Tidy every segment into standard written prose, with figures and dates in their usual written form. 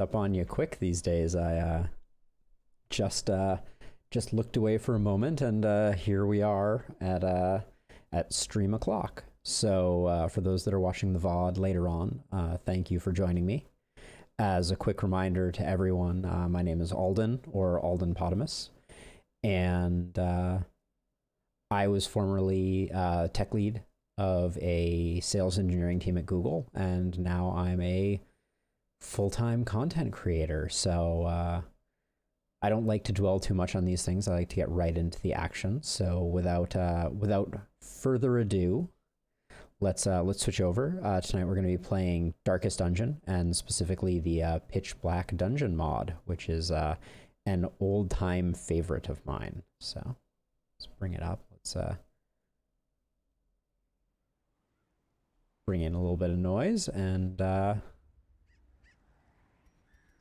Up on you quick these days. I just just looked away for a moment, and here we are at stream o'clock. So for those that are watching the VOD later on, thank you for joining me. As a quick reminder to everyone, my name is Alden, or Alden Potamus, and I was formerly tech lead of a sales engineering team at Google, and now I'm a full-time content creator. So I don't like to dwell too much on these things. I like to get right into the action. So without further ado, let's switch over. Tonight we're going to be playing Darkest Dungeon, and specifically the Pitch Black Dungeon mod, which is an old-time favorite of mine. So let's bring it up. Let's bring in a little bit of noise, and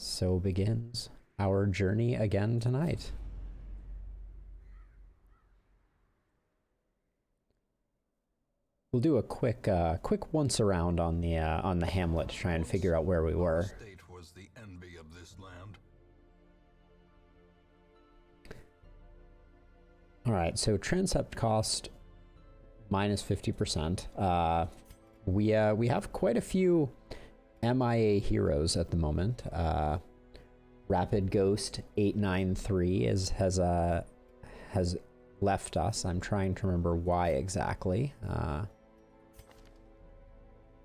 so begins our journey again tonight. We'll do a quick once around on the hamlet to try and figure out where we were. State was the envy of this land. All right, so transept cost minus 50%. We have quite a few MIA heroes at the moment. Rapid Ghost 893 has left us. I'm trying to remember why exactly.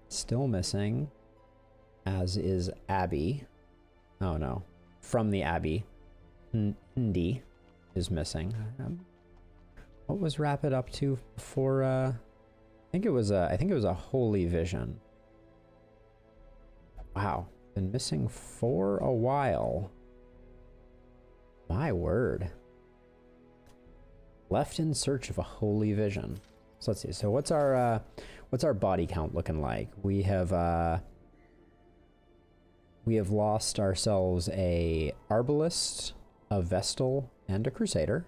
Still missing, as is Abby. Oh no, from the Abbey, Hindi is missing. What was Rapid up to before? I think it was a Holy Vision. Wow, been missing for a while. My word. Left in search of a Holy Vision. So let's see. So what's our body count looking like? We have lost ourselves a Arbalist, a Vestal, and a Crusader.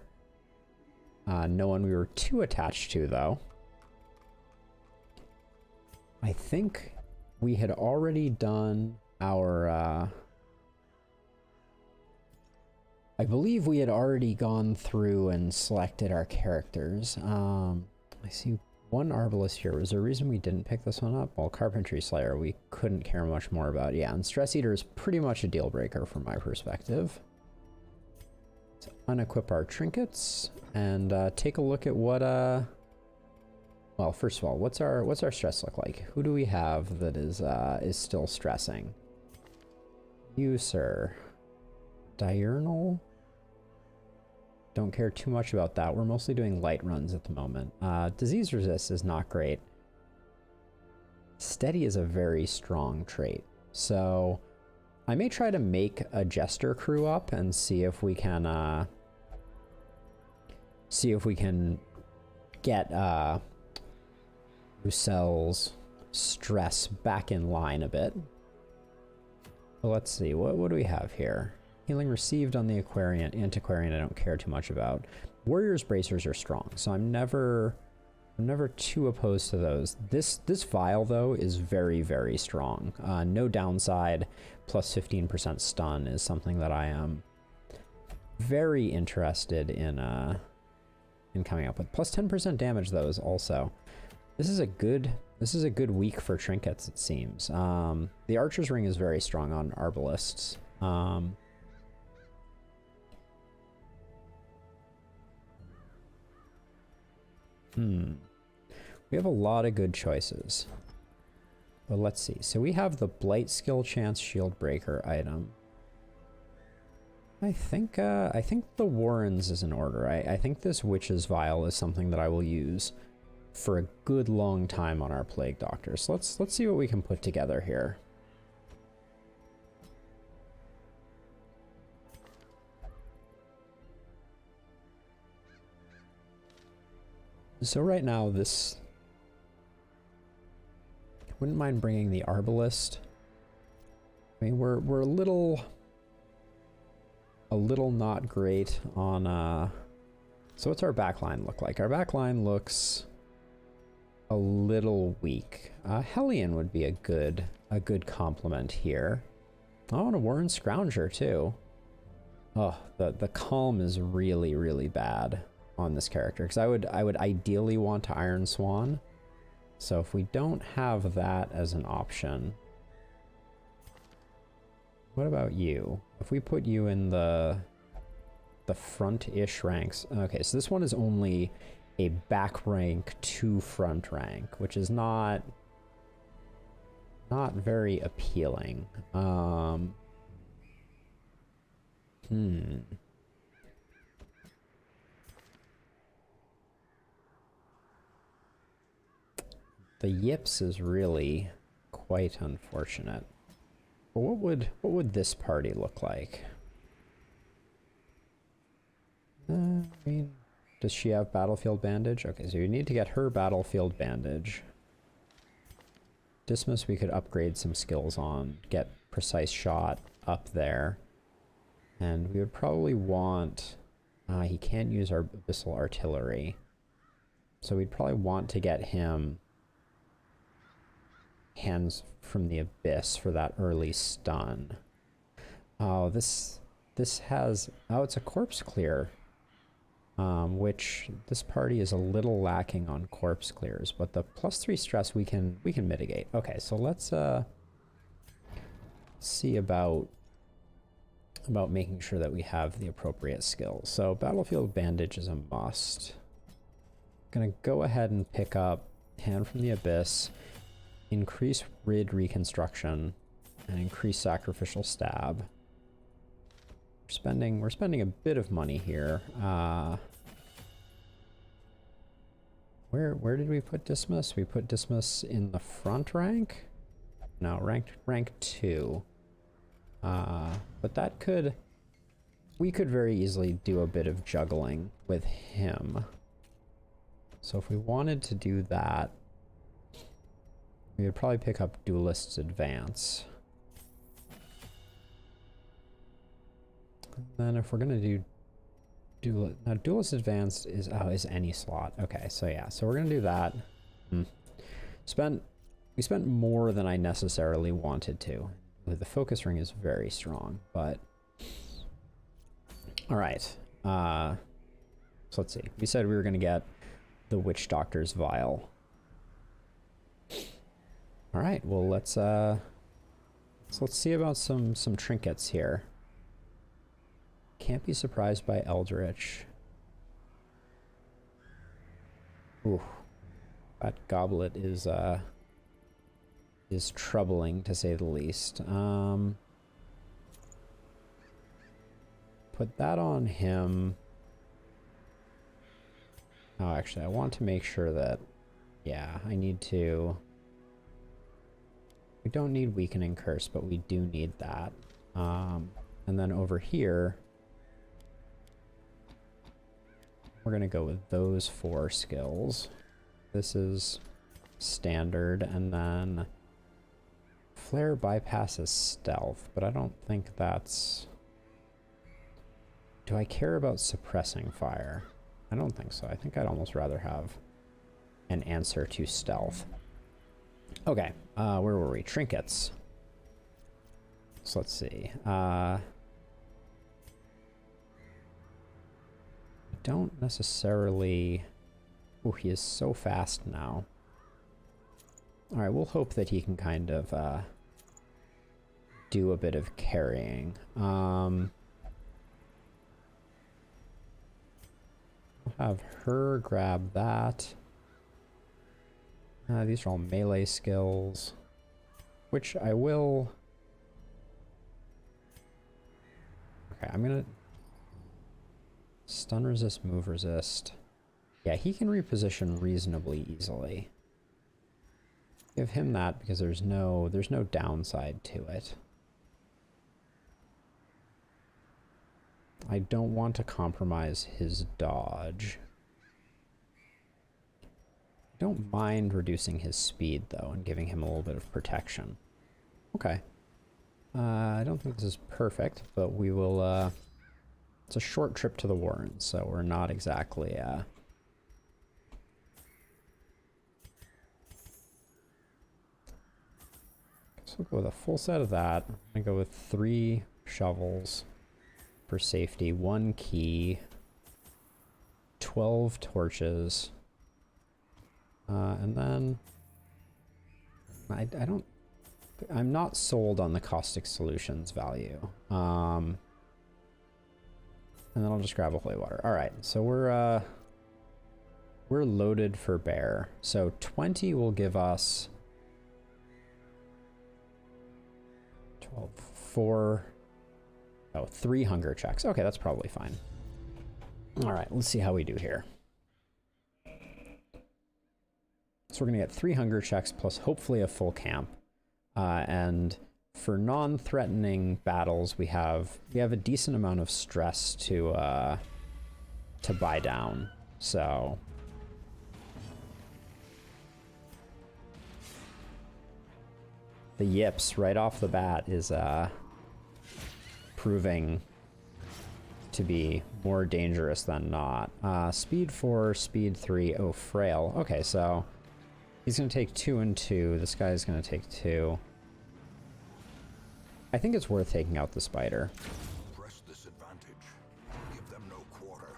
No one we were too attached to, though. I think we had already done our I believe we had already gone through and selected our characters. I see one Arbalist here. Was there a reason we didn't pick this one up? Well, Carpentry Slayer we couldn't care much more about. Yeah, and Stress Eater is pretty much a deal breaker from my perspective. Let's unequip our trinkets and take a look at what well, first of all, what's our stress look like? Who do we have that is still stressing? You, sir. Diurnal? Don't care too much about that. We're mostly doing light runs at the moment. Disease resist is not great. Steady is a very strong trait. So I may try to make a Jester crew up and see if we can get Roussel's stress back in line a bit. But let's see, what do we have here? Healing received on the Antiquarian I don't care too much about. Warrior's Bracers are strong, so I'm never too opposed to those. This vial, though, is very, very strong. No downside, plus 15% stun is something that I am very interested in coming up with. Plus 10% damage, though, is also. This is a good week for trinkets, it seems. The Archer's Ring is very strong on Arbalists. We have a lot of good choices. But let's see. So we have the Blight Skill Chance Shield Breaker item. I think the Warrens is in order. I think this Witch's Vial is something that I will use for a good long time on our Plague Doctor. So let's see what we can put together here. So right now, this... I wouldn't mind bringing the Arbalist. I mean, we're a little not great on... So what's our backline look like? Our backline looks a little weak. Hellion would be a good complement here. Oh, and a Warren Scrounger too. Oh, the calm is really, really bad on this character, because I would ideally want to Iron Swan. So if we don't have that as an option, what about you? If we put you in the front-ish ranks. Okay, so this one is only a back rank to front rank, which is not very appealing. The yips is really quite unfortunate. But what would this party look like? I mean, does she have battlefield bandage? Okay, so you need to get her battlefield bandage. Dismas we could upgrade some skills on, get precise shot up there. And we would probably want... he can't use our abyssal artillery. So we'd probably want to get him Hands from the Abyss for that early stun. Oh, this has... Oh, it's a corpse clear. Which this party is a little lacking on corpse clears, but the +3 stress we can mitigate. Okay, so let's see about making sure that we have the appropriate skills. So battlefield bandage is a must. Gonna go ahead and pick up Hand from the Abyss, increase Rid Reconstruction, and increase Sacrificial Stab. We're spending a bit of money here. Where did we put Dismas? We put Dismas in the front rank? No, rank 2. But that could... We could very easily do a bit of juggling with him. So if we wanted to do that, we would probably pick up Duelist's Advance. And then if we're gonna do Duelist Advanced is any slot. Okay, so yeah, so we're gonna do that. We spent more than I necessarily wanted to. The focus ring is very strong, but all right. So let's see. We said we were gonna get the Witch Doctor's Vial. All right. Well, let's see about some trinkets here. Can't be surprised by Eldritch. Ooh, that goblet is troubling to say the least. Put that on him. Oh, actually, I want to make sure that, yeah, I need to. We don't need Weakening Curse, but we do need that. And then over here, we're gonna go with those 4 skills. This is standard, and then Flare bypasses stealth, but I don't think that's... Do I care about suppressing fire? I don't think so. I think I'd almost rather have an answer to stealth. Okay, where were we? Trinkets. So let's see. Don't necessarily... Oh, he is so fast now. Alright, we'll hope that he can kind of do a bit of carrying. I'll have her grab that. These are all melee skills, which I will... Okay, I'm gonna... Stun resist, move resist. Yeah, he can reposition reasonably easily. Give him that because there's no downside to it. I don't want to compromise his dodge. I don't mind reducing his speed though and giving him a little bit of protection. Okay. I don't think this is perfect, but we will it's a short trip to the Warrens, so we're not exactly So we'll go with a full set of that. I'm gonna go with 3 shovels for safety, 1 key, 12 torches, and then I'm not sold on the caustic solutions value. And then I'll just grab a holy water. All right, so we're loaded for bear. So 20 will give us 12, 3 hunger checks. Okay, that's probably fine. All right, let's see how we do here. So we're gonna get 3 hunger checks plus hopefully a full camp. And for non-threatening battles, we have a decent amount of stress to buy down. So the yips right off the bat is proving to be more dangerous than not. Speed 4, speed 3, oh, frail. Okay, so he's gonna take 2 and 2. This guy's gonna take 2. I think it's worth taking out the spider. Press this advantage. Give them no quarter.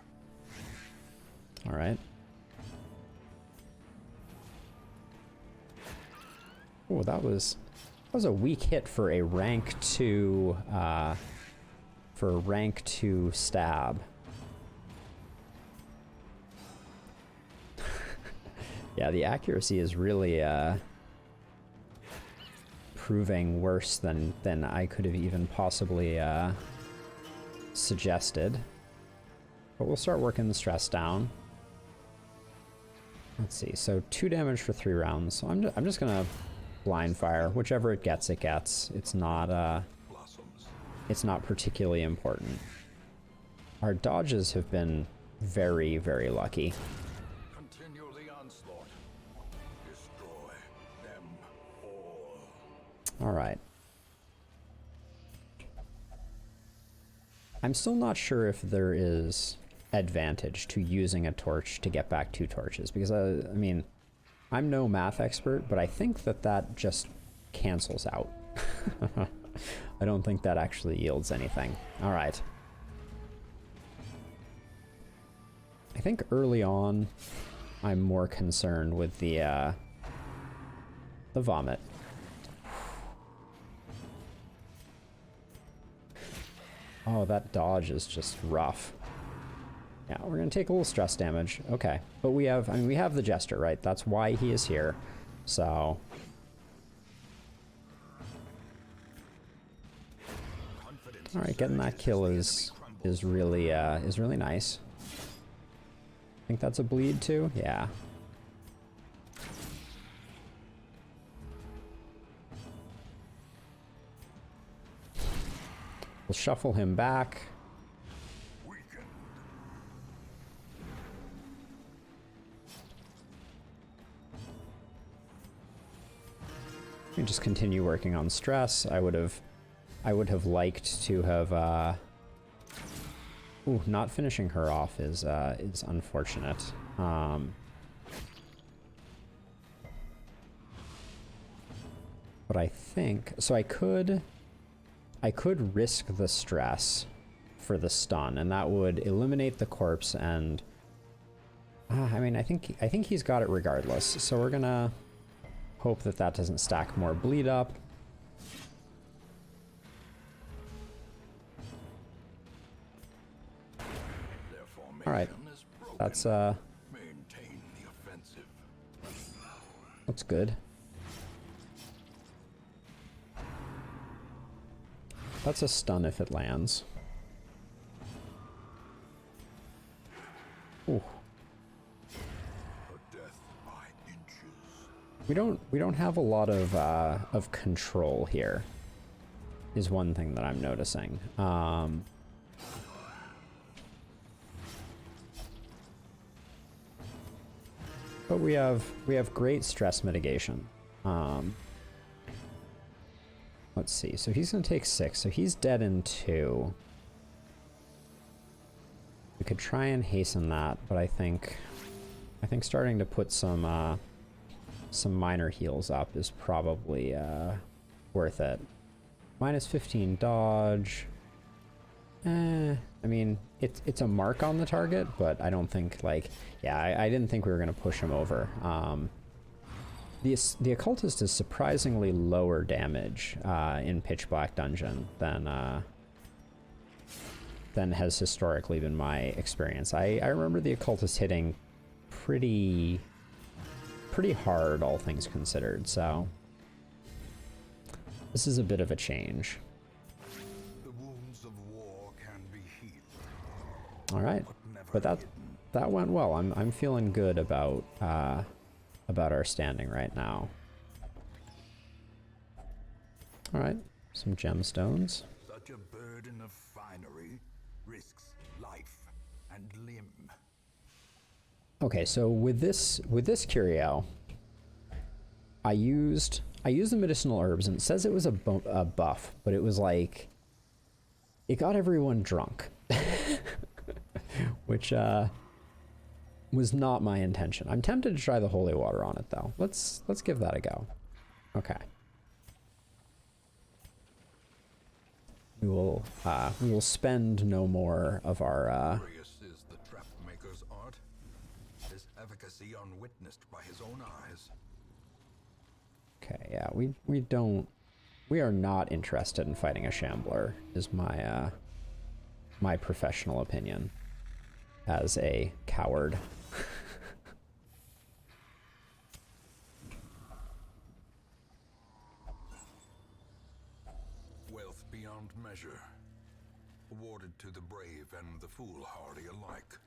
All right. Oh, that was a weak hit for a rank 2 stab. Yeah, the accuracy is really proving worse than I could have even possibly suggested. But we'll start working the stress down. Let's see. So 2 damage for 3 rounds. So I'm just gonna blind fire. Whichever it gets, it gets. It's not particularly important. Our dodges have been very, very lucky. Continue the onslaught. Destroy them all. All right. I'm still not sure if there is advantage to using a torch to get back 2 torches, because I mean, I'm no math expert, but I think that just cancels out. I don't think that actually yields anything. All right. I think early on, I'm more concerned with the vomit. Oh, that dodge is just rough. Yeah, we're gonna take a little stress damage. Okay, but we have the Jester, right? That's why he is here. So all right, getting that kill is really nice. I think that's a bleed too. Yeah. We'll shuffle him back. We just continue working on stress. I would have liked to have ooh, not finishing her off is unfortunate. But I think so. I could risk the stress for the stun, and that would eliminate the corpse. And I mean, I think he's got it regardless. So we're gonna hope that doesn't stack more bleed up. All right, that's good. That's a stun if it lands. Ooh. We don't have a lot of control here, is one thing that I'm noticing. But we have great stress mitigation. Let's see. So he's gonna take 6. So he's dead in 2. We could try and hasten that, but I think starting to put some minor heals up is probably worth it. Minus 15 dodge. I mean, it's a mark on the target, but I don't think, like, yeah, I didn't think we were going to push him over. The occultist is surprisingly lower damage in Pitch Black Dungeon than has historically been my experience. I remember the occultist hitting pretty hard, all things considered, so this is a bit of a change. The wounds of war can be healed. All right, but that went well. I'm feeling good about our standing right now. All right, some gemstones. Such a burden of finery risks life and limb. Okay, so with this curio, I used the medicinal herbs, and it says it was a buff, but it was like it got everyone drunk, which was not my intention. I'm tempted to try the holy water on it though. Let's give that a go. Okay. We will spend no more of our Curious is the trap maker's art. His efficacy unwitnessed by his own eyes. Okay, yeah, we are not interested in fighting a shambler, is my my professional opinion as a coward. Wealth beyond measure, awarded to the brave and the foolhardy alike.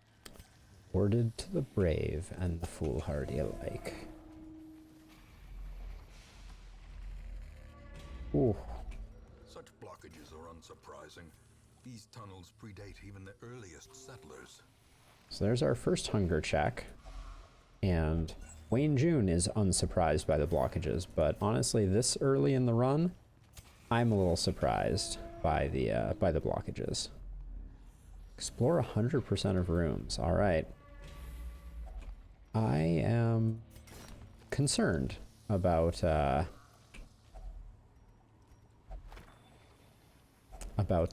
Awarded to the brave and the foolhardy alike. Ooh. Such blockages are unsurprising. These tunnels predate even the earliest settlers. So there's our first hunger check. And Wayne June is unsurprised by the blockages, but honestly, this early in the run, I'm a little surprised by the blockages. Explore 100% of rooms. All right. I am concerned about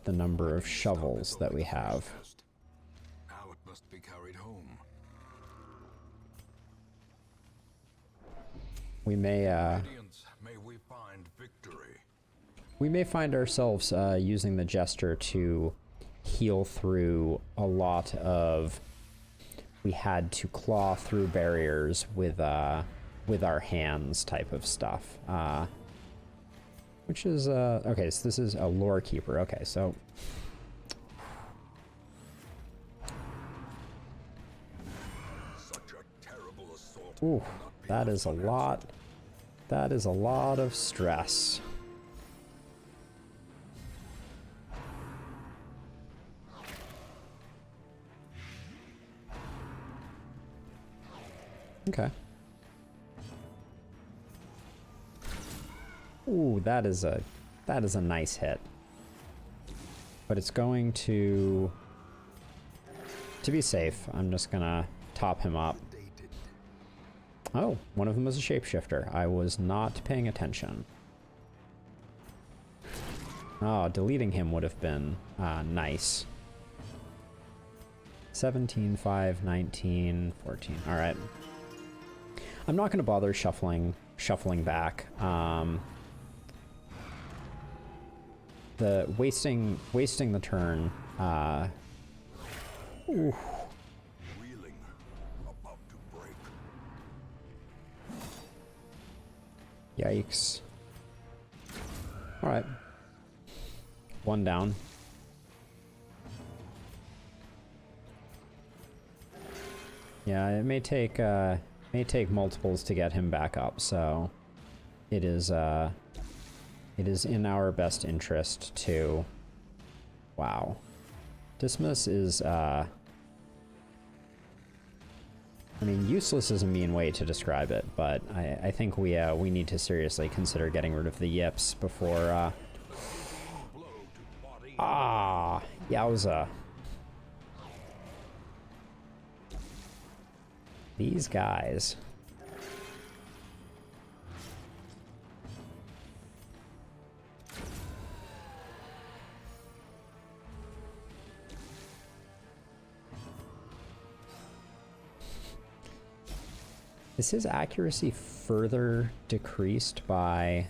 the number of shovels that we have. Now it must be carried home. We may Radiance, may we find victory. we may find ourselves using the Jester to heal through a lot of. We had to claw through barriers with our hands type of stuff. Which is okay, so this is a lore keeper. Okay, so Such a terrible assault. ooh, that is a lot. That is a lot of stress. Okay. Ooh, that is a nice hit. But it's going to be safe, I'm just gonna top him up. Oh, one of them was a shapeshifter. I was not paying attention. Oh, deleting him would have been nice. 17, 5, 19, 14. All right. I'm not going to bother shuffling back. The wasting the turn. Ooh. Reeling, about to break. Yikes. All right. One down. Yeah, it may take multiples to get him back up, so it is in our best interest to. Wow. Dismiss is I mean, useless is a mean way to describe it, but I think we need to seriously consider getting rid of the yips before yowza. These guys. Is his accuracy further decreased by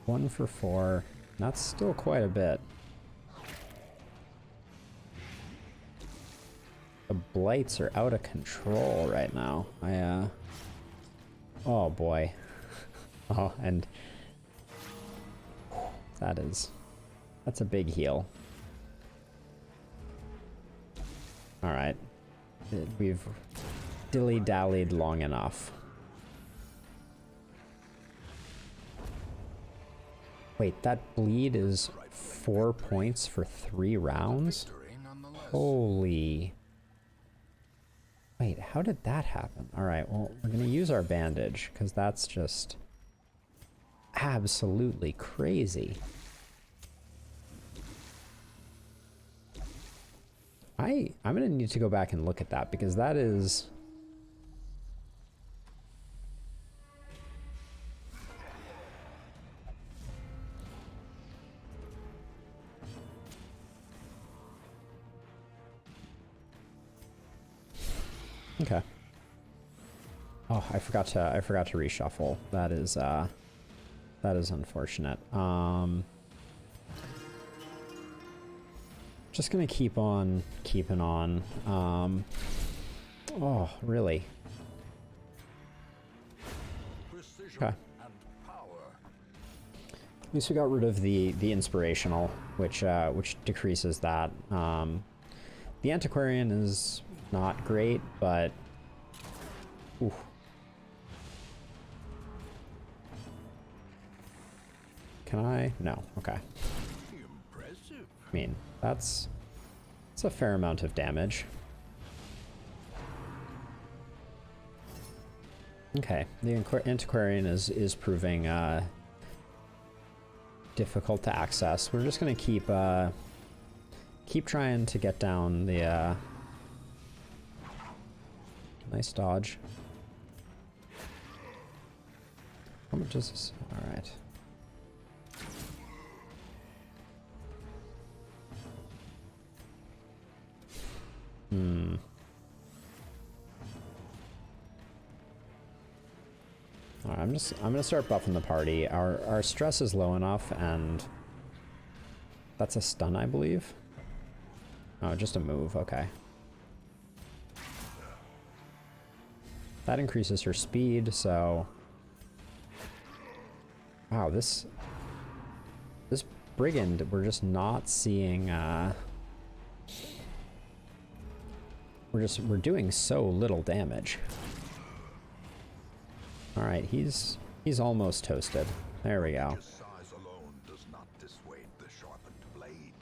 1 for 4? That's still quite a bit. The blights are out of control right now. Oh boy. Oh, and that's a big heal. All right. We've dilly-dallied long enough. Wait, that bleed is 4 points for 3 rounds? Holy... Wait, how did that happen? Alright, well, we're gonna use our bandage, because that's just... absolutely crazy. I'm gonna need to go back and look at that, because that is... Okay. Oh, I forgot to reshuffle. That is unfortunate. Just gonna keep on keeping on. Oh, really? Okay. At least we got rid of the inspirational, which decreases that. The antiquarian is not great, but oof. Can I? No. Okay. Impressive. I mean, it's a fair amount of damage. Okay, the antiquarian is proving difficult to access. We're just gonna keep trying to get down the nice dodge. How much is this? All right. Alright, I'm gonna start buffing the party. Our stress is low enough, and that's a stun, I believe. Oh, just a move. Okay. That increases her speed, so wow, this brigand, we're just not seeing. We're doing so little damage. All right, he's almost toasted. There we go. Size alone does not dissuade the sharpened blade.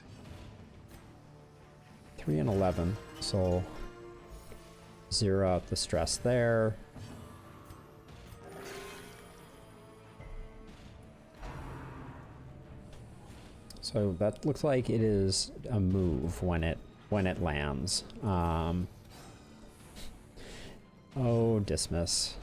3 and 11, so 0 out the stress there. So that looks like it is a move when it lands. Oh, dismiss.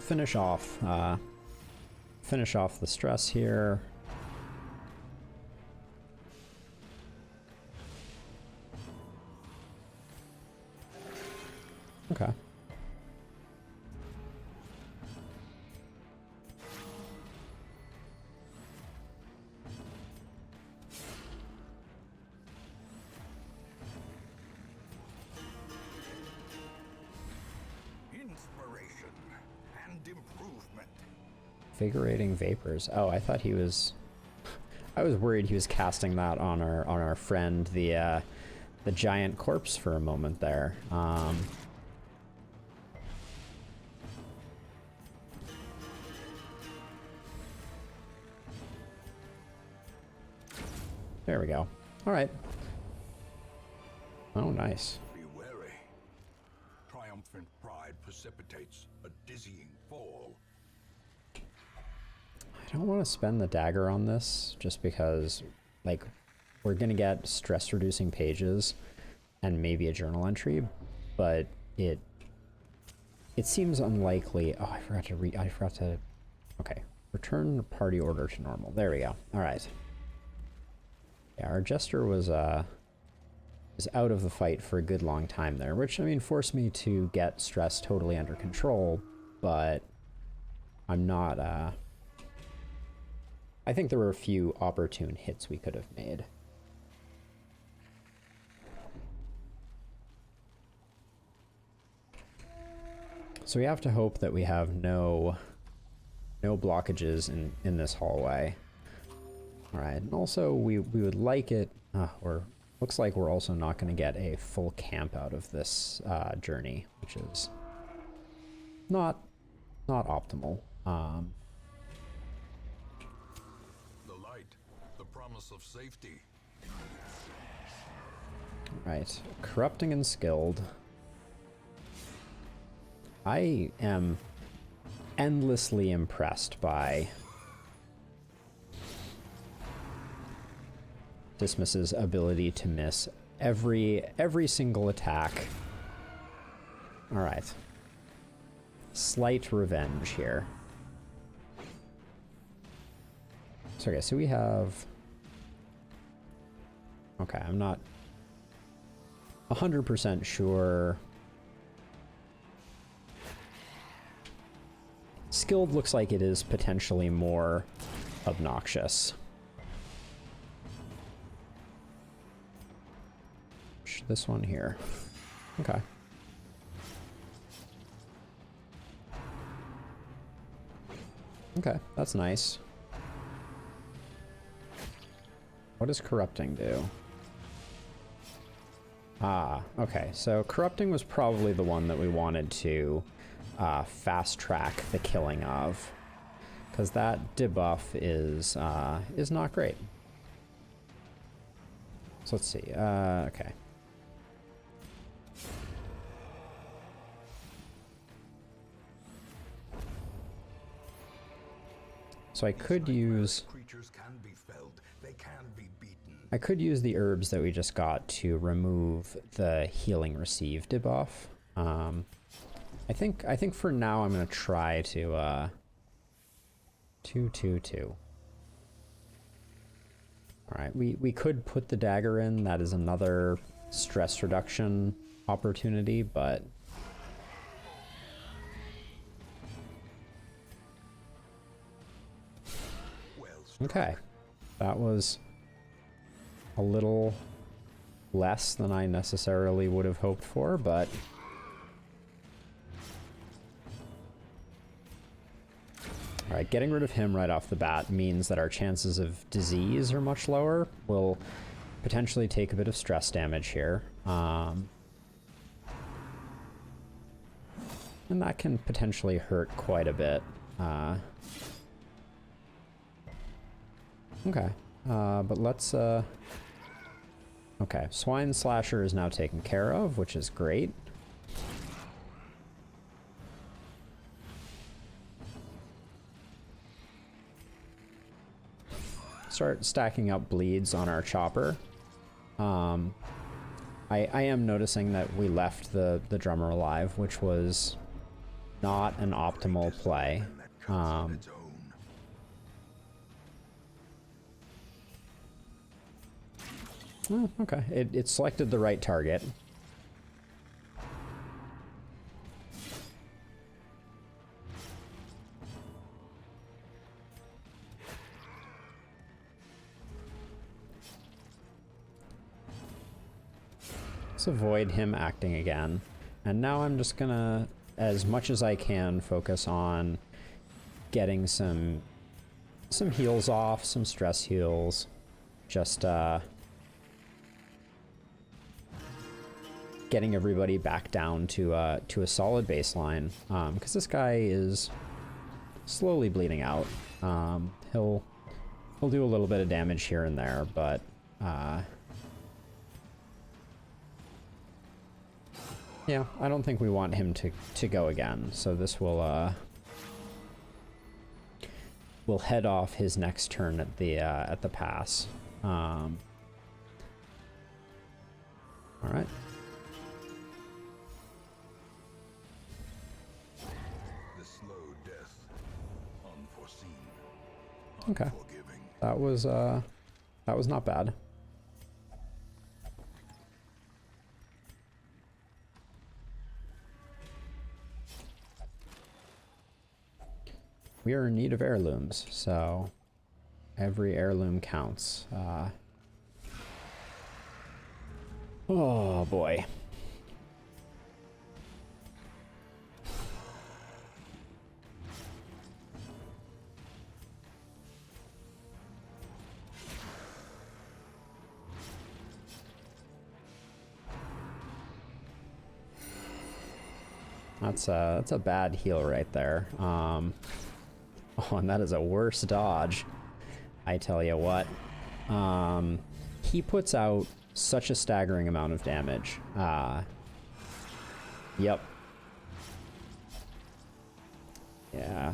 Finish off the stress here. Okay. Invigorating vapors. Oh, I thought he was... I was worried he was casting that on our friend, the giant corpse for a moment there. There we go. All right. Oh, nice. Be wary. Triumphant pride precipitates a dizzying fall. I don't want to spend the dagger on this just because, like, we're going to get stress-reducing pages and maybe a journal entry, but it seems unlikely. Oh, I forgot to... Okay. Return the party order to normal. There we go. All right. Yeah, our Jester was out of the fight for a good long time there, which, I mean, forced me to get stress totally under control, but I'm not, I think there were a few opportune hits we could have made. So we have to hope that we have no blockages in this hallway. All right, and also we would like it, or looks like we're also not going to get a full camp out of this journey, which is not optimal. The light, the promise of safety. Right, corrupting and skilled. I am endlessly impressed by Dismas's ability to miss every single attack. All right. Slight revenge here. So, okay, so we have... Okay, I'm not 100% sure. Skilled looks like it is potentially more obnoxious. This one here. Okay. Okay, that's nice. What does corrupting do? Ah, okay. So corrupting was probably the one that we wanted to fast track the killing of, because that debuff is not great. So let's see. Okay. So I could use... Creatures can be felled. They can be beaten. I could use the herbs that we just got to remove the healing receive debuff. I think for now I'm gonna try to 2-2-2. All right, we could put the dagger in. That is another stress reduction opportunity, but okay, that was a little less than I necessarily would have hoped for, but all right, getting rid of him right off the bat means that our chances of disease are much lower. We'll potentially take a bit of stress damage here. And that can potentially hurt quite a bit. Okay, but let's... Okay, Swine Slasher is now taken care of, which is great. Start stacking up bleeds on our chopper. I am noticing that we left the drummer alive, which was not an optimal play. Oh, okay, it selected the right target. Let's avoid him acting again. And now I'm just gonna, as much as I can, focus on getting some heals off, some stress heals. Just, getting everybody back down to a solid baseline, because this guy is slowly bleeding out. He'll do a little bit of damage here and there, but yeah, I don't think we want him to go again. So this will head off his next turn at the pass. All right. Okay, that was not bad. we are in need of heirlooms, so every heirloom counts. Oh boy. That's a bad heal right there. Oh, and that is a worse dodge. I tell you what. He puts out such a staggering amount of damage. Yep. Yeah.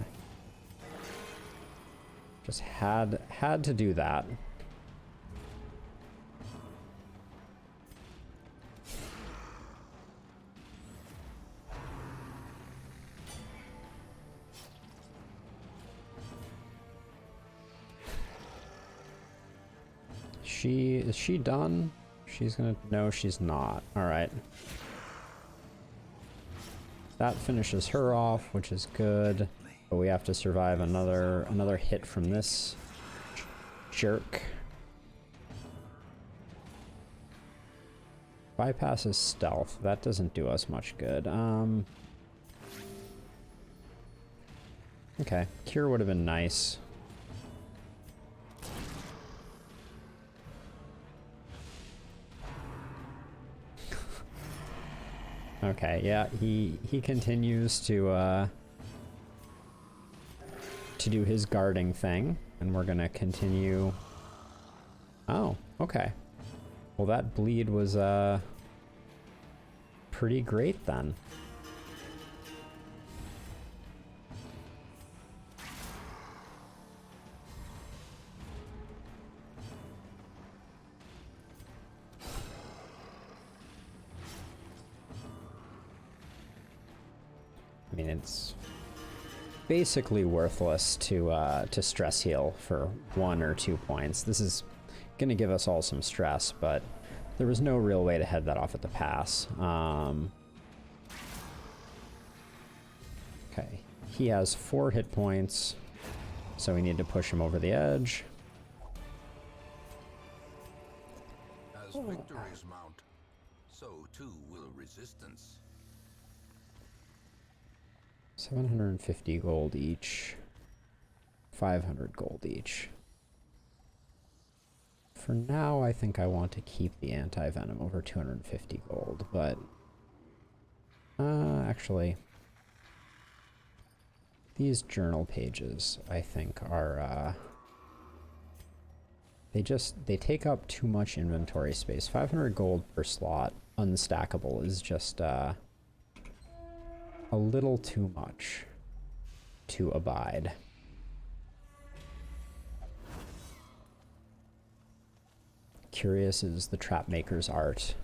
Just had to do that. Is she done? She's gonna... No, she's not. Alright. That finishes her off, which is good. But we have to survive another hit from this jerk. Bypasses stealth. That doesn't do us much good. Okay. Cure would have been nice. Okay, yeah, he continues to do his guarding thing, and we're gonna continue. Oh, okay. Well, that bleed was pretty great then. I mean, it's basically worthless to stress heal for 1 or 2 points. This is gonna give us all some stress, but there was no real way to head that off at the pass. Okay, he has 4 hit points, so we need to push him over the edge. As victories mount, so too will resistance. 750 gold each. 500 gold each. For now, I think I want to keep the anti-venom over 250 gold, but... actually... These journal pages, I think, are, they take up too much inventory space. 500 gold per slot, unstackable, is just, a little too much to abide. Curious is the Trapmaker's art.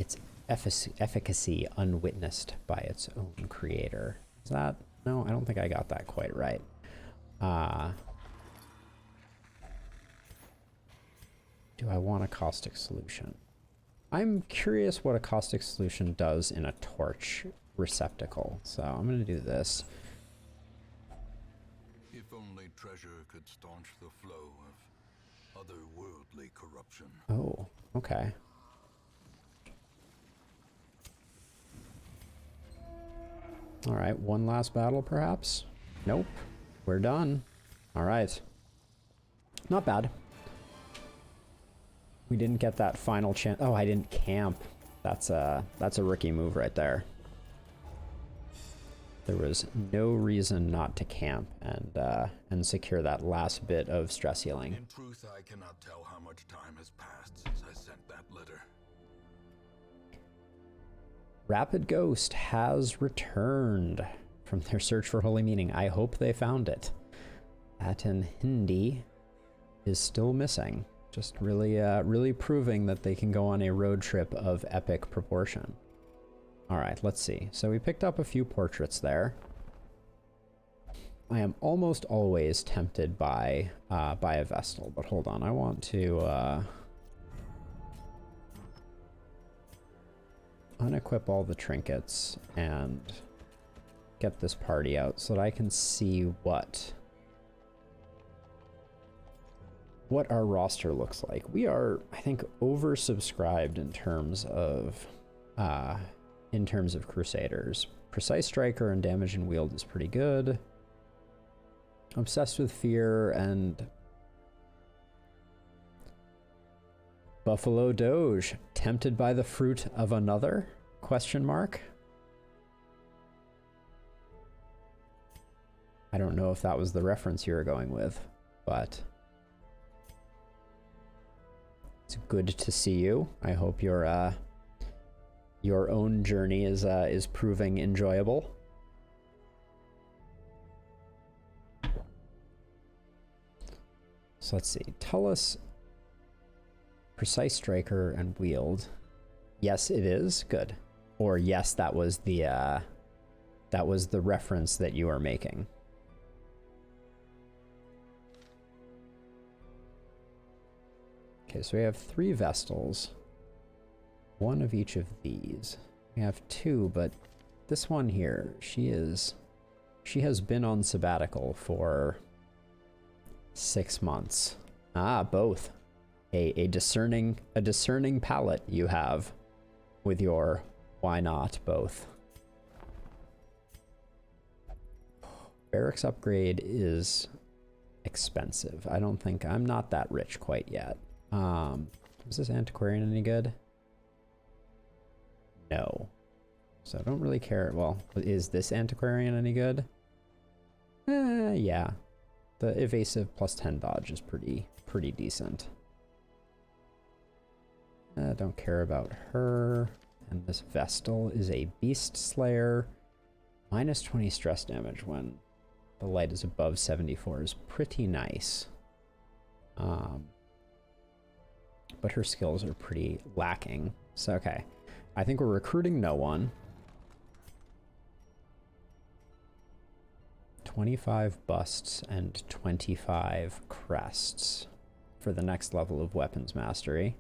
Its efficacy unwitnessed by its own creator. Is that... No, I don't think I got that quite right. Do I want a caustic solution? I'm curious what a caustic solution does in a torch receptacle, so I'm gonna do this. If only treasure could staunch the flow of otherworldly corruption. Oh, okay. All right, one last battle, perhaps? Nope. We're done. All right. Not bad. We didn't get that final chance. Oh, I didn't camp. That's a rookie move right there. There was no reason not to camp and secure that last bit of stress healing. In truth, I cannot tell how much time has passed since I sent that letter. Rapid Ghost has returned from their search for holy meaning. I hope they found it. Aten Hindi is still missing. Just really proving that they can go on a road trip of epic proportion. All right, let's see. So we picked up a few portraits there. I am almost always tempted by a Vestal, but hold on. I want to unequip all the trinkets and get this party out so that I can see what what our roster looks like. We are, I think, oversubscribed in terms of Crusaders. Precise Striker and Damage and Wield is pretty good. Obsessed with Fear and Buffalo Doge. Tempted by the fruit of another? Question mark. I don't know if that was the reference you were going with, but it's good to see you. I hope your own journey is proving enjoyable. So let's see. Tell us Precise Striker and Wield. Yes, it is. Good. Or yes, that was the reference that you are making. Okay, so we have 3 Vestals. One of each of these. We have 2, but this one here, she has been on sabbatical for 6 months. Ah, both. A discerning palate you have with your why not both. Barracks upgrade is expensive. I'm not that rich quite yet. Is this antiquarian any good? No. So I don't really care. Well, is this antiquarian any good? Yeah. The evasive plus 10 dodge is pretty decent. Don't care about her. And this Vestal is a Beast Slayer. Minus 20 stress damage when the light is above 74 is pretty nice. But her skills are pretty lacking. So, okay. I think we're recruiting no one. 25 busts and 25 crests for the next level of weapons mastery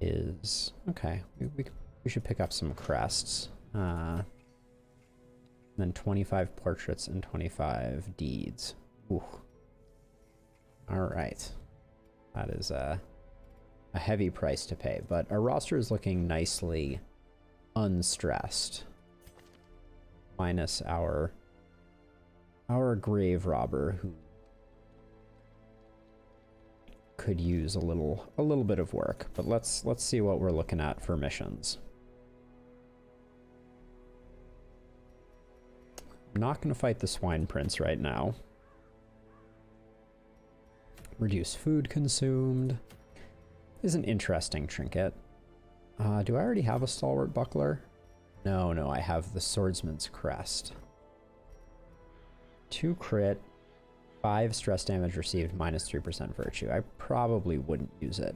is okay. We should pick up some crests. Then 25 portraits and 25 deeds. Ooh. All right. That is a heavy price to pay, but our roster is looking nicely unstressed. Minus our grave robber, who could use a little bit of work. But let's see what we're looking at for missions. I'm not going to fight the Swine Prince right now. Reduce food consumed is an interesting trinket. Do I already have a Stalwart Buckler? No, I have the Swordsman's Crest. 2 crit, 5 stress damage received, minus 3% virtue. I probably wouldn't use it.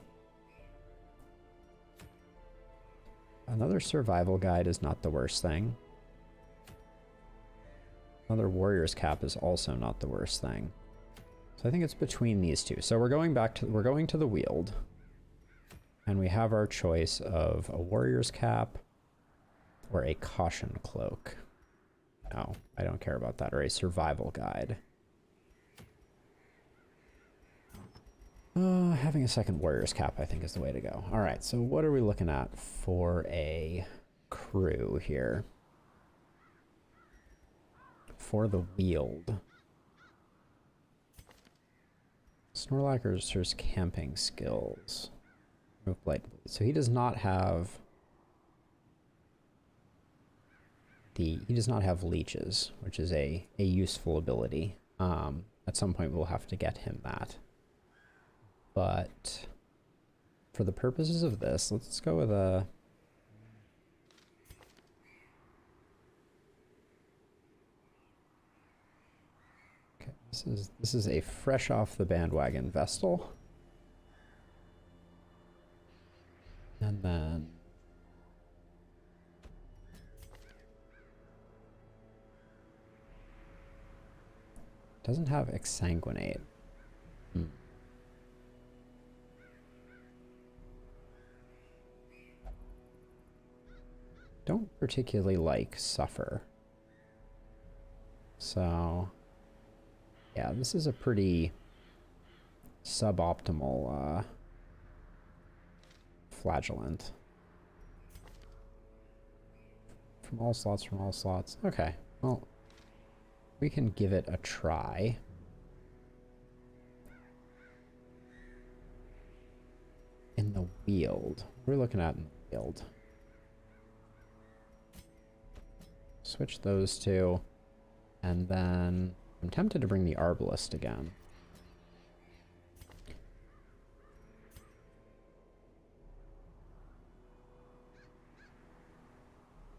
Another survival guide is not the worst thing. Another warrior's cap is also not the worst thing. So I think it's between these two. So we're going to the Wield. And we have our choice of a warrior's cap or a caution cloak. No, I don't care about that. Or a survival guide. Having a second warrior's cap, I think, is the way to go. All right, so what are we looking at for a crew here? For the Wield. Snorlaxer's camping skills. So he does not have leeches, which is a useful ability. At some point we'll have to get him that. But for the purposes of this, let's go with a okay, this is a fresh off the bandwagon Vestal. And then doesn't have exsanguinate. Don't particularly like suffer. So yeah, this is a pretty suboptimal flagellant. From all slots, from all slots. Okay, well, we can give it a try. In the Weald. What are we looking at in the Weald? Switch those two. And then I'm tempted to bring the Arbalist again.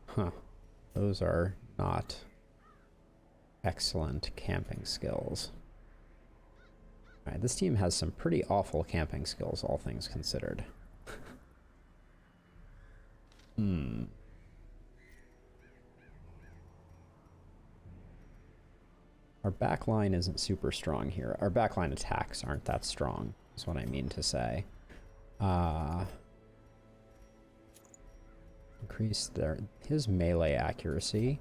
Huh. Those are not excellent camping skills. Alright, this team has some pretty awful camping skills, all things considered. Our backline isn't super strong here. Our backline attacks aren't that strong, is what I mean to say. Increase his melee accuracy.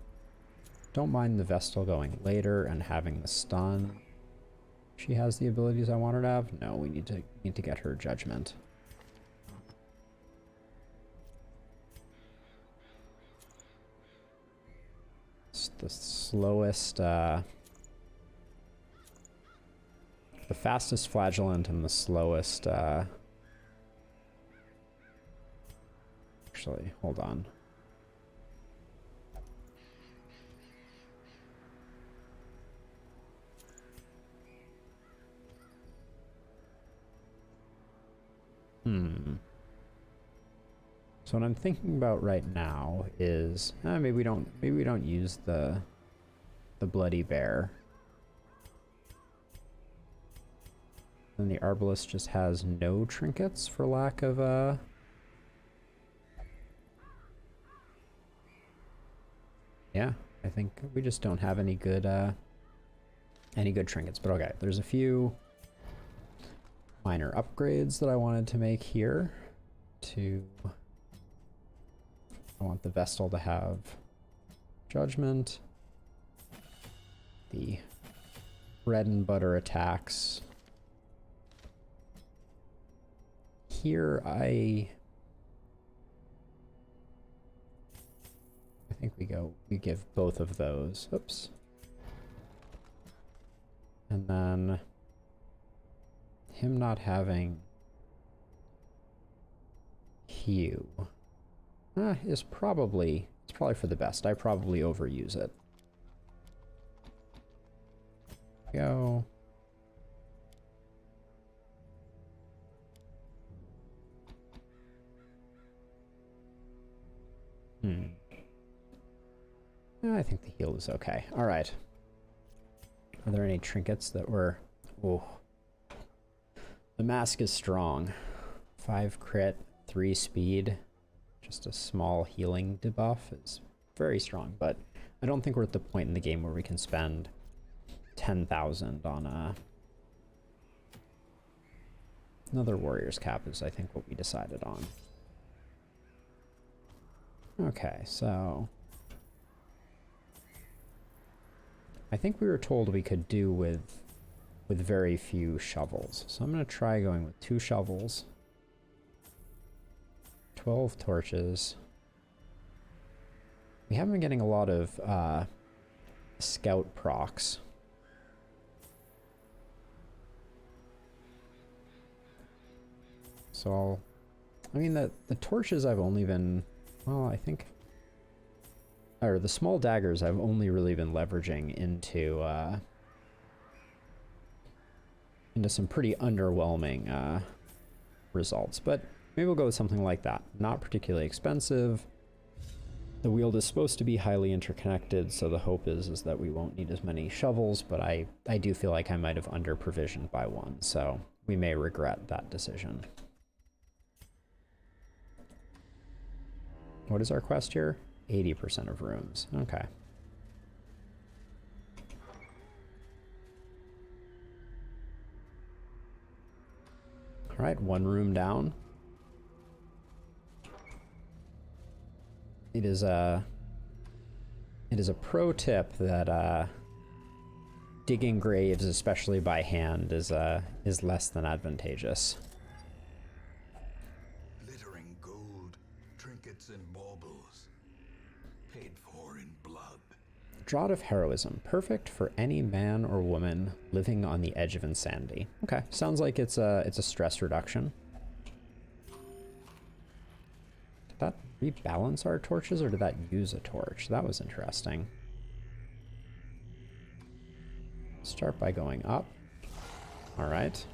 Don't mind the Vestal going later and having the stun. She has the abilities I want her to have. No, we need to get her judgment. It's the slowest, the fastest flagellant and the slowest, actually, hold on. So what I'm thinking about right now is maybe we don't use the Bloody Bear. And the Arbalist just has no trinkets for lack of yeah, I think we just don't have any good trinkets, but okay, there's a few minor upgrades that I wanted to make here. I want the Vestal to have judgment. The bread and butter attacks. Here I think we give both of those. Oops. And then him not having Q is probably for the best. I probably overuse it. Go. I think the heal is okay. All right. Are there any trinkets that were... Oh. The mask is strong. 5 crit, 3 speed. Just a small healing debuff is very strong, but I don't think we're at the point in the game where we can spend 10,000 on another warrior's cap is I think what we decided on. Okay, so I think we were told we could do with very few shovels. So I'm going to try going with 2 shovels. 12 torches. We haven't been getting a lot of scout procs. So I mean the torches I've only been, well, I think, or the small daggers I've only really been leveraging into some pretty underwhelming results, but maybe we'll go with something like that. Not particularly expensive. The Weald is supposed to be highly interconnected, so the hope is that we won't need as many shovels, but I do feel like I might have under-provisioned by 1, so we may regret that decision. What is our quest here? 80% of rooms. Okay. All right, 1 room down. It is a pro tip that digging graves, especially by hand, is less than advantageous. Glittering gold, trinkets and baubles, paid for in blood. Draught of Heroism, perfect for any man or woman living on the edge of insanity. Okay, sounds like it's a stress reduction. Did that rebalance our torches, or did that use a torch? That was interesting. Start by going up. All right.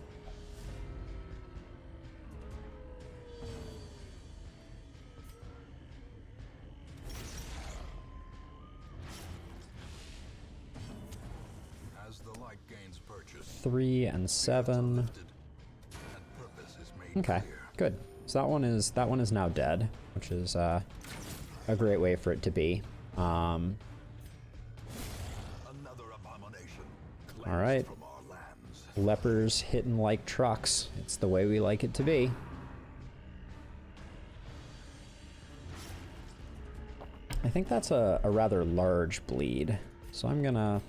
As the light gains purchase, 3 and 7. and purpose is made Okay, clear. good. So that one is now dead, which is a great way for it to be. Another abomination. All right. From our lands. Lepers hitting like trucks. It's the way we like it to be. I think that's a rather large bleed, so I'm gonna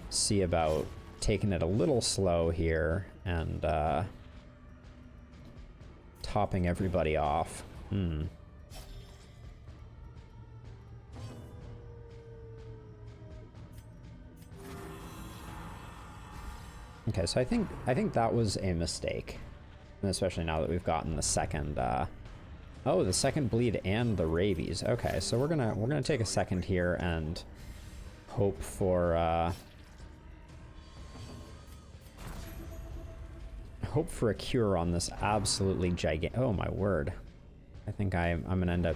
see about taking it a little slow here and topping everybody off. Okay, so I think that was a mistake, and especially now that we've gotten the second oh, the second bleed and the rabies. Okay, so we're gonna take a second here and hope for a cure on this absolutely gigantic. Oh my word! I think I'm gonna end up.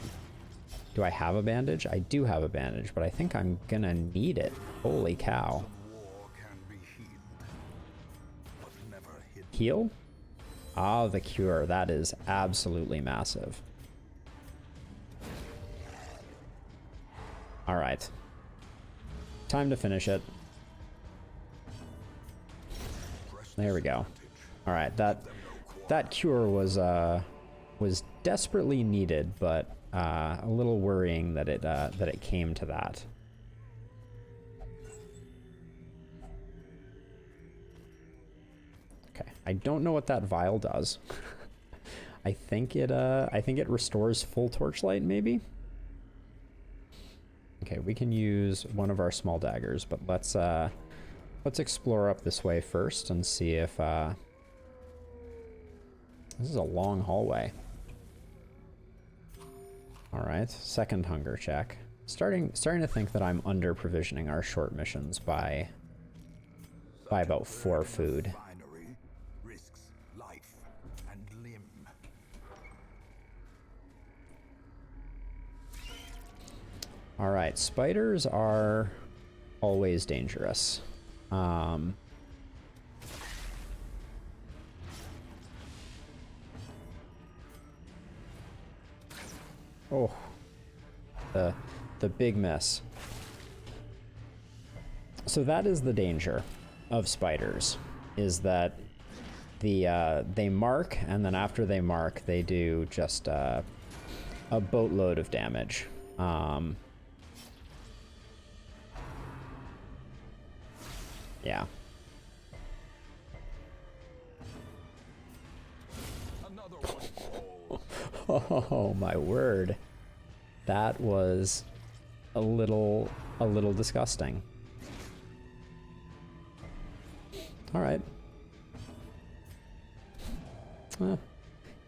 Do I have a bandage? I do have a bandage, but I think I'm gonna need it. Holy cow! War can be healed, but never hidden. Heal? Ah, the cure. That is absolutely massive. All right. Time to finish it. There we go. All right, that cure was desperately needed, but a little worrying that it came to that. Okay, I don't know what that vial does. I think it restores full torchlight, maybe. Okay, we can use one of our small daggers, but let's explore up this way first and see if this is a long hallway. All right, second hunger check. Starting to think that I'm under provisioning our short missions by about 4 food. Finery risks life and limb. All right, spiders are always dangerous. Oh, the big miss. So that is the danger of spiders, is that they mark, and then after they mark, they do just a boatload of damage. Yeah. Another one. Oh my word. That was a little disgusting. All right.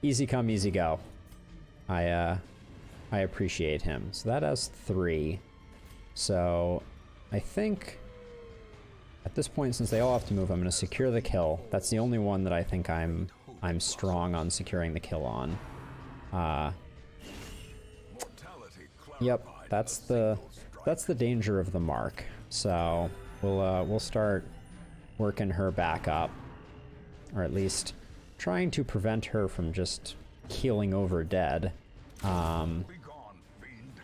Easy come, easy go. I appreciate him. So that has 3. So I think at this point, since they all have to move, I'm going to secure the kill. That's the only one that I think I'm strong on securing the kill on. Yep, that's the danger of the mark. So we'll start working her back up, or at least trying to prevent her from just keeling over dead. Be gone, fiend.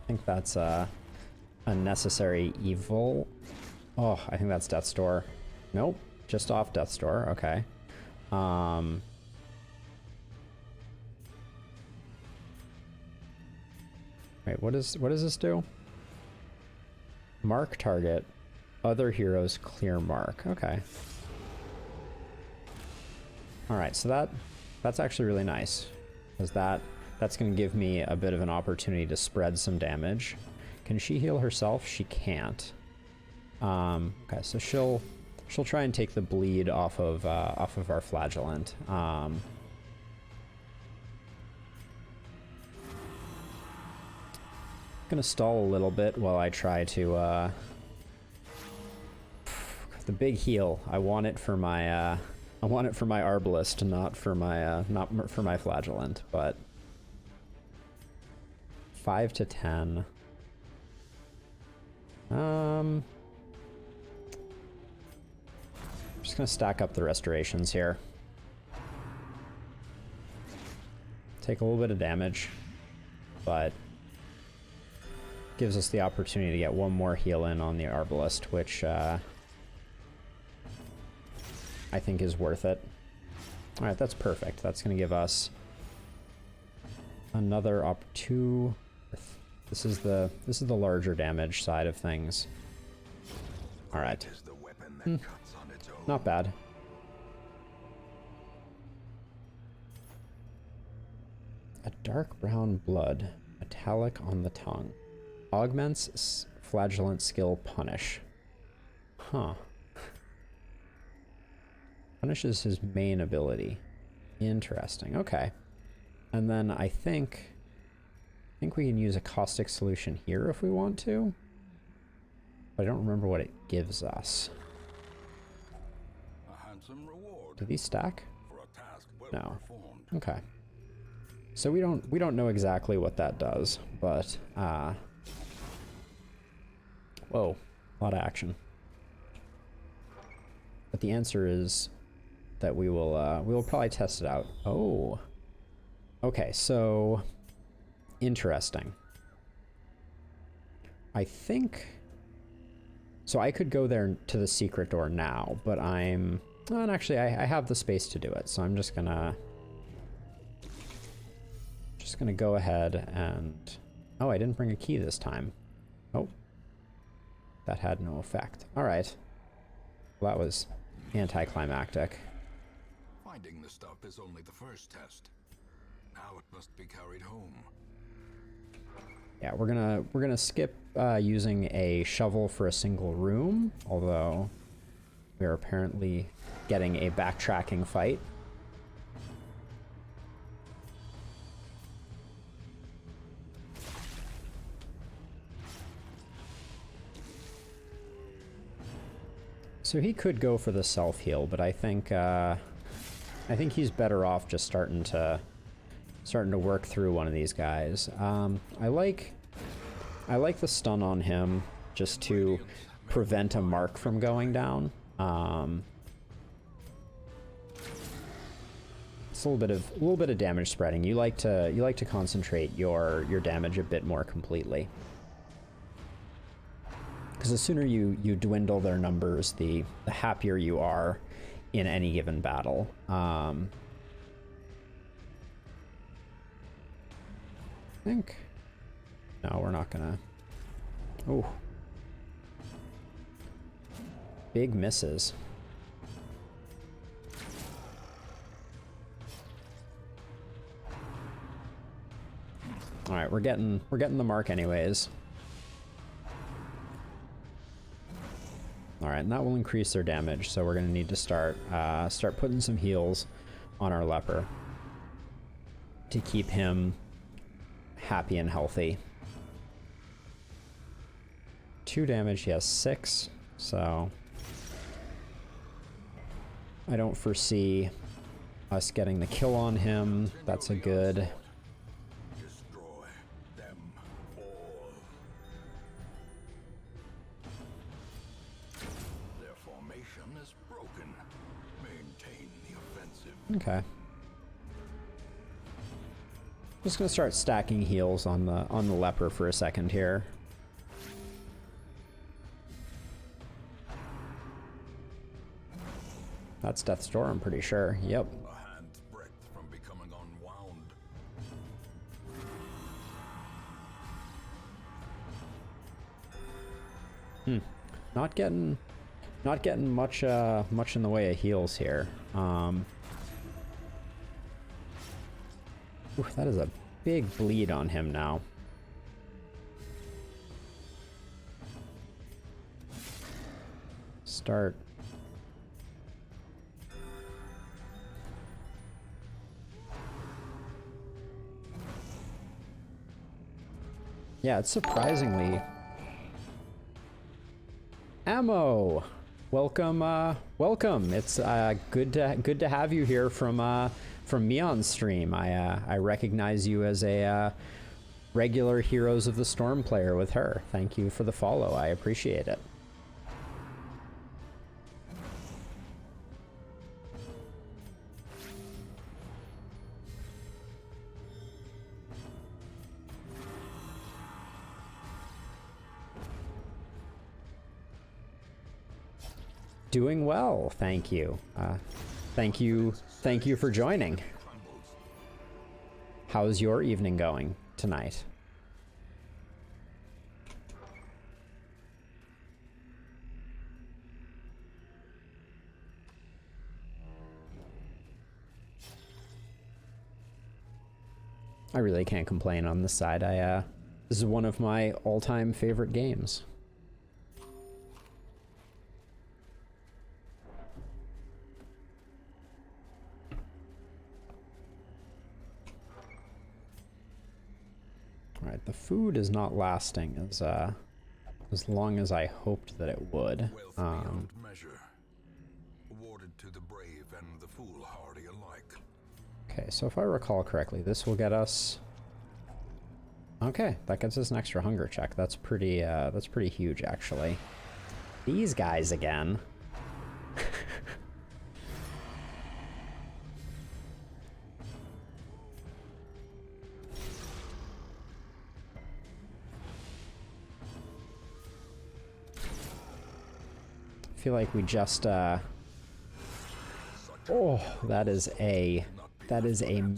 I think that's a necessary evil. Oh, I think that's Death's Door. Nope, just off Death's Door. Okay. Wait, what does this do? Mark target. Other heroes clear mark. Okay. Alright, so that's actually really nice. Because that's going to give me a bit of an opportunity to spread some damage. Can she heal herself? She can't. Okay, so she'll try and take the bleed off of our flagellant. Gonna stall a little bit while I try to the big heal. I want it for my arbalist, not for my flagellant, but 5 to 10. I'm just gonna stack up the restorations here. Take a little bit of damage, but gives us the opportunity to get one more heal in on the arbalist, which I think is worth it. All right, that's perfect. That's going to give us another two. This is the larger damage side of things. All right, not bad. A dark brown blood, metallic on the tongue. Augments flagellant skill punish. Huh. Punishes his main ability. Interesting. Okay. And then I think we can use a caustic solution here if we want to. But I don't remember what it gives us. A handsome reward. Do these stack? For a task well No. performed. Okay. So we don't know exactly what that does, but whoa, a lot of action. But the answer is that we will probably test it out. Oh. Okay, so interesting. I think so I could go there to the secret door now, but and actually I have the space to do it, so I'm just gonna go ahead and oh, I didn't bring a key this time. Oh. That had no effect. All right. Well, that was anticlimactic. Finding the stuff is only the first test. Now it must be carried home. Yeah, we're gonna skip using a shovel for a single room, although we are apparently getting a backtracking fight. So he could go for the self-heal, but I think he's better off just starting to work through one of these guys. I like the stun on him just to prevent a mark from going down. It's a little bit of damage spreading. You like to concentrate your damage a bit more completely. Because the sooner you dwindle their numbers, the happier you are in any given battle. I think... No, we're not gonna... Oh. Big misses. Alright, we're getting the mark anyways. Alright, and that will increase their damage, so we're going to need to start putting some heals on our leper to keep him happy and healthy. 2 damage, he has 6, so I don't foresee us getting the kill on him. That's a good... Destroy them all. Their formation is broken. Maintain the offensive. Okay. Just gonna start stacking heals on the leper for a second here. That's Death's Door, I'm pretty sure. Yep. A hand's breadth from becoming unwound. Not getting much much in the way of heals here. Ooh, that is a big bleed on him now. Start. Yeah, it's surprisingly. Ammo! Welcome, welcome. It's good to have you here from me on stream. I recognize you as a regular Heroes of the Storm player with her. Thank you for the follow. I appreciate it. Doing well, thank you. Thank you for joining. How's your evening going tonight? I really can't complain on this side. This is one of my all-time favorite games. Alright, the food is not lasting as long as I hoped that it would. Wealth beyond measure, awarded to the brave and the foolhardy alike. Okay, so if I recall correctly, this will get us. Okay, that gets us an extra hunger check. That's pretty huge, actually. These guys again. I feel like we just oh, that is a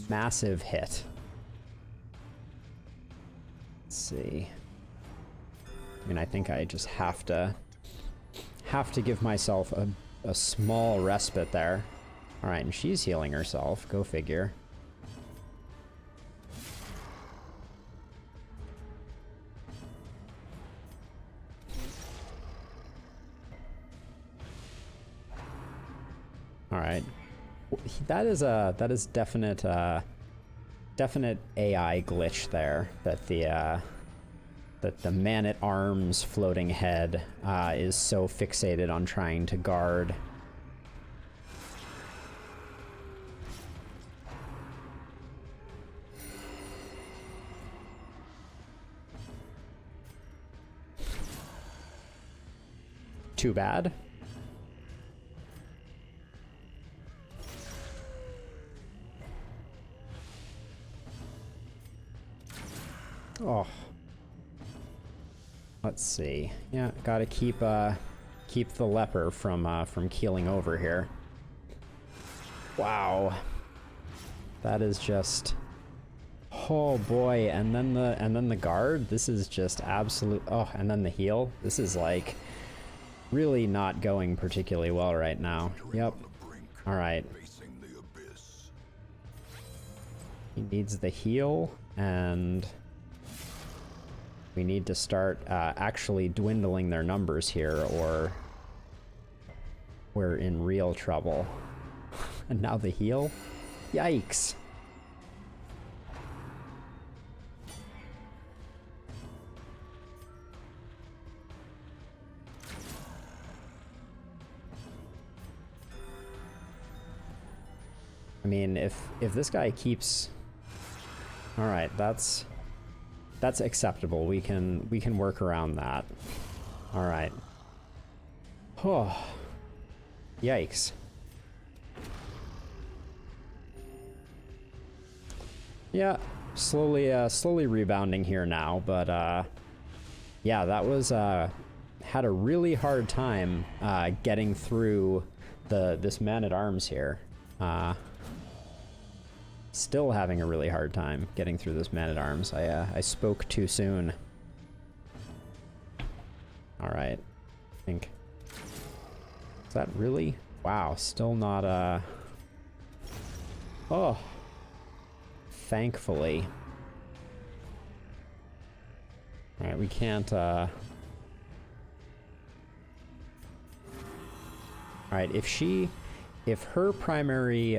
massive hit. Let's see. I mean, I think I just have to give myself a small respite there. All right, and she's healing herself. Go figure. All right, that is definite AI glitch there. That the man-at-arms floating head is so fixated on trying to guard. Too bad. Oh. Let's see. Yeah, gotta keep the leper from keeling over here. Wow. That is just. Oh boy, and then the guard. This is just absolute. Oh, and then the heal. This is like really not going particularly well right now. Yep. All right. He needs the heal, and we need to start actually dwindling their numbers here, or we're in real trouble. And now the heal? Yikes. I mean, if this guy keeps. All right, that's acceptable. We can work around that. All right. Oh. Yikes. Yeah, slowly rebounding here now, but yeah, that was had a really hard time getting through this man-at-arms here. Still having a really hard time getting through this man-at-arms. I spoke too soon. All right. think. Is that really? Wow, still not, oh. Thankfully. Alright, we can't, Alright, if her primary,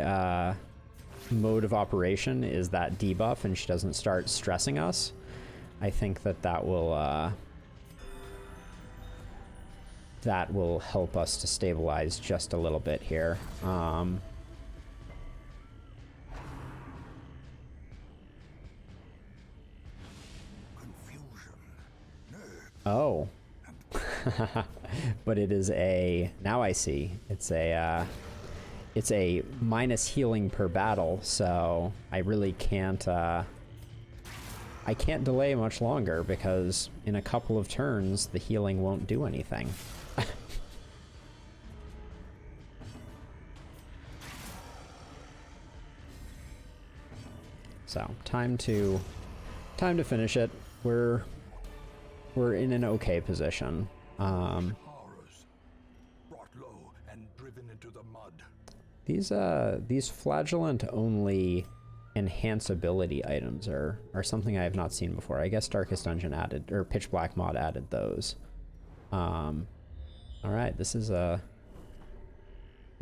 mode of operation is that debuff and she doesn't start stressing us, I think that will help us to stabilize just a little bit here. Oh. But it is a, now I see, it's a minus healing per battle, so I really can't, I can't delay much longer because in a couple of turns, the healing won't do anything. So, time to finish it. We're in an okay position. Horrors, brought low and driven into the mud. These flagellant only enhanceability items are something I have not seen before. I guess Darkest Dungeon added, or Pitch Black mod added those. All right, this is a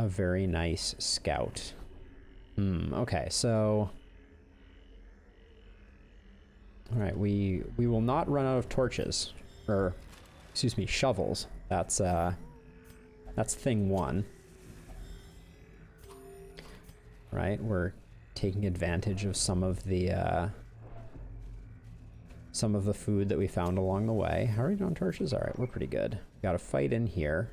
very nice scout. Okay, so all right, we will not run out of torches, or excuse me, shovels. That's thing one. Right, we're taking advantage of some of the food that we found along the way. How are we doing torches? All right, we're pretty good. Got a fight in here.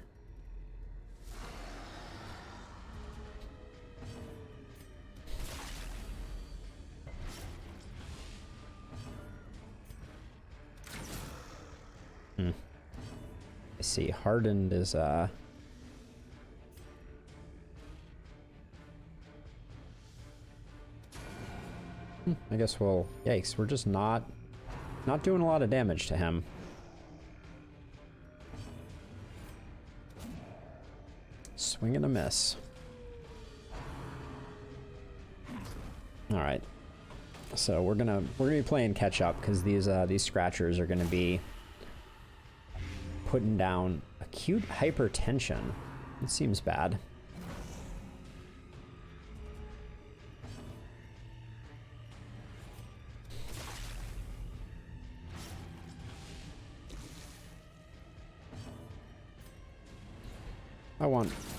I see. Hardened is I guess we'll... Yikes, we're just not doing a lot of damage to him. Swing and a miss. All right. So we're gonna be playing catch up because these scratchers are gonna be putting down acute hypertension. It seems bad.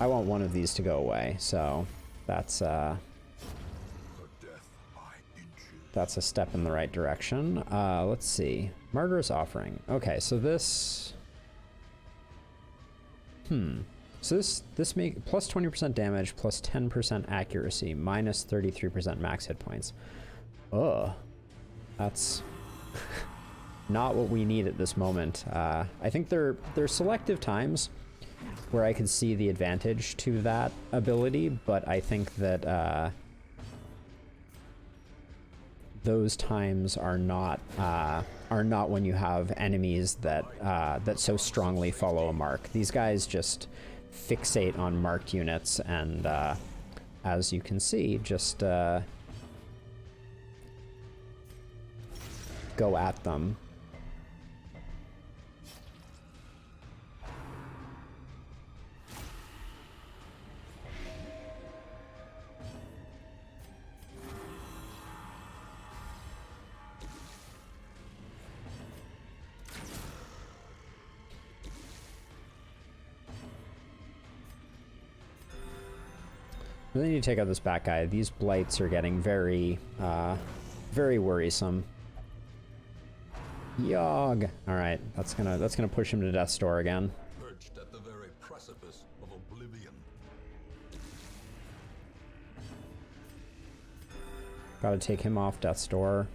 I want one of these to go away, so that's a step in the right direction. Let's see. Martyr's Offering. Okay, so this... So this make plus 20% damage, plus 10% accuracy, minus 33% max hit points. Ugh. That's not what we need at this moment. I think there's selective times where I could see the advantage to that ability, but I think that those times are not when you have enemies that that so strongly follow a mark. These guys just fixate on marked units, and as you can see, just go at them. Really need to take out this back guy. These blights are getting very, very worrisome. Yogg. All right, that's gonna push him to death's door again. Perched at the very precipice of oblivion. Got to take him off death's door.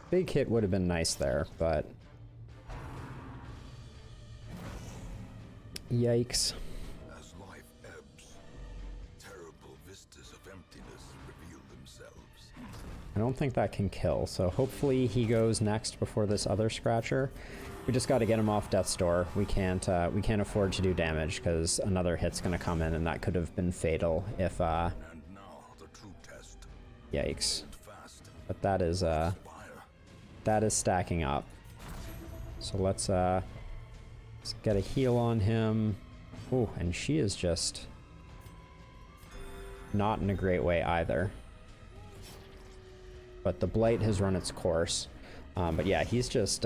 Big hit would have been nice there, but yikes. As life ebbs, terrible vistas of I don't think that can kill, so hopefully he goes next before this other scratcher. We just got to get him off death's door. We can't afford to do damage because another hit's gonna come in, and that could have been fatal if And now the true test. yikes. Fast. But that is stacking up. So let's get a heal on him. Oh, and she is just not in a great way either. But the blight has run its course. But yeah, he's just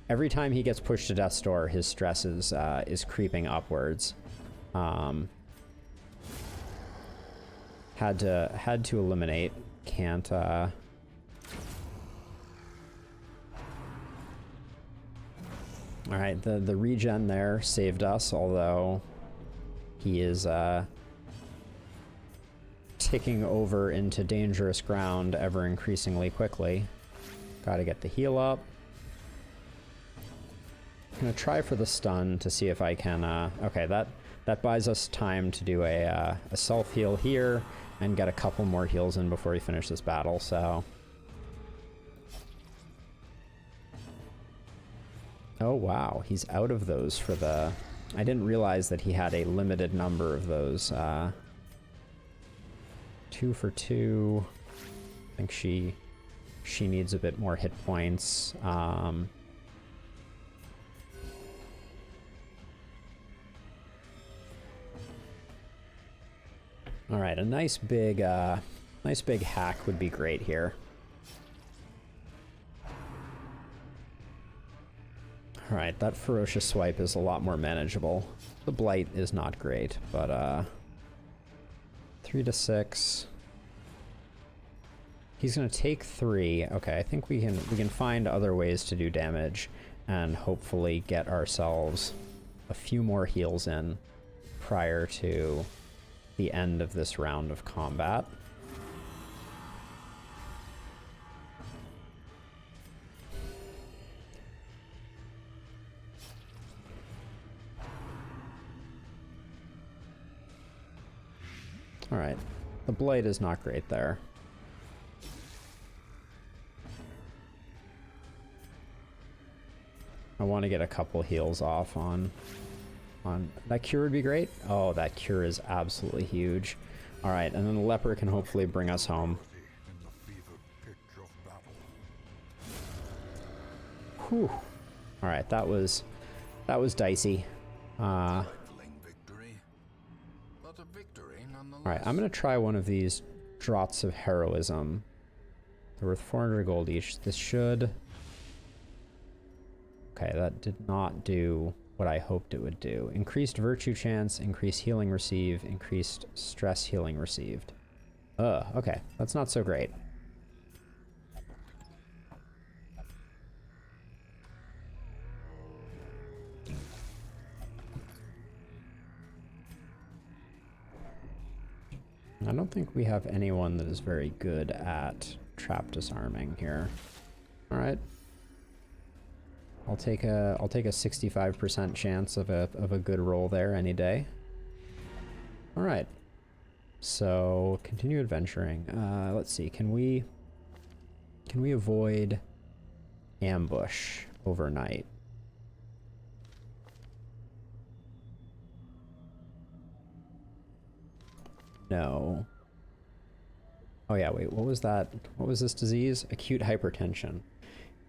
every time he gets pushed to death's door, his stress is creeping upwards. Had to eliminate. Can't. All right, the regen there saved us, although he is ticking over into dangerous ground ever increasingly quickly. Gotta get the heal up. I'm gonna try for the stun to see if I can, okay, that buys us time to do a self-heal here and get a couple more heals in before we finish this battle, so. Oh wow, he's out of those for the... I didn't realize that he had a limited number of those. 2 for 2. I think she needs a bit more hit points. All right, a nice big hack would be great here. All right, that ferocious swipe is a lot more manageable. The blight is not great, but 3 to 6. He's gonna take 3. Okay, I think we can find other ways to do damage and hopefully get ourselves a few more heals in prior to the end of this round of combat. All right, the blight is not great there. I want to get a couple heals off on that cure would be great. Oh, that cure is absolutely huge. All right, and then the leper can hopefully bring us home. Whew. All right, that was dicey. All right, I'm gonna try one of these draughts of heroism. They're worth 400 gold each. This should... Okay, that did not do what I hoped it would do. Increased virtue chance, increased healing received, increased stress healing received. Okay, that's not so great. I don't think we have anyone that is very good at trap disarming here. All right. I'll take a 65% chance of a good roll there any day. All right. So continue adventuring. Let's see. Can we avoid ambush overnight? No. Oh yeah, wait, what was that? What was this disease? Acute hypertension.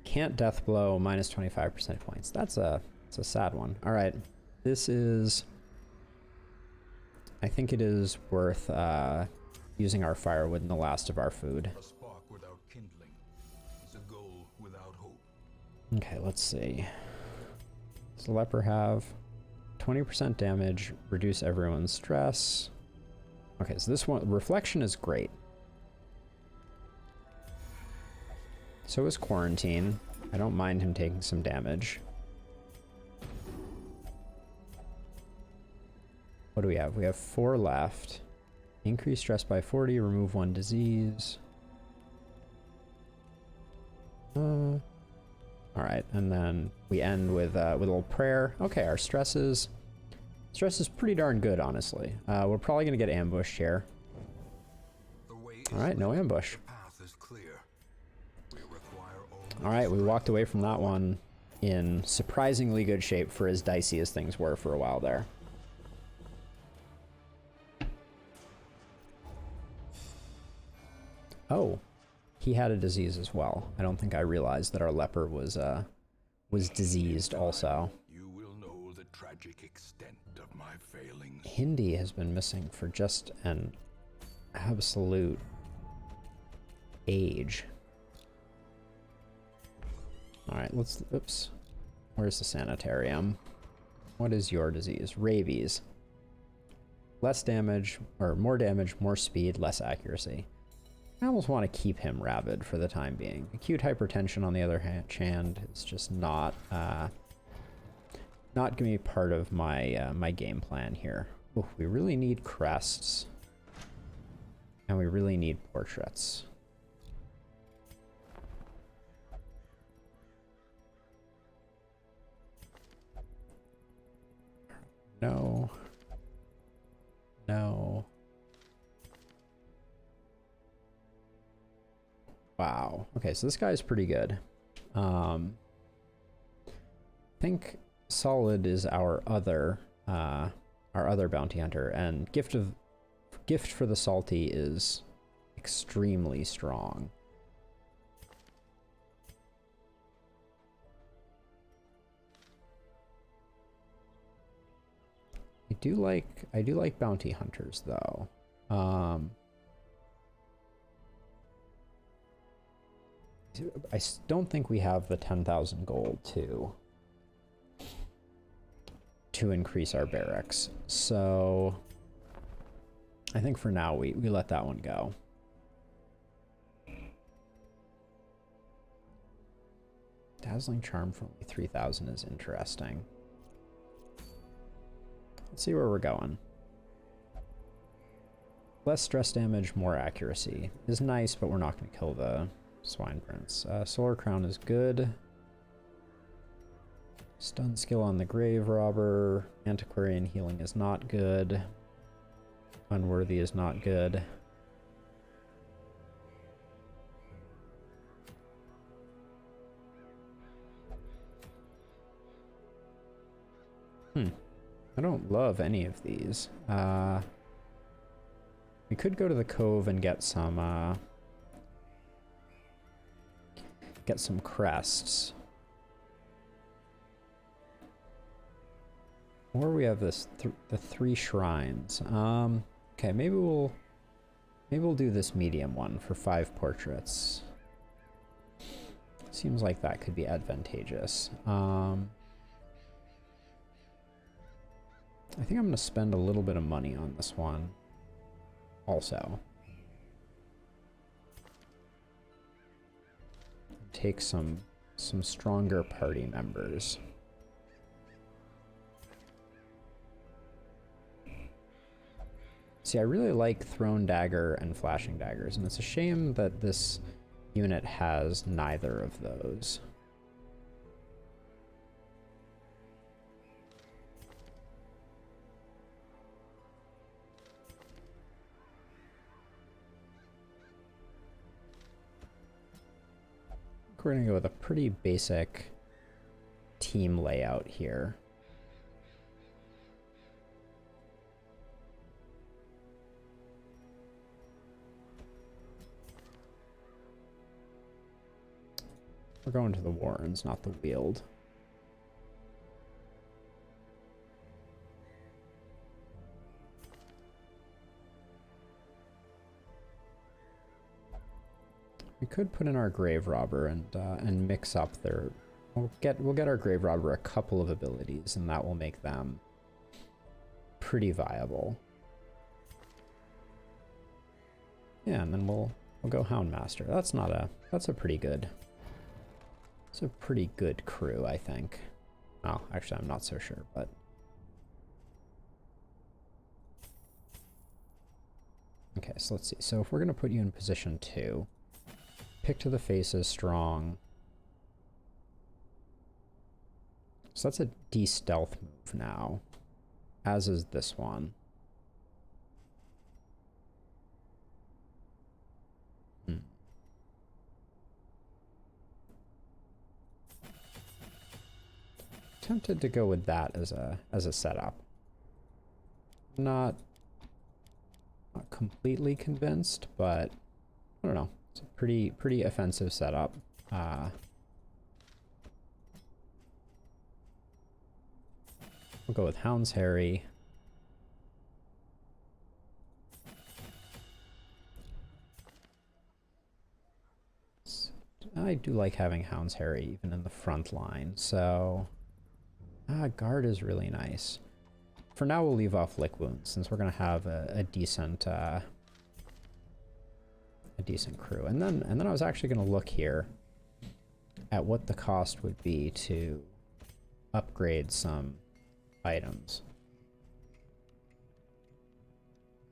Can't death blow, minus 25% points. That's a sad one. All right, this is... I think it is worth using our firewood and the last of our food. A spark without kindling is a goal without hope. Okay, let's see. Does the leper have 20% damage, reduce everyone's stress? Okay, so this one, reflection is great. So is quarantine. I don't mind him taking some damage. What do we have? We have 4 left. Increase stress by 40, remove 1 disease. All right, and then we end with a little prayer. Okay, our stress is pretty darn good, honestly. We're probably gonna get ambushed here. All right, no ambush. The path is clear. All right, we walked away from that one in surprisingly good shape for as dicey as things were for a while there. Oh, he had a disease as well. I don't think I realized that our leper was diseased also. You will know the tragic extent of my failings. Hindi has been missing for just an absolute age. All right, let's, oops. Where's the sanitarium? What is your disease? Rabies. Less damage, or more damage, more speed, less accuracy. I almost want to keep him rabid for the time being. Acute hypertension, on the other hand, is just not going to be part of my my game plan here. Ooh, we really need crests, and we really need portraits. No. No. Wow. Okay, so this guy's pretty good. I think Solid is our other bounty hunter, and Gift for the Salty is extremely strong. I do like bounty hunters though. I don't think we have the 10,000 gold to increase our barracks. So I think for now we let that one go. Dazzling Charm for only 3,000 is interesting. Let's see where we're going. Less stress damage, more accuracy is nice, but we're not going to kill the Swine Prince. Solar Crown is good. Stun skill on the Grave Robber. Antiquarian healing is not good. Unworthy is not good. I don't love any of these. We could go to the Cove and get some crests. Or we have this the 3 shrines. Okay, maybe we'll do this medium one for 5 portraits. Seems like that could be advantageous. I think I'm going to spend a little bit of money on this one also. Take some stronger party members. See, I really like Thrown Dagger and Flashing Daggers, and it's a shame that this unit has neither of those. We're going to go with a pretty basic team layout here. We're going to the Warrens, not the Weald. We could put in our Grave Robber and mix up their. We'll get our Grave Robber a couple of abilities, and that will make them pretty viable. Yeah, and then we'll go Houndmaster. That's a pretty good. It's a pretty good crew, I think. Oh, actually, I'm not so sure, but. Okay, so let's see. So if we're gonna put you in position 2. Pick to the face is strong. So that's a de-stealth move now, as is this one. tempted to go with that as a setup. Not completely convinced, but I don't know. It's a pretty offensive setup. We'll go with Hound's Harry. I do like having Hound's Harry even in the front line, so guard is really nice. For now, we'll leave off Lick Wounds since we're gonna have a decent crew. And then I was actually gonna look here at what the cost would be to upgrade some items.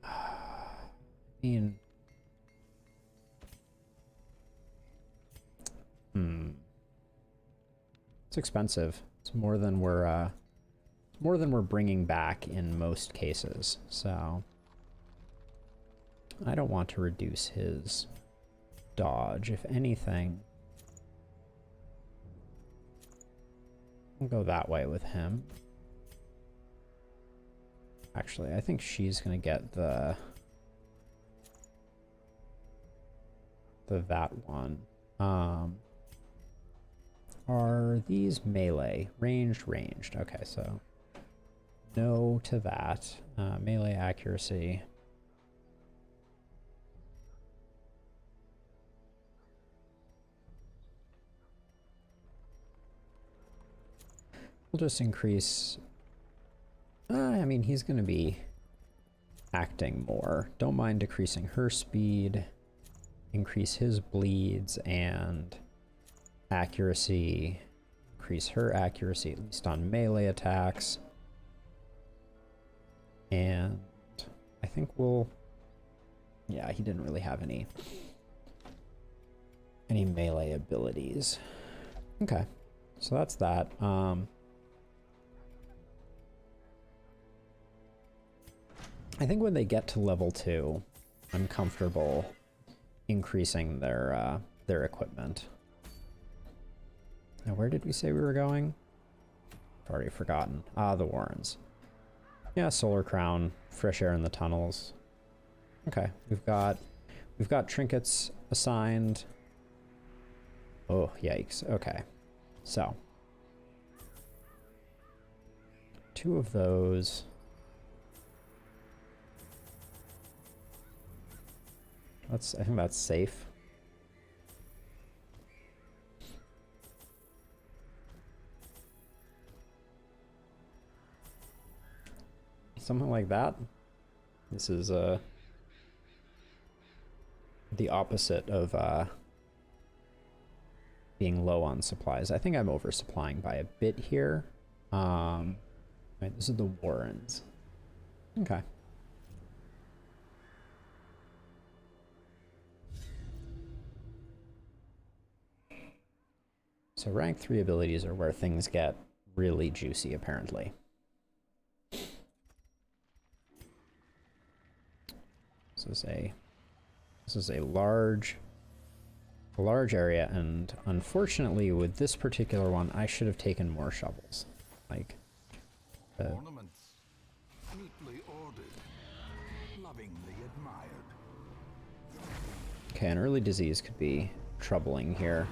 I mean, it's expensive. It's more than we're bringing back in most cases. So I don't want to reduce his dodge. If anything, I'll go that way with him. Actually, I think she's gonna get the that one. Are these melee? Ranged. Okay, so no to that. Melee accuracy. We'll just increase. I mean, he's going to be acting more. Don't mind decreasing her speed. Increase his bleeds and accuracy. Increase her accuracy, at least on melee attacks. And I think we'll... Yeah, he didn't really have any melee abilities. Okay, so that's that. I think when they get to level 2, I'm comfortable increasing their equipment. Now, where did we say we were going? I've already forgotten. The Warrens. Yeah, Solar Crown, fresh air in the tunnels. Okay, we've got trinkets assigned. Oh, yikes. Okay, so 2 of those. I think that's safe. Something like that. This is the opposite of being low on supplies. I think I'm oversupplying by a bit here. Right, this is the Warrens. Okay. So rank 3 abilities are where things get really juicy, apparently. This is a large area, and unfortunately with this particular one, I should have taken more shovels. Like, ornaments, neatly ordered, lovingly admired. Okay, an early disease could be troubling here.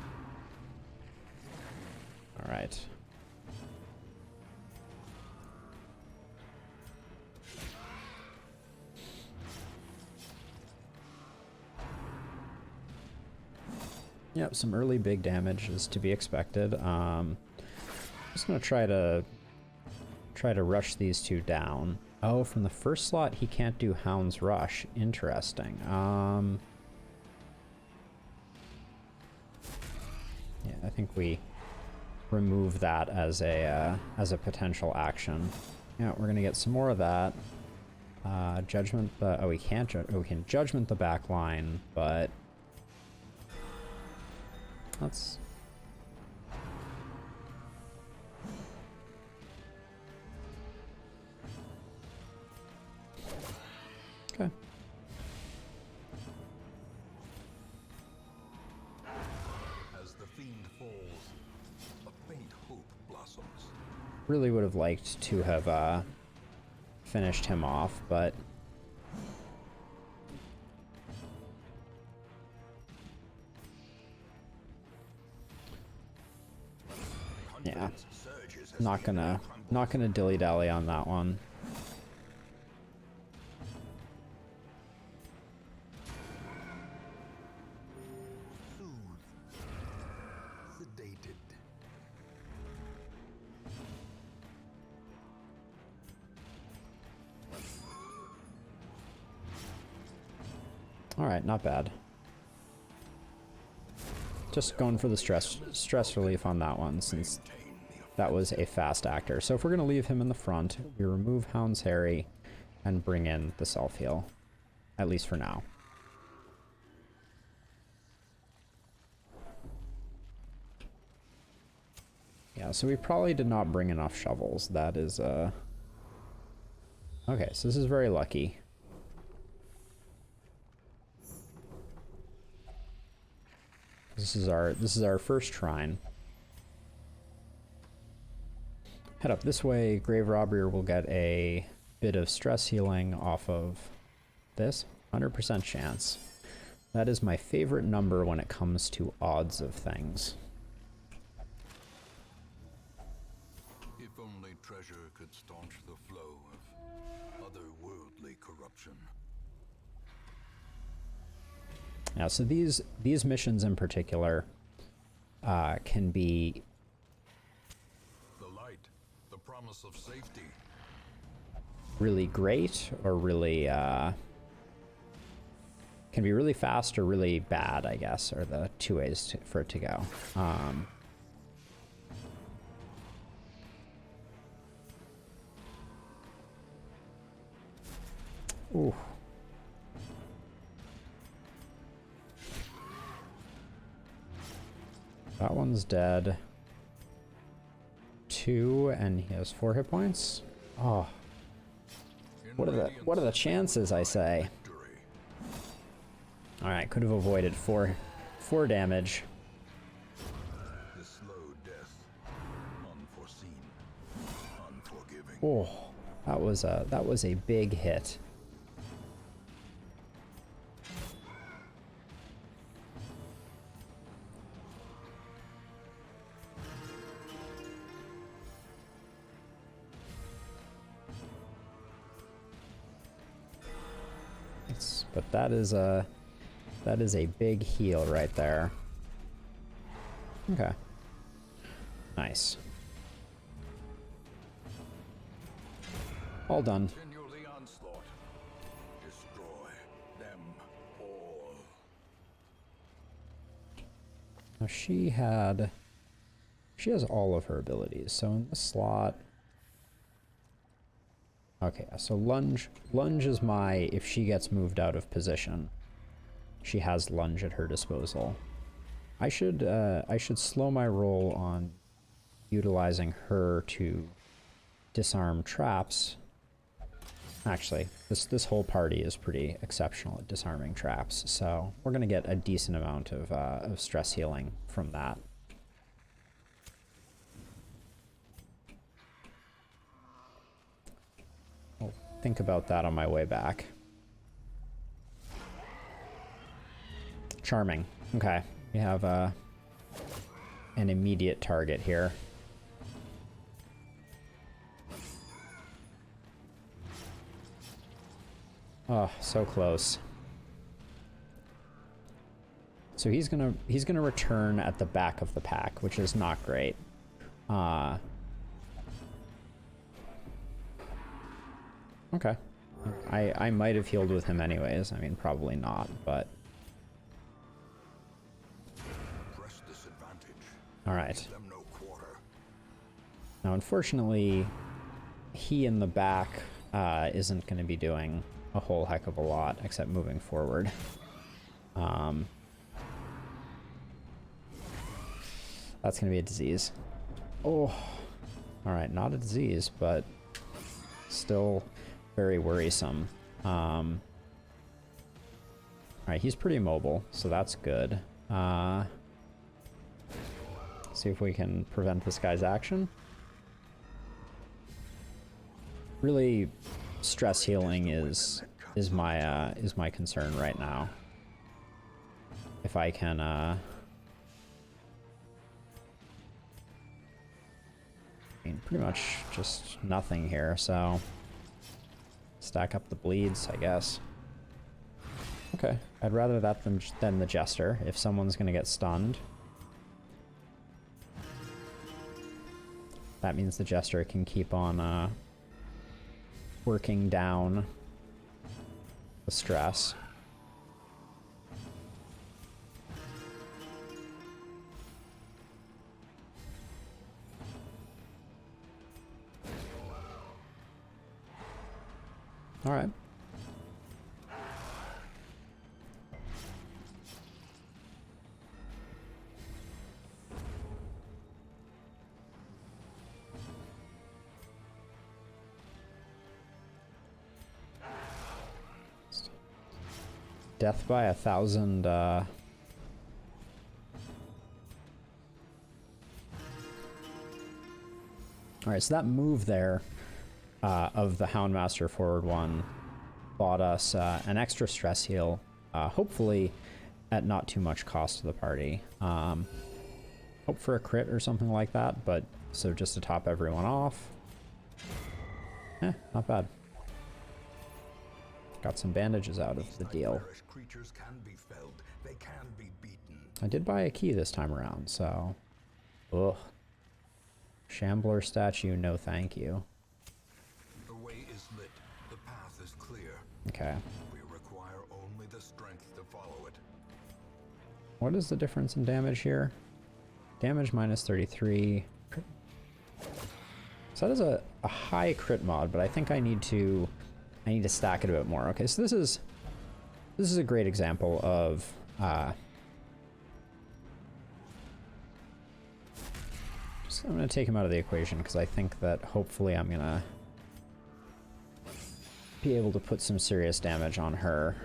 All right. Yep, some early big damage is to be expected. Just gonna try to rush these 2 down. Oh, from the first slot he can't do Hound's Rush. Interesting. Yeah, I think we remove that as a potential action. Yeah, we're gonna get some more of that. Judgment the... Oh, we can't... we can Judgment the back line, but... Let's... Okay. As the fiend falls, a faint hope blossoms. Really would have liked to have finished him off, but yeah, not gonna dilly-dally on that one. Sedated. All right, not bad. Just going for the stress relief on that one, since that was a fast actor. So if we're going to leave him in the front, we remove Hound's Harry and bring in the self-heal, at least for now. Yeah, so we probably did not bring enough shovels. That is, okay, so this is very lucky. This is our first shrine. Head up this way. Grave Robber will get a bit of stress healing off of this. 100% chance. That is my favorite number when it comes to odds of things. If only treasure could staunch the flow of otherworldly corruption. Yeah, so these missions in particular can be The light, the promise of safety. really great, or really can be really fast or really bad, I guess, are the two ways for it to go. Ooh. That one's dead. 2, and he has 4 hit points. Oh, what are the chances, I say? All right, could have avoided 4 damage. The slow death, unforeseen, unforgiving. Oh, that was a big hit. But that is a big heal right there. Okay. Nice. All done. Continue the onslaught. Destroy them all. Now she has all of her abilities. So in the slot. Okay, so lunge is my, if she gets moved out of position, she has lunge at her disposal. I should slow my roll on utilizing her to disarm traps. Actually, this whole party is pretty exceptional at disarming traps, so we're gonna get a decent amount of stress healing from that. I'll think about that on my way back. Charming. Okay, we have an immediate target here. Oh, so close. So he's gonna return at the back of the pack, which is not great. Okay. I might have healed with him anyways. I mean, probably not, but Press this advantage. all right. Them no quarter. Now, unfortunately, he in the back isn't going to be doing a whole heck of a lot except moving forward. That's going to be a disease. Oh, all right, not a disease, but still very worrisome. All right, he's pretty mobile, so that's good. See if we can prevent this guy's action. Really, stress healing is my concern right now. If I can I mean, pretty much just nothing here, so stack up the bleeds, I guess. Okay, I'd rather that than the Jester, if someone's gonna get stunned. That means the Jester can keep on working down the stress. All right. Death by 1,000, Alright, so that move there of the Houndmaster forward one bought us an extra stress heal, hopefully at not too much cost to the party. Hope for a crit or something like that, but so just to top everyone off. Not bad. Got some bandages out of the deal. Creatures can be felled. They can be beaten. I did buy a key this time around, so... Ugh. Shambler statue, no thank you. The way is lit. The path is clear. Okay. We require only the strength to follow it. What is the difference in damage here? Damage minus 33. So that is a high crit mod, but I think I need to stack it a bit more. Okay, so this is a great example of so I'm gonna take him out of the equation because I think that hopefully I'm gonna be able to put some serious damage on her.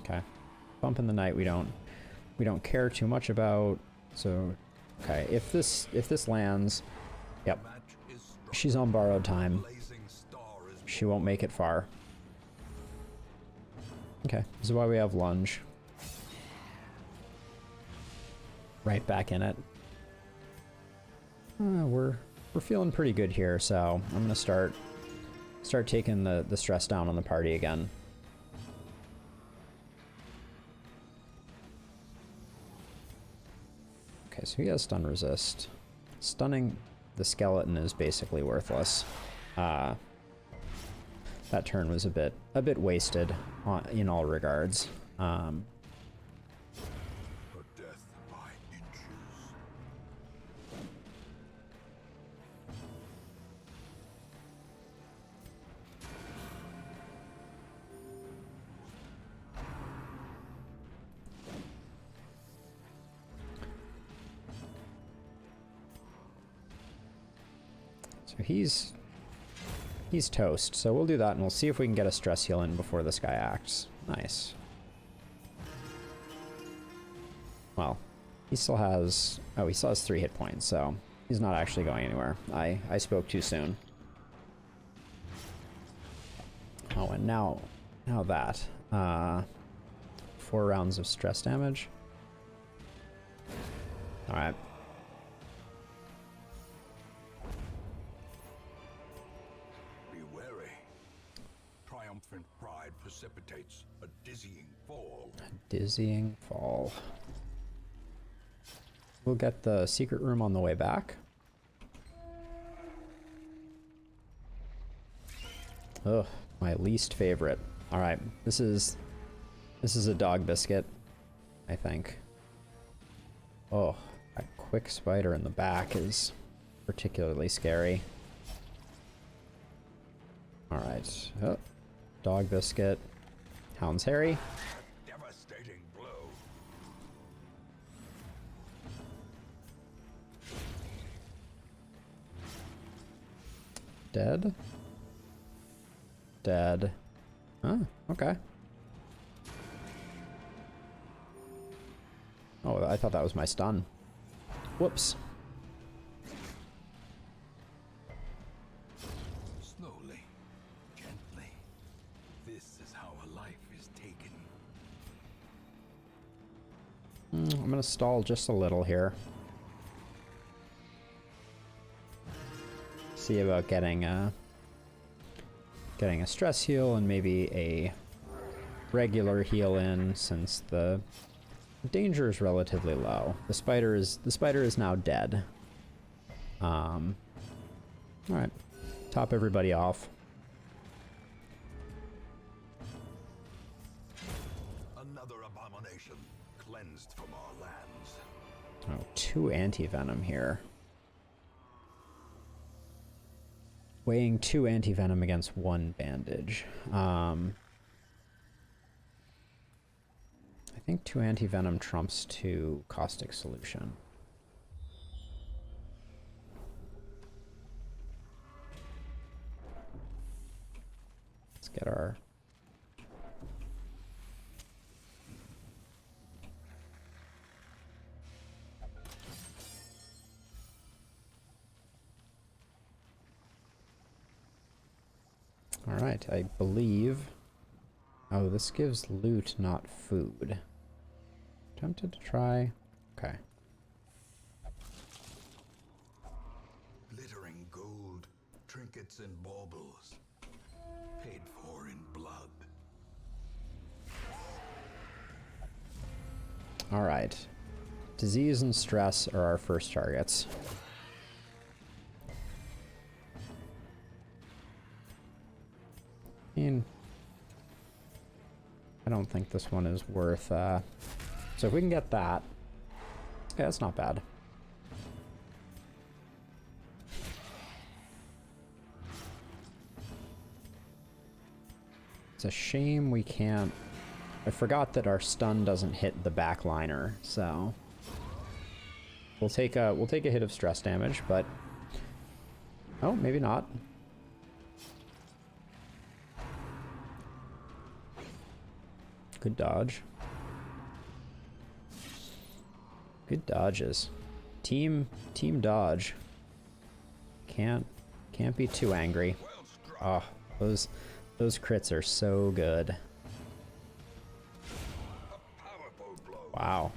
Okay, bump in the night we don't care too much about. So okay, if this lands, yep. She's on borrowed time. She won't make it far. Okay, this is why we have lunge. Right back in it. We're feeling pretty good here, so I'm gonna start taking the stress down on the party again. Okay, so he has stun resist. Stunning the skeleton is basically worthless. That turn was a bit wasted in all regards. Her death by inches. So he's toast. So we'll do that, and we'll see if we can get a stress heal in before this guy acts. Nice. Well, he still has 3 hit points, so he's not actually going anywhere. I spoke too soon. Oh, and now that 4 rounds of stress damage. All right. Triumphant pride precipitates a dizzying fall. Dizzying fall. We'll get the secret room on the way back. Ugh, my least favorite. All right, this is a dog biscuit, I think. Oh, that quick spider in the back is particularly scary. All right. Oh. Dog biscuit. Hound's Harry. A devastating blow. Dead. Dead. Oh, okay. Oh, I thought that was my stun. Whoops. I'm gonna stall just a little here. See about getting a stress heal and maybe a regular heal in, since the danger is relatively low. The spider is now dead. All right, top everybody off. Another abomination cleansed from our lands. Oh, 2 anti-venom here. Weighing 2 anti-venom against 1 bandage. I think 2 anti-venom trumps 2 caustic solution. Let's get our... Alright, I believe... Oh, this gives loot, not food. Tempted to try... Okay. Glittering gold, trinkets and baubles, paid for in blood. Alright. Disease and stress are our first targets. I mean, I don't think this one is worth, so if we can get that, yeah, that's not bad. It's a shame we can't... I forgot that our stun doesn't hit the backliner, so... We'll take a hit of stress damage, but... Oh, maybe not. Good dodge. Good dodges. Team dodge. Can't be too angry. Oh, those crits are so good. Wow.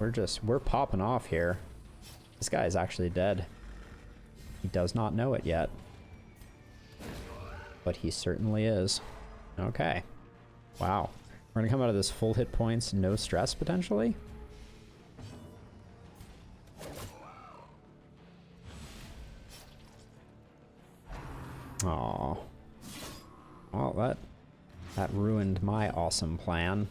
We're popping off here. This guy is actually dead. He does not know it yet. But he certainly is. Okay. Wow. We're gonna come out of this full hit points, no stress potentially? Aww. Well, that ruined my awesome plan.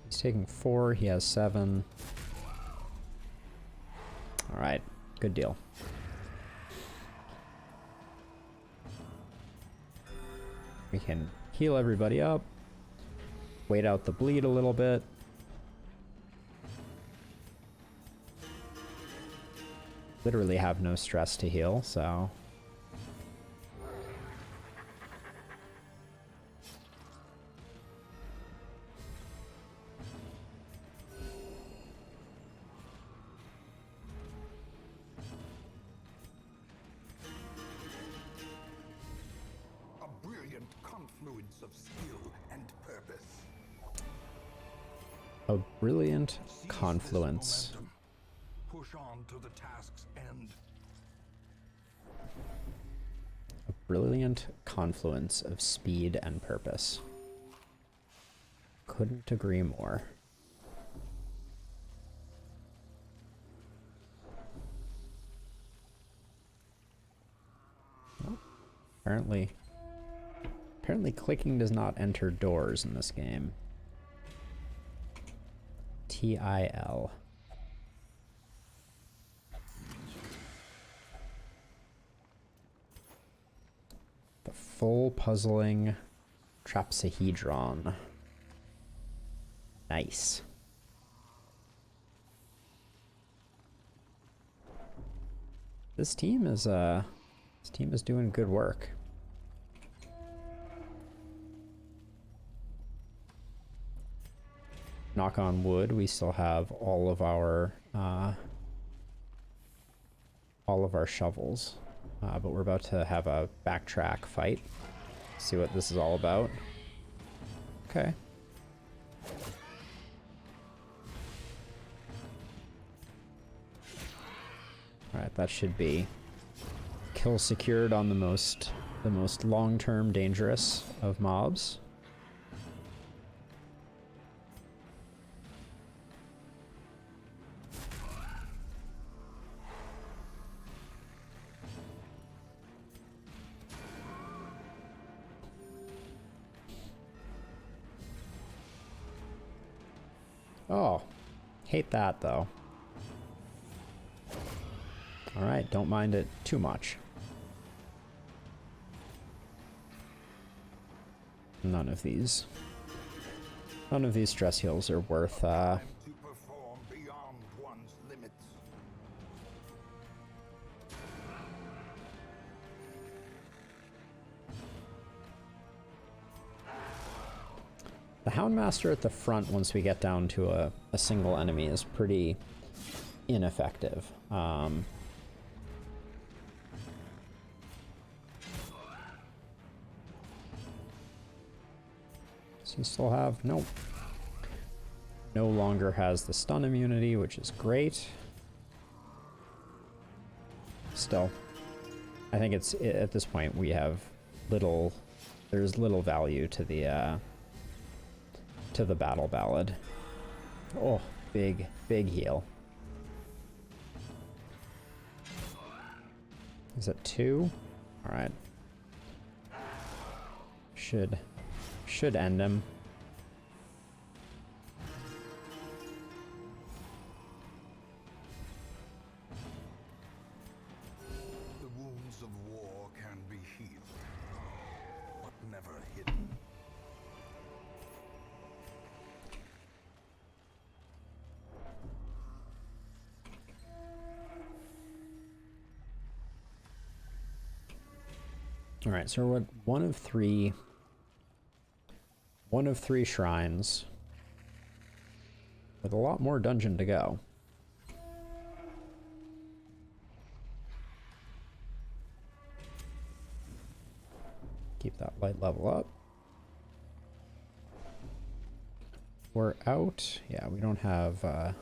He's taking 4, he has 7. Alright, good deal. We can heal everybody up, wait out the bleed a little bit. Literally have no stress to heal, so... A brilliant confluence of skill and purpose. A brilliant Seize confluence. this momentum. Push on to the task's end. A brilliant confluence of speed and purpose. Couldn't agree more. Oh, apparently clicking does not enter doors in this game. TIL. The full puzzling trapsahedron. Nice. This team is doing good work. knock on wood, we still have all of our shovels. But we're about to have a backtrack fight. See what this is all about. Okay. Alright, that should be kill secured on the most long-term dangerous of mobs. Oh, hate that though. Alright, don't mind it too much. None of these stress heals are worth To perform beyond one's limits. The Houndmaster at the front, once we get down to a single enemy, is pretty ineffective. Does he still have? Nope. No longer has the stun immunity, which is great. Still, I think it's at this point we have there's little value to the battle ballad. Oh, big heal. Is it 2? All right. Should end him. The wounds of war can be healed, but never hidden. All right, so we're at one of three shrines with a lot more dungeon to go. Keep that light level up. We're out. Yeah, we don't have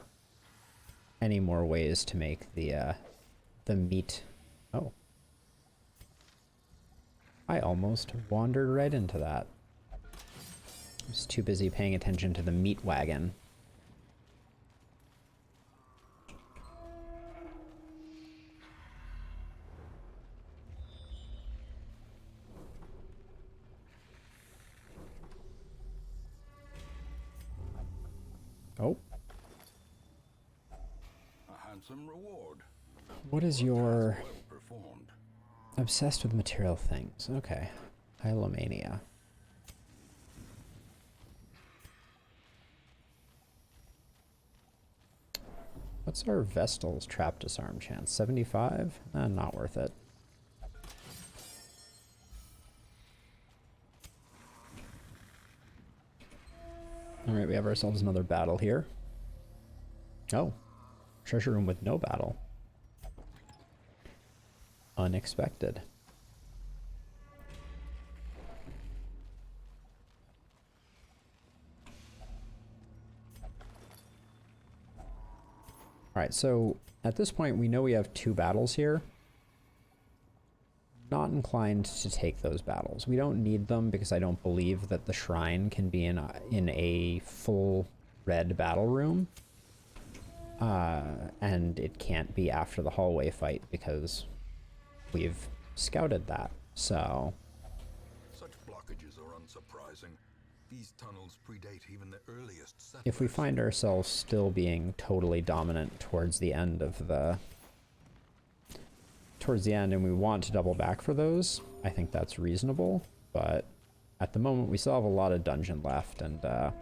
any more ways to make the meat. Oh. I almost wandered right into that. I was too busy paying attention to the meat wagon. Oh. A handsome reward. What is your... Well performed. Obsessed with material things. Okay. Hylomania. What's our Vestal's trap disarm chance? 75? Not worth it. Alright, we have ourselves another battle here. Oh. Treasure room with no battle. Unexpected. Alright, so at this point we know we have 2 battles here. Not inclined to take those battles. We don't need them because I don't believe that the shrine can be in a full red battle room. And it can't be after the hallway fight because we've scouted that, so... Such blockages are unsurprising. These tunnels predate even the earliest settlers. If we find ourselves still being totally dominant towards the end and we want to double back for those, I think that's reasonable, but at the moment we still have a lot of dungeon left and a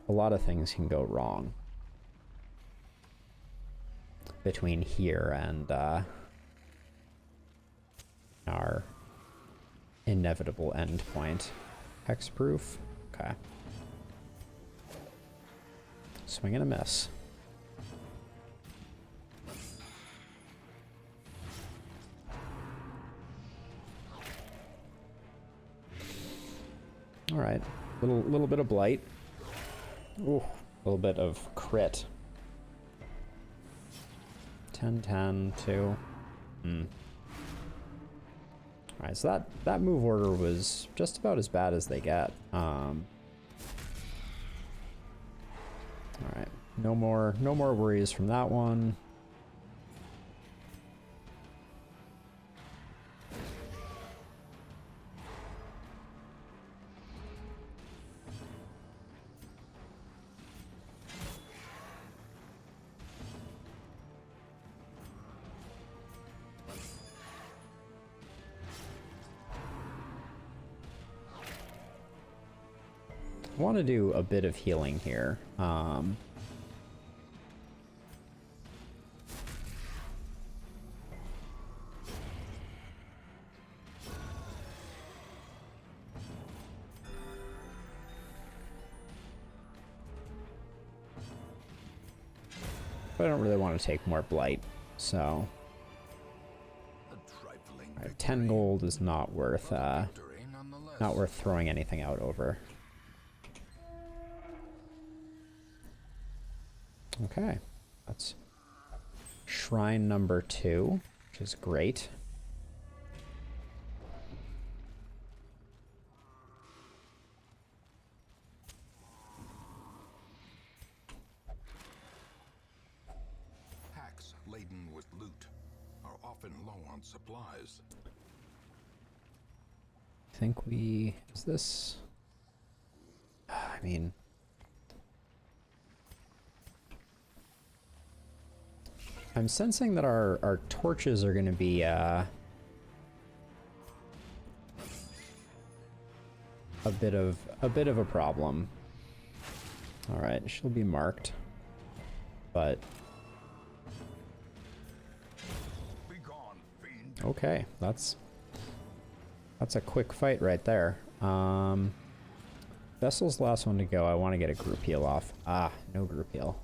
lot of things can go wrong between here and our inevitable endpoint. Hexproof? Okay. Swing and a miss. All right, little bit of blight. Ooh, a little bit of crit. 10, 10, 2. Alright, so that move order was just about as bad as they get. Alright, no more worries from that one. I want to do a bit of healing here. But I don't really want to take more blight, so right, 10 gold is not worth throwing anything out over. Okay, that's shrine number 2, which is great. Packs laden with loot are often low on supplies. I think is this? I mean, I'm sensing that our torches are going to be a bit of a problem. All right, she'll be marked, but okay, that's a quick fight right there. Vessel's the last one to go. I want to get a group heal off. Ah, no group heal.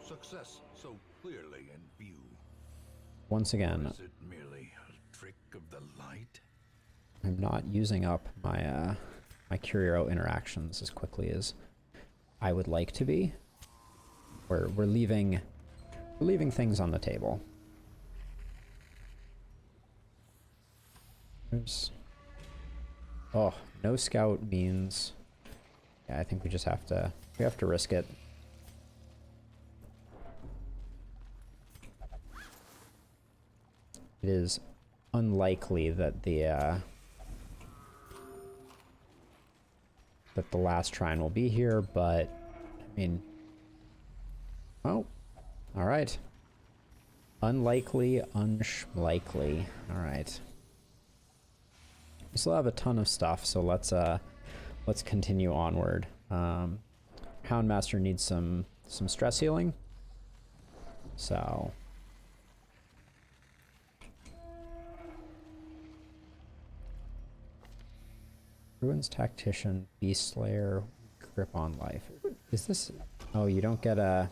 Success so clearly in view. Once again, Is it merely a trick of the light? I'm not using up my my Curio interactions as quickly as I would like to be. We're leaving things on the table. There's no scout means, yeah, I think we have to risk it. It is unlikely that the last shrine will be here, but I mean, oh, all right. Unlikely, unlikely. All right. We still have a ton of stuff, so let's continue onward. Houndmaster needs some stress healing, so. Ruins Tactician, Beast Slayer, Grip on Life. Is this? Oh, you don't get a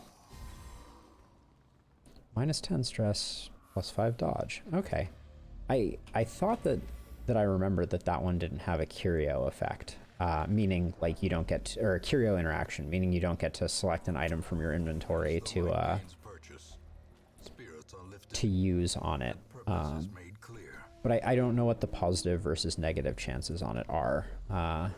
-10 stress, +5 dodge. Okay. I thought that I remembered that one didn't have a curio effect, meaning like you don't get to, or a curio interaction, meaning you don't get to select an item from your inventory to use on it. But I don't know what the positive versus negative chances on it are. All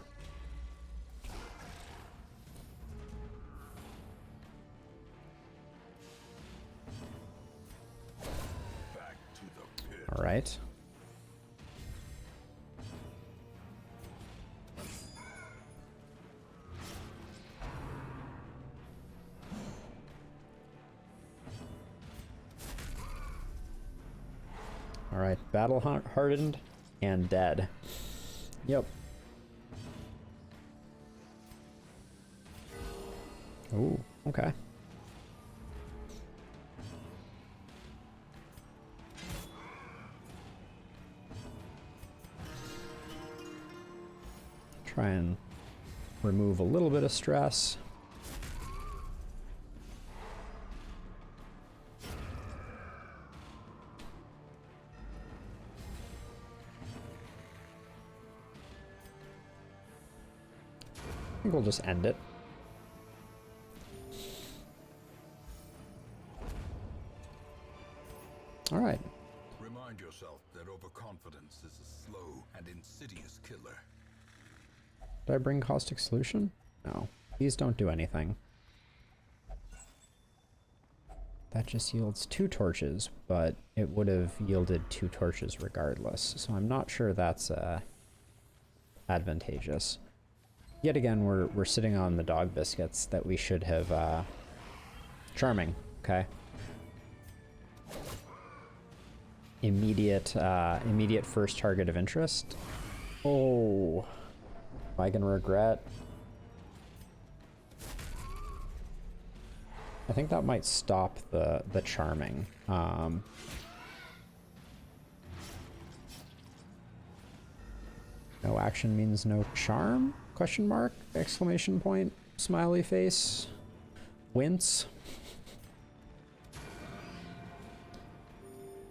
right. All right, battle hardened and dead. Yep. Ooh, okay. Try and remove a little bit of stress. I think we'll just end it. All right. Remind yourself that overconfidence is a slow and insidious killer. Did I bring caustic solution? No. These don't do anything. That just yields 2 torches, but it would have yielded 2 torches regardless. So I'm not sure that's advantageous. Yet again, we're sitting on the dog biscuits that we should have... Charming, okay. Immediate first target of interest. Oh, am I gonna regret? I think that might stop the charming. No action means no charm? Question mark? Exclamation point? Smiley face? Wince?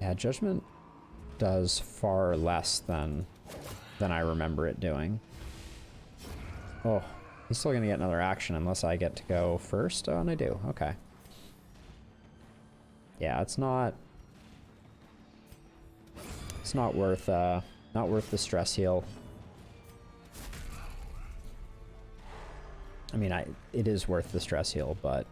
Yeah, Judgment does far less than I remember it doing. Oh, he's still gonna get another action unless I get to go first. Oh, and I do. Okay. Yeah, it's not worth the stress heal. I mean, it is worth the stress heal, but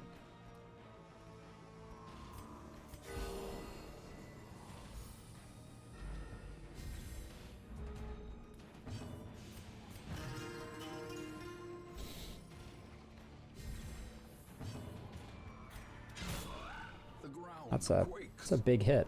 that's a big hit.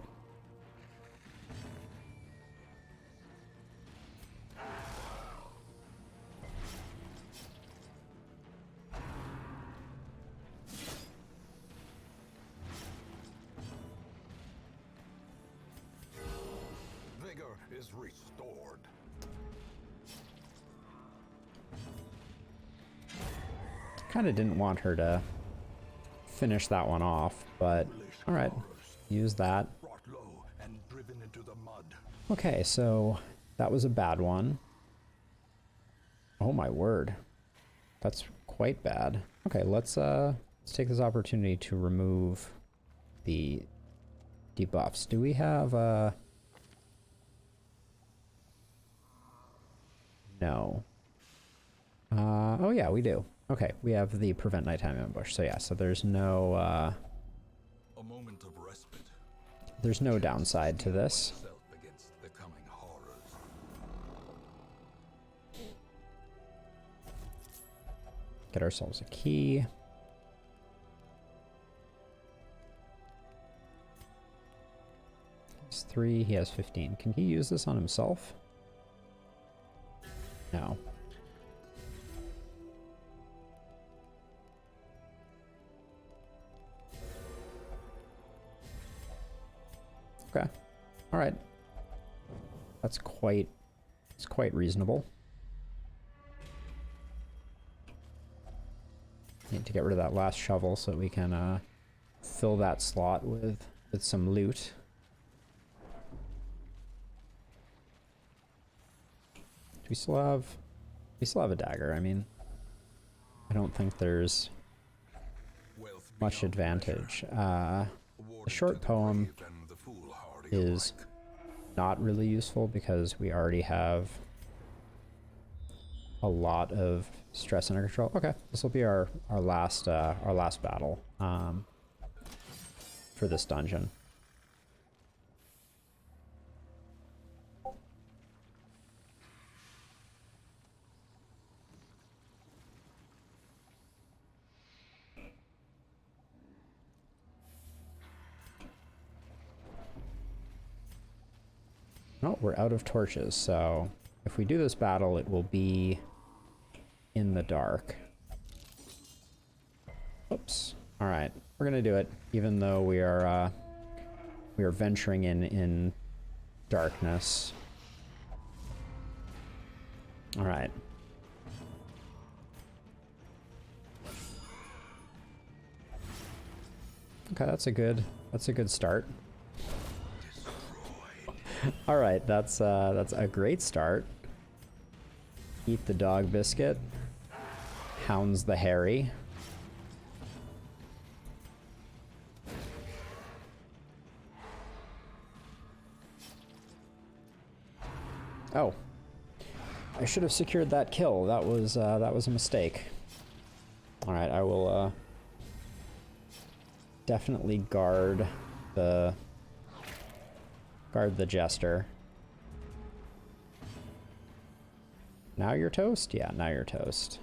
Vigor is restored. Kind of didn't want her to finish that one off, but all right, use that. Brought low and driven into the mud. Okay, so that was a bad one. Oh my word, that's quite bad. Okay, let's take this opportunity to remove the debuffs. Do we have no. Oh yeah, we do. Okay, we have the prevent nighttime ambush. So yeah, so there's no A moment of respite. there's no downside to this. Self against the coming horrors. Get ourselves a key. He's 3, he has 15. Can he use this on himself? No. Okay. All right. It's quite reasonable. Need to get rid of that last shovel so that we can fill that slot with some loot. Do we still have a dagger? I mean, I don't think there's much advantage. The short poem is not really useful because we already have a lot of stress under control. Okay, this will be our last battle for this dungeon. Oh, we're out of torches, so if we do this battle, it will be in the dark. Oops. All right, we're gonna do it, even though we are venturing in darkness. All right. Okay, that's a good start. All right, that's a great start. Eat the dog biscuit. Hounds the Harry. Oh, I should have secured that kill. That was a mistake. All right, I will definitely guard the jester. Now you're toast? Yeah, now you're toast.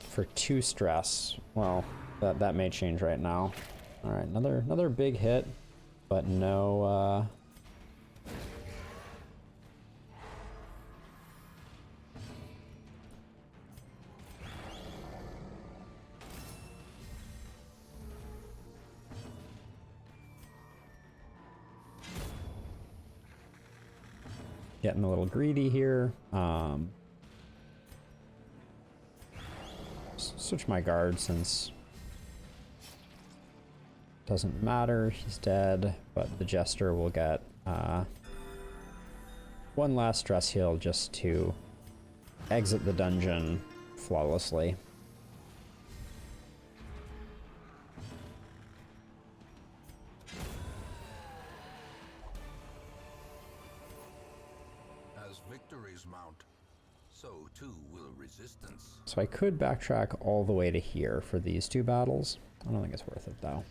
For 2 stress. Well, that may change right now. All right, another big hit, but no getting a little greedy here. Switch my guard since doesn't matter. He's dead, but the jester will get one last stress heal just to exit the dungeon flawlessly. As victories mount, so too will resistance. So I could backtrack all the way to here for these 2 battles. I don't think it's worth it though.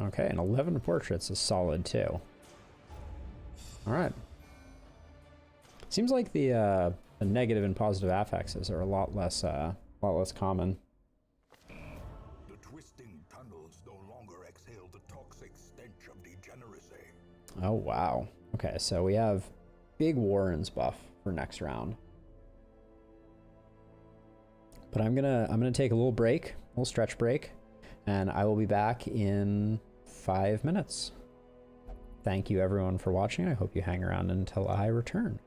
Okay, and 11 portraits is solid too. All right. Seems like the negative and positive affixes are a lot less common. The twisting tunnels no longer exhale the toxic stench of degeneracy. Oh wow. Okay, so we have big Warren's buff for next round. But I'm gonna take a little break, a little stretch break, and I will be back in 5 minutes. Thank you everyone for watching. I hope you hang around until I return.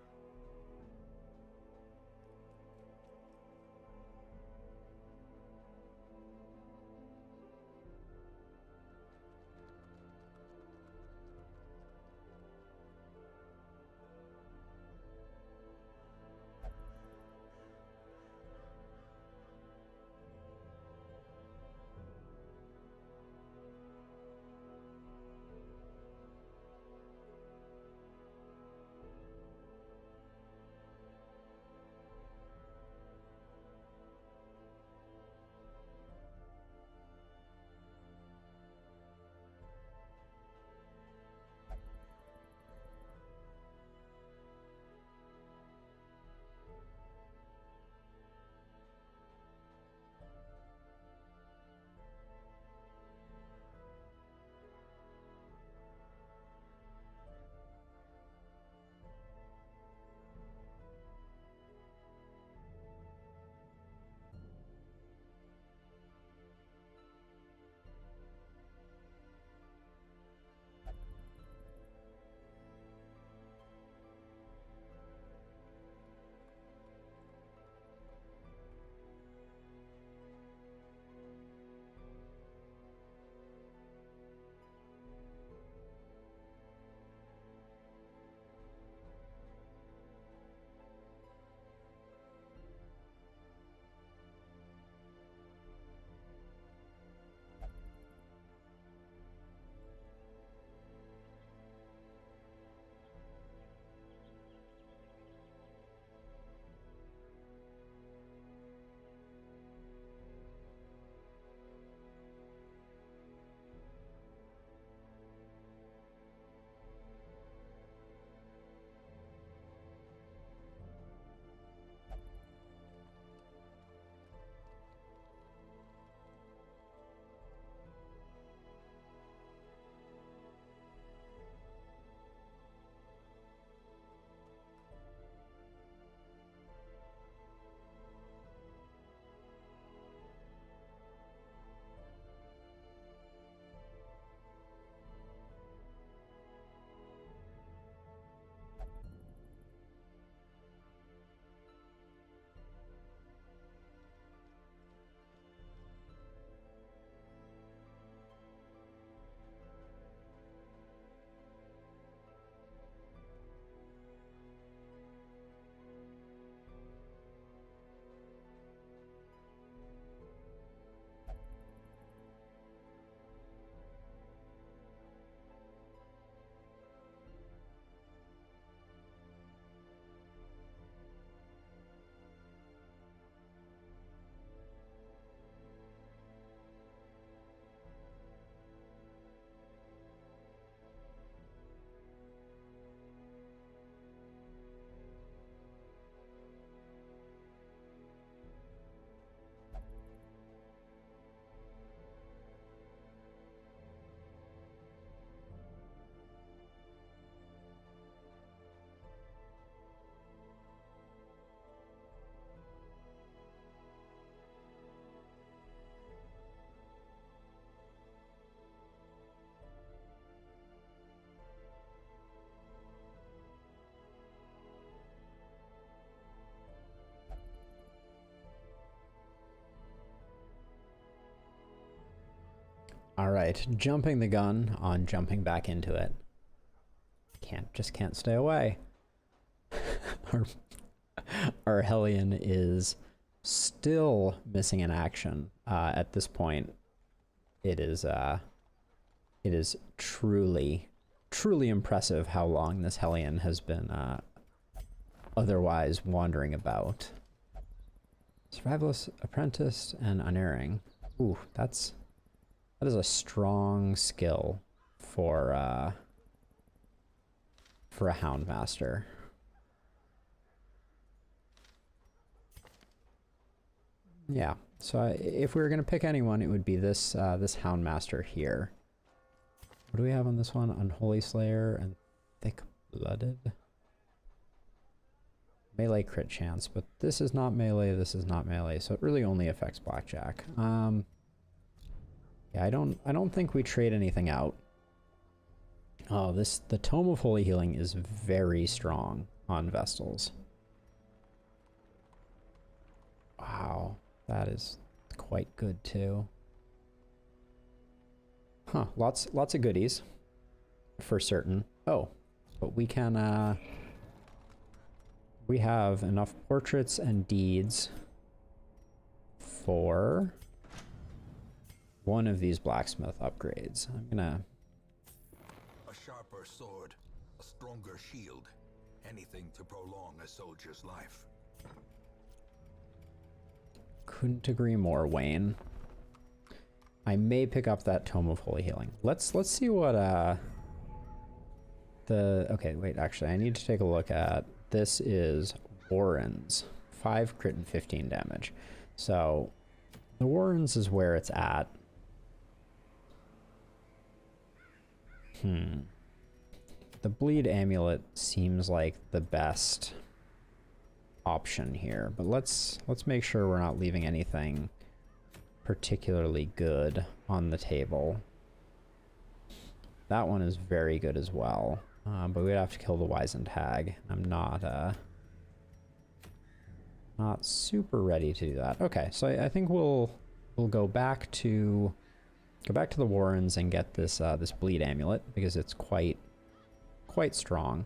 All right, jumping the gun on jumping back into it. Just can't stay away. our, our Hellion is still missing in action. At this point, it is truly impressive how long this Hellion has been otherwise wandering about. Survivalist, Apprentice, and Unerring. Ooh, that is a strong skill for a Houndmaster. Yeah, so if we were gonna pick anyone, it would be this this Houndmaster here. What do we have on this one? Unholy Slayer and Thick-Blooded. Melee crit chance, but this is not melee, this is not melee, so it really only affects Blackjack. Yeah, I don't think we trade anything out. Oh, the Tome of Holy Healing is very strong on Vestals. Wow, that is quite good too. Huh, lots of goodies for certain. Oh, but we can we have enough portraits and deeds for one of these blacksmith upgrades. I'm gonna... A sharper sword, a stronger shield, anything to prolong a soldier's life. Couldn't agree more, Wayne. I may pick up that Tome of Holy Healing. Let's see what okay, wait, actually I need to take a look at... This is Warren's. 5 crit and 15 damage. So the Warren's is where it's at. The Bleed Amulet seems like the best option here, but let's make sure we're not leaving anything particularly good on the table. That one is very good as well, but we'd have to kill the Wizened Hag. I'm not super ready to do that. Okay, so I think we'll go back to the Warrens and get this this Bleed Amulet because it's quite strong.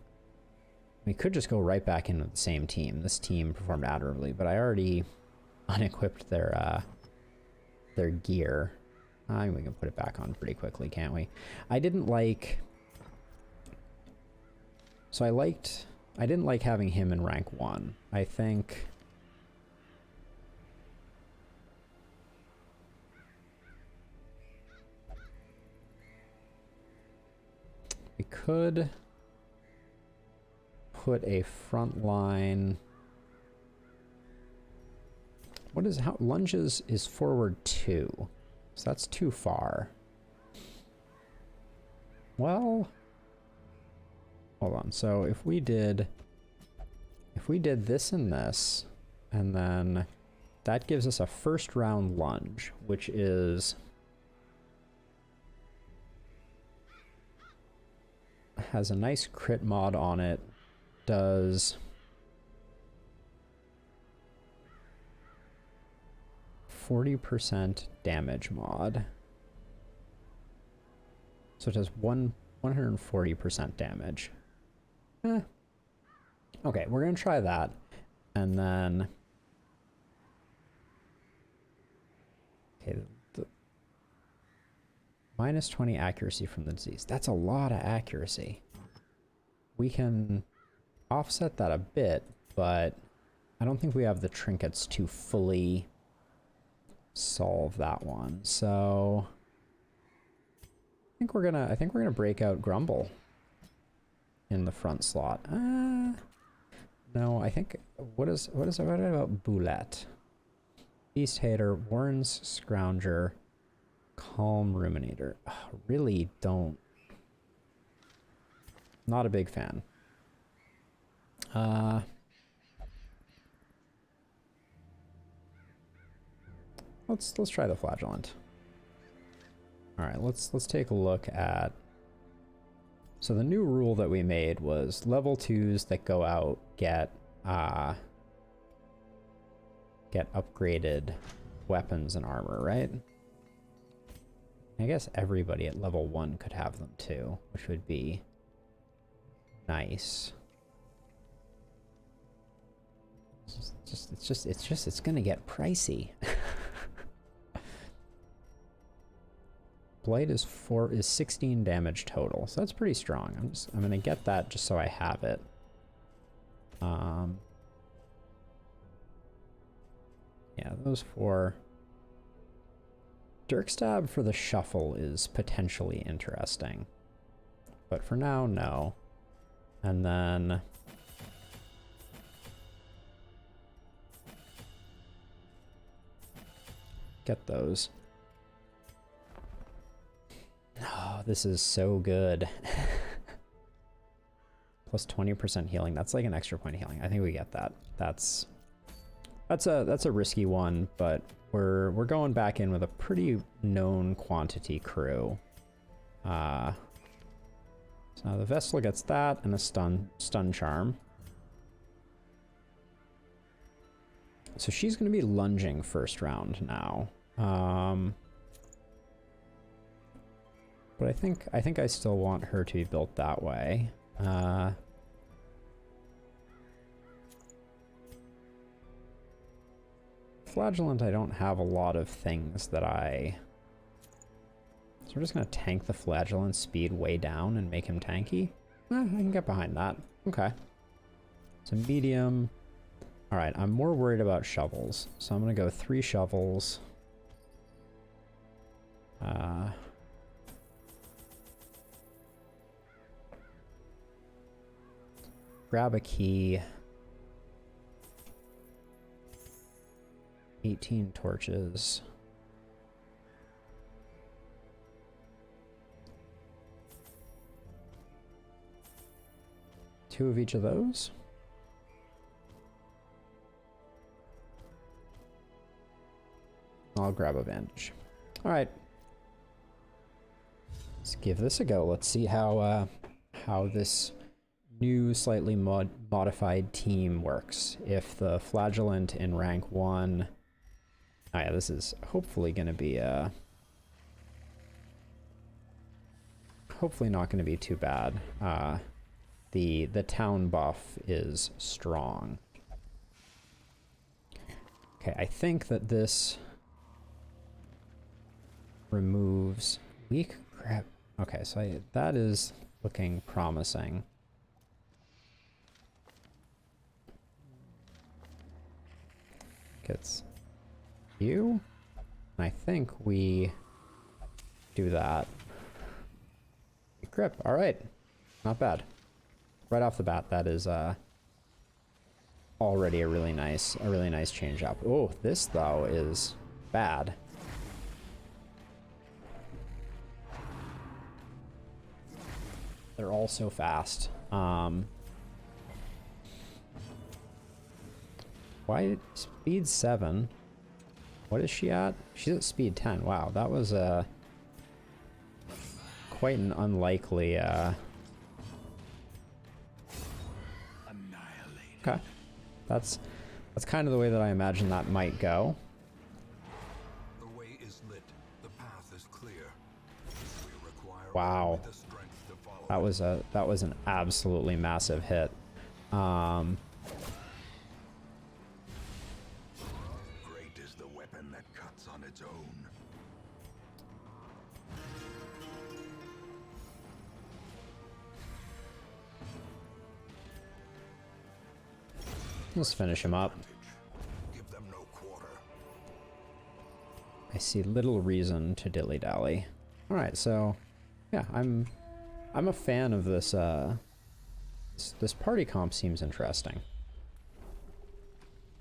We could just go right back into the same team. This team performed admirably, but I already unequipped their gear. I mean, we can put it back on pretty quickly, can't we? I didn't like... So I didn't like having him in rank 1. I think... we could put a front line... What is... how... lunges is forward 2. So that's too far. Well... hold on. So if we did this and this, and then that gives us a first round lunge, which is... has a nice crit mod on it, does 40% damage mod. So it does 140% damage. Okay, we're gonna try that, and then... okay, minus 20 accuracy from the disease. That's a lot of accuracy. We can offset that a bit, but I don't think we have the trinkets to fully solve that one. So I think we're gonna break out Grumble in the front slot. No, I think what about Boulette? Beast Hater, Warren's Scrounger, Calm Ruminator. Really don't... not a big fan. Let's try the Flagellant. All right, let's take a look at... so the new rule that we made was level 2s that go out get upgraded weapons and armor, right? I guess everybody at level 1 could have them too, which would be nice. It's gonna get pricey. Blight is 16 damage total, so that's pretty strong. I'm gonna get that just so I have it. Yeah, those 4. Dirk Stab for the shuffle is potentially interesting, but for now, no. And then get those. Oh, this is so good. Plus 20% healing. That's like an extra point of healing. I think we get that. That's a risky one, but we're going back in with a pretty known quantity crew. So now the Vestal gets that and a stun charm. So she's going to be lunging first round now. But I think I still want her to be built that way. Flagellant, I don't have a lot of things that So we're just gonna tank the Flagellant speed way down and make him tanky? I can get behind that. Okay. So medium. Alright, I'm more worried about shovels. So I'm gonna go 3 shovels. Grab a key. 18 torches. Two of each of those. I'll grab a bandage. All right. Let's give this a go. Let's see how this new, slightly modified team works. If the Flagellant in rank 1... Oh yeah, this is hopefully going to be hopefully not going to be too bad. The town buff is strong. Okay, I think that this removes weak grip. Okay, so that is looking promising. Gets you. I think we do that. Grip. All right, not bad. Right off the bat, that is already a really nice change up. Oh, this though is bad. They're all so fast. Why speed 7? What is she at? She's at speed 10. Wow, that was quite an unlikely Okay. That's kind of the way that I imagine that might go. The way is lit. The path is clear. We require Wow. the strength to follow. That was an absolutely massive hit. Great is the weapon that cuts on its own. Let's finish him up. Give them no quarter. I see little reason to dilly-dally. All right, so yeah, I'm a fan of this. This party comp seems interesting.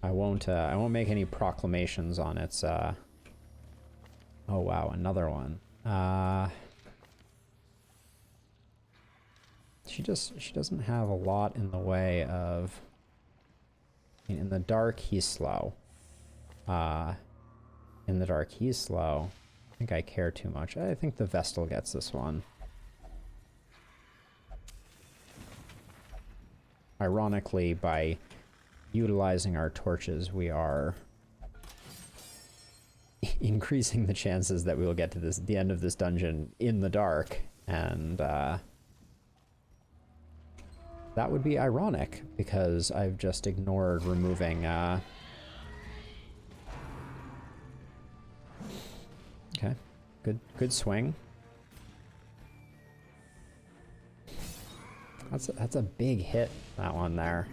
I won't make any proclamations on its. Oh wow, another one. She doesn't have a lot in the way of. In the dark, he's slow. In the dark, he's slow. I think I care too much. I think the Vestal gets this one. Ironically, by utilizing our torches, we are increasing the chances that we will get to the end of this dungeon in the dark, and that would be ironic because I've just ignored removing. Okay, good swing. That's a big hit, that one there.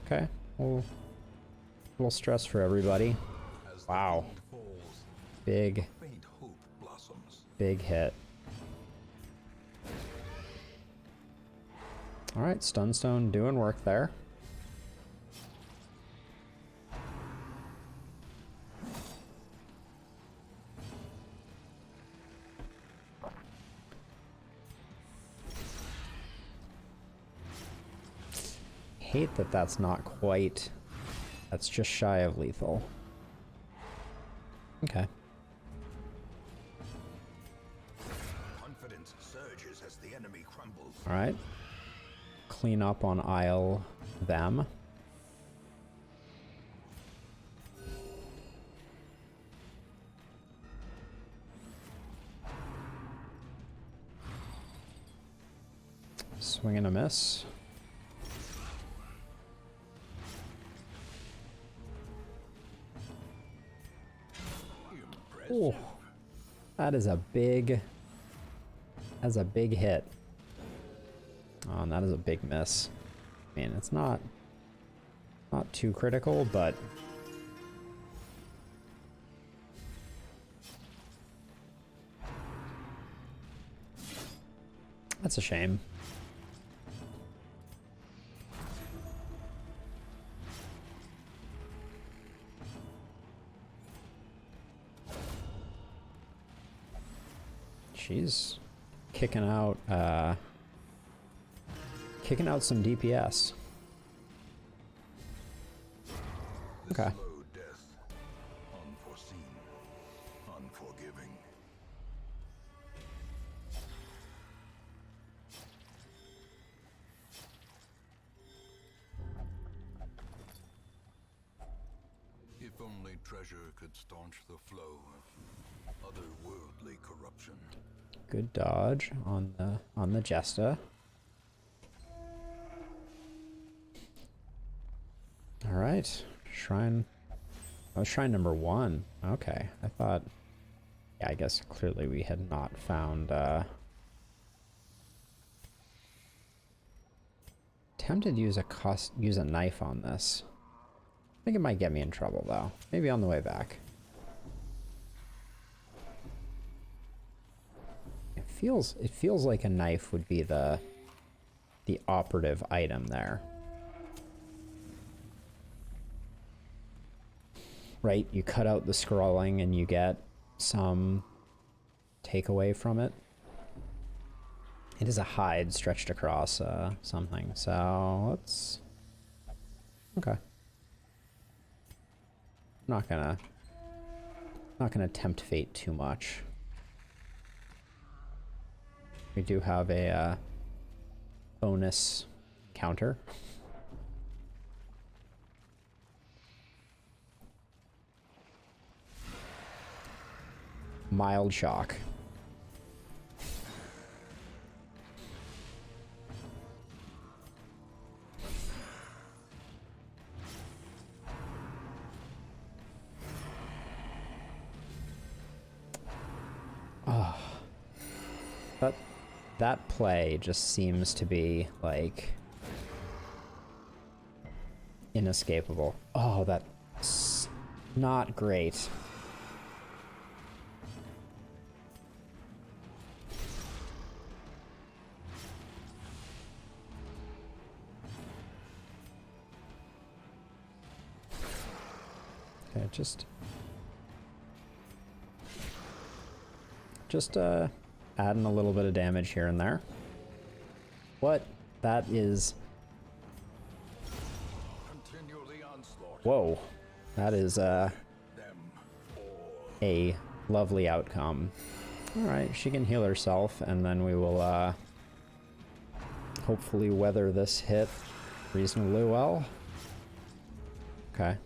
Okay, well, a little stress for everybody. Wow. Big hit. Alright, Stunstone doing work there. Hate that that's not quite... That's just shy of lethal. Okay. Confidence surges as the enemy crumbles. All right. Clean up on aisle them. Swing and a miss. Oh, that's a big hit. Oh, and that is a big miss. I mean, it's not too critical, but that's a shame. She's kicking out some DPS. Okay. Slow death, unforeseen, unforgiving. If only treasure could staunch the flow of otherworldly corruption. Good dodge on the Jesta. All right, shrine. Oh, shrine number 1. Okay, I thought. Yeah, I guess clearly we had not found. Tempted to use a knife on this. I think it might get me in trouble though. Maybe on the way back. It feels like a knife would be the operative item there. Right? You cut out the scrolling and you get some takeaway from it. It is a hide stretched across something, so let's... Okay. Not gonna tempt fate too much. We do have a bonus counter. Mild shock. Oh. That play just seems to be, like, inescapable. Oh, that's not great. Okay, just adding a little bit of damage here and there. What? That is... Whoa. That is a lovely outcome. Alright, she can heal herself, and then we will hopefully weather this hit reasonably well. Okay.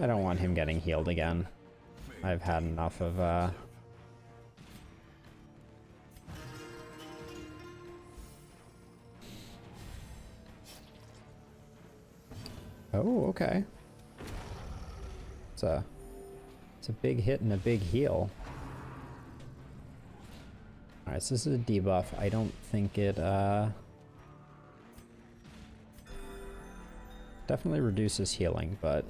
I don't want him getting healed again. I've had enough of, Oh, okay. It's a big hit and a big heal. Alright, so this is a debuff. I don't think it, definitely reduces healing, but...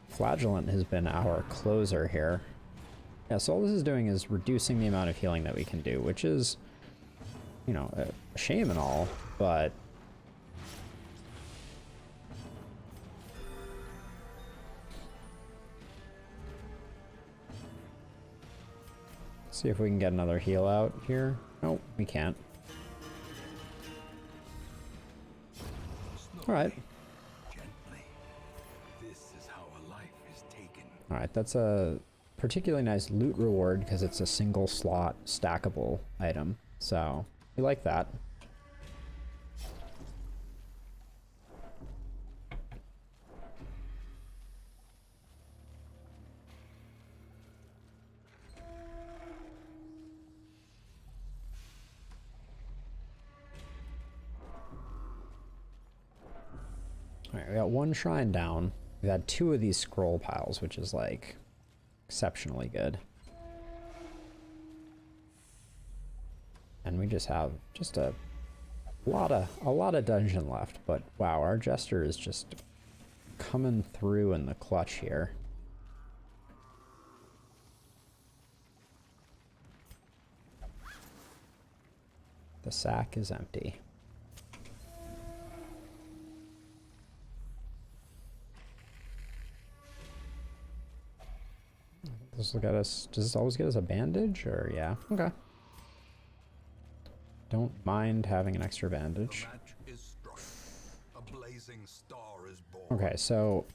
Flagellant has been our closer here. Yeah, so all this is doing is reducing the amount of healing that we can do, which is, you know, a shame and all, but... See if we can get another heal out here. Nope, we can't. Alright. Alright, that's a particularly nice loot reward because it's a single slot stackable item. So, we like that. Alright, we got one shrine down. We've had 2 of these scroll piles, which is like exceptionally good. And we just have just a lot of dungeon left, but wow, our jester is just coming through in the clutch here. The sack is empty. Does this always get us a bandage, or yeah? Okay. Don't mind having an extra bandage. Okay, so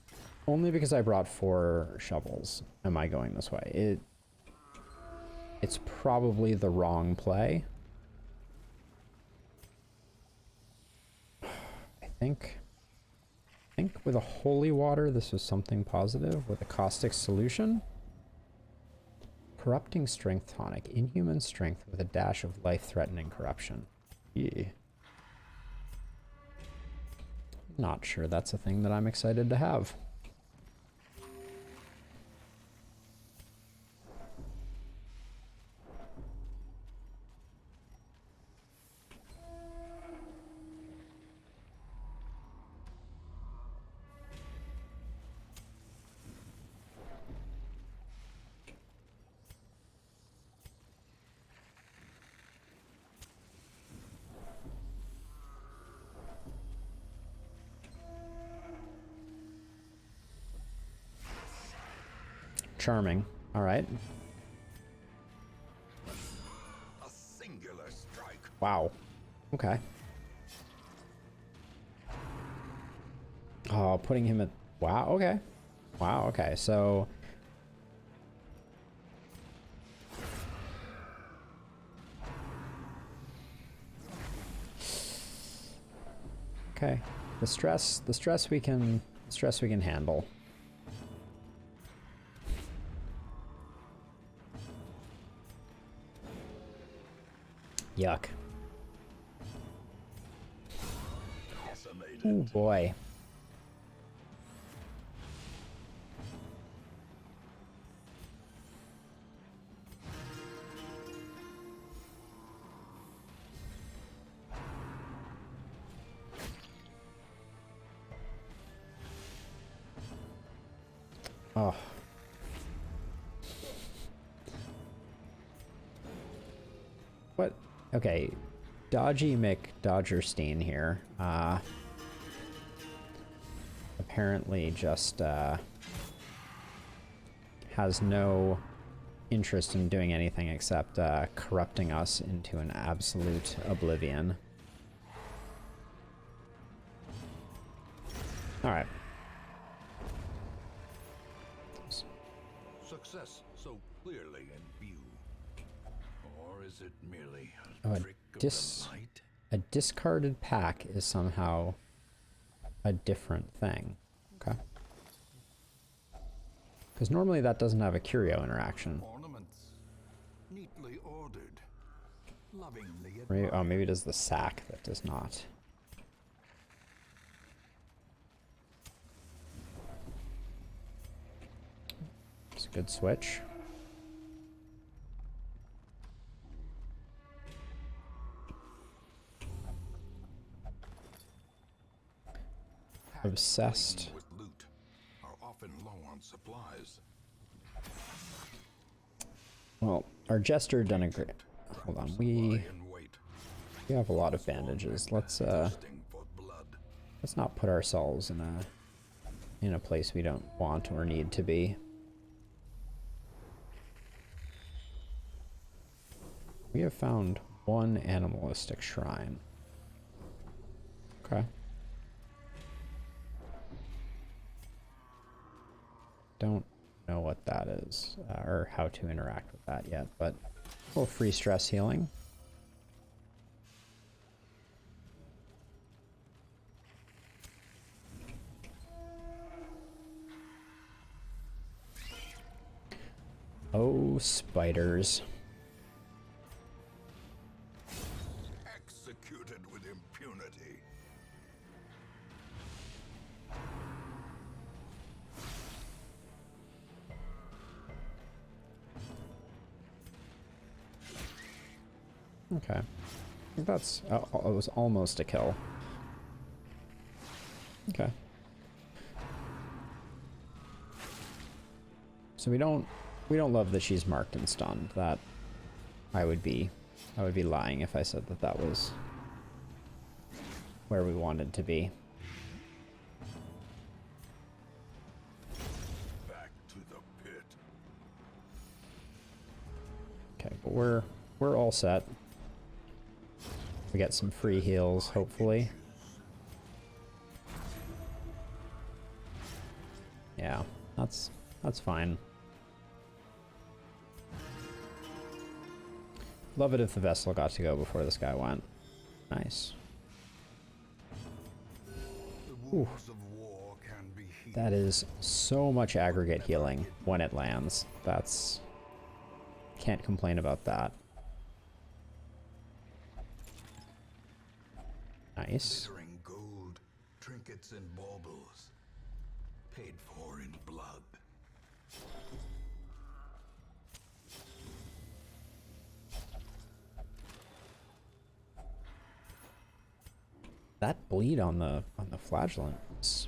only because I brought 4 shovels am I going this way. It's probably the wrong play. I think with a holy water this was something positive. With a caustic solution. Corrupting strength tonic. Inhuman strength with a dash of life-threatening corruption. Yeah. Not sure that's a thing that I'm excited to have. Charming. All right. A singular strike. Wow. Okay. Oh, putting him at... Wow, okay. Wow, okay, so... Okay. The stress we can handle. Yuck. Oh boy. Oh. What? Okay. Dodgy McDodgerstein here. Apparently just has no interest in doing anything except corrupting us into an absolute oblivion. All right. success so clearly in view? Or is it merely Oh, a trick of the light? a discarded pack is somehow a different thing. Okay. Because normally that doesn't have a curio interaction. Ornaments, neatly ordered, lovingly Maybe, admired. oh, maybe it is the sack that does not. It's a good switch. Obsessed. With loot are often low on supplies. Well, our jester done a great. Hold on, we have a lot of bandages. Let's not put ourselves in a place we don't want or need to be. We have found one animalistic shrine. Okay. Don't know what that is or how to interact with that yet, but a little free stress healing. Oh, spiders. Executed with impunity. Okay. I think that's... Oh, it was almost a kill. Okay. So we don't love that she's marked and stunned. That I would be lying if I said that that was where we wanted to be. Back to the pit. Okay, but we're all set. We get some free heals, hopefully. Yeah, that's fine. Love it if the vessel got to go before this guy went. Nice. Ooh. That is so much aggregate healing when it lands. That's... Can't complain about that. Nice. Glittering gold, trinkets and baubles, paid for in blood. That bleed on the flagellant is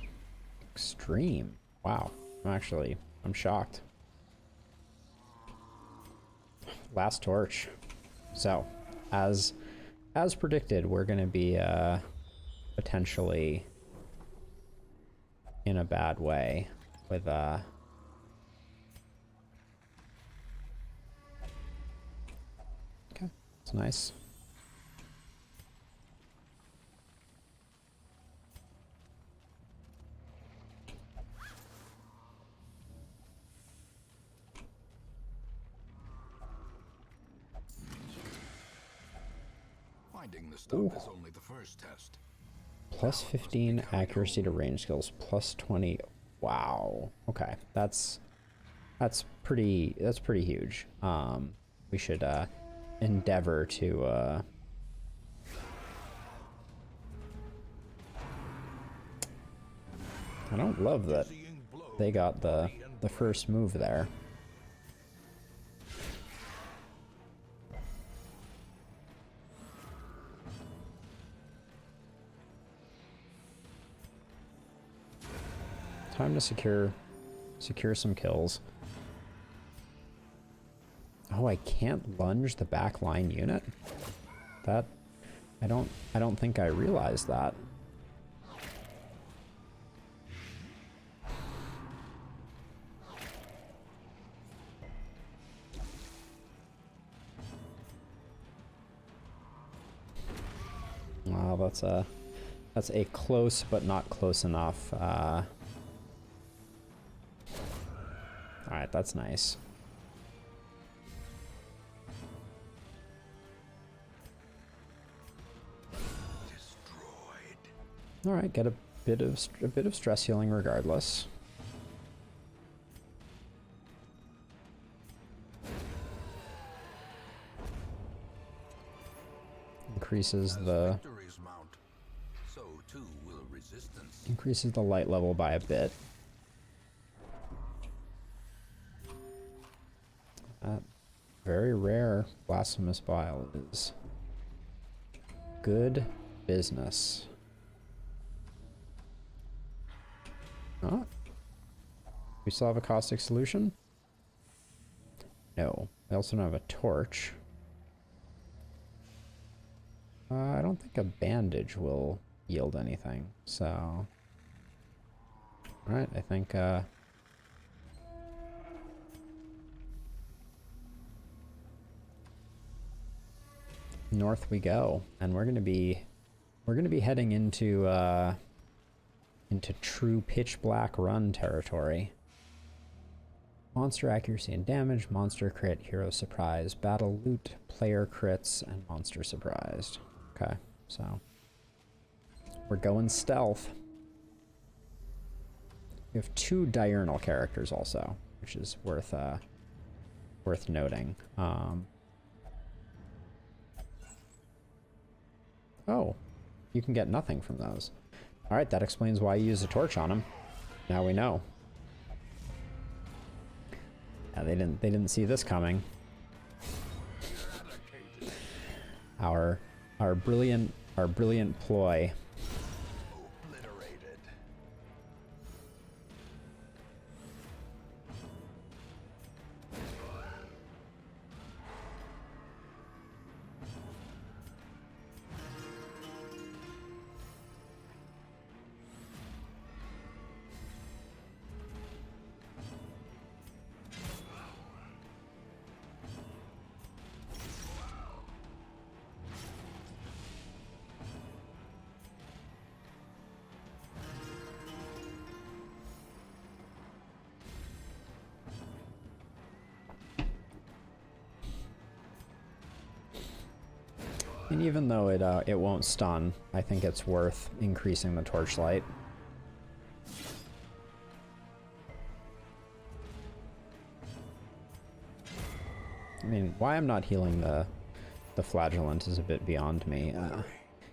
extreme. Wow. I'm shocked. Last torch. So, as predicted, we're gonna be potentially in a bad way with Okay, it's nice. Finding the stuff is only the first test. Plus 15 accuracy to range skills, plus 20. Wow. Okay, that's pretty huge. We should endeavor to I don't love that they got the first move there. Time to secure some kills. Oh, I can't lunge the back line unit? That I don't think I realized that. Wow, that's a close but not close enough. Alright, that's nice. All right, get a bit of stress healing regardless. Increases the light level by a bit. Very rare blasphemous bile is good business. Oh, we still have a caustic solution? No. I also don't have a torch. I don't think a bandage will yield anything, so... Alright, I think, north we go, and we're gonna be heading into true pitch black run territory. Monster accuracy and damage, monster crit, hero surprise, battle loot, player crits, and monster surprised. Okay, so we're going stealth. We have 2 diurnal characters also, which is worth noting. Oh, you can get nothing from those. All right, that explains why you use a torch on them. Now we know. Yeah, they didn't see this coming. Our brilliant ploy. And even though it won't stun, I think it's worth increasing the torchlight. I mean, why I'm not healing the flagellant is a bit beyond me.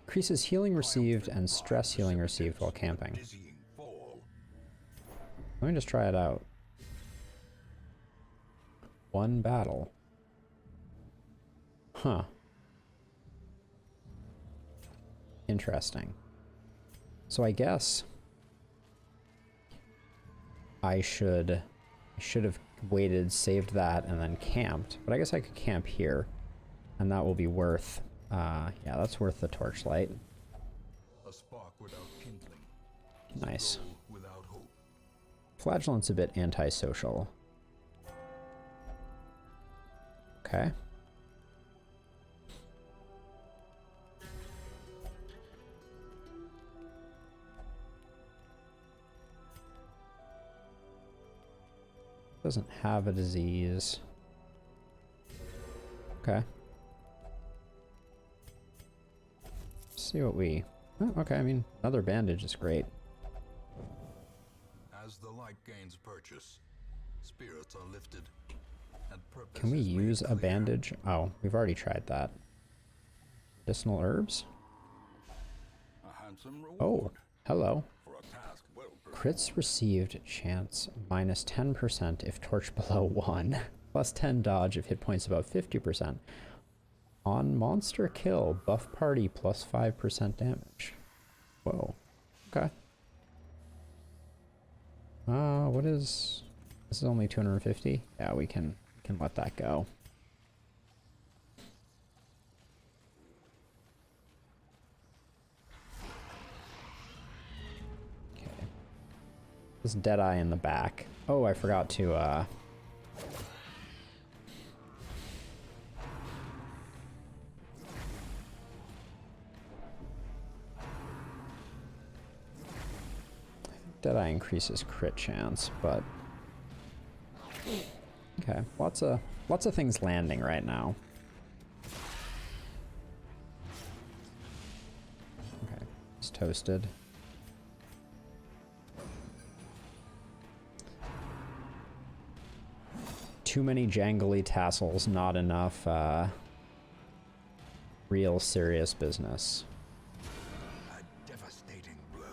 Increases healing received and stress healing received while camping. Let me just try it out. 1 battle. Huh. Interesting. So I guess I should have waited, saved that, and then camped. But I guess I could camp here, and that will be worth. Yeah, that's worth the torchlight. A spark without kindling. Nice. Without hope. Flagellant's a bit antisocial. Okay. Doesn't have a disease. Okay. See what we... Oh, okay, I mean, another bandage is great. As the light gains purchase, spirits are lifted, and purpose Can we is made use a clear. bandage? Oh, we've already tried that. Medicinal herbs? A handsome reward Oh, hello. for a task well performed. Crits received chance minus 10% if torch below 1. Plus 10 dodge if hit points above 50%. On monster kill, buff party plus 5% damage. Whoa. Okay. What is... This is only 250? Yeah, we can let that go. Okay. This Deadeye in the back. Oh, I forgot to, Deadeye increases crit chance, but... Okay, lots of things landing right now. Okay, it's toasted. too many jangly tassels, not enough real serious business. A devastating blow.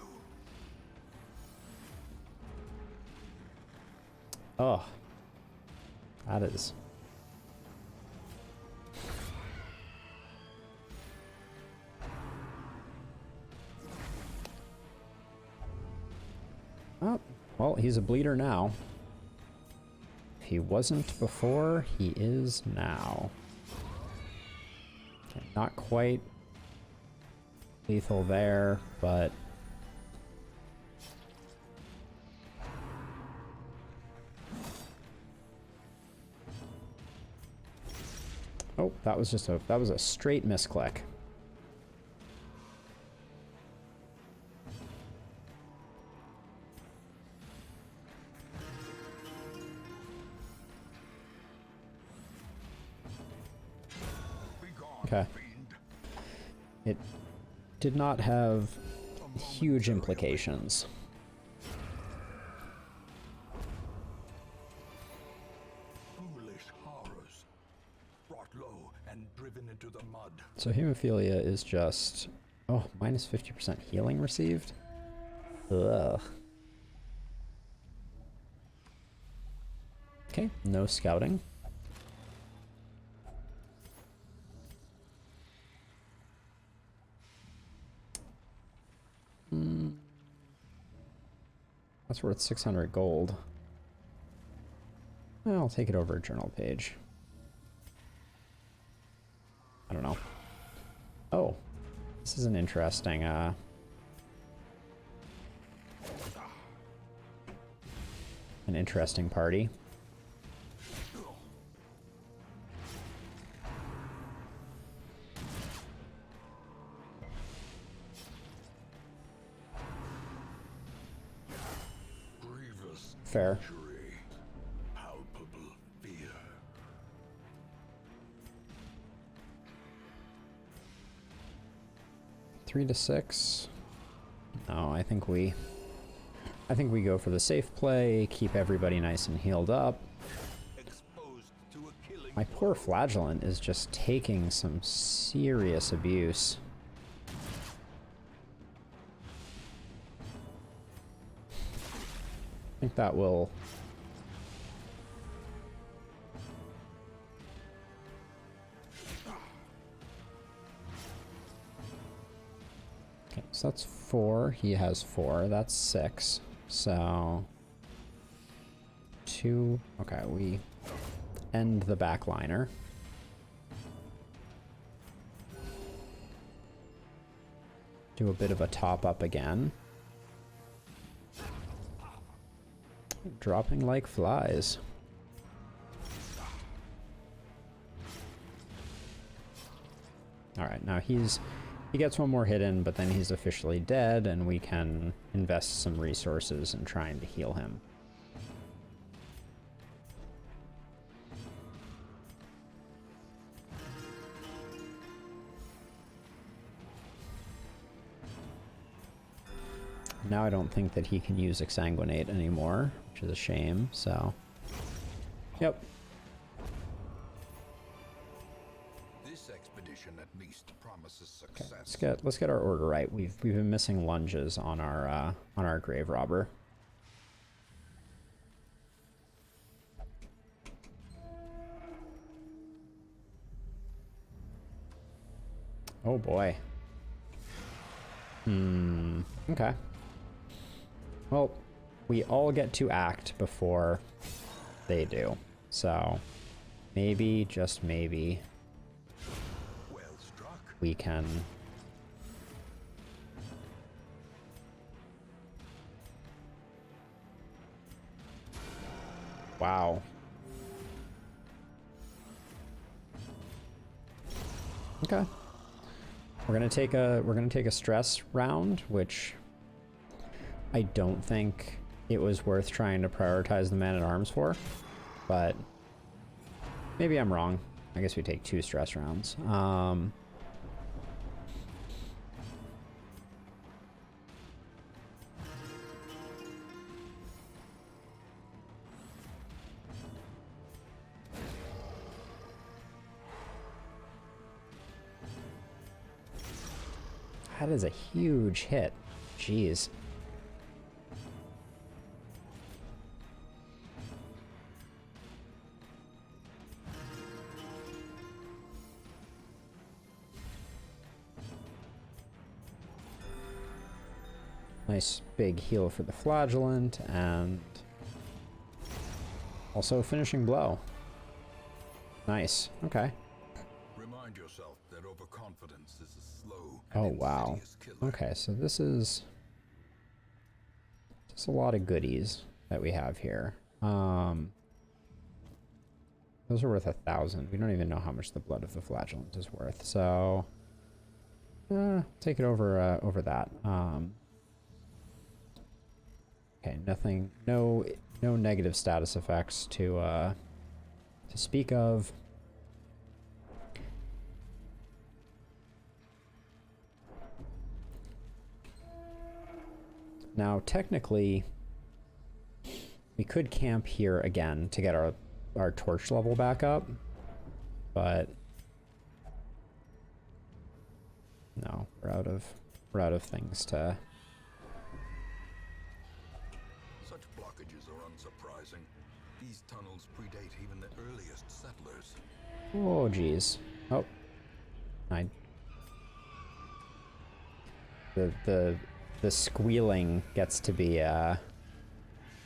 Oh, that is. Oh, well, he's a bleeder now. If he wasn't before, he is now. Okay, not quite lethal there, but... Oh, that was just that was a straight misclick. Okay. It did not have huge implications. Foolish horrors, brought low and driven into the mud. So hemophilia is just, oh, minus 50% healing received? Ugh. Okay, no scouting. That's worth 600 gold. I'll take it over a journal page. I don't know. Oh, this is an interesting, an interesting party. Fair. Injury, palpable fear. Three to 6. No, I think we go for the safe play, keep everybody nice and healed up. Exposed to a killing My poor flagellant is just taking some serious abuse. I think that will... Okay, so that's 4. He has 4. That's 6. So... 2... Okay, we end the backliner. Do a bit of a top up again. Dropping like flies. Alright, now he gets one more hit in, but then he's officially dead, and we can invest some resources in trying to heal him. Now I don't think that he can use Exsanguinate anymore, which is a shame, so... Yep. This expedition at least promises success. Okay, let's get our order right. We've been missing lunges on our grave robber. Oh boy. Okay. Well, we all get to act before they do. So, maybe, just maybe, Well struck. we can... Wow. Okay. We're gonna take a stress round, which I don't think it was worth trying to prioritize the man-at-arms for, but maybe I'm wrong. I guess we take 2 stress rounds. That is a huge hit. Jeez. Nice big heal for the flagellant, and also finishing blow. Nice. Okay. Remind yourself that overconfidence is a slow Oh and wow. insidious killer. Okay, so this is just a lot of goodies that we have here. Those are worth 1,000. We don't even know how much the blood of the flagellant is worth, so take it over over that. Okay, nothing, no negative status effects to speak of. Now, technically, we could camp here again to get our torch level back up, but no, we're out of things to. Such blockages are unsurprising. These tunnels predate even the earliest settlers. Oh, geez. Oh, the squealing gets to be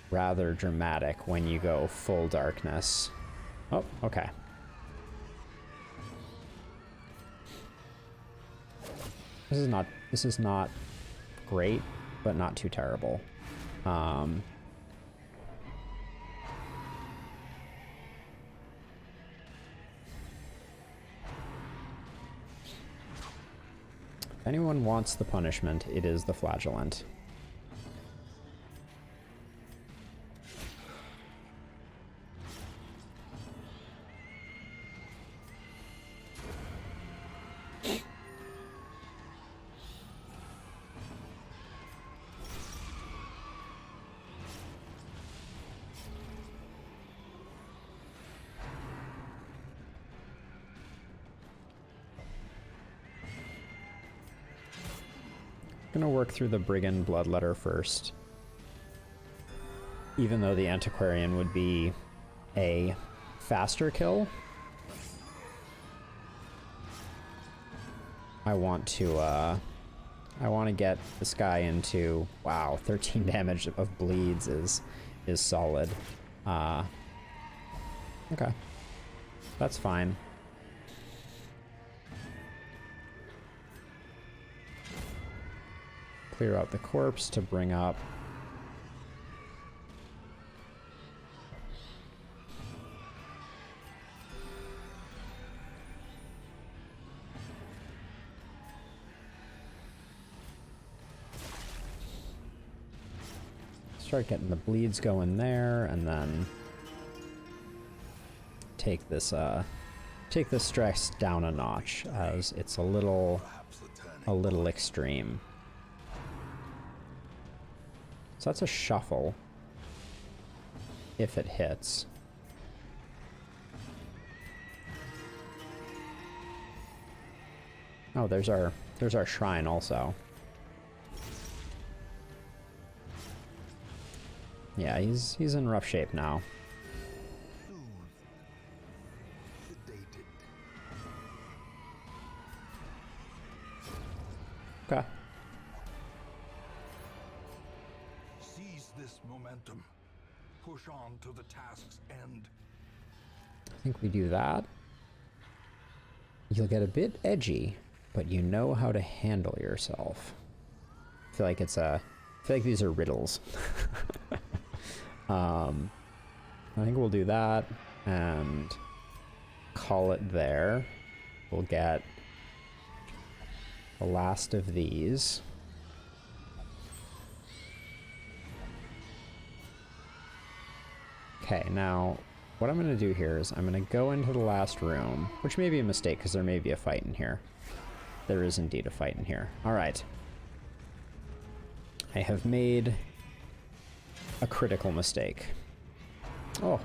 rather dramatic when you go full darkness. Oh, okay. This is not great, but not too terrible. If anyone wants the punishment, it is the flagellant. Gonna work through the Brigand Bloodletter first. Even though the Antiquarian would be a faster kill, I want to get this guy into, wow, 13 damage of bleeds is solid. Okay. That's fine. Clear out the corpse to bring up start getting the bleeds going there, and then take this stress down a notch, as it's a little extreme. So that's a shuffle, if it hits. Oh, there's our shrine also. Yeah, he's in rough shape now. Okay. Seize this momentum. Push on to the task's end. I think we do that. You'll get a bit edgy, but you know how to handle yourself. I feel like these are riddles. I think we'll do that and call it there. We'll get the last of these. Okay, now what I'm going to do here is I'm going to go into the last room, which may be a mistake because there may be a fight in here. There is indeed a fight in here. All right. I have made a critical mistake. Oh.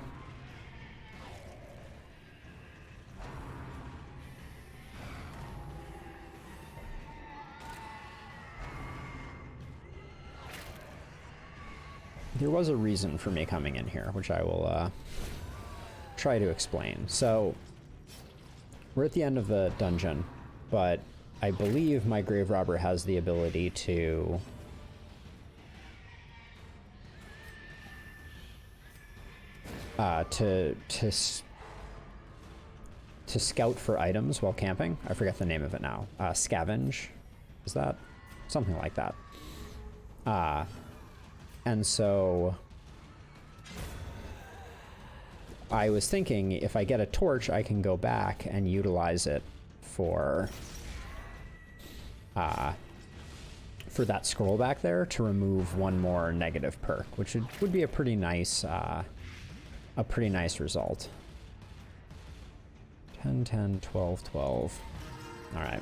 there was a reason for me coming in here, which I will try to explain. So we're at the end of the dungeon, but I believe my grave robber has the ability to scout for items while camping. I forget the name of it now. Scavenge, is that something like that? And so I was thinking if I get a torch, I can go back and utilize it for that scroll back there to remove one more negative perk, which would be a pretty nice result. 10, 10, 12, 12. All right.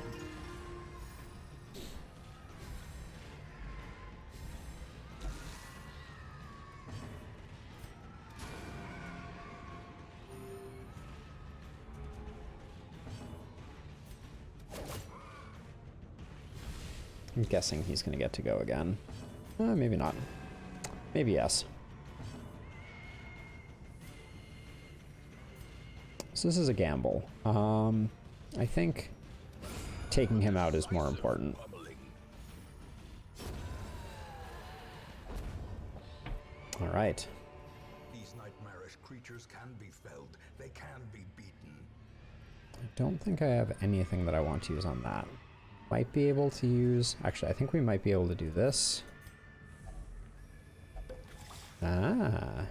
I'm guessing he's going to get to go again. Maybe not. Maybe yes. So this is a gamble. I think taking him out is more important. All right. These nightmarish creatures can be felled. They can be beaten. I don't think I have anything that I want to use on that. Might be able to use... Actually, I think we might be able to do this. Ah.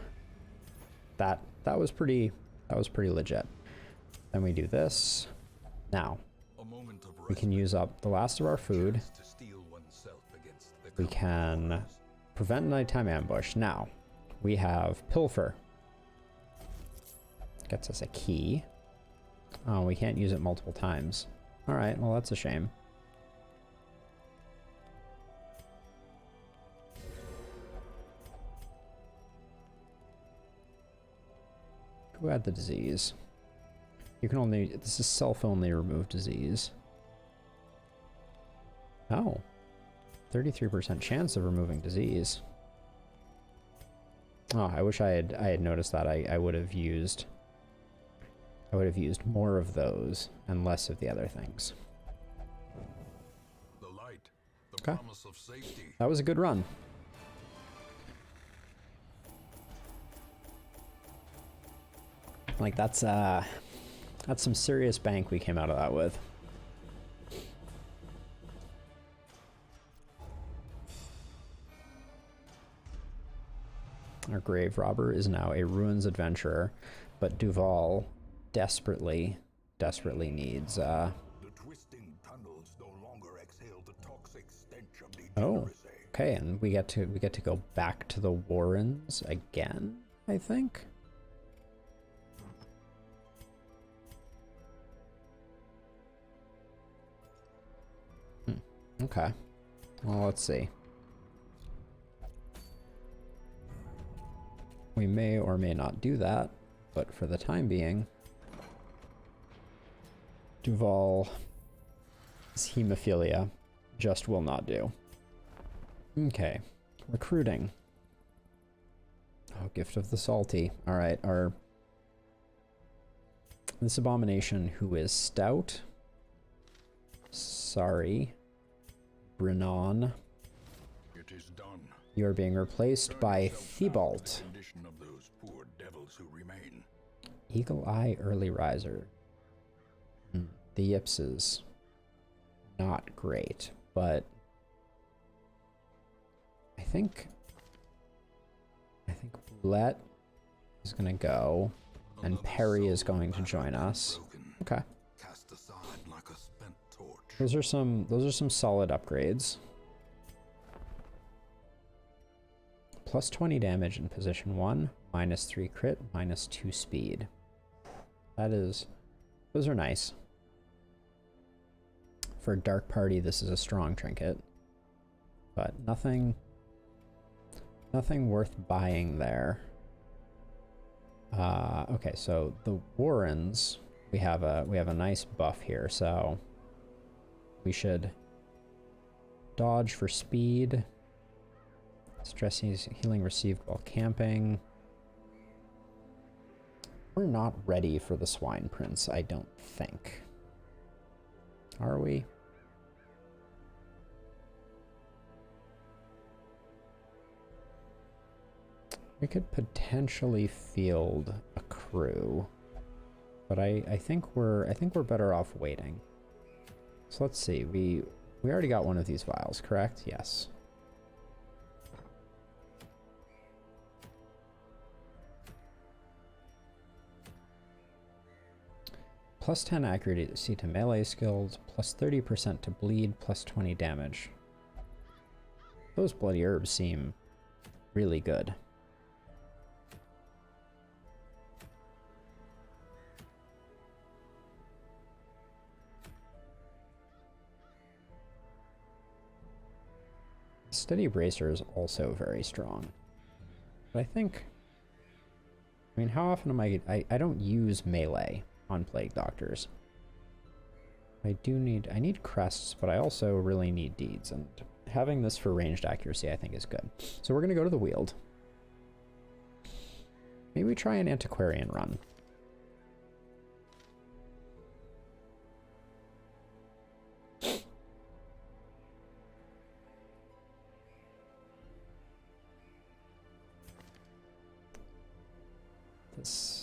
That was pretty legit. Then we do this. Now, we can use up the last of our food. We can prevent nighttime ambush. Now, we have Pilfer. Gets us a key. Oh, we can't use it multiple times. All right, well, that's a shame. Who had the disease? You can only... This is self-only remove disease. Oh. 33% chance of removing disease. Oh, I wish I had noticed that. I would have used... I would have used more of those and less of the other things. The light, the Okay. promise of safety. That was a good run. Like, that's some serious bank we came out of that with. Our grave robber is now a ruins adventurer, but Duval desperately needs The twisting tunnels no longer exhale the toxic stench of Oh, degeneracy. okay, and we get to go back to the Warrens again, I think. Okay. Well, let's see. We may or may not do that, but for the time being, Duval's hemophilia just will not do. Okay. Recruiting. Oh, Gift of the Salty. All right, this abomination who is stout. Sorry. Brennan. It is done. You are being replaced by Thibault. The condition of those poor devils who remain. Eagle Eye Early Riser. The yips is not great, but I think Roulette is gonna go, and Perry is going to join us. Okay. Cast aside like a spent torch. Those are some solid upgrades. Plus 20 damage in position 1, minus 3 crit, minus 2 speed. Those are nice. For a dark party, this is a strong trinket. But nothing worth buying there. Okay, so the Warrens, we have a nice buff here, so we should dodge for speed, Stress healing received while camping. We're not ready for the Swine Prince, I don't think. Are we? We could potentially field a crew, but I think we're better off waiting. So let's see. We already got one of these vials, correct? Yes. Plus 10 accuracy to melee skills, plus 30% to bleed, plus 20 damage. Those bloody herbs seem really good. Steady Bracer is also very strong. But I mean, how often am I don't use melee on Plague Doctors. I need crests, but I also really need deeds, and having this for ranged accuracy I think is good. So we're gonna go to the Weald. Maybe we try an antiquarian run. This...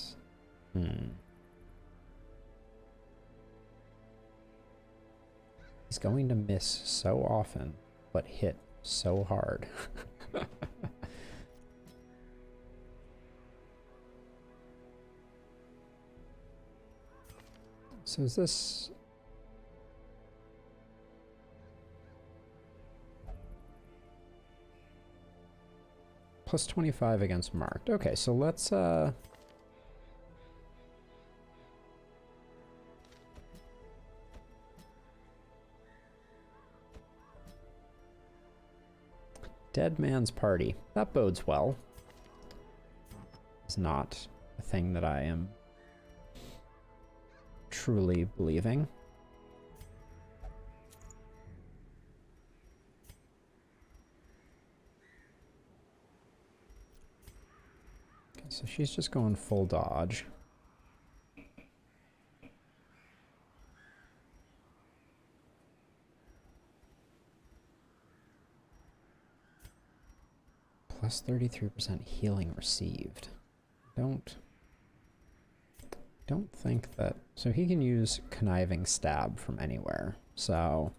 He's going to miss so often, but hit so hard. So is this... Plus 25 against marked. Okay, so let's Dead Man's Party. That bodes well. It's not a thing that I am truly believing. Okay, so she's just going full dodge. Plus 33% healing received. Don't think that... So he can use Conniving Stab from anywhere. So,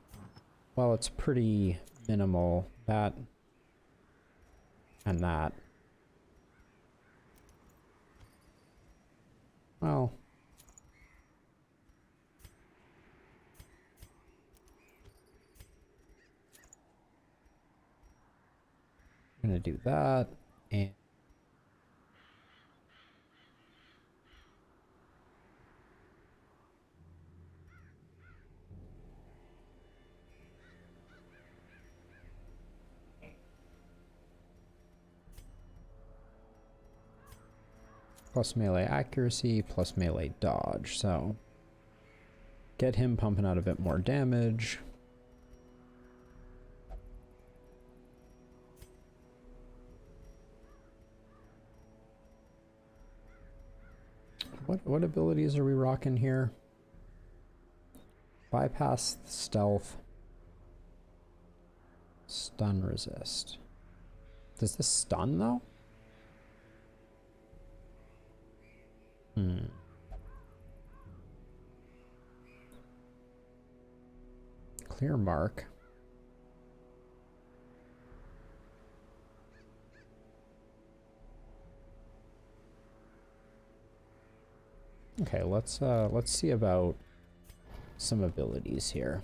while it's pretty minimal, that and that... Well... I'm gonna do that, and... Plus melee accuracy, plus melee dodge, so... Get him pumping out a bit more damage. What abilities are we rocking here? Bypass stealth. Stun resist. Does this stun though? Clear mark. Okay, let's see about some abilities here.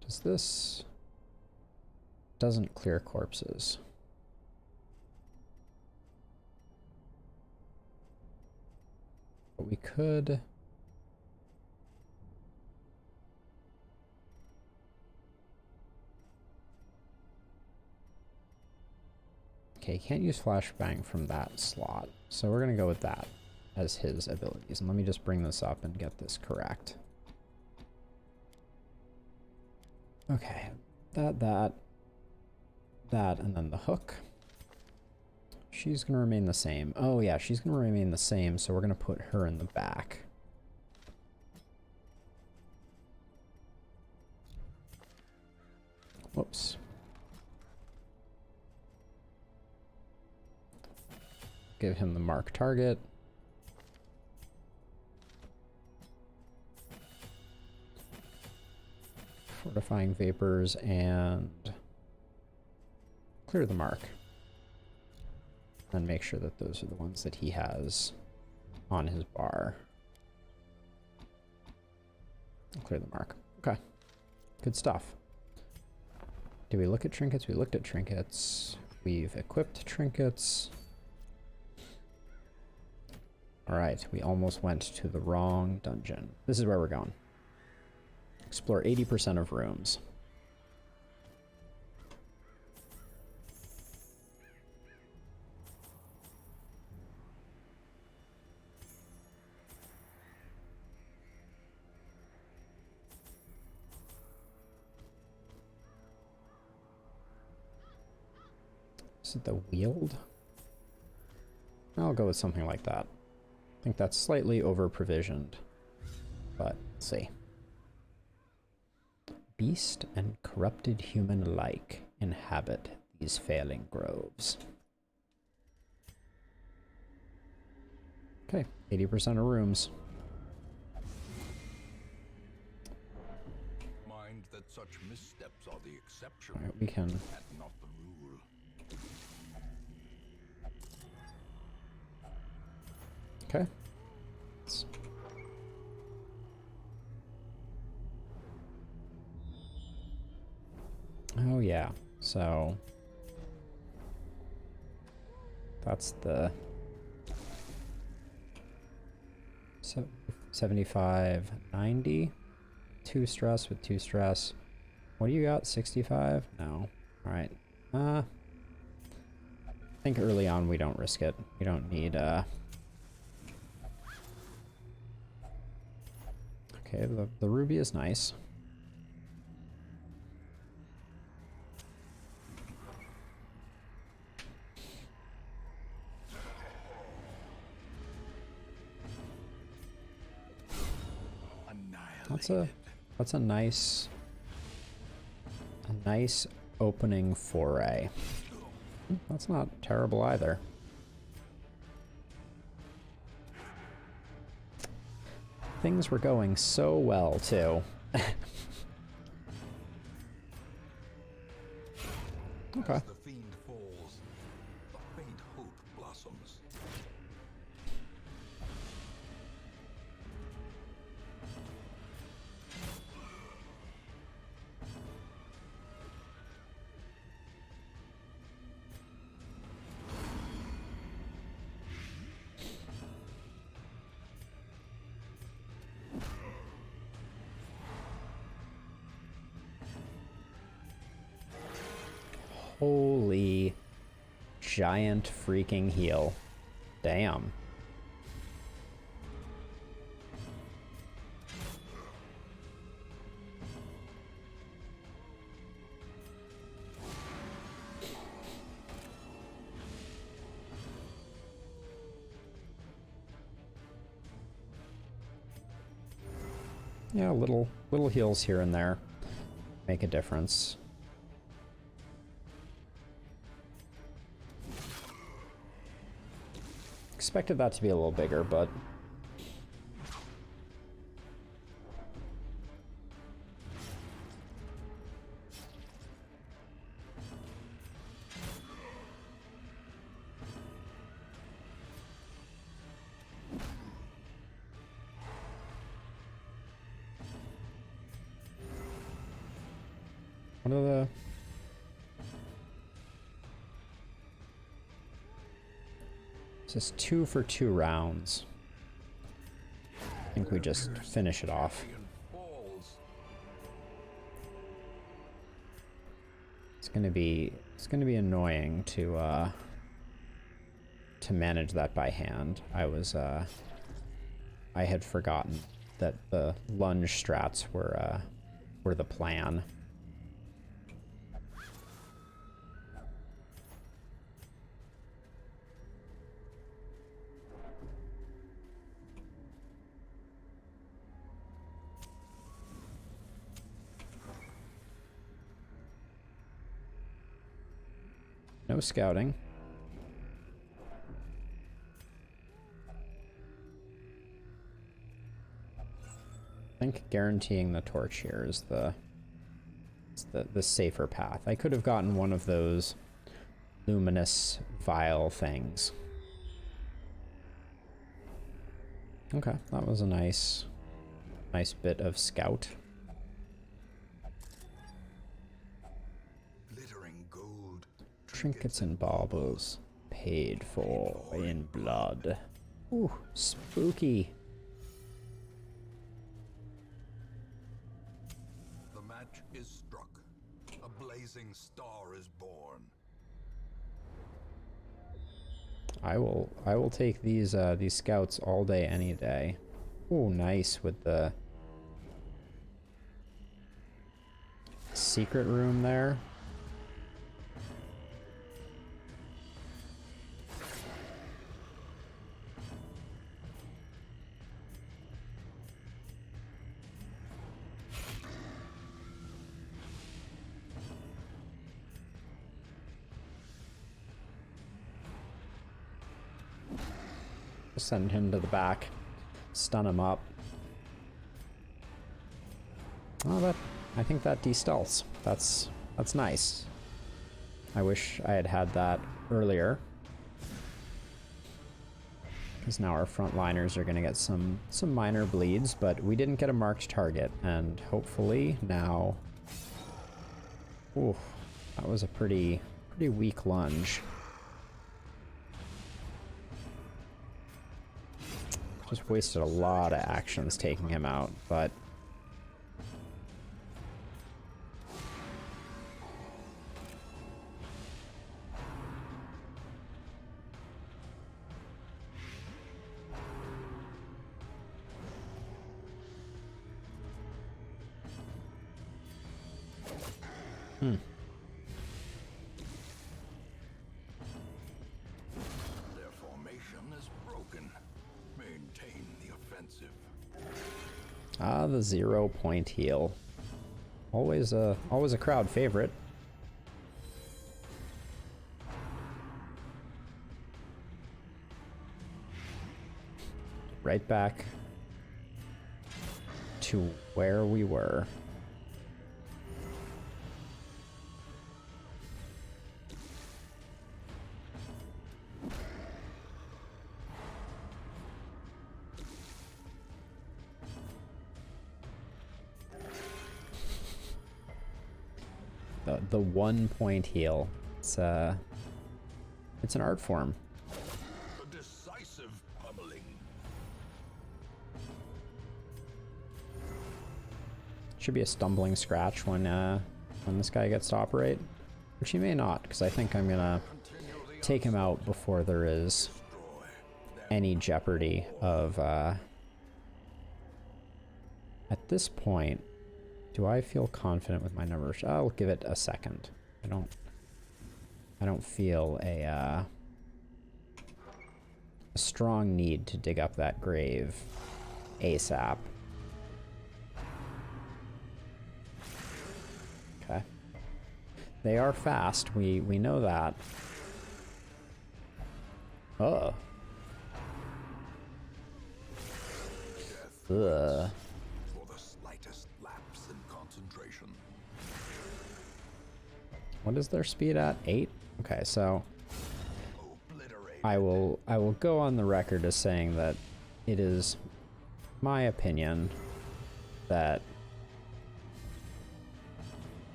Does this... Doesn't clear corpses. But we could... Okay, can't use flashbang from that slot. So we're gonna go with that as his abilities. And let me just bring this up and get this correct. Okay, that, and then the hook. She's gonna remain the same. Oh yeah, she's gonna remain the same, so we're gonna put her in the back. Whoops. Give him the mark target. Fortifying vapors and clear the mark. And make sure that those are the ones that he has on his bar. Clear the mark. Okay. Good stuff. Did we look at trinkets? We looked at trinkets. We've equipped trinkets. Alright, we almost went to the wrong dungeon. This is where we're going. Explore 80% of rooms. Is it the Wield? I'll go with something like that. I think that's slightly over-provisioned, but let's see. Beast and corrupted human alike inhabit these failing groves. Okay, 80% of rooms. Mind that such missteps are the exception, All right, we can. and not the rule. Okay. Oh yeah, so that's the 75, 90, 2 stress with 2 stress. What do you got? 65? No. All right. I think early on we don't risk it. We don't need Okay, the ruby is nice. That's a nice opening foray. That's not terrible either. Things were going so well too. Okay. As the fiend falls, a faint hope blossoms. Holy giant freaking heal. Damn. Yeah, little heals here and there make a difference. Expected that to be a little bigger, but what are the... This is 2 for 2 rounds. I think we just finish it off. It's gonna be annoying to to manage that by hand. I had forgotten that the lunge strats were the plan. No scouting. I think guaranteeing the torch here is the safer path. I could have gotten one of those luminous vial things. Okay, that was a nice bit of scout. Glittering gold. Trinkets and baubles paid for in blood. Ooh, spooky. The match is struck. A blazing star is born. I will take these scouts all day, any day. Ooh, nice with the secret room there. Send him to the back, stun him up. Oh, I think that de-stealths. That's nice. I wish I had had that earlier, because now our frontliners are going to get some minor bleeds, but we didn't get a marked target, and hopefully now. Ooh, that was a pretty weak lunge. Just wasted a lot of actions taking him out, but Their formation is broken. Maintain the offensive. ah, the 0-point heal. Always a crowd favorite. Right back to where we were. The 1-point heal. It's an art form. A decisive pummeling. Should be a stumbling scratch when this guy gets to operate, which he may not, because I think I'm gonna take him out before there is any jeopardy of. At this point, do I feel confident with my numbers? I'll give it a second. I don't feel a strong need to dig up that grave ASAP. Okay. They are fast. We know that. Oh. Ugh. For the slightest lapse in concentration. What is their speed at? 8? Okay, so Obliterate. I will go on the record as saying that it is my opinion that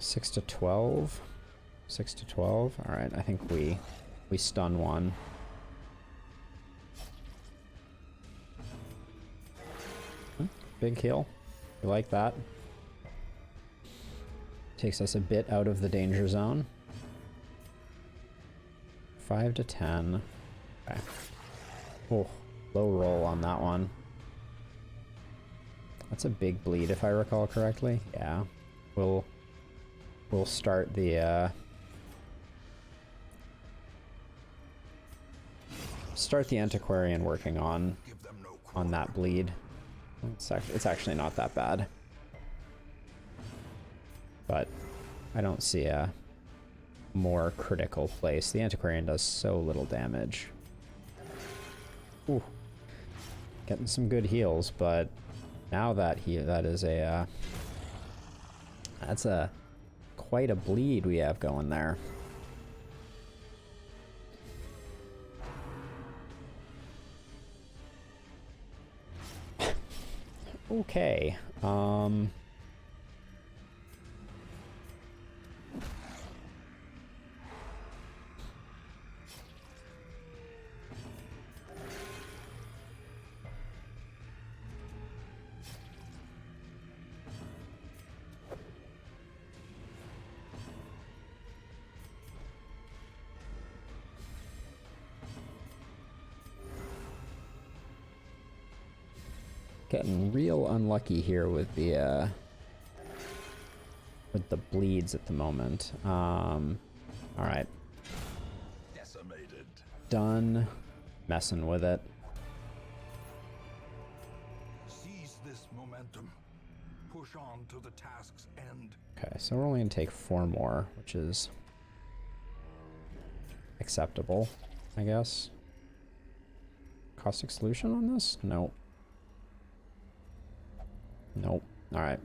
six to 12. All right, I think we stun one. Big heal. We like that. Takes us a bit out of the danger zone. 5 to 10. Okay. Oh, low roll on that one. That's a big bleed if I recall correctly. Yeah. We'll start the antiquarian working on that bleed. It's actually not that bad. But I don't see a more critical place. The antiquarian does so little damage. Ooh. Getting some good heals, but now that is a that's quite a bleed we have going there. Okay. Getting real unlucky here with the bleeds at the moment. All right. Decimated. Done messing with it. Seize this momentum. Push on to the task's end. Okay, so we're only gonna take 4 more, which is acceptable, I guess. Caustic solution on this? Nope. Nope. All right.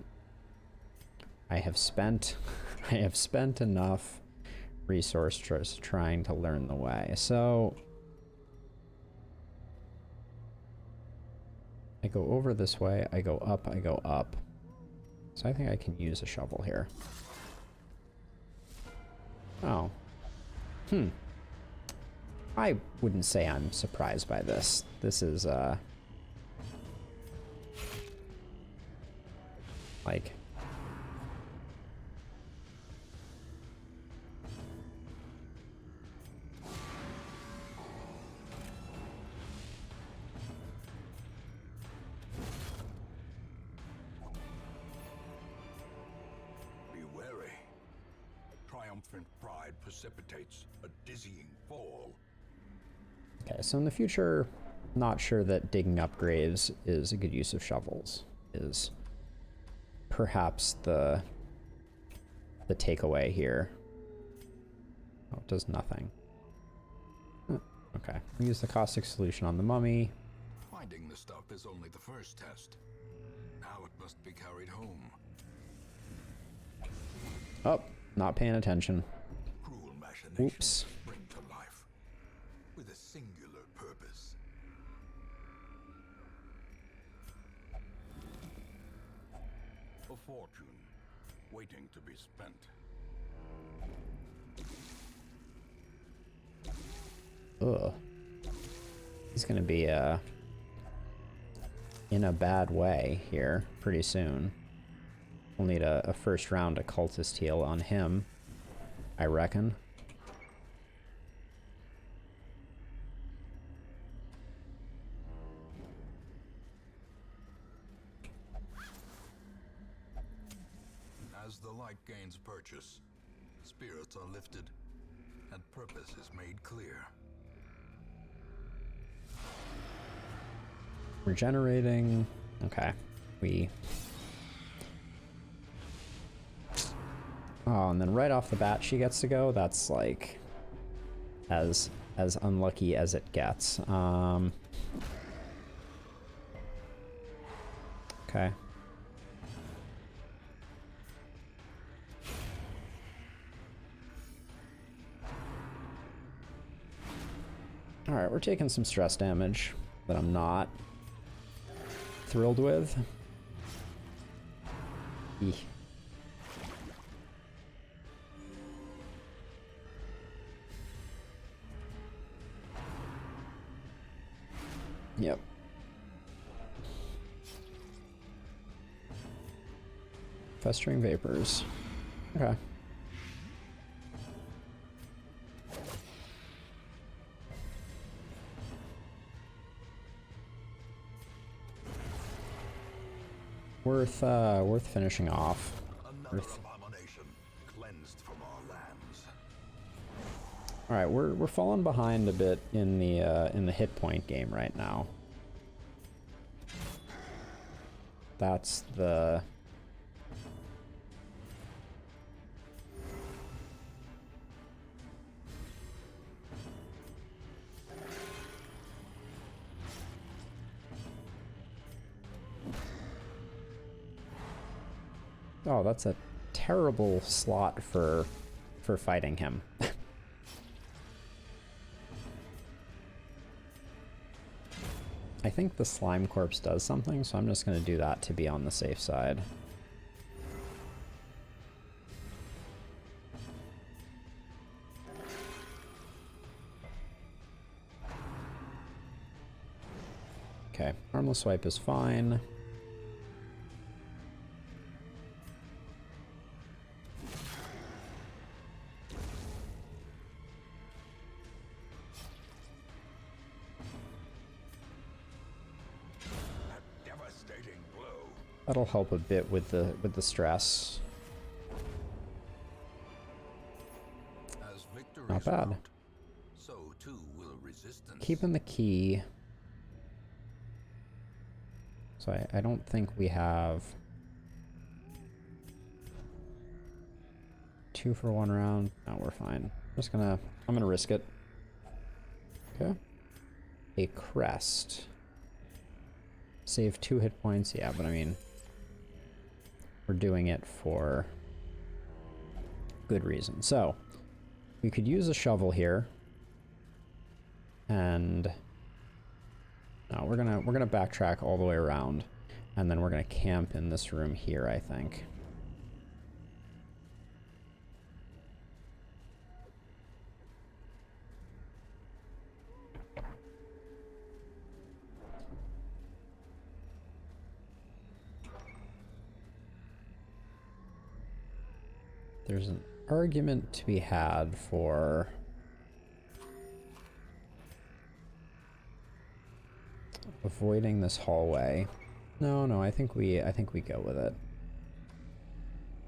I have spent enough resource just trying to learn the way. So I go over this way, I go up, I go up. So I think I can use a shovel here. Oh. I wouldn't say I'm surprised by this. This is like Be wary. Triumphant pride precipitates a dizzying fall. okay, so in the future, not sure that digging up graves is a good use of shovels. Is perhaps the takeaway here. Oh, it does nothing. Okay, we use the caustic solution on the mummy. Finding the stuff is only the first test. Now it must be carried home. Oh, not paying attention. Cruel machinations Oops. spring to life with a singular purpose. A fortune waiting to be spent. Ugh. He's gonna be in a bad way here pretty soon. We'll need a first round occultist heal on him, I reckon. As the light gains purchase, spirits are lifted and purpose is made clear. Regenerating. Okay. Oh, and then right off the bat she gets to go. That's like as unlucky as it gets. Okay. All right, we're taking some stress damage that I'm not thrilled with. Eeh. Yep. Festering vapors. Okay. worth finishing off. Another abomination cleansed from our lands. All right, we're falling behind a bit in the hit point game right now. That's the... Oh, that's a terrible slot for fighting him. I think the slime corpse does something, so I'm just going to do that to be on the safe side. Okay, armless swipe is fine. That'll help a bit with the stress. As victories Not bad. mount, so too will resistance. Keeping the key. So I don't think we have 2 for 1 round. No, we're fine. I'm gonna risk it. Okay. A crest. Save 2 hit points. Yeah, but I mean, we're doing it for good reason. So we could use a shovel here, and no, we're gonna backtrack all the way around, and then we're gonna camp in this room here, I think. There's an argument to be had for avoiding this hallway. No, I think we go with it.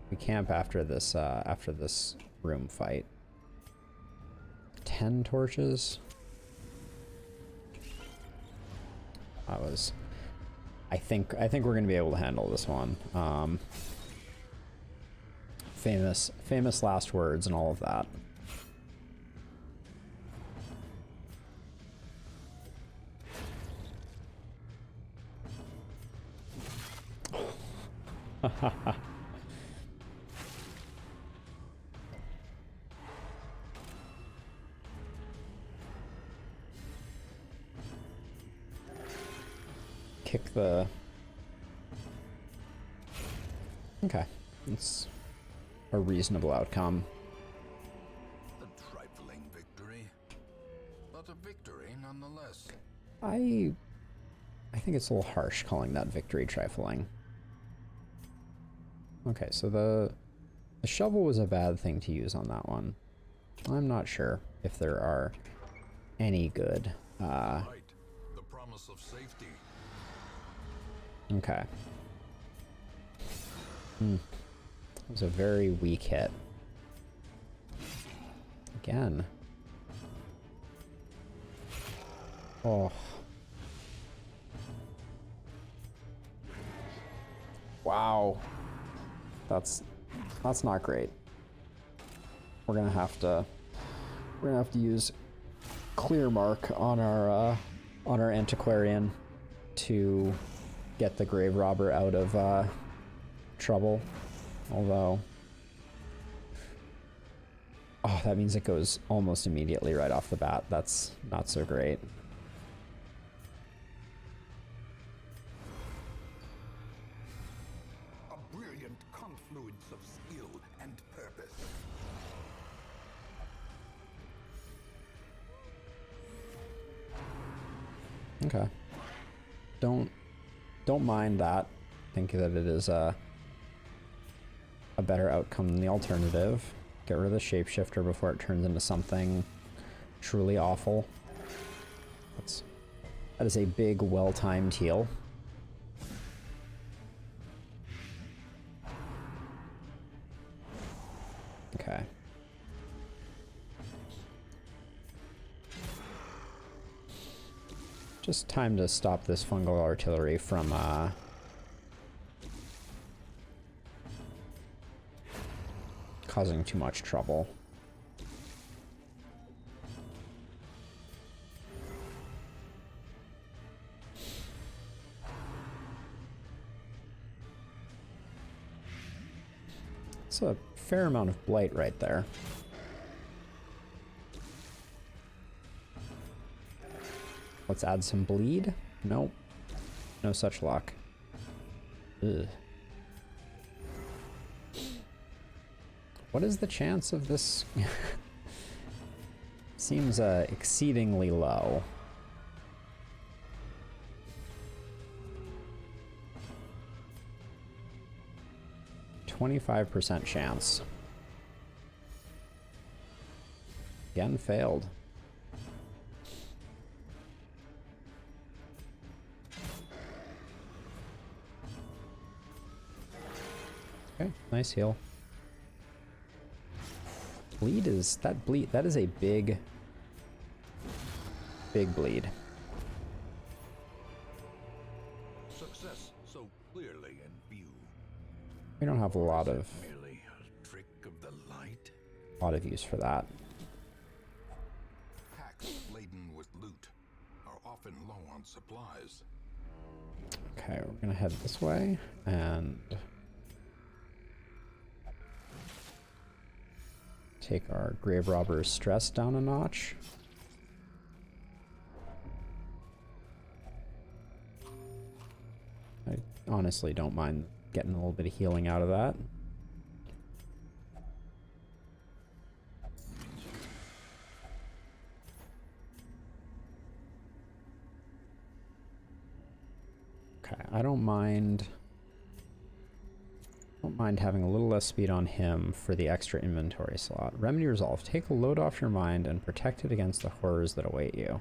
We camp after this room fight. 10 torches. That was. I think we're gonna be able to handle this one. Famous last words and all of that. Kick the... Okay, it's a reasonable outcome. A trifling victory, but a victory nonetheless. I think it's a little harsh calling that victory trifling. Okay, so the shovel was a bad thing to use on that one. I'm not sure if there are any good. Right, the promise of safety. Okay. It was a very weak hit. Again. Oh. Wow. That's not great. We're gonna have to use clear mark on our antiquarian to get the grave robber out of trouble. Although, oh, that means it goes almost immediately right off the bat. That's not so great. A brilliant confluence of skill and purpose. Okay. Don't mind that. Think that it is a better outcome than the alternative. Get rid of the shapeshifter before it turns into something truly awful. That is a big, well-timed heal. Just time to stop this fungal artillery from causing too much trouble. It's a fair amount of blight right there. Let's add some bleed. Nope. No such luck. Ugh. What is the chance of this? Seems exceedingly low. %25 chance. Again, failed. Okay, nice heal. Bleed is that is a big bleed. Success so clearly in view. We don't have a lot of Merely a trick of the light. use for that. Packs laden with loot are often low on supplies. Okay, we're gonna head this way and take our grave robber's stress down a notch. I honestly don't mind getting a little bit of healing out of that. Okay, I don't mind having a little less speed on him for the extra inventory slot. Remedy resolve. Take a load off your mind and protect it against the horrors that await you.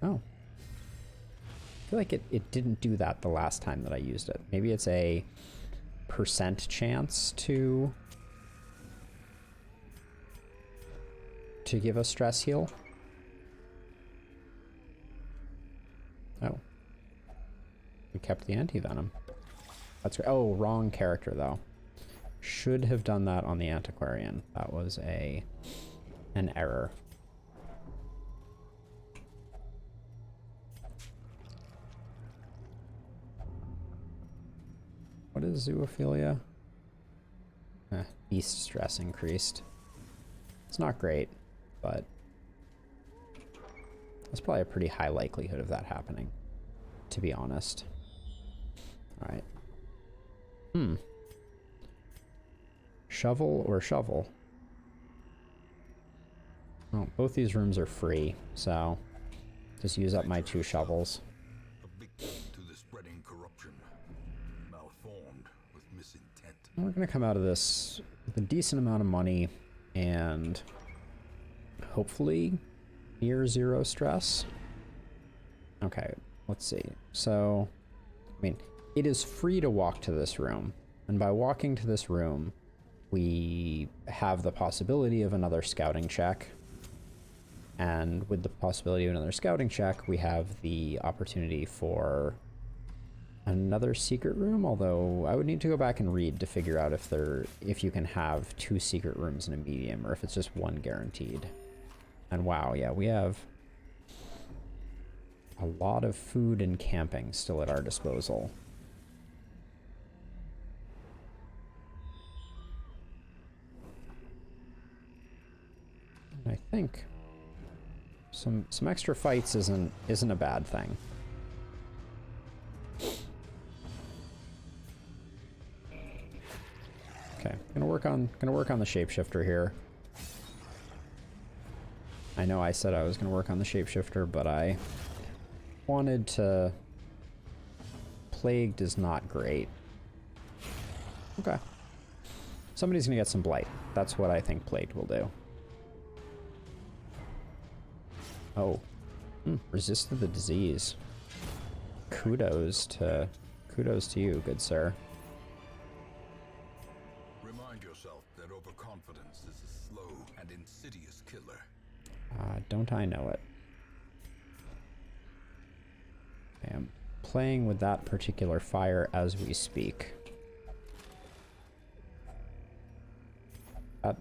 Oh. I feel like it didn't do that the last time that I used it. Maybe it's a % chance to give a stress heal. Oh. We kept the anti-venom. That's right. Oh, wrong character though. Should have done that on the antiquarian. That was an error. What is zoophilia? Beast stress increased. It's not great, but there's probably a pretty high likelihood of that happening, to be honest. All right. Shovel or shovel? Oh, both these rooms are free, so just use up my 2 shovels. A victim to the spreading corruption, malformed with misintent. We're gonna come out of this with a decent amount of money and hopefully near 0 stress. Okay, let's see. So, I mean, it is free to walk to this room, and by walking to this room, we have the possibility of another scouting check. And with the possibility of another scouting check, we have the opportunity for another secret room, although I would need to go back and read to figure out if you can have 2 secret rooms in a medium, or if it's just 1 guaranteed. And wow, yeah, we have a lot of food and camping still at our disposal. And I think some extra fights isn't a bad thing. Okay, gonna work on the shapeshifter here. I know I said I was gonna work on the shapeshifter, but I wanted to. Plagued is not great. Okay. Somebody's gonna get some blight. That's what I think plagued will do. Oh. Resisted the disease. Kudos to you, good sir. Remind yourself that overconfidence is a slow and insidious killer. Don't I know it? I am playing with that particular fire as we speak.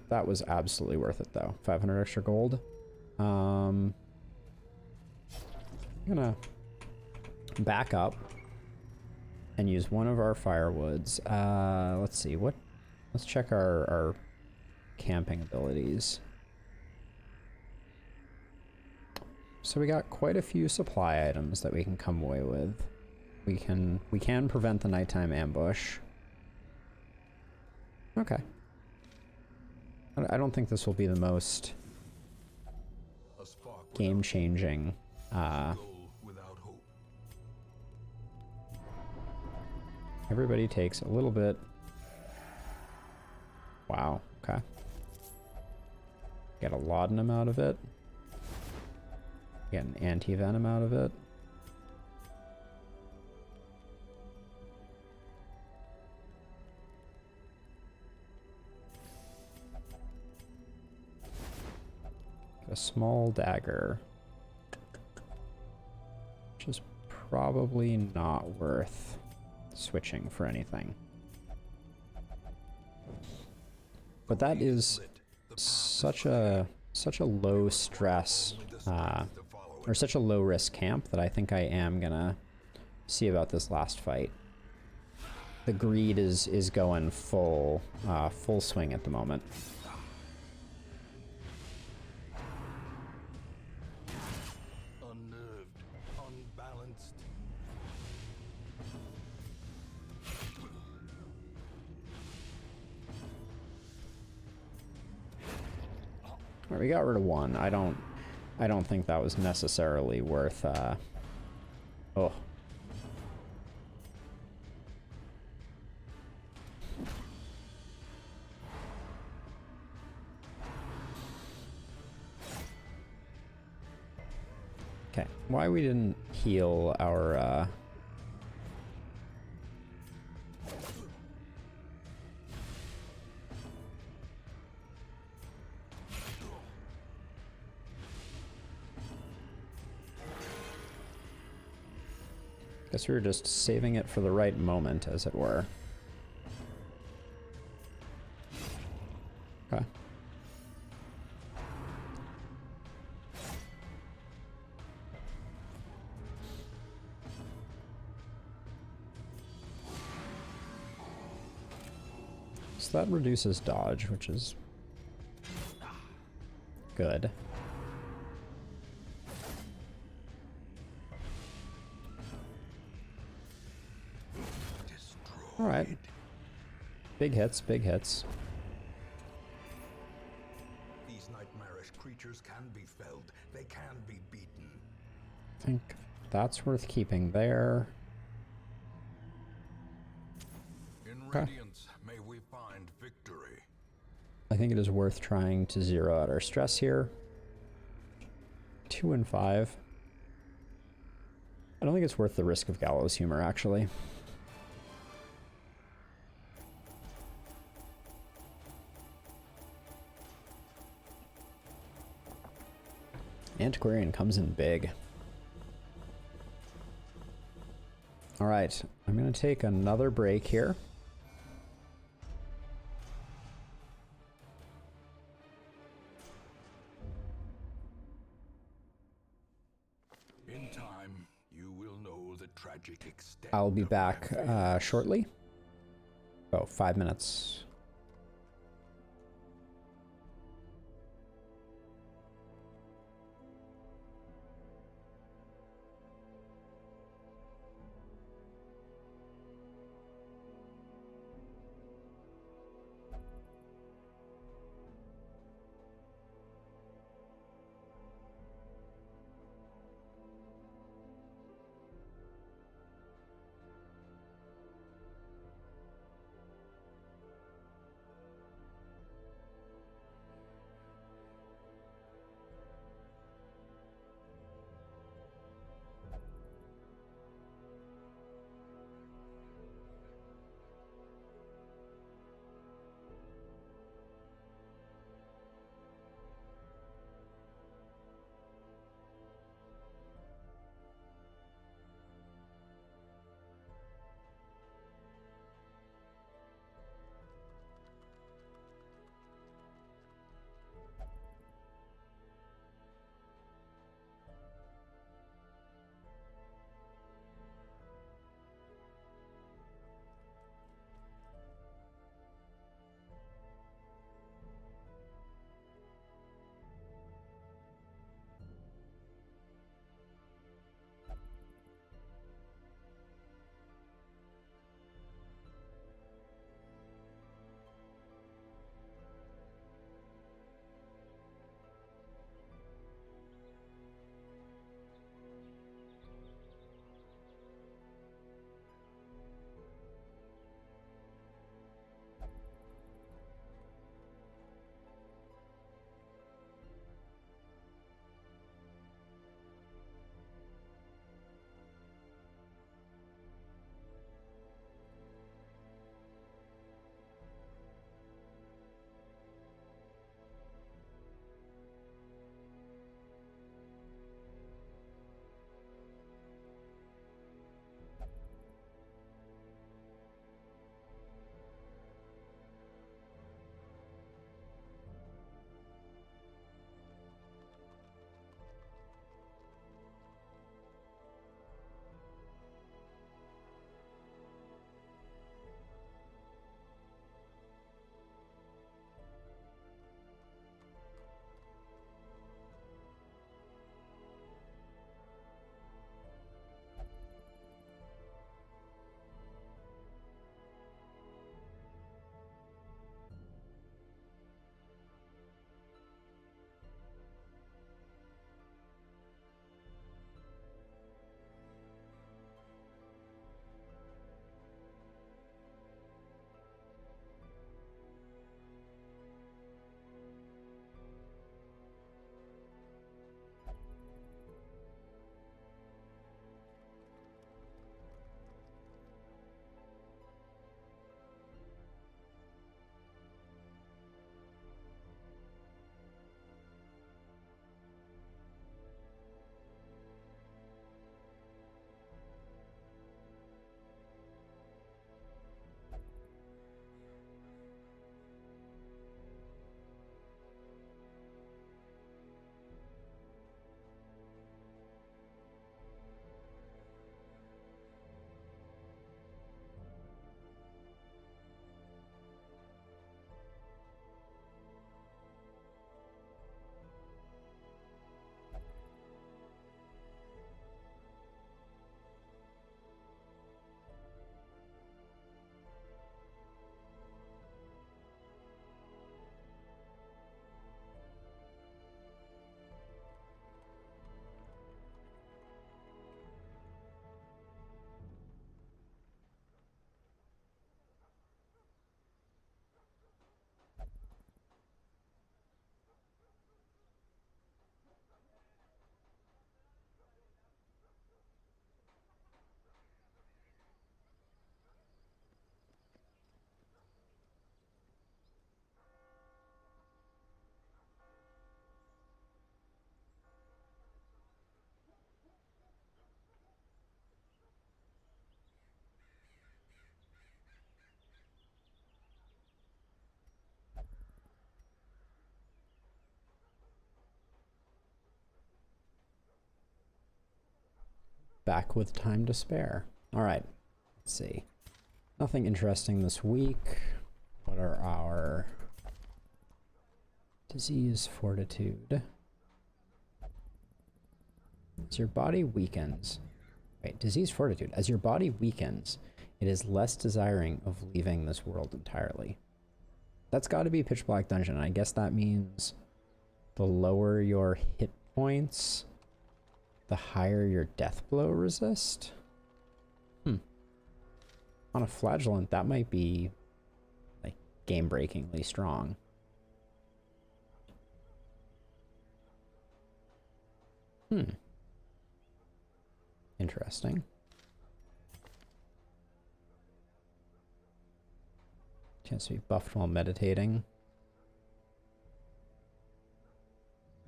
That was absolutely worth it, though. 500 extra gold. I'm gonna back up and use one of our firewoods. Let's see, let's check our camping abilities. So we got quite a few supply items that we can come away with. We can prevent the nighttime ambush. Okay. I don't think this will be the most game-changing. Everybody takes a little bit. Wow, okay. Get a laudanum out of it. Get an anti-venom out of it. Get a small dagger. Which is probably not worth switching for anything. But that is such a low stress or such a low risk camp that I think I am gonna see about this last fight. The greed is going full swing at the moment. Unnerved, unbalanced. Alright, we got rid of one. I don't think that was necessarily worth oh. Okay, why we didn't heal our guess we were just saving it for the right moment, as it were. Okay. So that reduces dodge, which is good. All right. Big hits, big hits. These nightmarish creatures can be felled. They can be beaten. I think that's worth keeping there. In Okay. Radiance, may we find victory. I think it is worth trying to zero out our stress here. 2 and 5. I don't think it's worth the risk of gallows humor, actually. Antiquarian comes in big. All right, I'm going to take another break here. In time, you will know the tragic extent. I'll be of back my fate. shortly. Oh, 5 minutes. back with time to spare. All right, let's see. Nothing interesting this week. What are our disease fortitude? As your body weakens, right, disease fortitude. As your body weakens, it is less desiring of leaving this world entirely. That's got to be Pitch Black Dungeon. I guess that means the lower your hit points, the higher your death blow resist. On a flagellant, that might be like game-breakingly strong. Interesting. Chance to be buffed while meditating.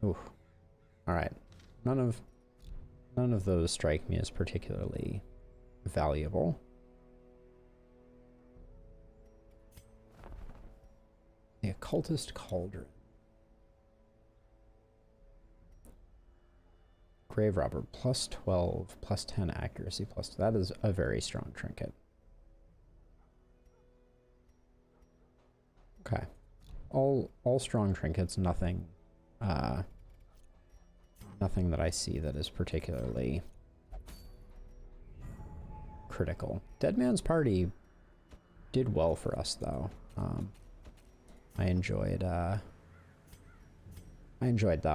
Ooh. Alright. None of those strike me as particularly valuable. The Occultist Cauldron. Grave Robber, plus 12, plus 10 accuracy, plus... That is a very strong trinket. Okay. All strong trinkets, nothing that I see that is particularly critical. Dead Man's Party did well for us, though. I enjoyed that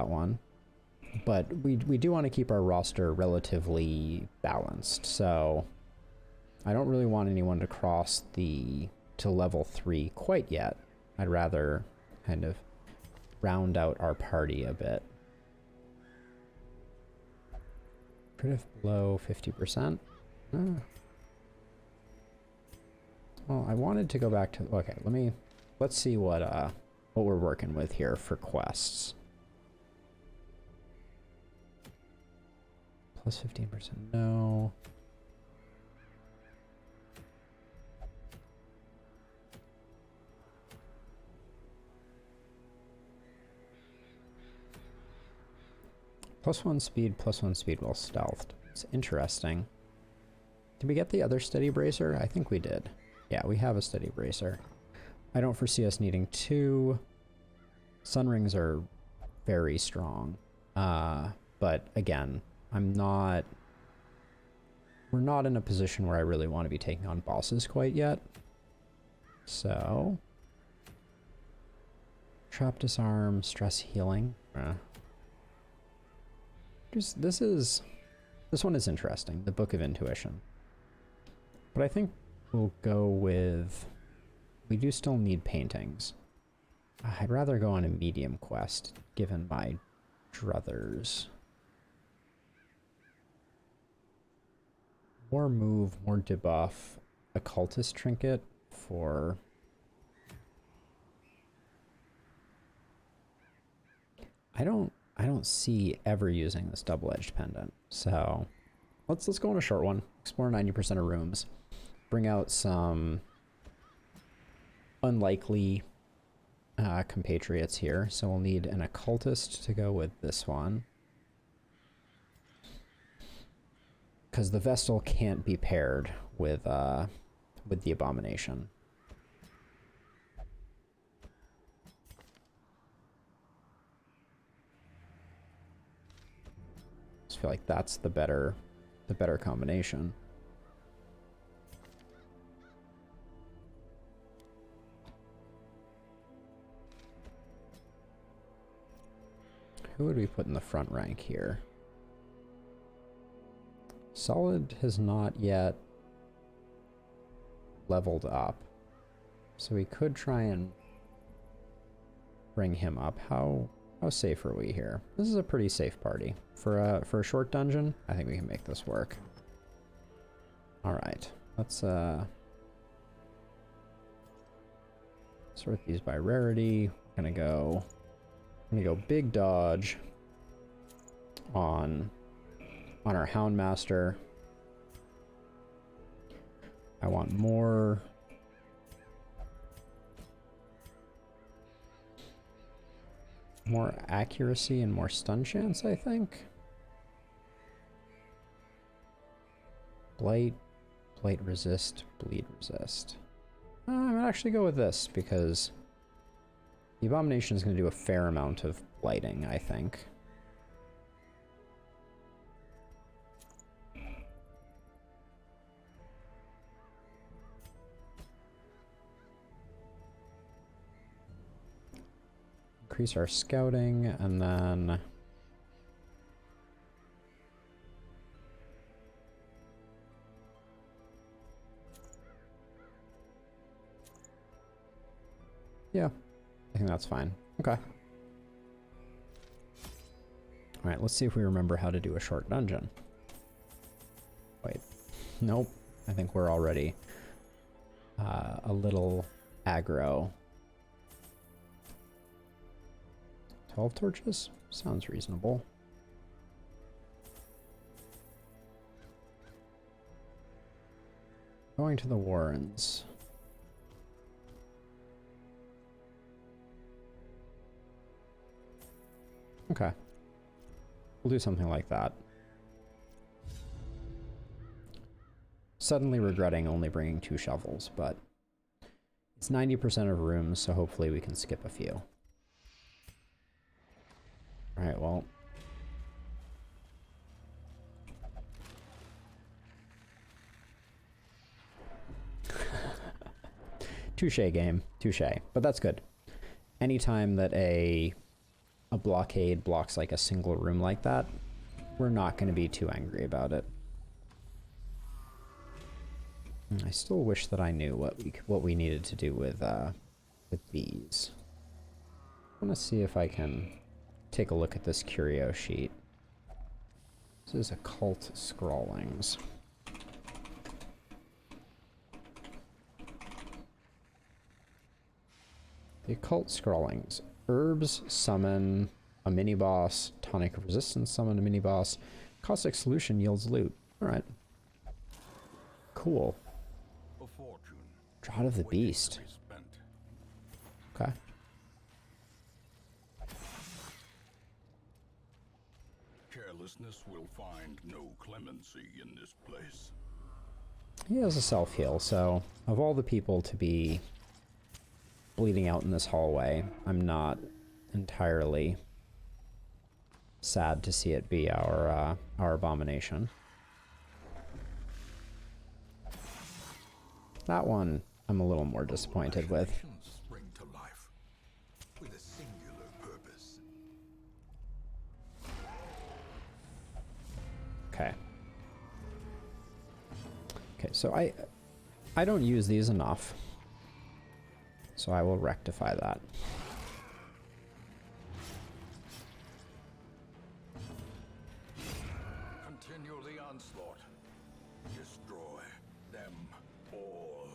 one, but we do want to keep our roster relatively balanced. So I don't really want anyone to cross to level 3 quite yet. I'd rather kind of round out our party a bit. Crit below 50%. Well, I wanted to go back to... Okay, let's see what we're working with here for quests. Plus 15%, no. +1 speed, +1 speed while stealthed. It's interesting. Did we get the other steady bracer? I think we did. Yeah, we have a steady bracer. I don't foresee us needing 2. Sun rings are very strong. But again, we're not in a position where I really want to be taking on bosses quite yet. So, trap disarm, stress healing. This one is interesting, the Book of Intuition. But I think we'll go with... We do still need paintings. I'd rather go on a medium quest, given my druthers. More move, more debuff. Occultist trinket for... I don't see ever using this double-edged pendant. So let's go on a short one. Explore 90% of rooms. Bring out some unlikely compatriots here. So we'll need an occultist to go with this one. Because the Vestal can't be paired with the Abomination. I feel like that's the better combination. Who would we put in the front rank here? Solid has not yet leveled up, so we could try and bring him up. How safe are we here? This is a pretty safe party. For a short dungeon, I think we can make this work. Alright, let's sort these by rarity. I'm gonna go big dodge on our Houndmaster. I want more accuracy and more stun chance, I think. Blight, blight resist, bleed resist. I'm gonna actually go with this because the Abomination is gonna do a fair amount of blighting, I think. Increase our scouting, and then yeah, I think that's fine. Okay. All right, let's see if we remember how to do a short dungeon. Wait, nope. I think we're already a little aggro. 12 torches? Sounds reasonable. Going to the Warrens. Okay. We'll do something like that. Suddenly regretting only bringing 2 shovels, but it's 90% of rooms, so hopefully we can skip a few. Alright, well. Touche game. Touche. But that's good. Anytime that a blockade blocks like a single room like that, we're not going to be too angry about it. I still wish that I knew what we needed to do with these. I want to see if I can take a look at this curio sheet. This is occult scrawlings. The occult scrawlings. Herbs summon a mini boss. Tonic of resistance summon a mini boss. Caustic solution yields loot. Alright. Cool. Draught of the Beast. Okay. Carelessness will find no clemency in this place. He has a self-heal, so of all the people to be bleeding out in this hallway, I'm not entirely sad to see it be our Abomination. That one I'm a little more disappointed with. Spring to life with a singular purpose. Okay. Okay, so I don't use these enough. So I will rectify that. Continue the onslaught. Destroy them all.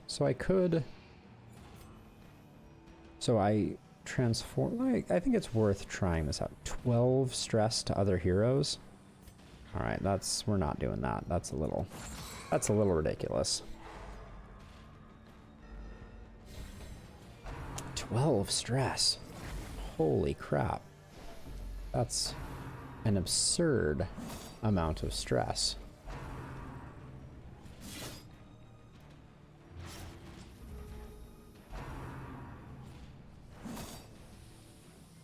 So I could... So I transform... I think it's worth trying this out. 12 stress to other heroes? Alright, we're not doing that. That's a little ridiculous. 12 stress. Holy crap. That's an absurd amount of stress.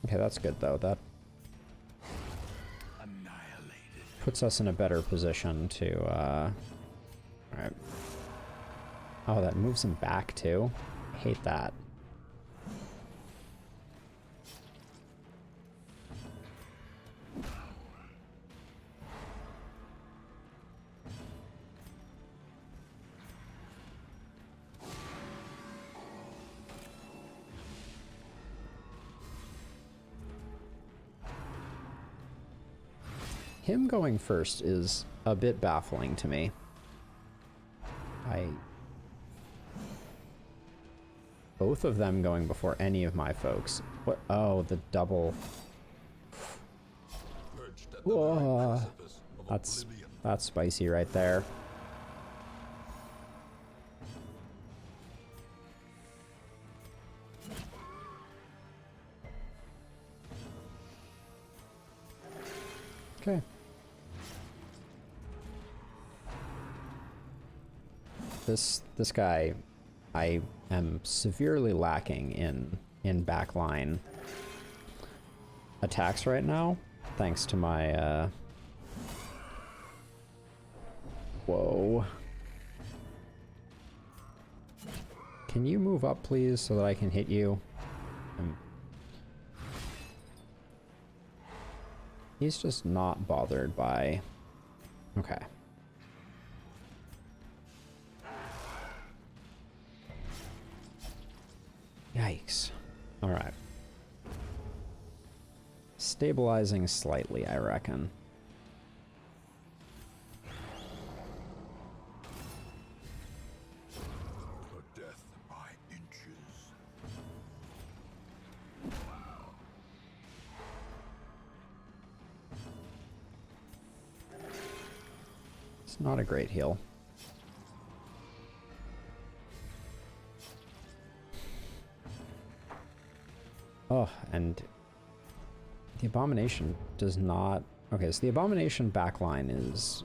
Okay, that's good though. That puts us in a better position to, alright. Oh, that moves him back too? I hate that. Him going first is a bit baffling to me. Both of them going before any of my folks. What? Oh, the double. Whoa. That's spicy right there. Okay. This guy, I am severely lacking in backline attacks right now, thanks to my whoa. Can you move up, please, so that I can hit you? He's just not bothered by... Okay. Yikes. Alright. Stabilizing slightly, I reckon. The death by inches. It's not a great heal. Oh, and the Abomination does not... Okay, so the Abomination backline is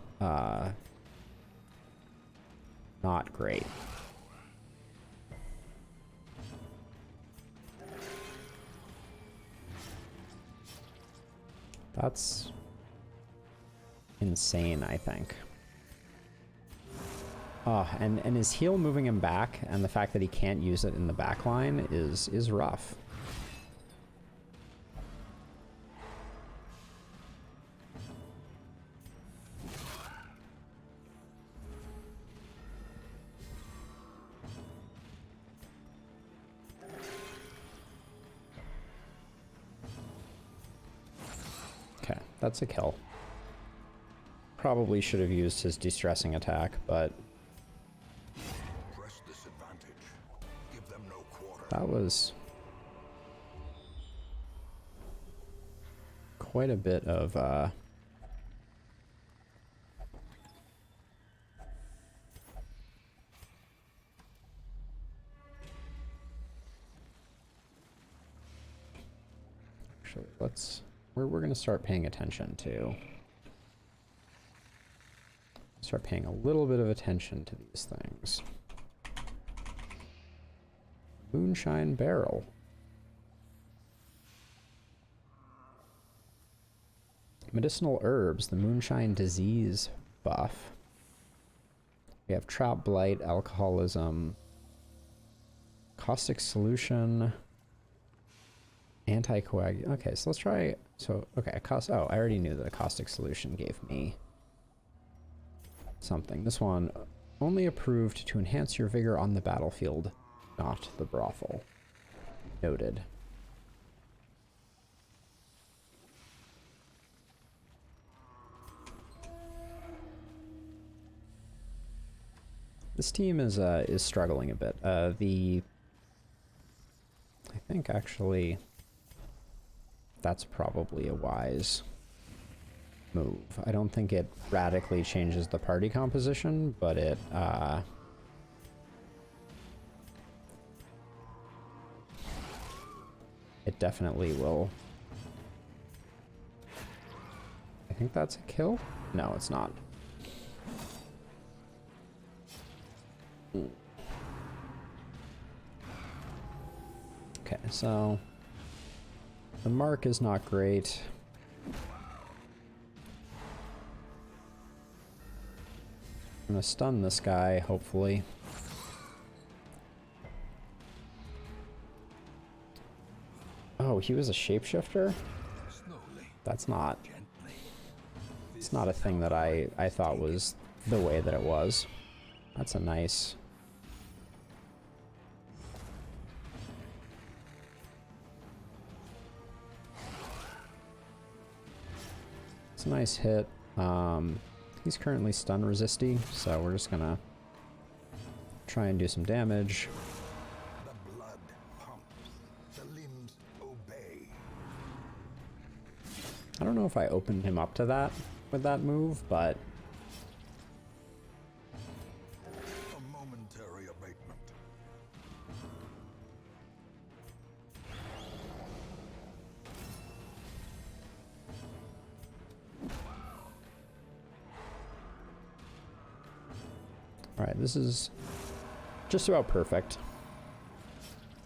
not great. That's insane, I think. Oh, and his heal moving him back, and the fact that he can't use it in the backline is rough. Okay, that's a kill. Probably should have used his de-stressing attack, but Press this advantage. Give them no quarter. that was quite a bit of actually, let's we're gonna start paying attention to. Start paying a little bit of attention to these things. Moonshine Barrel. Medicinal herbs, the moonshine disease buff. We have trap blight, alcoholism, caustic solution, anticoag. Okay, so let's try. So okay, oh, I already knew that a caustic solution gave me something. This one only approved to enhance your vigor on the battlefield, not the brothel. Noted. This team is struggling a bit. I think actually that's probably a wise move. I don't think it radically changes the party composition, but it definitely will. I think that's a kill? No, it's not. Okay, so the mark is not great. I'm gonna stun this guy, hopefully. Oh, he was a shapeshifter? Slowly, That's not... gently. It's not a thing that I thought was the way that it was. That's a nice... It's a nice hit. He's currently stun resisty, so we're just gonna try and do some damage. The blood pumps. The limbs obey. I don't know if I opened him up to that with that move, but A momentary abatement. Alright, this is just about perfect.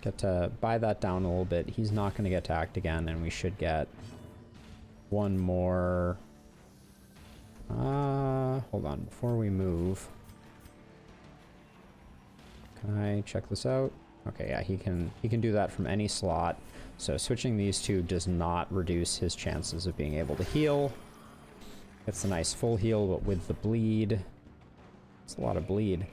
Get to buy that down a little bit. He's not going to get attacked again, and we should get one more. Hold on, before we move. Can I check this out? Okay, yeah, he can do that from any slot. So switching these two does not reduce his chances of being able to heal. It's a nice full heal, but with the bleed. It's a lot of bleed.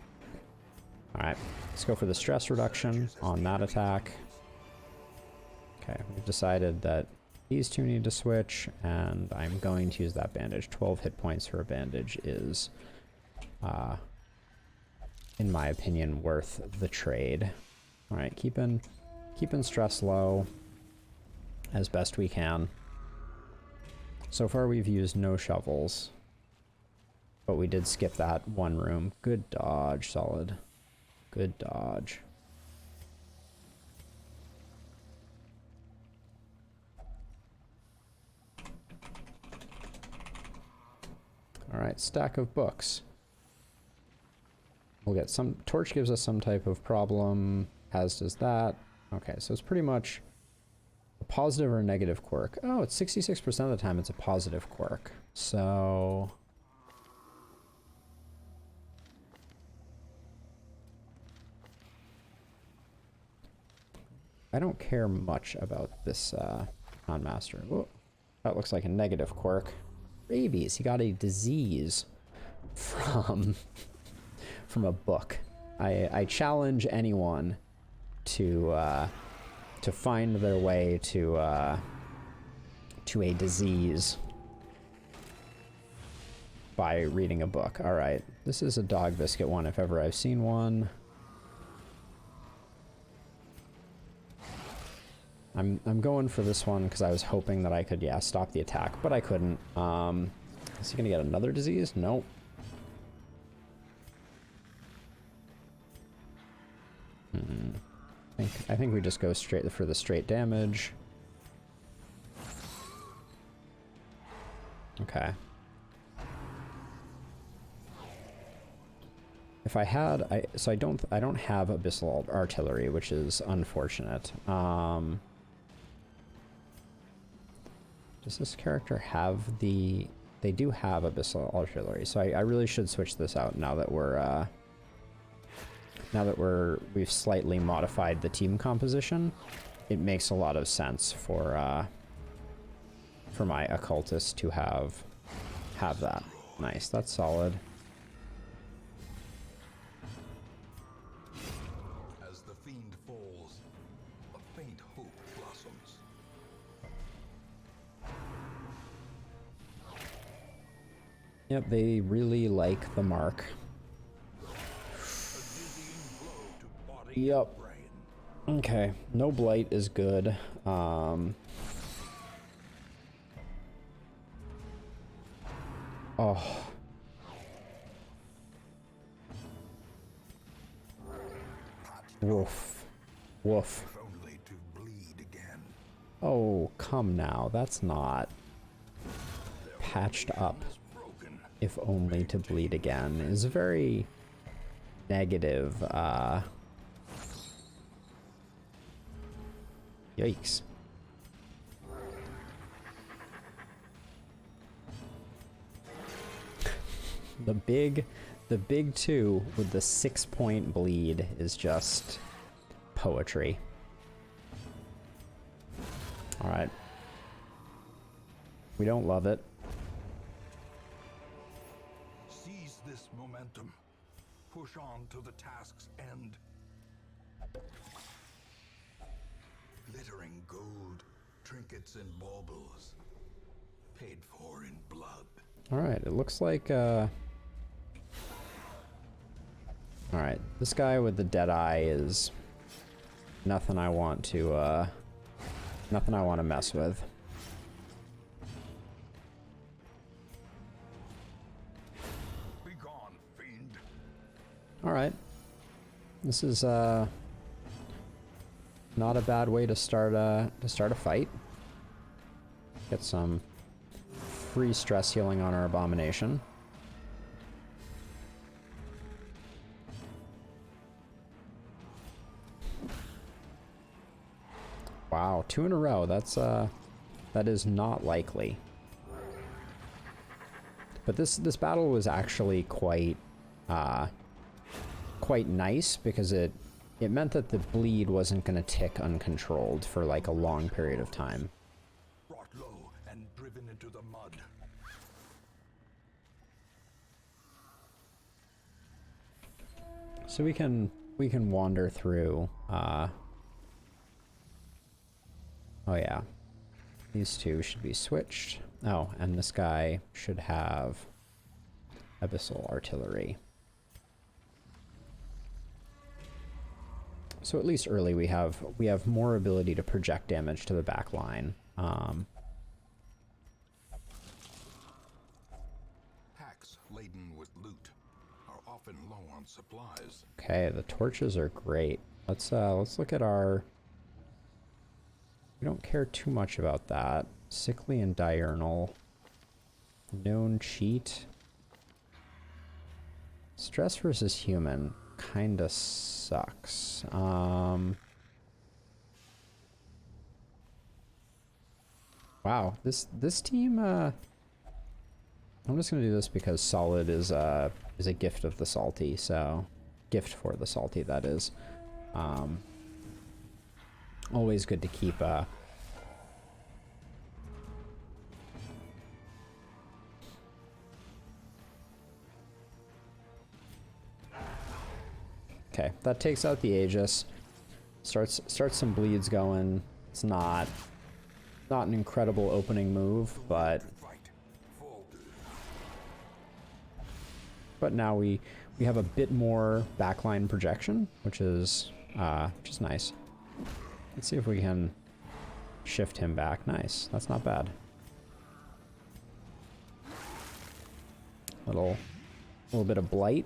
Alright, let's go for the stress reduction on that attack. Okay, we've decided that these two need to switch, and I'm going to use that bandage. 12 hit points for a bandage is, in my opinion, worth the trade. Alright, keeping stress low as best we can. So far we've used no shovels, but we did skip that one room. Good dodge, solid. Good dodge. Alright, stack of books. We'll get some... Torch gives us some type of problem, as does that. Okay, so it's pretty much a positive or a negative quirk. Oh, it's 66% of the time it's a positive quirk. So... I don't care much about this Master. Whoa, that looks like a negative quirk. Rabies. He got a disease from a book. I challenge anyone to find their way to a disease by reading a book. All right, this is a dog biscuit one if ever I've seen one. I'm going for this one because I was hoping that I could, yeah, stop the attack, but I couldn't. Is he gonna get another disease? Nope. I think we just go straight for the straight damage. Okay. If I had, so I don't have abyssal artillery, which is unfortunate. Does this character have the... They do have abyssal artillery, so I really should switch this out now that we've slightly modified the team composition. It makes a lot of sense for my occultist to have that. Nice, that's solid. As the fiend falls, a faint hope blossoms. Yep, they really like the mark. Yep. Okay, no blight is good. Oh. Woof. Woof. Only to bleed again. Oh, come now. That's not patched up. If only to bleed again is a very negative, yikes. The big two with the 6-point bleed is just poetry. All right. We don't love it. Seize this momentum. Push on to the task's end. Glittering gold, trinkets and baubles. Paid for in blood. Alright, it looks like, Alright, this guy with the dead eye is nothing I want to mess with. Be gone, fiend. Alright. This is, not a bad way to start a fight. Get some free stress healing on our abomination. Wow, 2 in a row. That is not likely. But this battle was actually quite nice because it meant that the bleed wasn't going to tick uncontrolled for like a long period of time. Brought low and driven into the mud. So we can wander through. Oh yeah, these two should be switched. Oh, and this guy should have abyssal artillery. So at least early we have more ability to project damage to the back line. Packs laden with loot are often low on supplies. Okay, the torches are great. Let's look at our. We don't care too much about that. Sickly and diurnal. Known cheat. Stress versus human kinda sucks. Wow, this team. I'm just gonna do this because solid is a gift of the salty. So, gift for the salty, that is. Always good to keep. Okay, that takes out the Aegis. Starts some bleeds going. It's not an incredible opening move, but now we have a bit more backline projection, which is nice. Let's see if we can shift him back. Nice. That's not bad. Little bit of blight.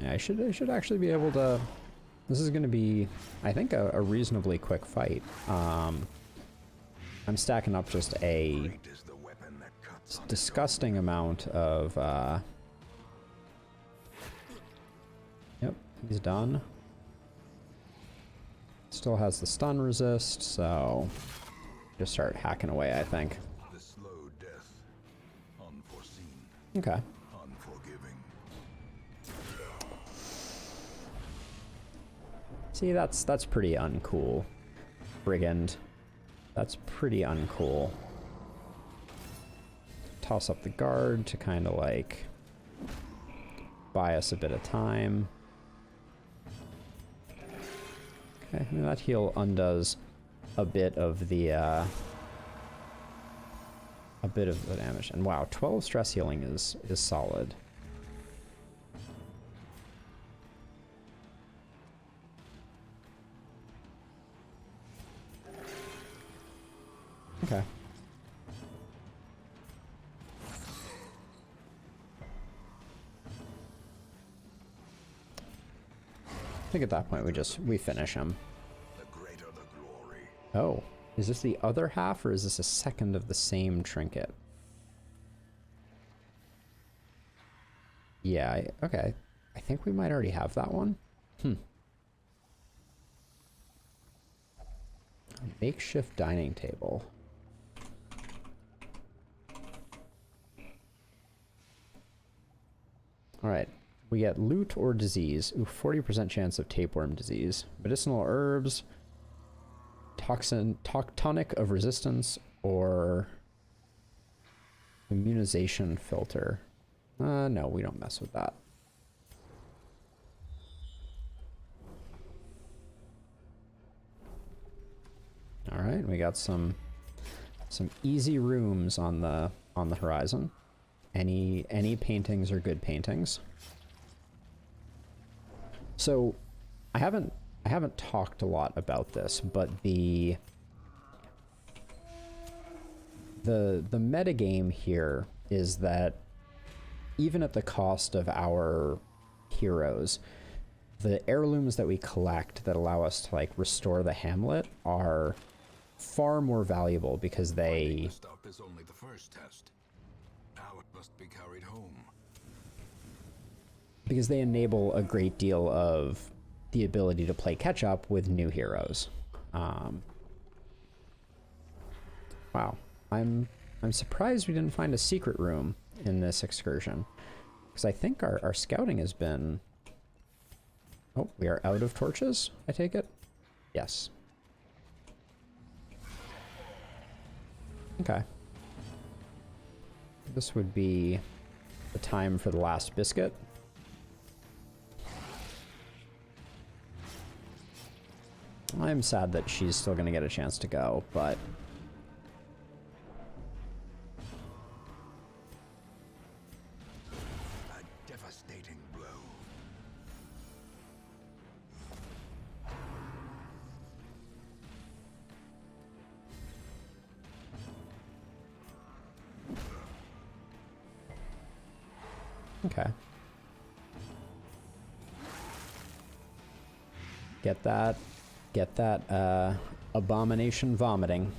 Yeah, I should actually be able to. This is going to be, I think, a reasonably quick fight. I'm stacking up just a disgusting amount of. Yep, he's done. Still has the stun resist, so just start hacking away, I think. The slow death, unforeseen, Okay. unforgiving. See, that's pretty uncool. Brigand. That's pretty uncool. Toss up the guard to kind of like buy us a bit of time. Okay, and that heal undoes a bit of the damage. And wow, 12 stress healing is solid. Okay. I think at that point we finish him. The greater the glory. Oh, is this the other half or is this a second of the same trinket? Yeah, okay. I think we might already have that one. Makeshift dining table. Alright, we get loot or disease. Ooh, 40% chance of tapeworm disease. Medicinal herbs, tonic of resistance, or immunization filter. No, we don't mess with that. Alright, we got some easy rooms on the horizon. Any paintings are good paintings. So I haven't talked a lot about this, but the metagame here is that even at the cost of our heroes, the heirlooms that we collect that allow us to like restore the hamlet are far more valuable because they The stuff is only the first test. Now it must be carried home because they enable a great deal of the ability to play catch up with new heroes. Wow, I'm surprised we didn't find a secret room in this excursion, because I think our scouting has been... Oh, we are out of torches, I take it? Yes. Okay. This would be the time for the last biscuit. I'm sad that she's still going to get a chance to go, but... A devastating blow. Okay. Get that abomination vomiting.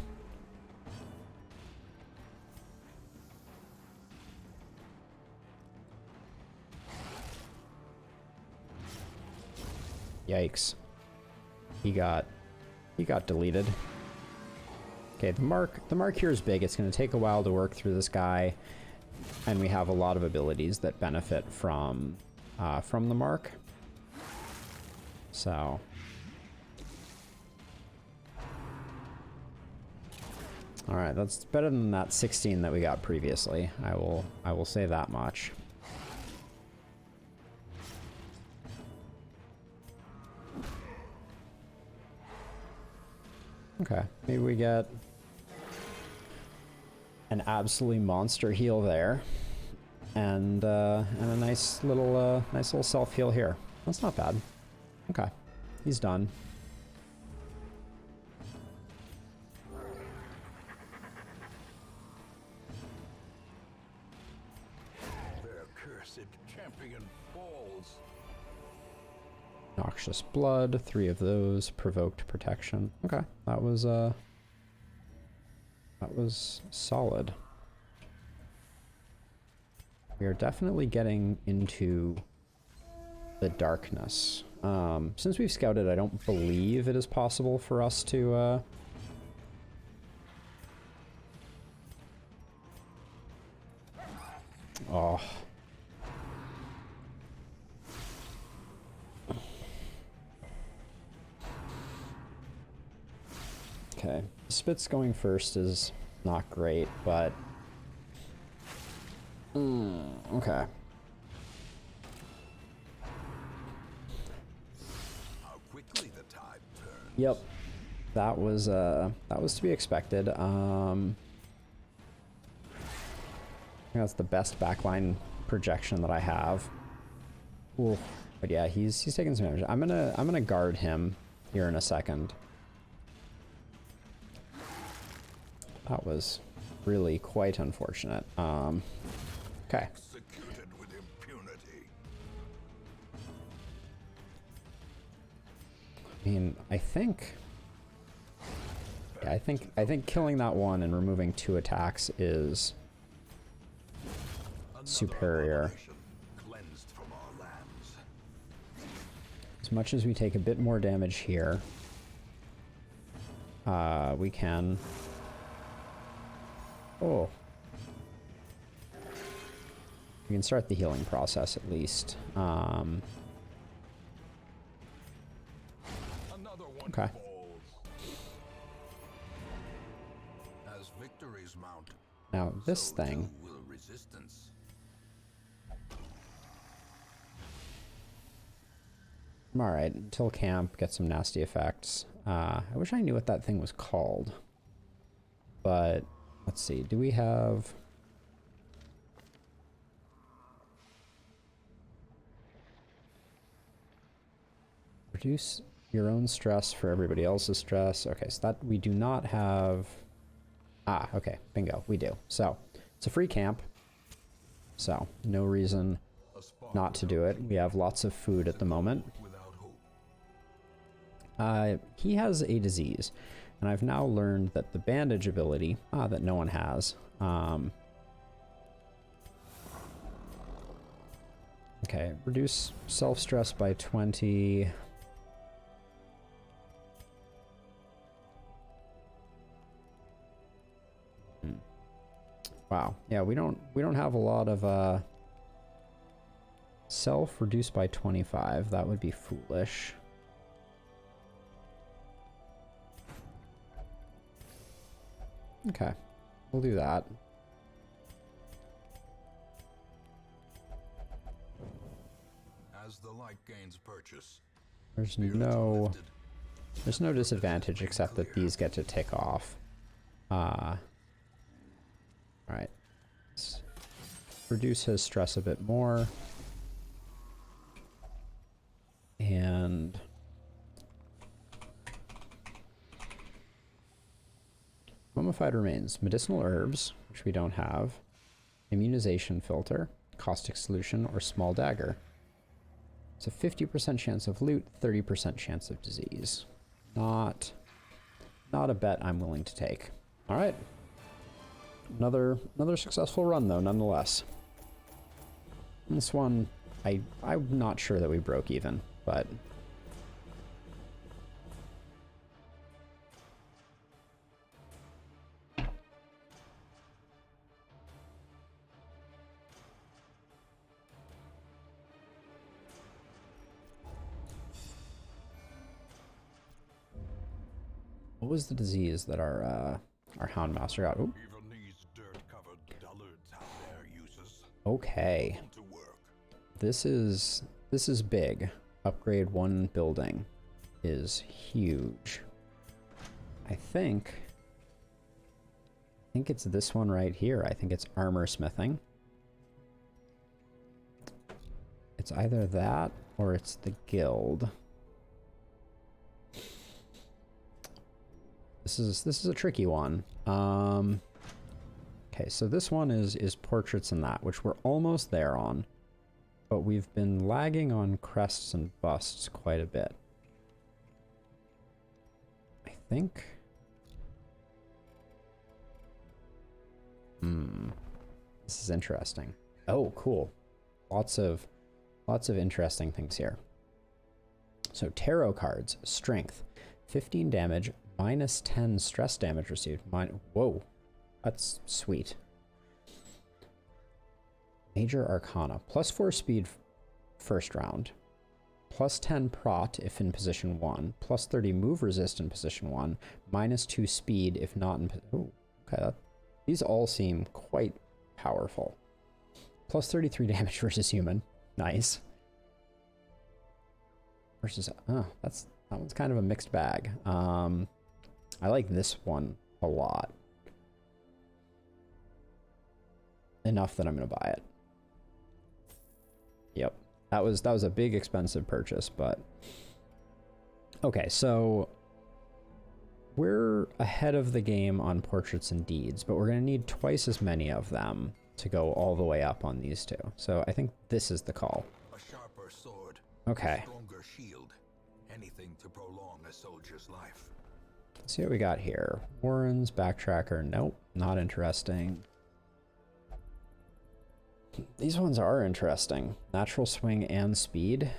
Yikes. He got deleted. Okay, the mark here is big. It's going to take a while to work through this guy, and we have a lot of abilities that benefit from the mark. So, all right, that's better than that 16 that we got previously. I will say that much. Okay, maybe we get an absolutely monster heal there, and a nice little self heal here. That's not bad. Okay, he's done. Their cursed champion falls. Noxious blood, 3 of those, provoked protection. Okay, that was solid. We are definitely getting into the darkness. Since we've scouted, I don't believe it is possible for us to oh. Okay, Spitz going first is not great, but okay. How quickly the tide turns. Yep, that was to be expected. I think that's the best backline projection that I have. Ooh, but yeah, he's taking some damage. I'm gonna guard him here in a second. That was really quite unfortunate. Okay. Executed with impunity. I mean, I think killing that one and removing 2 attacks is superior. Cleansed from our lands. As much as we take a bit more damage here, we can... Oh. We can start the healing process at least. Another one Okay. falls. As victories mount, Now this so thing... too will resistance. Alright, until camp, get some nasty effects. I wish I knew what that thing was called. But, let's see, do we have... Reduce your own stress for everybody else's stress. Okay, so that we do not have... Ah, okay, bingo, we do. So, it's a free camp. So, no reason not to do it. We have lots of food at the moment. Without hope. He has a disease, and I've now learned that the bandage ability, that no one has, Okay, reduce self-stress by 20. Wow. Yeah, we don't have a lot of self reduced by 25. That would be foolish. Okay. We'll do that. As the light gains purchase, There's spirits are no lifted. there's no disadvantage except that these get to tick off. All right. Let's reduce his stress a bit more. And mummified remains, medicinal herbs, which we don't have, immunization filter, caustic solution, or small dagger. It's a 50% chance of loot, 30% chance of disease. Not a bet I'm willing to take. All right. Another successful run though, nonetheless. This one, I'm not sure that we broke even, but what was the disease that our Houndmaster got? Ooh. Even these dirt-covered dullards have their uses. Okay. To work. This is big. Upgrade 1 building is huge. I think it's this one right here. I think it's armor smithing. It's either that or it's the guild. This is a tricky one. Okay, so this one is portraits and that, which we're almost there on. But we've been lagging on crests and busts quite a bit. I think. This is interesting. Oh, cool. Lots of interesting things here. So tarot cards, strength, 15 damage, minus 10 stress damage received. Whoa, that's sweet. Major Arcana, plus 4 speed first round, plus 10 prot if in position 1, plus 30 move resist in position 1, minus 2 speed if not in oh, okay, these all seem quite powerful. Plus 33 damage versus human, nice. Versus, that one's kind of a mixed bag. I like this one a lot. Enough that I'm gonna buy it. Yep. That was a big expensive purchase, but okay, so we're ahead of the game on portraits and deeds, but we're gonna need twice as many of them to go all the way up on these two. So I think this is the call. A sharper sword. Okay. A stronger shield. Anything to prolong a soldier's life. Let's see what we got here. Warren's backtracker. Nope, not interesting. These ones are interesting. Natural swing and speed.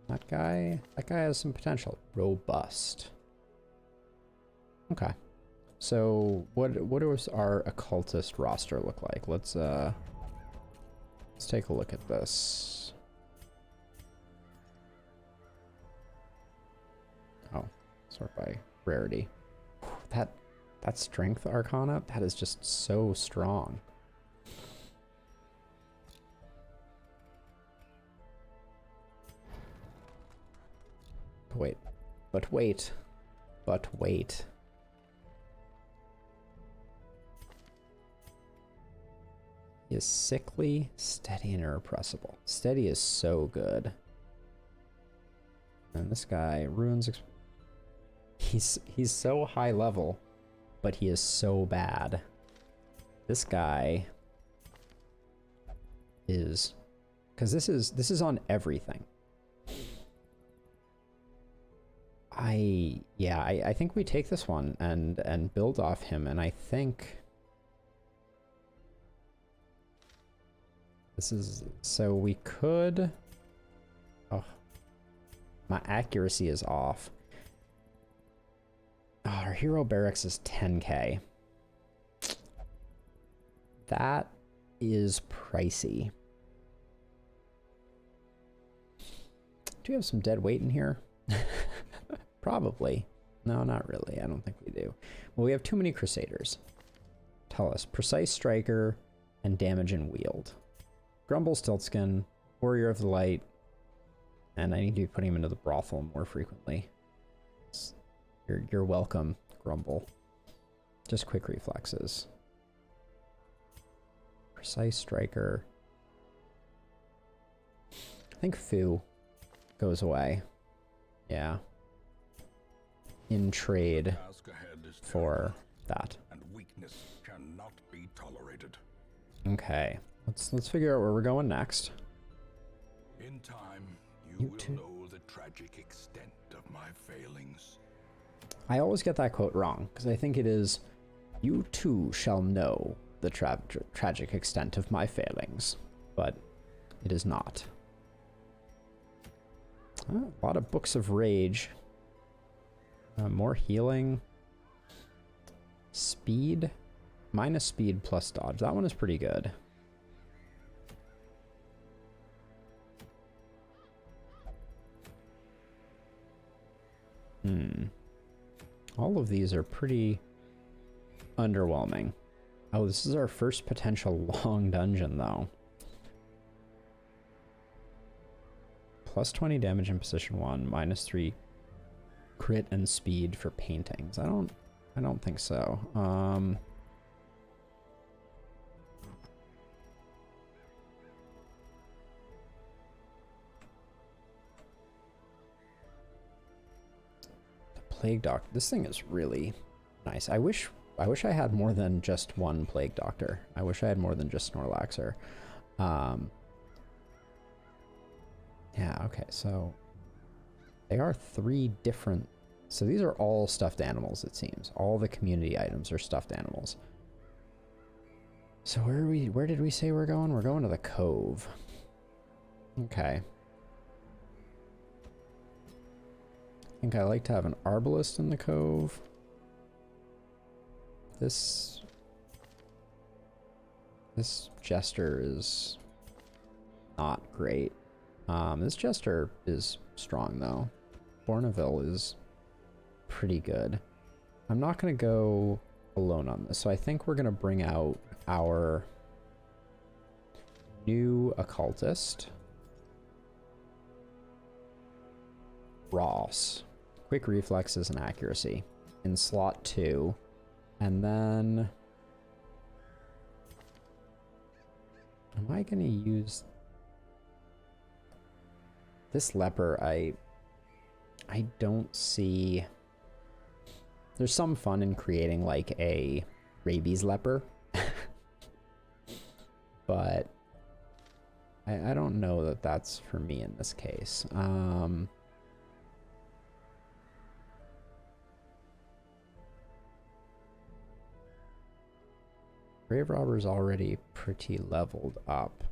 That guy has some potential. Robust. Okay. So what does our occultist roster look like? Let's take a look at this. Oh, sort by rarity. That strength arcana, that is just so strong. But wait. He is sickly, steady, and irrepressible. Steady is so good. And this guy, ruins. He's so high level, but he is so bad. This guy is, because this is on everything. I think we take this one and build off him, and I think This is, so we could, oh, my accuracy is off. Oh, our hero barracks is 10k. That is pricey. Do we have some dead weight in here? Probably. No, not really. I don't think we do. Well, we have too many Crusaders. Tell us. Precise Striker and Damage and Wield. Grumble Stiltskin, Warrior of the Light, and I need to be putting him into the brothel more frequently. You're welcome, Grumble. Just quick reflexes. Precise Striker. I think Fu goes away. Yeah. In trade for that. And weakness cannot be tolerated. Okay. Let's figure out where we're going next. In time, you will know the tragic extent of my failings. I always get that quote wrong, because I think it is, you too shall know the tragic extent of my failings, but it is not. Oh, a lot of Books of Rage. More healing. Speed. Minus speed plus dodge. That one is pretty good. All of these are pretty underwhelming. Oh, this is our first potential long dungeon, though. Plus 20 damage in position 1, minus 3 crit and speed for paintings. I don't think so. The Plague Doctor. This thing is really nice. I wish I had more than just one Plague Doctor. I wish I had more than just Snorlaxer. Yeah, okay, so they are 3 different. So these are all stuffed animals, it seems. All the community items are stuffed animals. So where did we say we're going? We're going to the Cove. Okay. I think I like to have an Arbalist in the Cove. This Jester is not great. This Jester is strong, though. Bourneville is pretty good. I'm not going to go alone on this, so I think we're going to bring out our new occultist, Ross. Quick reflexes and accuracy in slot 2. And then am I going to use this leper? I don't see. There's some fun in creating like a rabies leper, but I don't know that that's for me in this case. Grave Robber's already pretty leveled up.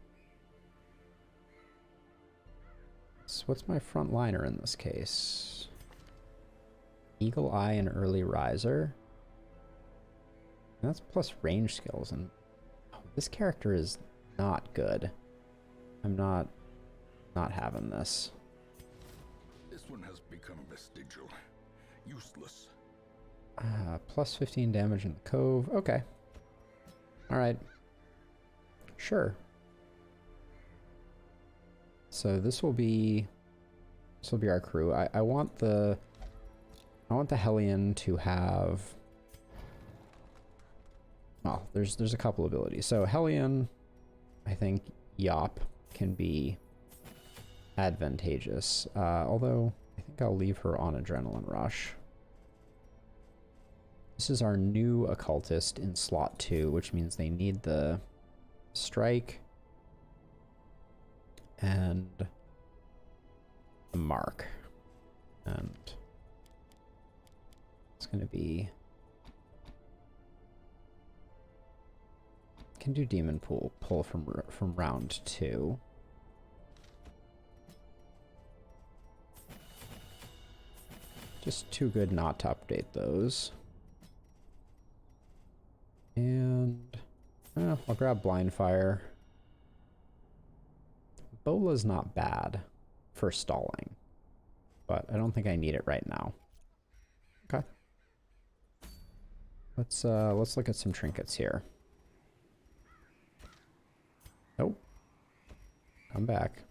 So what's my front liner in this case? Eagle Eye and Early Riser. That's plus range skills, and oh, this character is not good. I'm not having this. This one has become vestigial, useless. Plus 15 damage in the Cove. Okay. All right. Sure. So this will be our crew. I want the Hellion to have, well, there's a couple abilities. So Hellion, I think Yop can be advantageous. Although I think I'll leave her on Adrenaline Rush. This is our new occultist in slot 2, which means they need the strike and the mark. And it's going to be Can do demon pull from round 2. Just too good not to update those. And I'll grab blind fire. Bola's not bad for stalling, but I don't think I need it right now. Okay. Let's look at some trinkets here. Nope. Come back.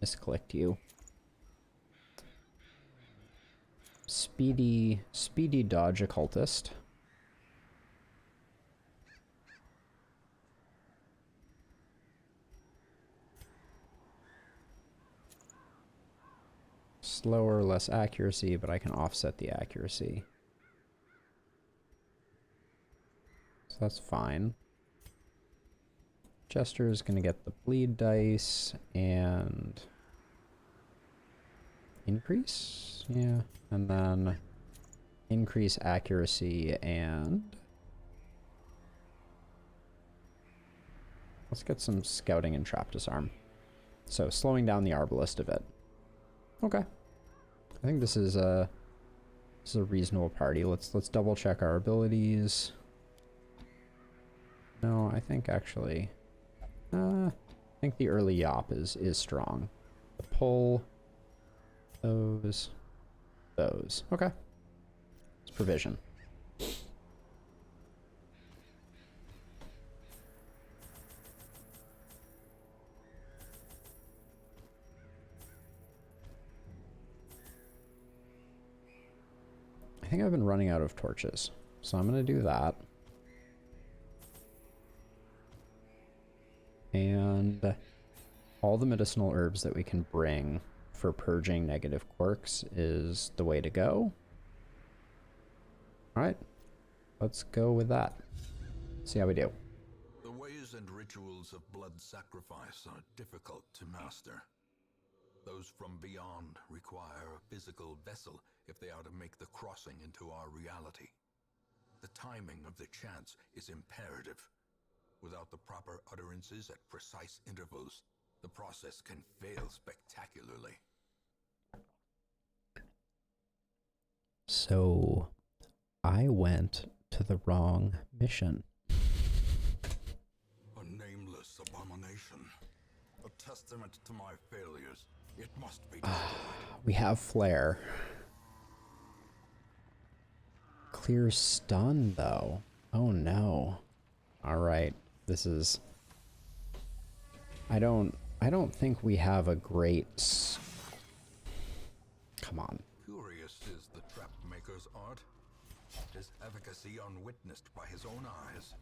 Misclicked you. Speedy dodge occultist. Slower, less accuracy, but I can offset the accuracy. So that's fine. Jester is going to get the bleed dice and increase, yeah, and then increase accuracy and let's get some scouting and trap disarm. So slowing down the arbalist a bit. Okay, I think this is a reasonable party. Let's double check our abilities. No, I think actually. I think the early yop is strong. The pull, those. Okay. It's provision. I think I've been running out of torches, so I'm going to do that. And all the medicinal herbs that we can bring for purging negative quirks is the way to go. Alright, let's go with that. See how we do. The ways and rituals of blood sacrifice are difficult to master. Those from beyond require a physical vessel if they are to make the crossing into our reality. The timing of the chants is imperative. Without the proper utterances at precise intervals, the process can fail spectacularly. So, I went to the wrong mission. A nameless abomination. A testament to my failures. It must be destroyed. We have flare. Clear stun, though. Oh no. Alright. This is... I don't think we have a great... Come on. Curious is the trap maker's art. His efficacy unwitnessed by his own eyes.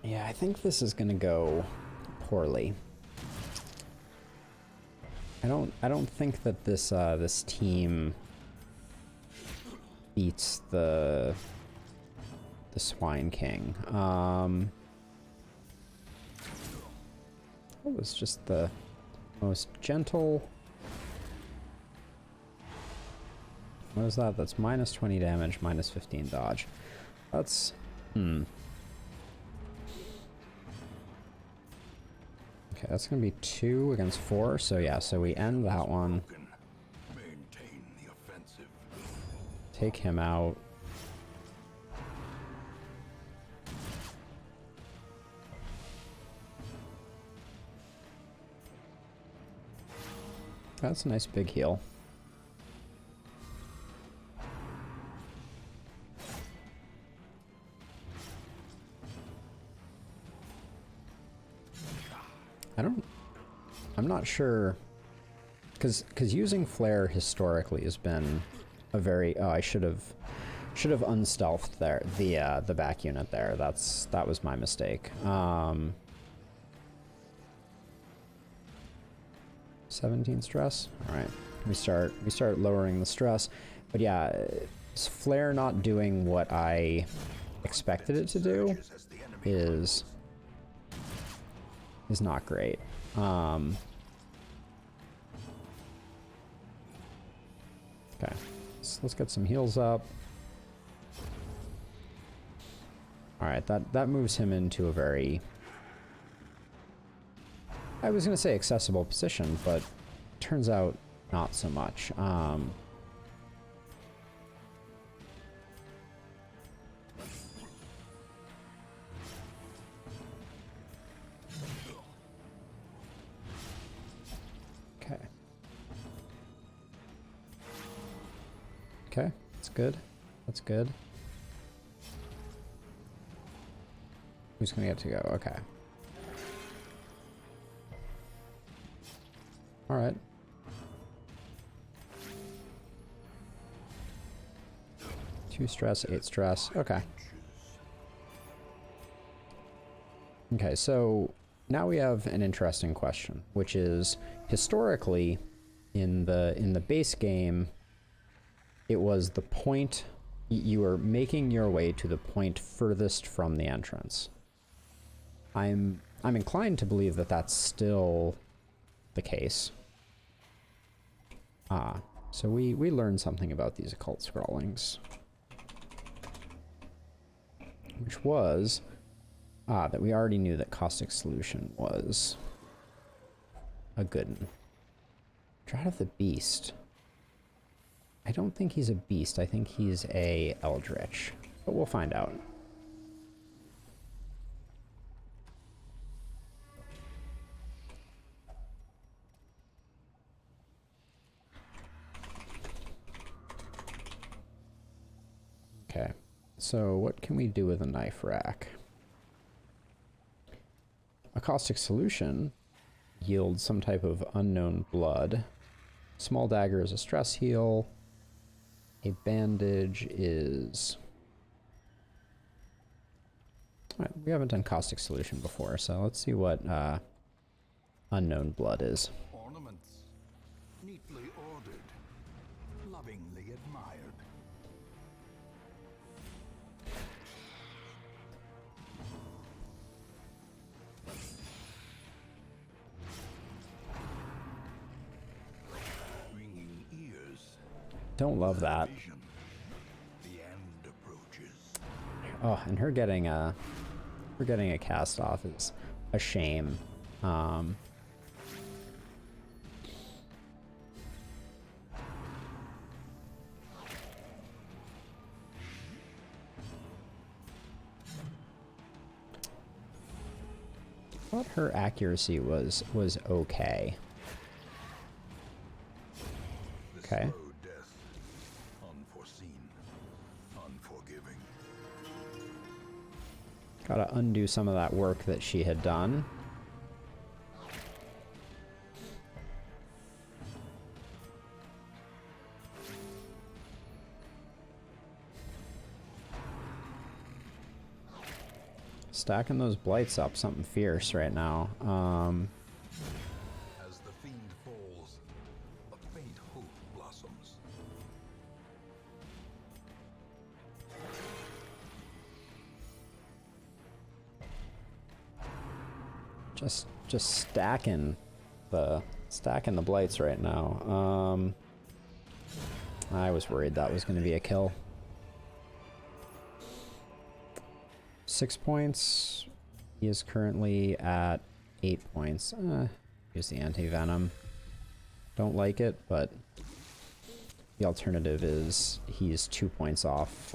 Yeah, I think this is gonna go poorly. I don't think that this this team beats the Swine King. It was just the most gentle. What is that? That's minus 20 damage, minus 15 dodge. That's Okay, that's gonna be 2 against 4, so yeah, so we end that one. Maintain the offensive. Take him out. That's a nice big heal. I'm not sure, because using flare historically has been a very, oh, I should have unstealthed there, the back unit there. That was my mistake. 17 stress. All right, we start lowering the stress, but yeah, is flare not doing what I expected it to do? is not great. Okay, so let's get some heals up. All right, that moves him into a very, I was gonna say accessible position, but turns out not so much. Okay. Okay, that's good. That's good. Who's gonna get to go? Okay. All right. Two stress, 8 stress. Okay. Okay, so now we have an interesting question, which is historically in the base game, it was the point you were making your way to the point furthest from the entrance. I'm inclined to believe that that's still the case. So we learned something about these occult scrawlings, which was that we already knew that caustic solution was a good one. Drought of the Beast. I don't think he's a beast. I think he's a eldritch, but we'll find out. Okay, so what can we do with a knife rack? A caustic solution yields some type of unknown blood. Small dagger is a stress heal. A bandage is... All right, we haven't done caustic solution before, so let's see what unknown blood is. Ornaments, neatly ordered, lovingly admired. Ringing ears. Don't love that. Vision. The end approaches. Oh, and her getting a cast off is a shame. I thought her accuracy was okay. Okay. Slow death, unforeseen, unforgiving. Gotta undo some of that work that she had done. Stacking those blights up, something fierce right now. As the fiend falls, a faint hope blossoms. Just stacking the blights right now. I was worried that was going to be a kill. 6 points. He is currently at 8 points. Here's the anti-venom. Don't like it, but the alternative is he's 2 points off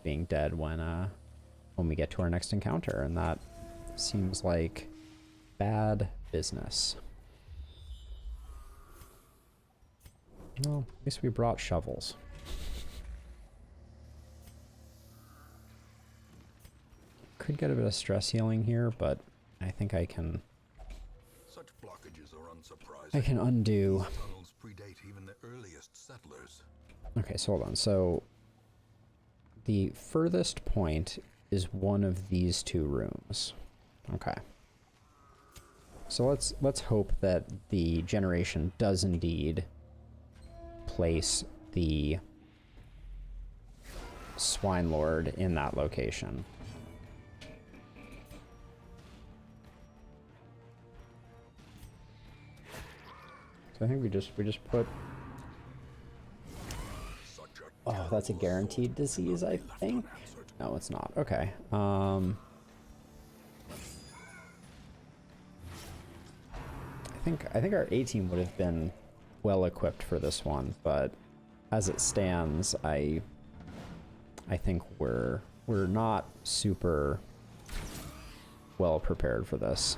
being dead when we get to our next encounter, and that seems like bad business. Well, at least we brought shovels. Could get a bit of stress healing here, but I think I can... Such blockages are unsurprising. I can undo... These tunnels predate even the earliest settlers. Okay, so hold on. So the furthest point is one of these two rooms. Okay. So let's hope that the generation does indeed place the Swine Lord in that location. I think we just put. Oh, that's a guaranteed disease, I think. No, it's not. Okay. I think our A team would have been well equipped for this one, but as it stands, I think we're not super well prepared for this.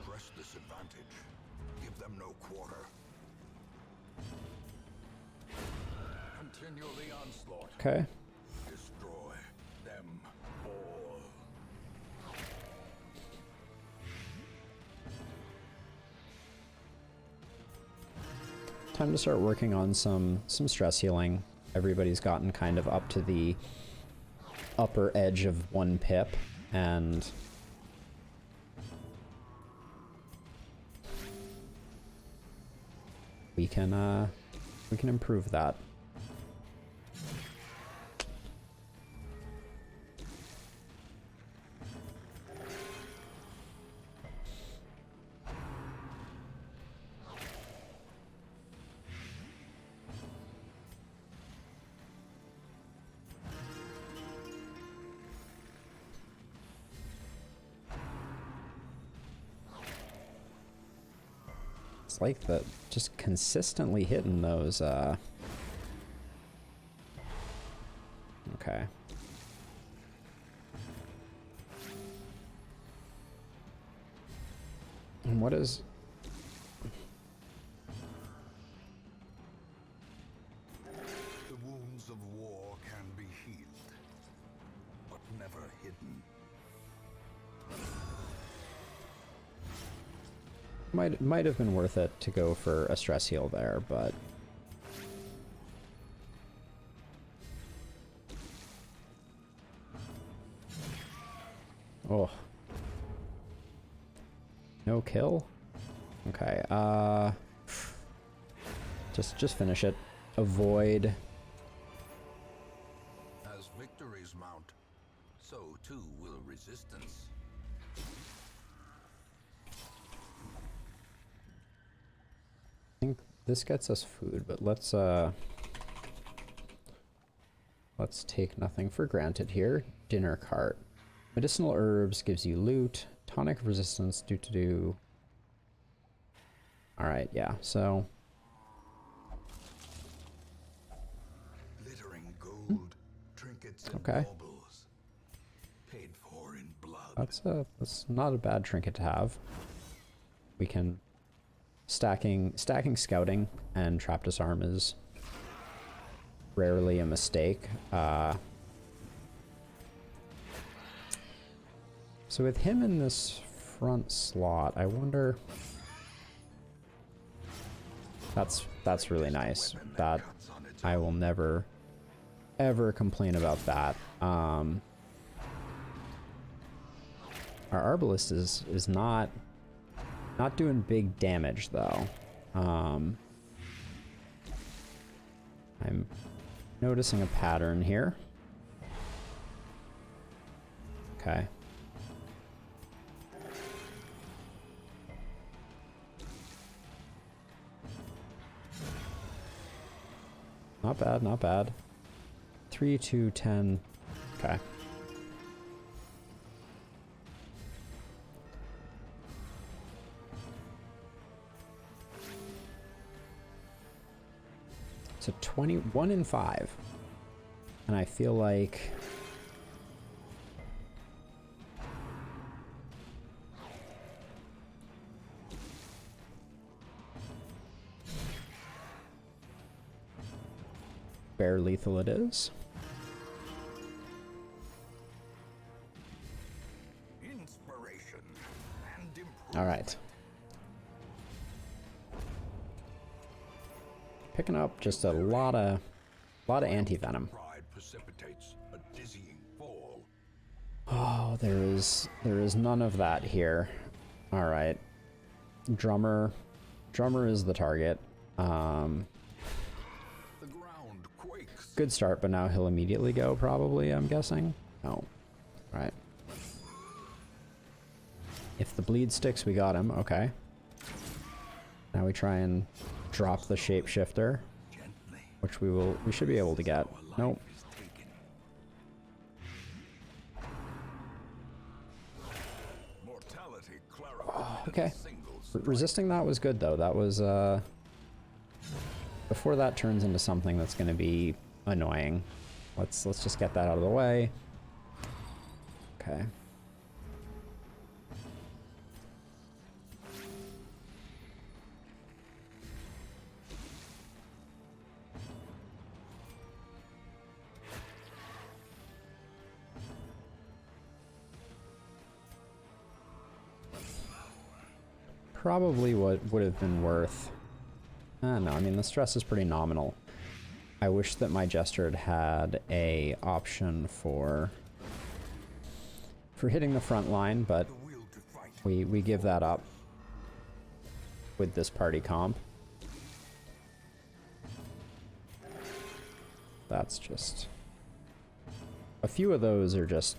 Press this advantage. Give them no quarter. Continue the onslaught. Okay. Destroy them all. Time to start working on some stress healing. Everybody's gotten kind of up to the upper edge of 1 pip, and we can improve that. It's like that, just consistently hitting those, okay. And what is... The wounds of war can be healed, but never hidden. Might have been worth it to go for a stress heal there, but... Oh. No kill? Okay, just finish it. Avoid. As victories mount, so too will resistance. I think this gets us food, but let's take nothing for granted here. Dinner cart. Medicinal herbs gives you loot. Tonic resistance due to do. Alright, yeah, so. Glittering gold, trinkets and Okay. baubles, paid for in blood. That's not a bad trinket to have. We can stacking scouting and trap disarm is rarely a mistake. So with him in this front slot, I wonder. That's really nice. That I will never ever complain about that. Our Arbalist is not doing big damage though. I'm noticing a pattern here. Okay. Not bad, not bad. 3, 2, 10. Okay. So 21 and 5. And I feel like bare lethal it is. Inspiration and improvement. All right. Picking up just a lot of anti-venom. Pride precipitates a dizzying fall. Oh, there is none of that here. All right. Drummer is the target. The ground quakes. Good start, but now he'll immediately go, probably, I'm guessing. Oh. Right. If the bleed sticks, we got him. Okay. Now we try and drop the shapeshifter, which we should be able to get. Nope. Oh, okay. Resisting that was good though. That was before that turns into something that's going to be annoying. Let's just get that out of the way. Okay. Probably what would have been worth. No, I mean the stress is pretty nominal. I wish that my jester had a option for hitting the front line, but we give that up with this party comp. That's just a few of those are just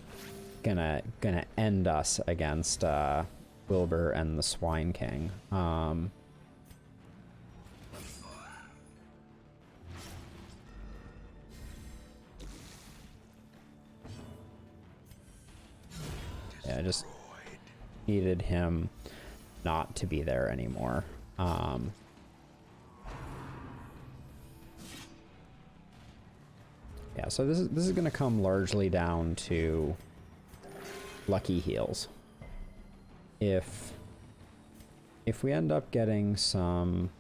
gonna end us against Wilbur and the Swine King. Yeah, I just needed him not to be there anymore. Yeah, so this is going to come largely down to lucky heals. If we end up getting some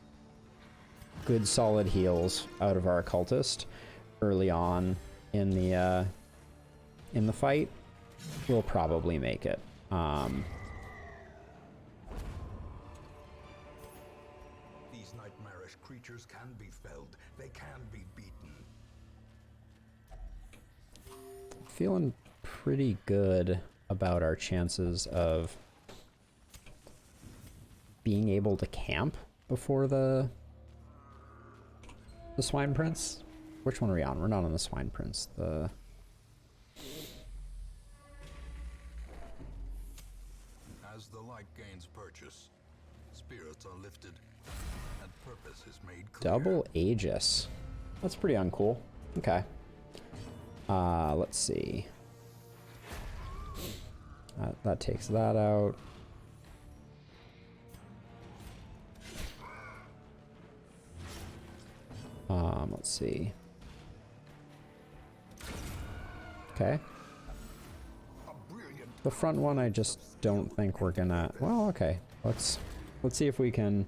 good solid heals out of our occultist early on in the fight, we'll probably make it. These nightmarish creatures can be felled. They can be beaten. Feeling pretty good about our chances of being able to camp before the Swine Prince. Which one are we on? We're not on the Swine Prince. As the light gains purchase, spirits are lifted, and purpose is made clear. Double Aegis. That's pretty uncool. Okay. Let's see. That takes that out. Let's see. Okay. The front one, I just don't think we're gonna. Well, okay. Let's see if we can.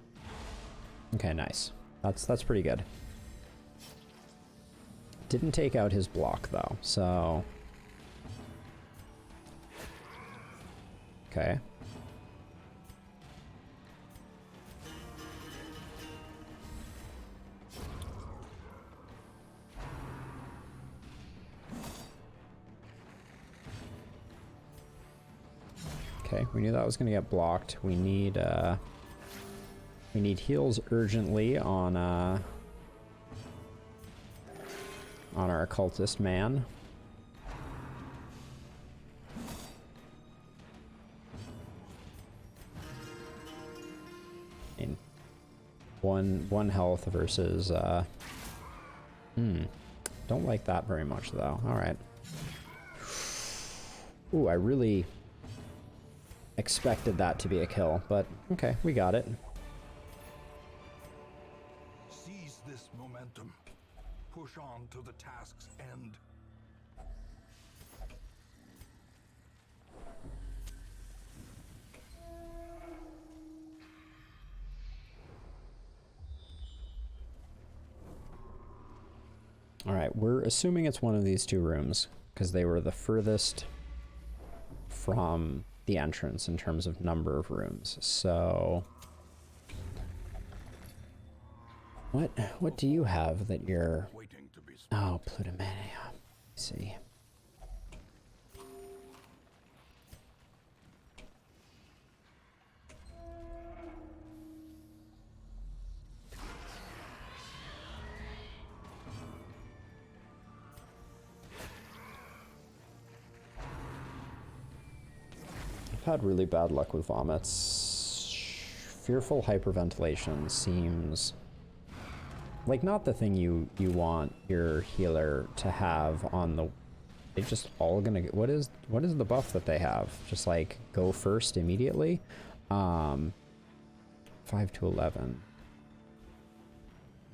Okay, nice. That's pretty good. Didn't take out his block though, so. Okay. Okay, we knew that was going to get blocked. We need heals urgently on our occultist man. In one health versus don't like that very much though. All right. Ooh, I really expected that to be a kill, but okay, we got it. Seize this momentum. Push on to the task's end. All right, we're assuming it's one of these two rooms because they were the furthest from the entrance in terms of number of rooms. So what do you have that you're Waiting to be Oh, Plutomania. Let's see. had really bad luck with vomits. Fearful hyperventilation seems like not the thing you want your healer to have on the... They're just all gonna get... What is the buff that they have? Just like go first immediately? 5 to 11.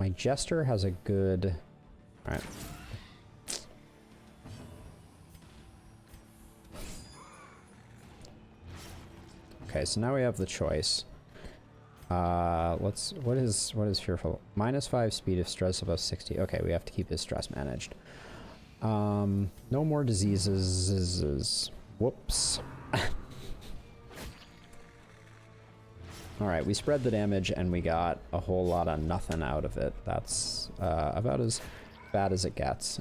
My Jester has a good... Alright. Okay, so now we have the choice. What is fearful? -5 speed if stress above 60. Okay, we have to keep his stress managed. No more diseases. Whoops. Alright, we spread the damage and we got a whole lot of nothing out of it. That's about as bad as it gets.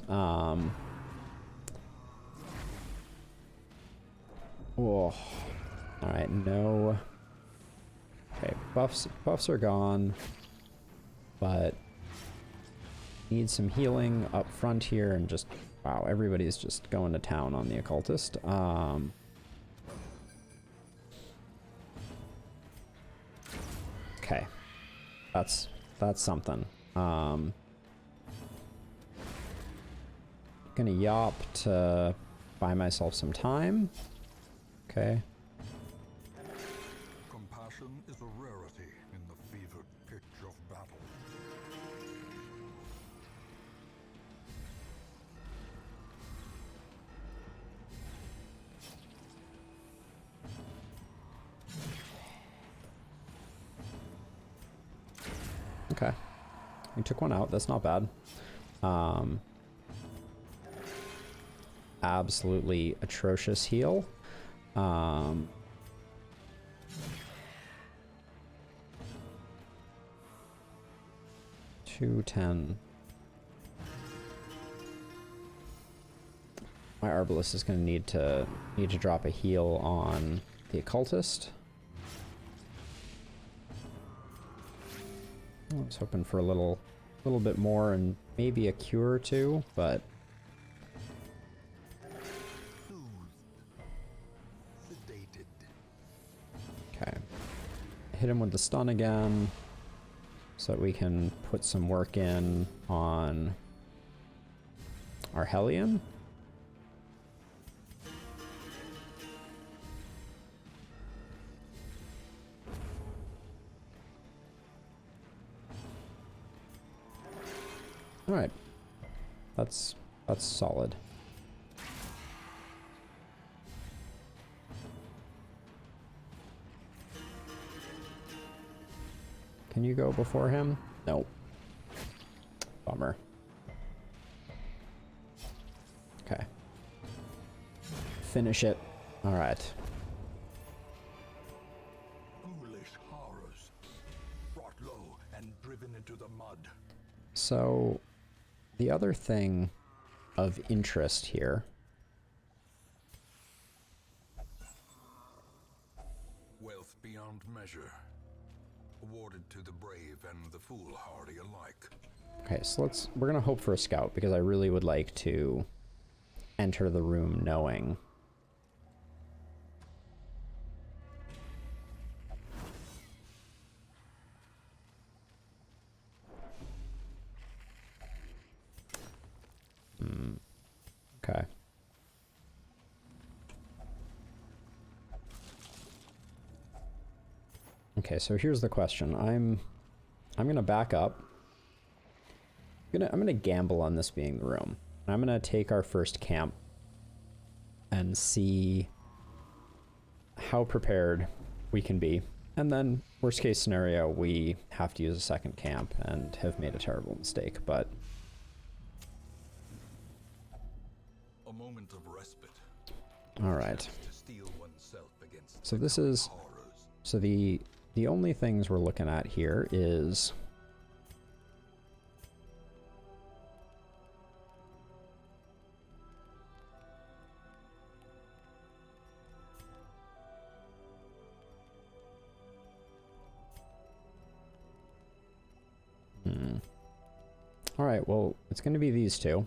Oh. Alright, no. Okay, buffs are gone, but need some healing up front here, and just, wow, everybody's just going to town on the occultist. Okay, that's something. Gonna yop to buy myself some time. Okay. Compassion is a rarity in the fevered pitch of battle. Okay. We took one out. That's not bad. Absolutely atrocious heal. 210. My Arbalest is going to need to drop a heal on the occultist. I was hoping for a little bit more and maybe a cure or two, but okay. Hit him with the stun again so that we can put some work in on our Hellion. All right, that's solid. Can you go before him? Nope. Bummer. Okay. Finish it. All right. Foolish horrors, brought low and driven into the mud. So, the other thing of interest here. Wealth beyond measure, awarded to the brave and the foolhardy alike. Okay, so we're gonna hope for a scout, because I really would like to enter the room knowing. Okay. Okay, so here's the question. I'm gonna back up. I'm gonna gamble on this being the room. I'm gonna take our first camp and see how prepared we can be. And then, worst case scenario, we have to use a second camp and have made a terrible mistake, but A moment of respite. all right. To steel oneself against So this is, horrors. so the only things we're looking at here is all right, well, it's going to be these two.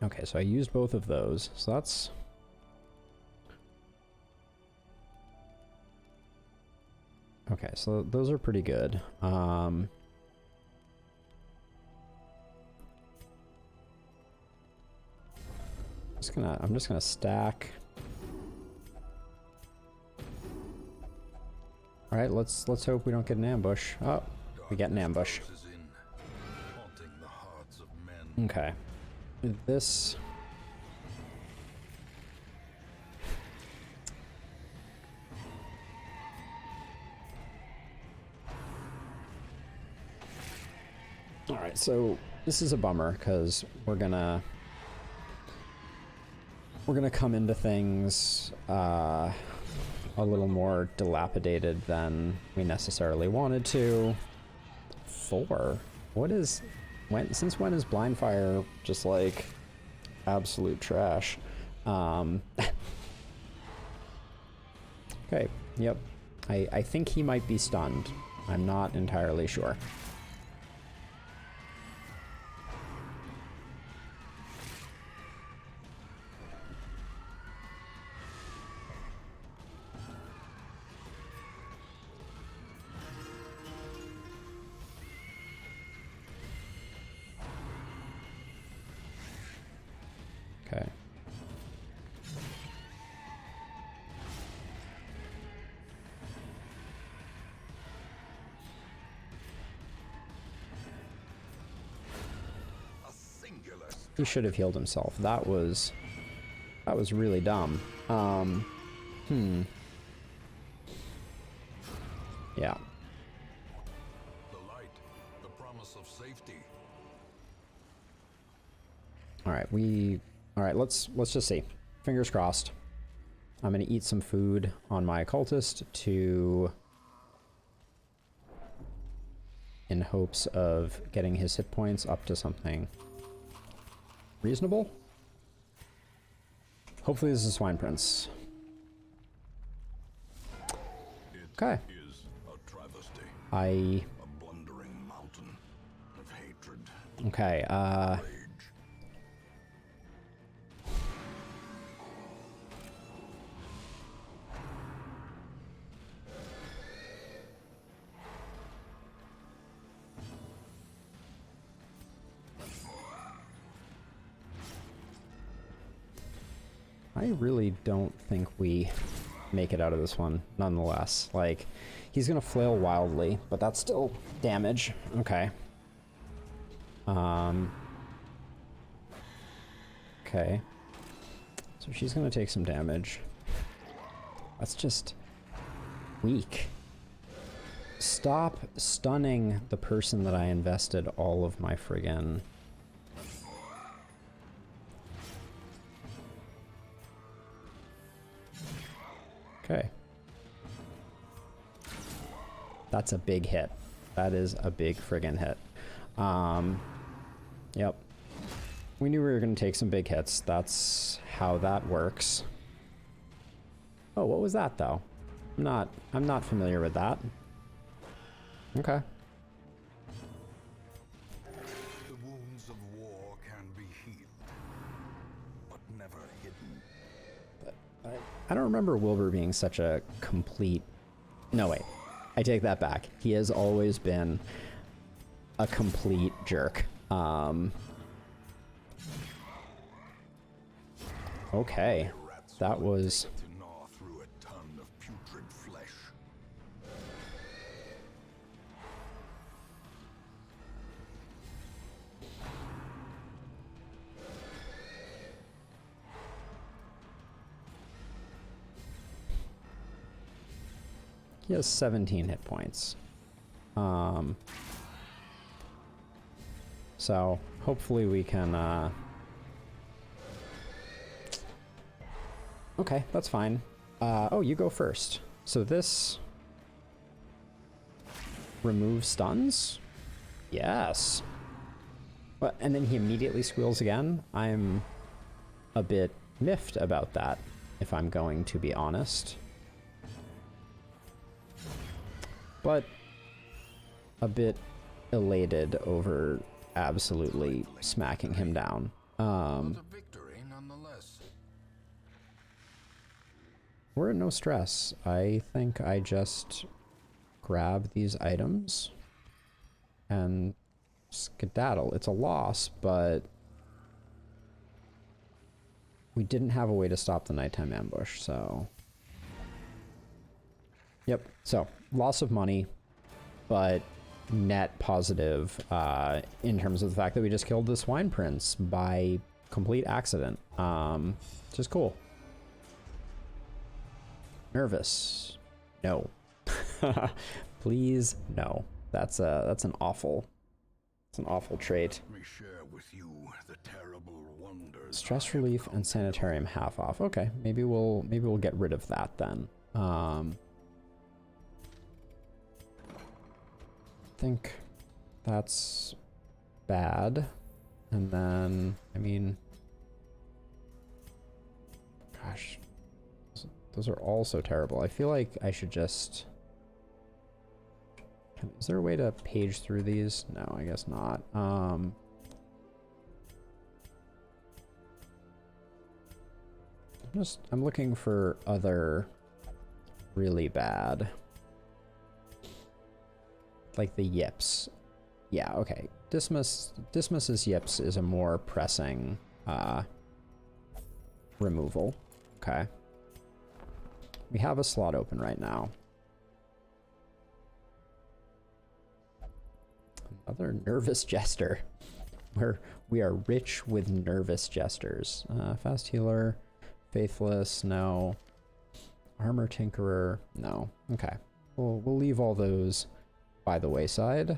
Okay, so I used both of those, so that's... Okay, so those are pretty good. I'm just gonna stack. All right, let's hope we don't get an ambush. Oh, we get an ambush. Okay, with this. All right, so this is a bummer because we're gonna come into things a little more dilapidated than we necessarily wanted to. 4. What is since when is blind fire just like absolute trash? Okay, yep. I think he might be stunned. I'm not entirely sure. Okay. He should have healed himself. That was really dumb. Yeah. The light, the promise of safety. All right, let's just see. Fingers crossed. I'm gonna eat some food on my cultist in hopes of getting his hit points up to something reasonable. Hopefully this is Swine Prince. Okay. It is a travesty. A blundering mountain of hatred. Okay, Rage. I really don't think we make it out of this one, nonetheless. Like, he's gonna flail wildly, but that's still damage. Okay. Okay. So she's gonna take some damage. That's just weak. Stop stunning the person that I invested all of my friggin'... Okay. That's a big hit. That is a big friggin' hit. Yep. We knew we were going to take some big hits. That's how that works. Oh, what was that though? I'm not familiar with that. Okay. The wounds of war can be healed, but never hidden. I don't remember Wilbur being such a complete... No, wait. I take that back. He has always been a complete jerk. Okay. That was... To gnaw through a ton of putrid flesh. He has 17 hit points. So hopefully we can, okay, that's fine. Oh, you go first. So this removes stuns? Yes. But, and then he immediately squeals again? I'm a bit miffed about that, if I'm going to be honest. But a bit elated over absolutely smacking him down. Not a nonetheless. We're at no stress. I think I just grab these items and skedaddle. It's a loss, but we didn't have a way to stop the nighttime ambush, so... Yep, so loss of money, but net positive in terms of the fact that we just killed the swine prince by complete accident. Which is cool. Nervous. No. Please, no. That's an awful trait. Let me share with you the terrible wonders. Stress relief and sanitarium half off. Okay, maybe we'll get rid of that then. I think that's bad. And then, I mean, gosh, those are all so terrible. I feel like I should just... Is there a way to page through these? No, I guess not. I'm looking for other really bad. Like the yips. Yeah, okay. Dismas's yips is a more pressing removal. Okay. We have a slot open right now. Another nervous jester. We are rich with nervous jesters. Fast healer, faithless, no. Armor tinkerer, no. Okay. We'll leave all those by the wayside.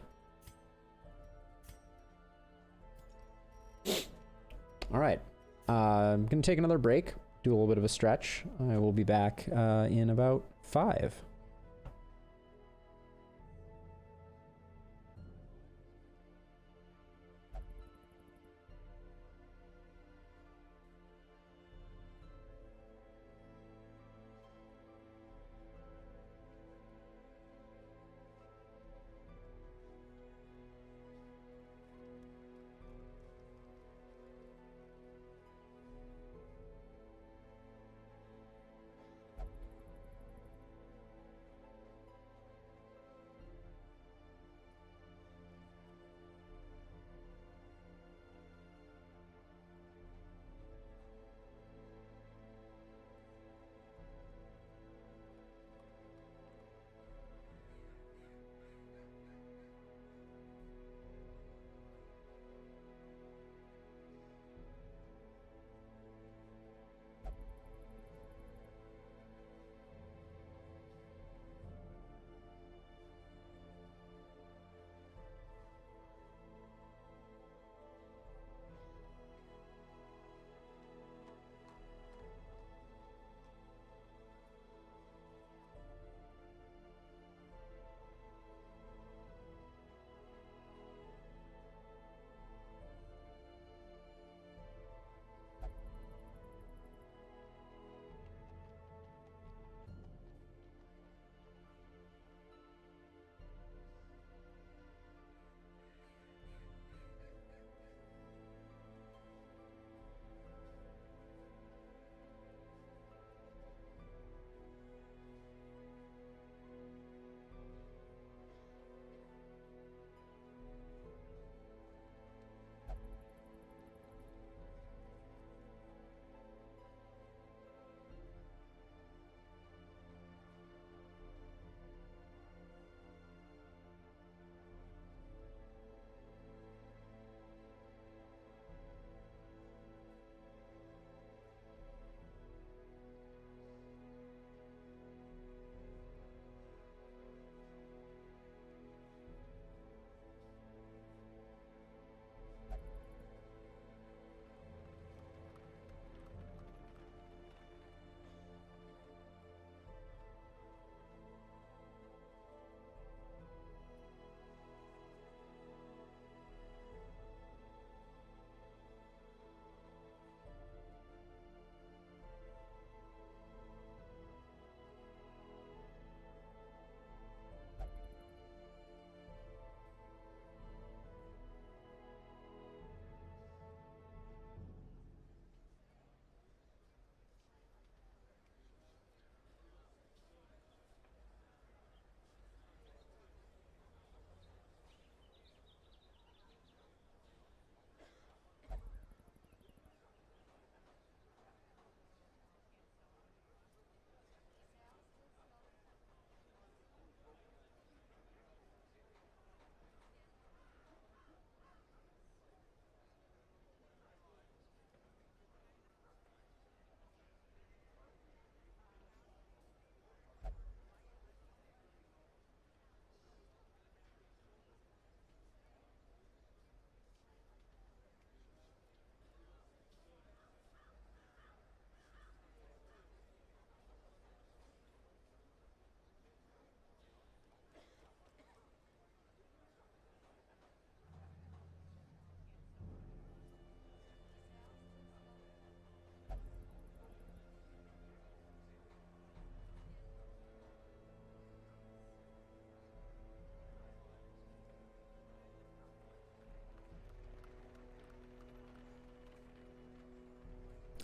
All right. I'm gonna take another break, do a little bit of a stretch. I will be back in about 5.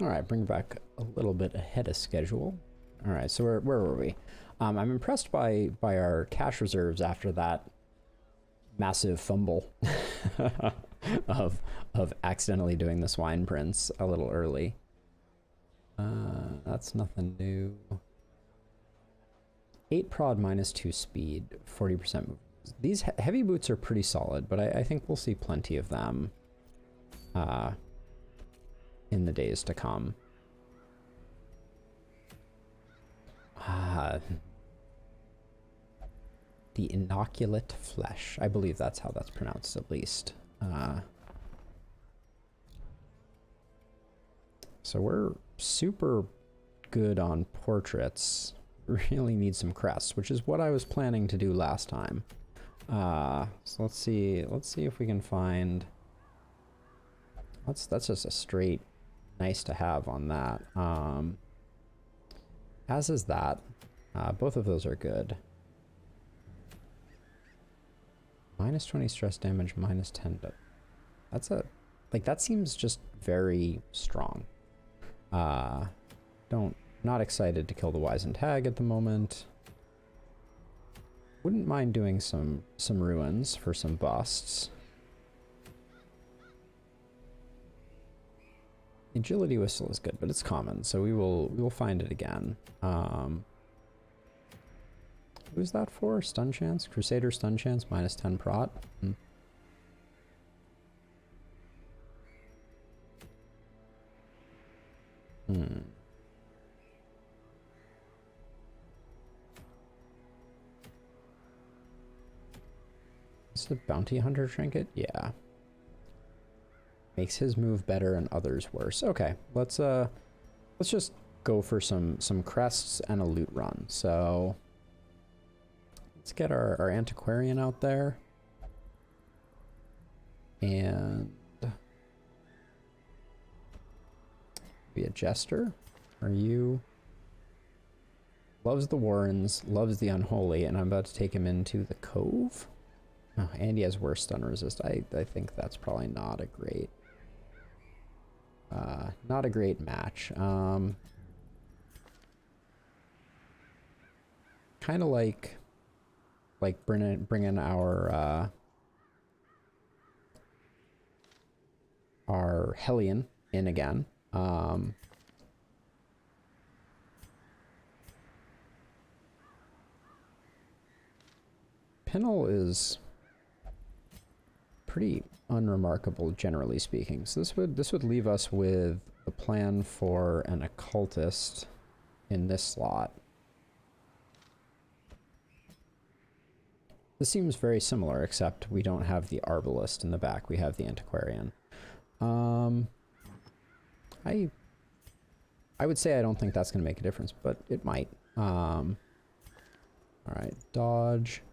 All right, bring back a little bit ahead of schedule. All right, so where were we? I'm impressed by our cash reserves after that massive fumble of accidentally doing the swine prince a little early. That's nothing new. 8 prod minus 2 speed, 40% move. These heavy boots are pretty solid, but I think we'll see plenty of them in the days to come. The inoculate flesh. I believe that's how that's pronounced, at least. So we're super good on portraits. Really need some crests, which is what I was planning to do last time. So let's see if we can find. That's just a straight nice to have on that. As is that. Both of those are good. Minus 20 stress damage, minus 10. That's a, like, that seems just very strong. Not excited to kill the Wizened Hag at the moment. Wouldn't mind doing some ruins for some busts. Agility whistle is good, but it's common, so we will find it again. Who's that for? Stun chance? Crusader stun chance, minus 10 prot. Is it a bounty hunter trinket? Yeah. Makes his move better and others worse. Okay, let's just go for some crests and a loot run. So let's get our antiquarian out there. And be a jester. Are you? Loves the Warrens, loves the Unholy, and I'm about to take him into the Cove. Oh, and he has worse stun resist. I think that's probably not a great match. Kind of like bringing our Hellion in again. Pinel is pretty unremarkable, generally speaking. So this would leave us with the plan for an occultist in this slot. This seems very similar, except we don't have the arbalist in the back. We have the antiquarian. I would say I don't think that's going to make a difference, but it might. All right, dodge.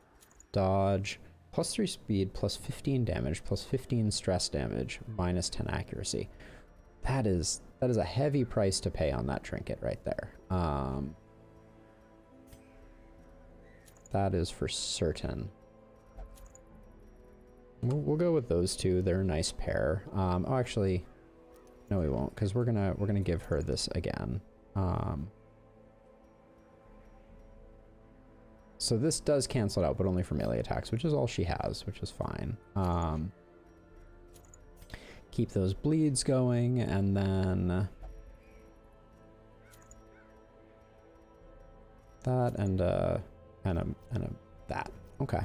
Plus 3 speed, plus 15 damage, plus 15 stress damage, minus 10 accuracy. That is a heavy price to pay on that trinket right there. That is for certain. We'll go with those two. They're a nice pair. Oh, actually, no, we won't, because we're gonna give her this again. So this does cancel it out, but only for melee attacks, which is all she has, which is fine. Keep those bleeds going, and then that and that. Okay.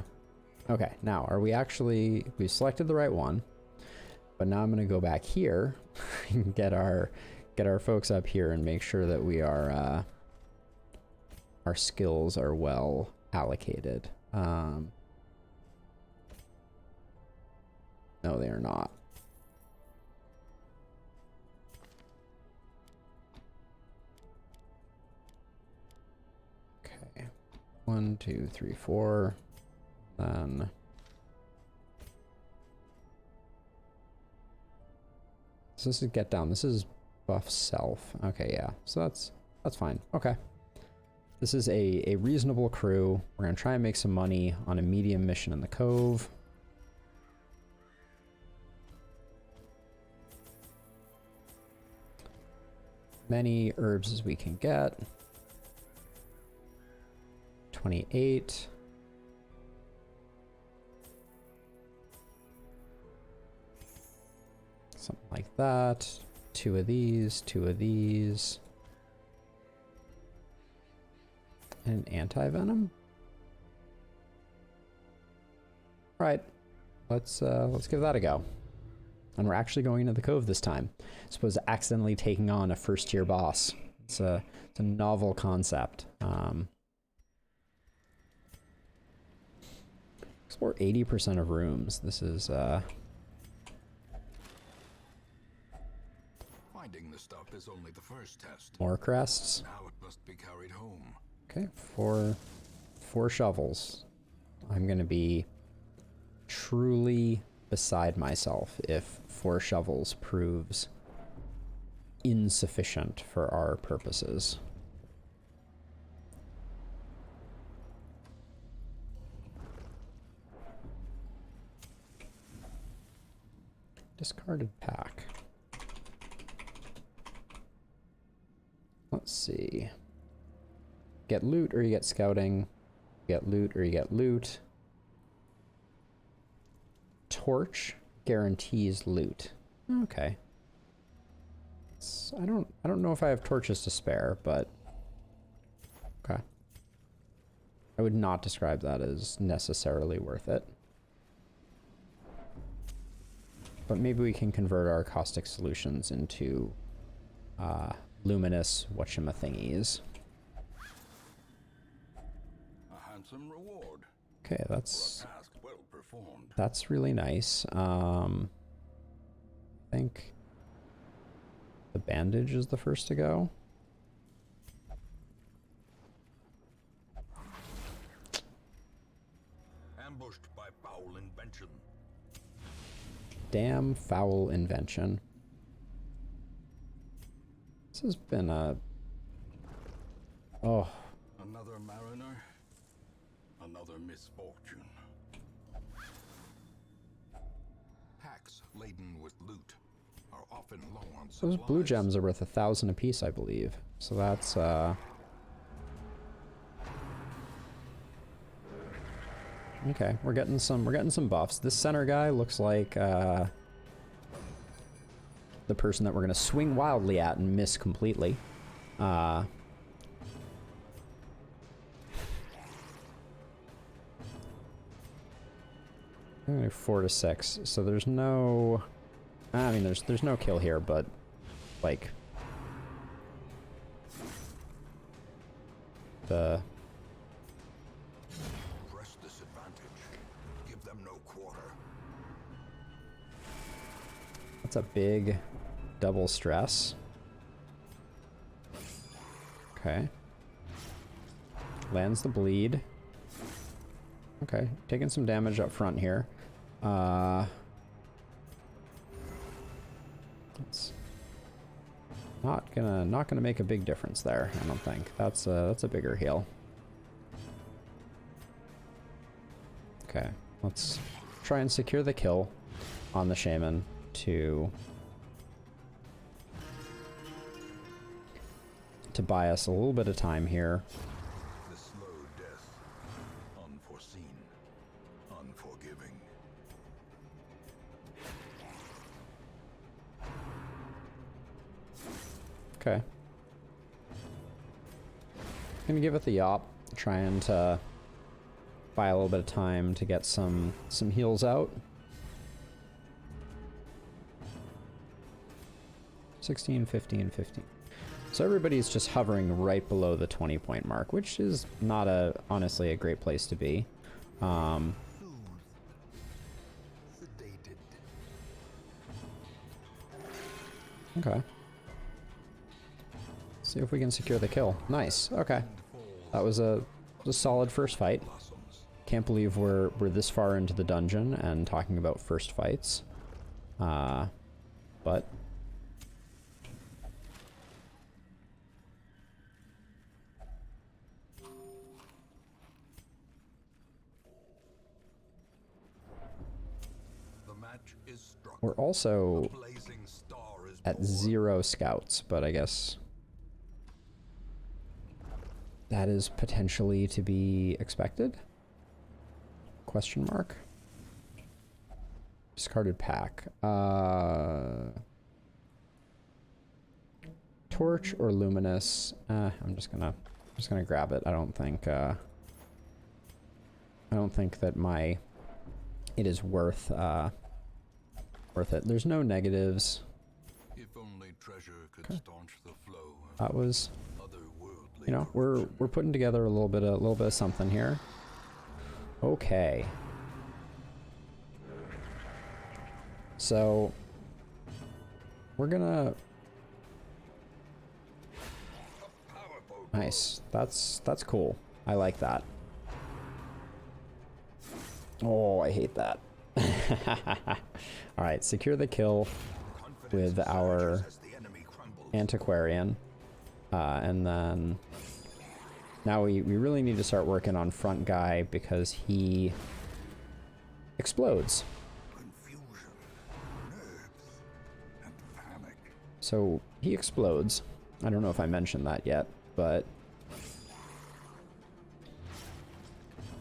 Okay. Now, are we actually? We've selected the right one, but now I'm gonna go back here and get our folks up here and make sure that we are our skills are well allocated. No, they are not. Okay. 1, 2, 3, 4. Then so this is get down. This is buff self. Okay, yeah. So that's fine. Okay. This is a reasonable crew. We're going to try and make some money on a medium mission in the Cove. many herbs as we can get. 28. Something like that. 2 of these, 2 of these. And an anti-venom? Alright. Let's give that a go. And we're actually going into the cove this time. I suppose accidentally taking on a first-tier boss. It's a novel concept. Explore 80% of rooms. This is Finding the stuff is only the first test. more crests. Now it must be carried home. Okay, four shovels. I'm gonna be truly beside myself if 4 shovels proves insufficient for our purposes. Discarded pack. Let's see. Get loot or you get scouting. Get loot or you get loot. Torch guarantees loot. Okay. I don't know if I have torches to spare, but okay. I would not describe that as necessarily worth it. But maybe we can convert our caustic solutions into luminous whatchamathingies. A handsome reward. Okay, For a task well performed. that's really nice. I think the bandage is the first to go. Ambushed by foul invention. Damn foul invention. This has been a... Oh, Another mariner. Another misfortune. Packs laden with loot are often low on supplies. those blue gems are worth 1,000 apiece, I believe. So that's, okay, we're getting some buffs. This center guy looks like, the person that we're gonna swing wildly at and miss completely. 4 to 6. So there's no... I mean, there's no kill here, but, like... The... Press disadvantage. Give them no quarter. That's a big double stress. Okay. Lands the bleed. Okay, taking some damage up front here. It's not gonna make a big difference there, I don't think. That's a bigger heal. Okay, let's try and secure the kill on the shaman to buy us a little bit of time here. The slow death. Unforeseen. Unforgiving. Okay. Gonna give it the yop, trying to buy a little bit of time to get some heals out. 16, 15, 15. So everybody's just hovering right below the 20-point mark, which is not honestly a great place to be. Soothed. Sedated. Okay. See if we can secure the kill. Nice. Okay. That was a solid first fight. Blossoms. Can't believe we're this far into the dungeon and talking about first fights. But The match is struck. we're also Blazing star is at born. 0 scouts, but I guess that is potentially to be expected? Question mark. Discarded pack. Torch or luminous? I'm just gonna grab it. I don't think that it is worth it. There's no negatives. If only treasure could staunch the flow of That was, otherworldly you know, we're putting together a little bit of something here. Okay. So we're gonna. Nice. That's cool. I like that. Oh, I hate that. All right, secure the kill with our antiquarian, and then now we really need to start working on front guy because he explodes. So he explodes. I don't know if I mentioned that yet, but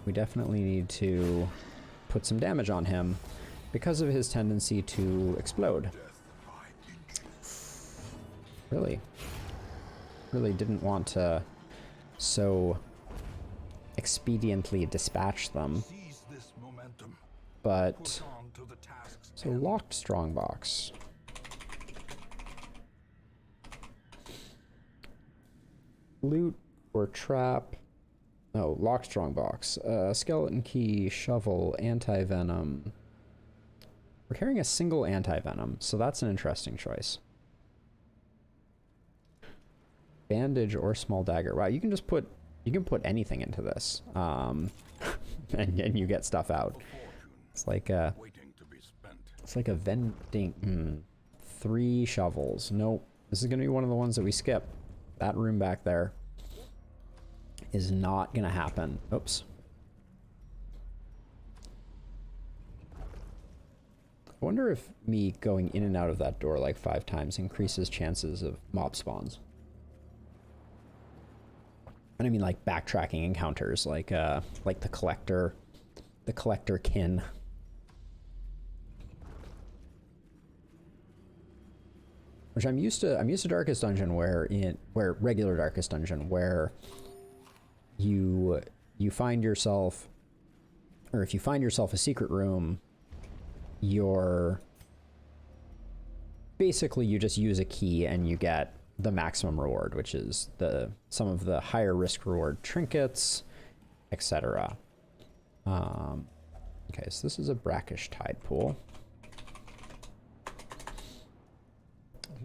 we definitely need to put some damage on him because of his tendency to explode. Really didn't want to so expediently dispatch them. But so locked strongbox. Loot or trap. Oh, locked strongbox. Skeleton key, shovel, anti-venom. We're carrying a single anti-venom, so that's an interesting choice. Bandage or small dagger. Wow, you can put anything into this, and you get stuff out. It's like a vending. 3 shovels. Nope. This is gonna be one of the ones that we skip. That room back there is not gonna happen. Oops. I wonder if me going in and out of that door like 5 times increases chances of mob spawns. And I mean like backtracking encounters, like the collector kin. Which I'm used to Darkest Dungeon where regular Darkest Dungeon where you find yourself, or if you find yourself a secret room, you're basically, you just use a key and you get the maximum reward, which is some of the higher risk reward trinkets, etc. Okay, so this is a brackish tide pool,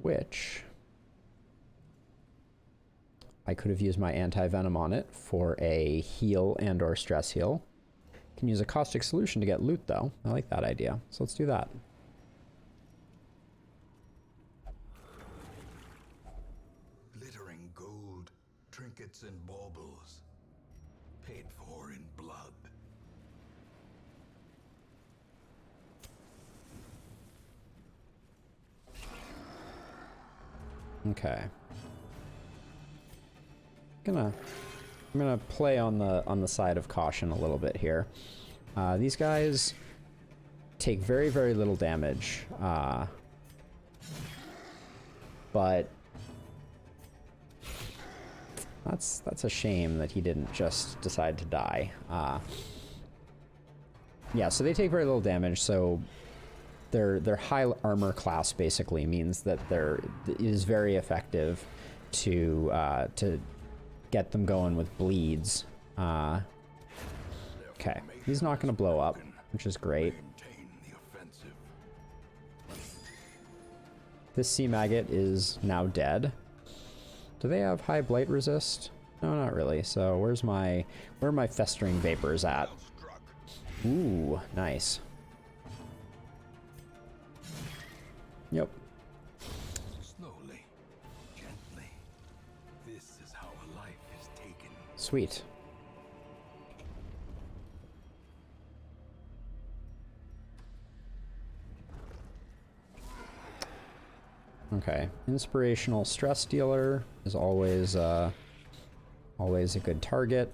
which I could have used my anti-venom on it for a heal and or stress heal. Can use a caustic solution to get loot though. I like that idea. So let's do that. Glittering gold, trinkets and baubles, paid for in blood. Okay. I'm gonna play on the side of caution a little bit here. These guys take very, very little damage, but that's a shame that he didn't just decide to die. Yeah, so they take very little damage, so their high armor class basically means that it is very effective to get them going with bleeds. Okay, he's not going to blow up, which is great. This sea maggot is now dead. Do they have high blight resist? No, not really. So where are my festering vapors at? Ooh, nice. Yep. Slowly, gently. This is how a life is taken. Sweet. Okay. Inspirational stress dealer is always Always a good target.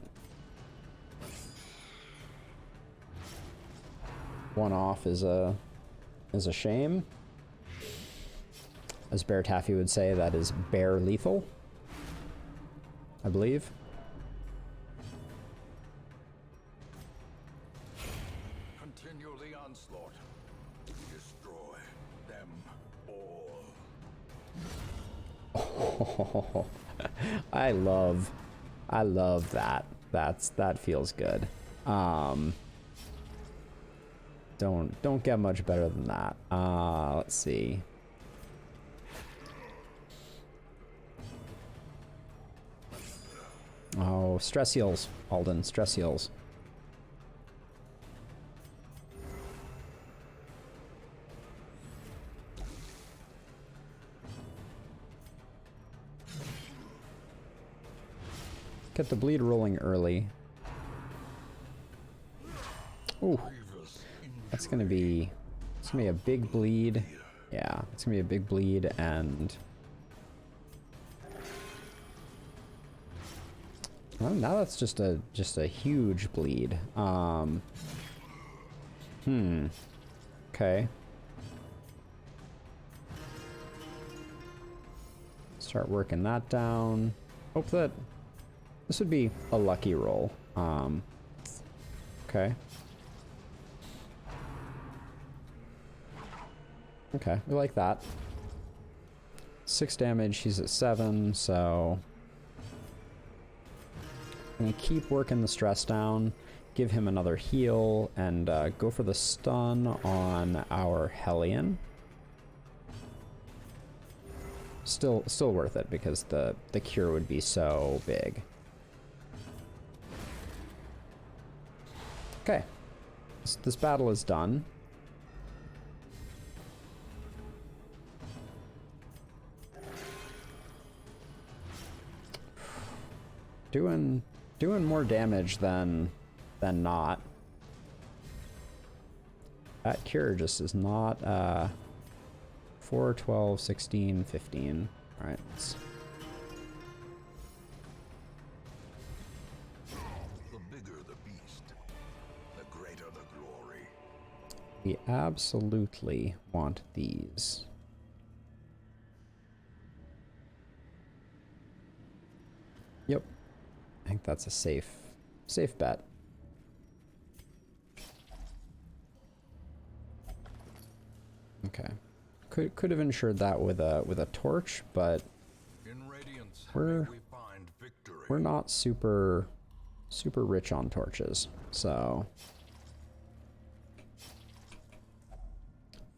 One off is a shame. As Bear Taffy would say, that is bear lethal, I believe. Continue the onslaught. Destroy them all. Oh, I love that. That feels good. Don't get much better than that. Let's see. Oh, stress heals, Alden, stress heals. Get the bleed rolling early. Ooh, that's gonna be a big bleed. Yeah, it's gonna be a big bleed, and well, now that's just a huge bleed. Okay. Start working that down. Hope that this would be a lucky roll. Okay. Okay, we like that. 6 damage, he's at 7, so I'm gonna keep working the stress down, give him another heal, and go for the stun on our Hellion. Still worth it because the cure would be so big. Okay, this battle is done. Doing more damage than not. That cure just is not 4, 12, 16, 15. All right. The bigger the beast, the greater the glory. We absolutely want these. Yep. I think that's a safe bet. Okay. Could have ensured that with a torch, but In Radiance, we're we find victory. we're not super rich on torches, so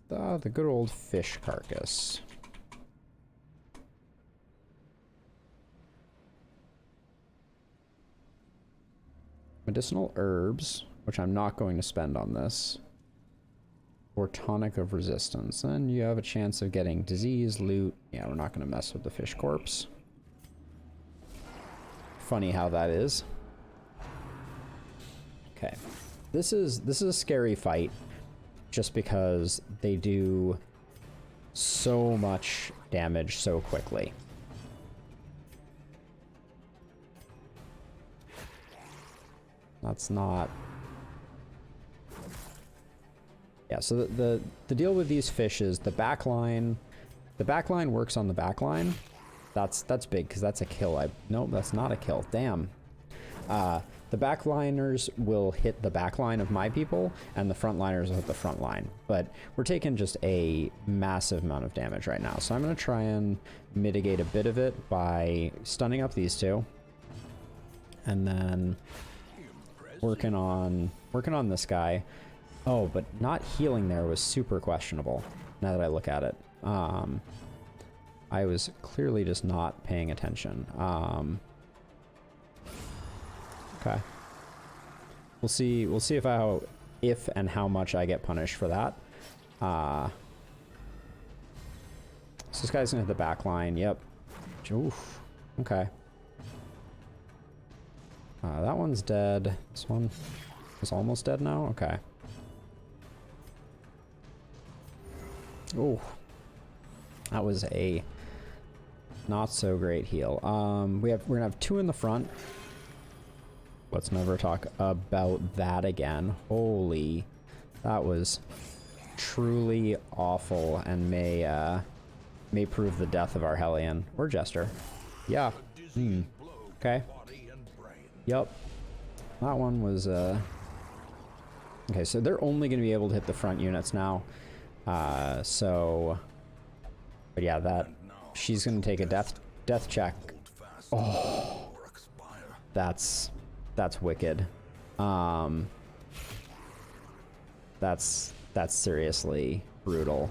the good old fish carcass. Medicinal herbs, which I'm not going to spend on this. Or tonic of resistance. Then you have a chance of getting disease, loot. Yeah, we're not going to mess with the fish corpse. Funny how that is. Okay. This is a scary fight just because they do so much damage so quickly. That's not... Yeah, so the deal with these fish is the backline works on the backline. That's big because that's a kill. Nope, that's not a kill. Damn. The backliners will hit the backline of my people, and the frontliners will hit the front line. But we're taking just a massive amount of damage right now, so I'm gonna try and mitigate a bit of it by stunning up these two, and then working on this guy. Oh, but not healing there was super questionable, now that I look at it. I was clearly just not paying attention. Okay. We'll see if and how much I get punished for that. So this guy's gonna hit the back line. Yep. Oof. Okay. That one's dead. This one is almost dead now? Okay. Oh. That was a Not so great heal. We're gonna have 2 in the front. Let's never talk about that again. Holy, that was truly awful and may prove the death of our Hellion or Jester. Yeah. Okay. Yep. That one was okay, so they're only going to be able to hit the front units now. So but yeah, that she's going to take a death check. Oh. That's wicked. That's seriously brutal.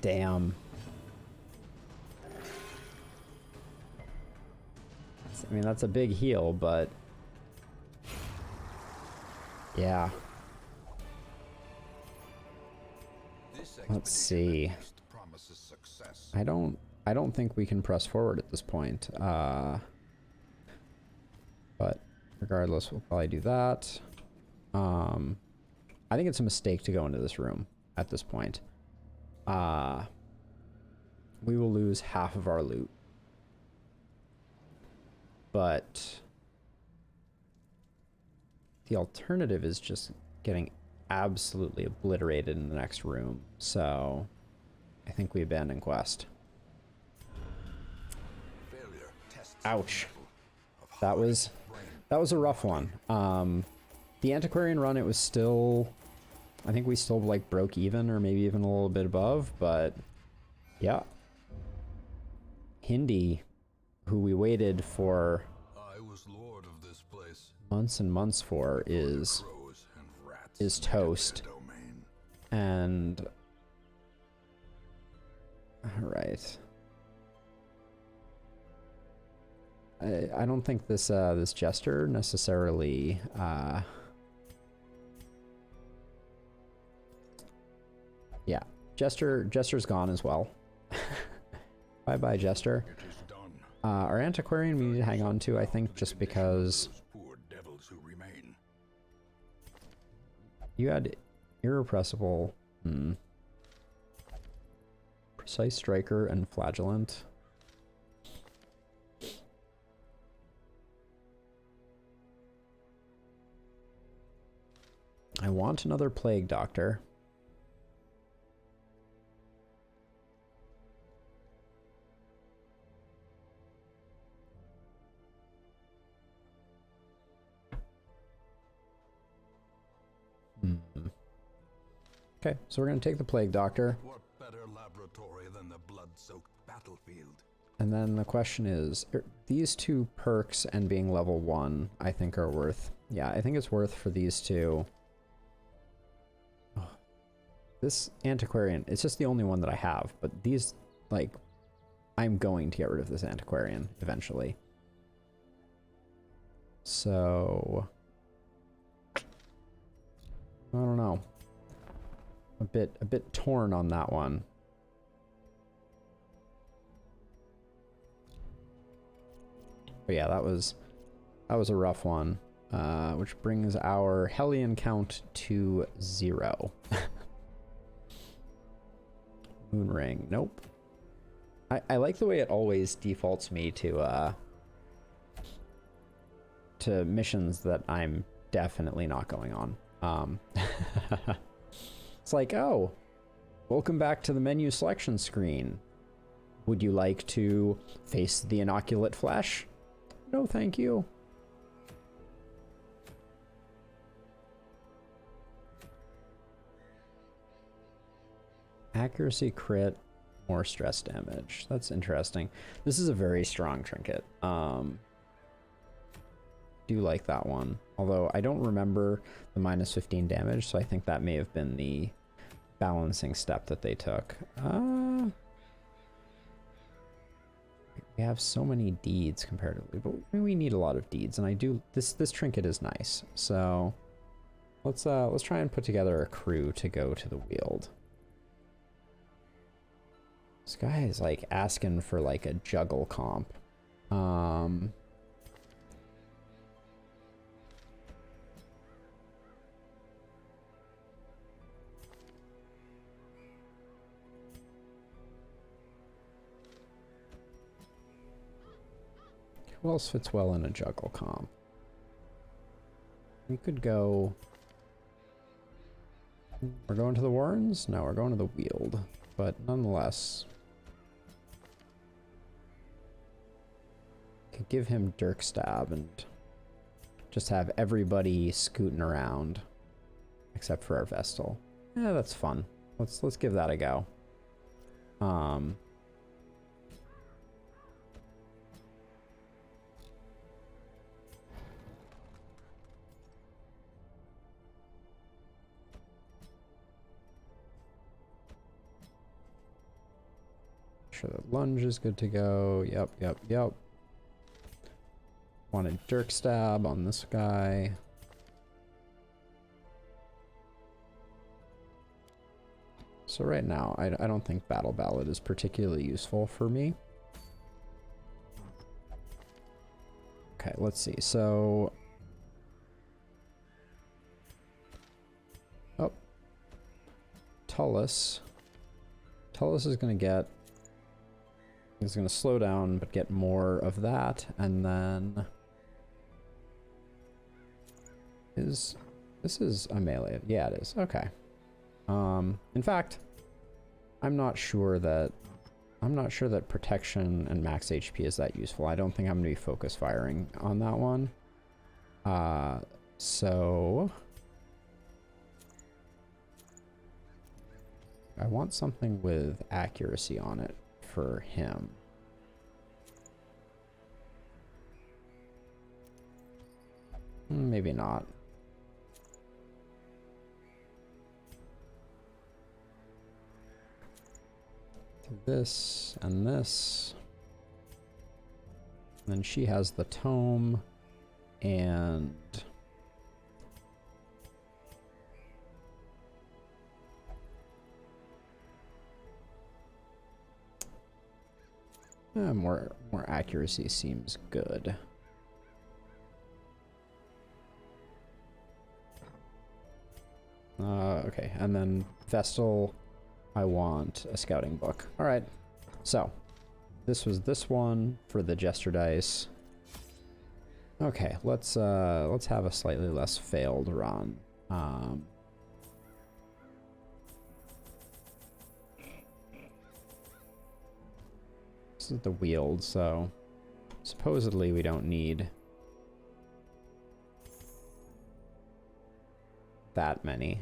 Damn. I mean, that's a big heal, but yeah. Let's see. I don't think we can press forward at this point. But regardless, we'll probably do that. I think it's a mistake to go into this room at this point. We will lose half of our loot. But the alternative is just getting absolutely obliterated in the next room. So I think we abandon quest. Ouch. That was a rough one. The Antiquarian run, it was still, I think we still like broke even or maybe even a little bit above, but yeah. Hindi, who we waited for months and months for, is toast. And all right. I don't think this this Jester necessarily yeah, Jester's gone as well. Bye bye, Jester. Our Antiquarian we need to hang on to, I think, just because you had Irrepressible, Precise Striker, and Flagellant. I want another Plague Doctor. Okay, so we're going to take the Plague Doctor. What better laboratory than the blood-soaked battlefield? And then the question is, these 2 perks and being level 1, I think are worth. Yeah, I think it's worth for these 2. Oh, this Antiquarian, it's just the only one that I have, but these, like, I'm going to get rid of this Antiquarian eventually. So I don't know. A bit torn on that one. But yeah, that was a rough one, which brings our Hellion count to 0. Moonring, nope. I like the way it always defaults me to missions that I'm definitely not going on. It's like, oh, welcome back to the menu selection screen. Would you like to face the inoculate flesh? No, thank you. Accuracy crit, more stress damage. That's interesting. This is a very strong trinket. Do like that one. Although I don't remember the minus 15 damage, so I think that may have been the balancing step that they took. We have so many deeds comparatively, but we need a lot of deeds, and I do this trinket is nice. So let's try and put together a crew to go to the Weald. This guy is like asking for like a juggle comp. Who else fits well in a juggle comp? We could go... We're going to the Warrens? No, we're going to the Weald. But nonetheless... Could give him Dirk Stab and just have everybody scooting around. Except for our Vestal. Yeah, that's fun. Let's give that a go. Sure that lunge is good to go. Yep. Wanted Dirk Stab on this guy. So right now, I don't think Battle Ballad is particularly useful for me. Okay, let's see. So... Oh. Tullus. Tullus is going to get... He's going to slow down, but get more of that, and then... This is a melee. Yeah, it is. Okay. In fact, I'm not sure that protection and max HP is that useful. I don't think I'm going to be focus firing on that one. So I want something with accuracy on it for him. Maybe not. This and this. And then she has the tome and more accuracy seems good. Okay, and then Vestal, I want a scouting book. All right, so this was this one for the Jester dice. Okay, let's have a slightly less failed run. This is the Weald, so supposedly we don't need that many.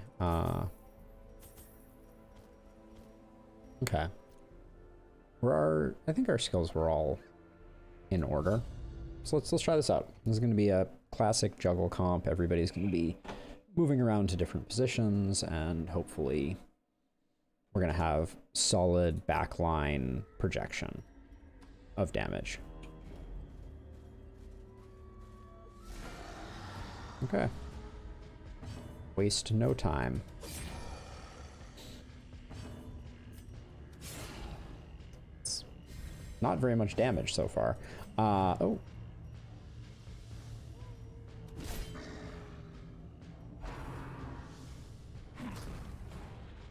Okay. I think our skills were all in order. So let's try this out. This is going to be a classic juggle comp. Everybody's going to be moving around to different positions, and hopefully we're going to have solid backline projection of damage. Okay. Waste no time. It's not very much damage so far. Oh.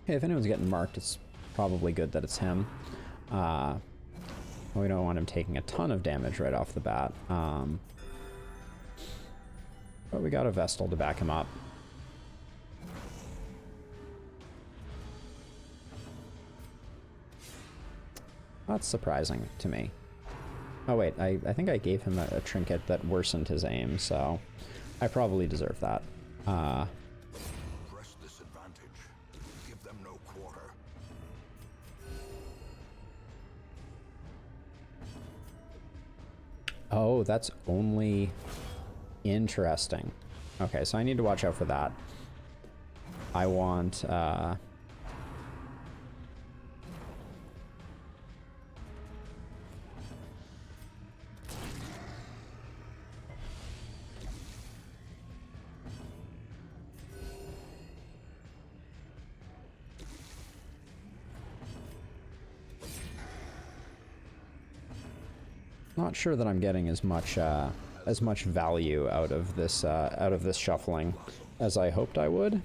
Okay, if anyone's getting marked, it's probably good that it's him. We don't want him taking a ton of damage right off the bat. But we got a Vestal to back him up. That's surprising to me. Oh wait, I think I gave him a trinket that worsened his aim, so I probably deserve that. Press this advantage. Give them no quarter. Oh, that's only interesting. Okay, so I need to watch out for that. I want not sure that I'm getting as much value out of this shuffling as I hoped I would.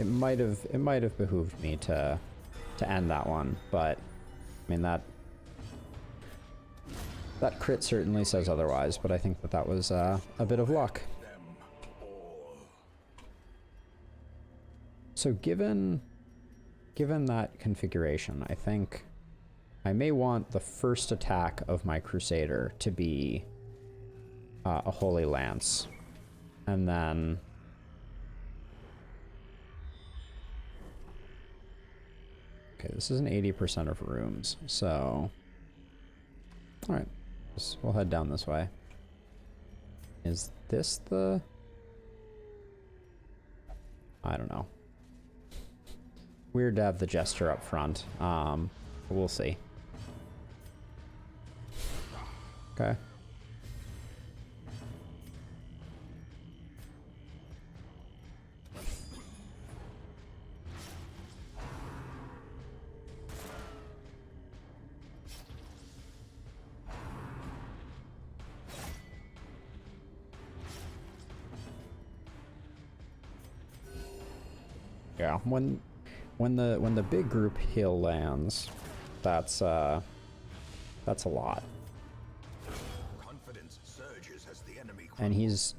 it might have behooved me to end that one, but I mean that crit certainly says otherwise, but I think that was a bit of luck. So given that configuration, I think I may want the first attack of my Crusader to be a Holy Lance, and then okay, this is an 80% of rooms, so all right, we'll head down this way. Is this the? I don't know. Weird to have the Jester up front. We'll see. Okay. Yeah, when the big group heal lands, that's a lot. Confidence surges as the enemy And he's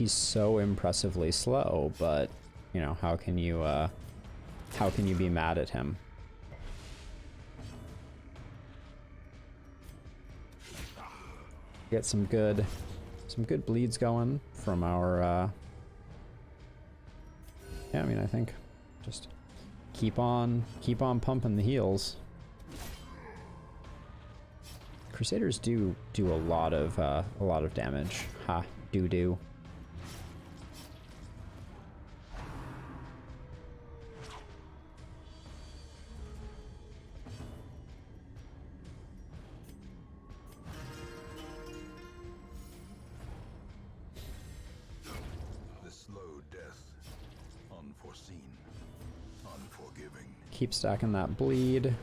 so impressively slow, but you know, how can you be mad at him? Get some good bleeds going from our yeah, I mean, I think just keep on pumping the heals. Crusaders do a lot of damage. Ha, do. the slow death, unforeseen, unforgiving. Keep stacking that bleed.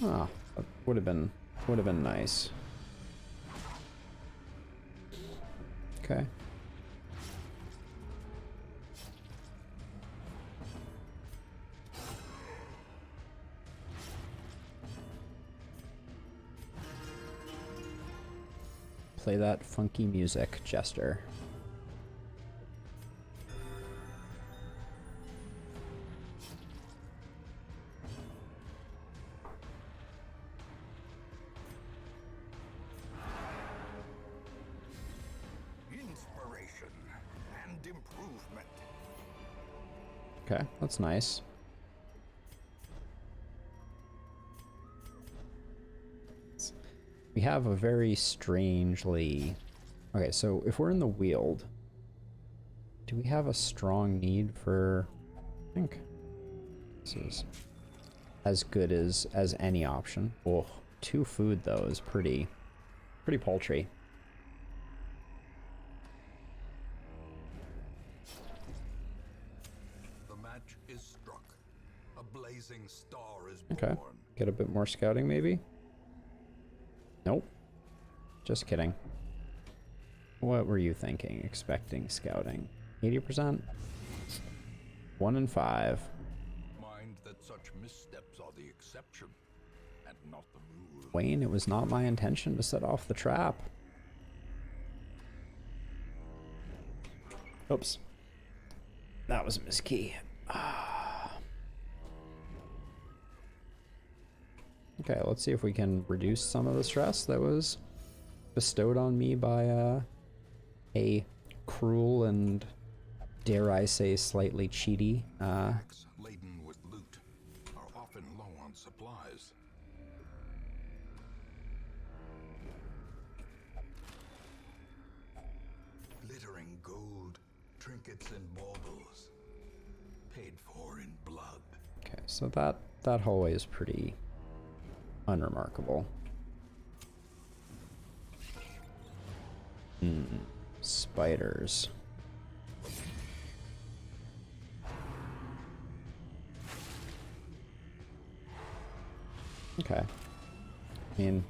Ah, that would have been nice. Okay. Play that funky music, Jester. Inspiration and improvement. Okay, that's nice. We have a very strangely... Okay, so if we're in the Weald, do we have a strong need for... I think this is as good as any option. Oh, 2 food though is pretty paltry. The match is struck. A blazing star is Okay, born. get a bit more scouting maybe? Nope. Just kidding. What were you thinking? Expecting scouting? 80%? 1 in 5. Mind that such missteps are the exception and not the rule. Wayne, it was not my intention to set off the trap. Oops. That was a miskey. Okay, let's see if we can reduce some of the stress that was bestowed on me by a cruel and, dare I say, slightly cheaty Packs laden with loot are often low on supplies. Glittering gold, trinkets and baubles, paid for in blood. Okay, so that hallway is pretty unremarkable. Spiders. Okay. I mean,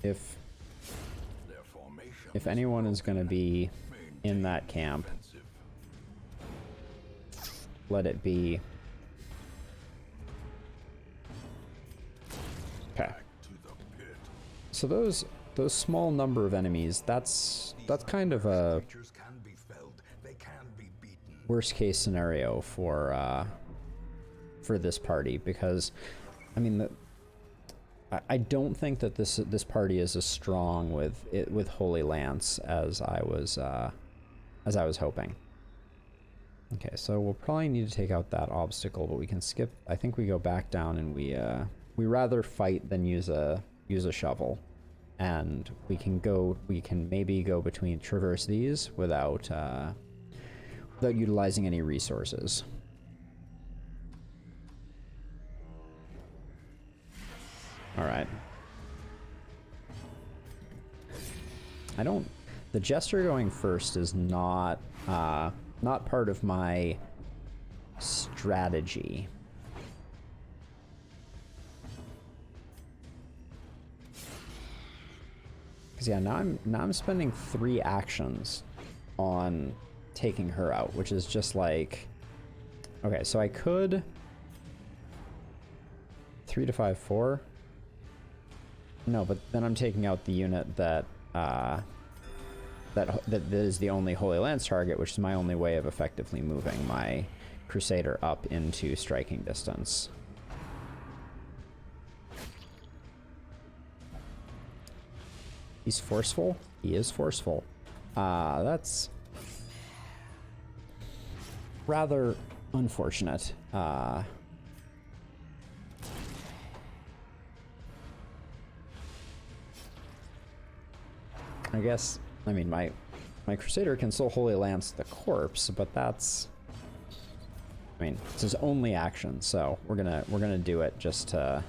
if anyone is going to be in that camp, let it be. Okay. So those small number of enemies, that's kind of a worst case scenario for this party, because I mean I don't think that this party is as strong with Holy Lance as I was hoping. Okay, so we'll probably need to take out that obstacle, but we can skip. I think we go back down and we rather fight than use a shovel, and we can maybe go between traverse these without utilizing any resources. All right. The Jester going first is not part of my strategy. Because yeah, now I'm spending 3 actions on taking her out, which is just like, okay, so I could 3 to 5, 4. No, but then I'm taking out the unit that is the only Holy Lance target, which is my only way of effectively moving my Crusader up into striking distance. He's forceful? He is forceful. That's rather unfortunate. I guess, I mean, my Crusader can still Holy Lance the corpse, but that's, I mean, it's his only action, so we're gonna do it just to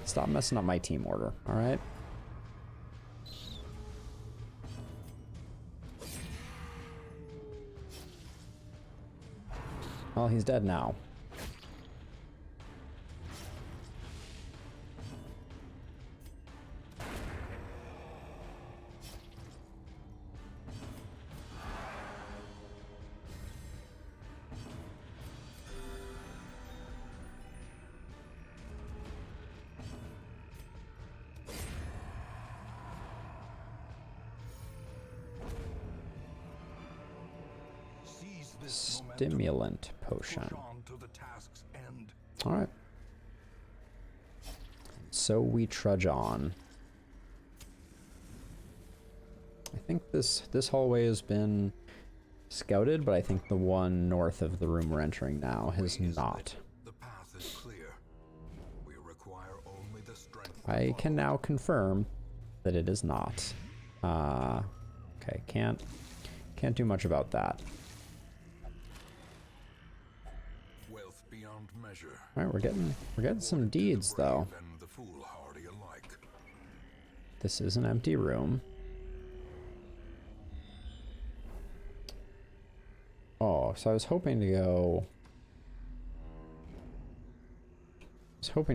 stop messing up my team order, all right? Well, he's dead now. Stimulant potion. All right. So we trudge on. I think this hallway has been scouted, but I think the one north of the room we're entering now has not. The path is clear. We require only the strength. I can now confirm that it is not. Okay, can't do much about that. All right, we're getting some deeds though. This is an empty room. Oh, so I was hoping to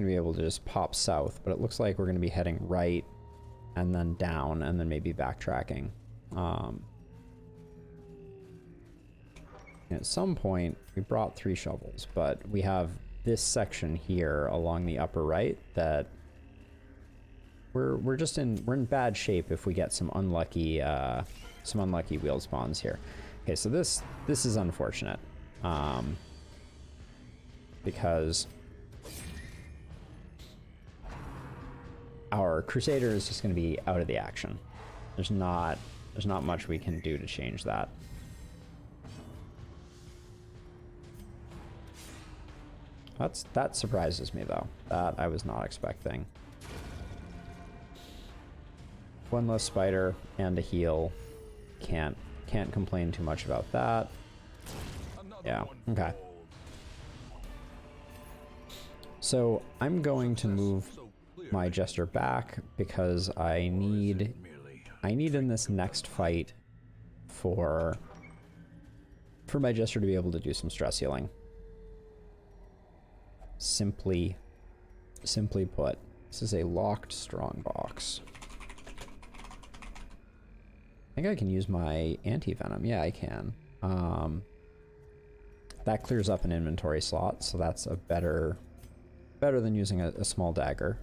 be able to just pop south, but it looks like we're going to be heading right and then down and then maybe backtracking. At some point we brought 3 shovels, but we have this section here along the upper right that we're in bad shape if we get some unlucky wheel spawns here. Okay, so this is unfortunate, because our Crusader is just going to be out of the action. There's not much we can do to change that. That surprises me though. That I was not expecting. 1 less spider and a heal. Can't complain too much about that. Yeah, okay. So I'm going to move my Jester back because I need in this next fight for for my Jester to be able to do some stress healing. Simply put, this is a locked strongbox. I think I can use my anti-venom. Yeah, I can. That clears up an inventory slot, so that's a better than using a small dagger.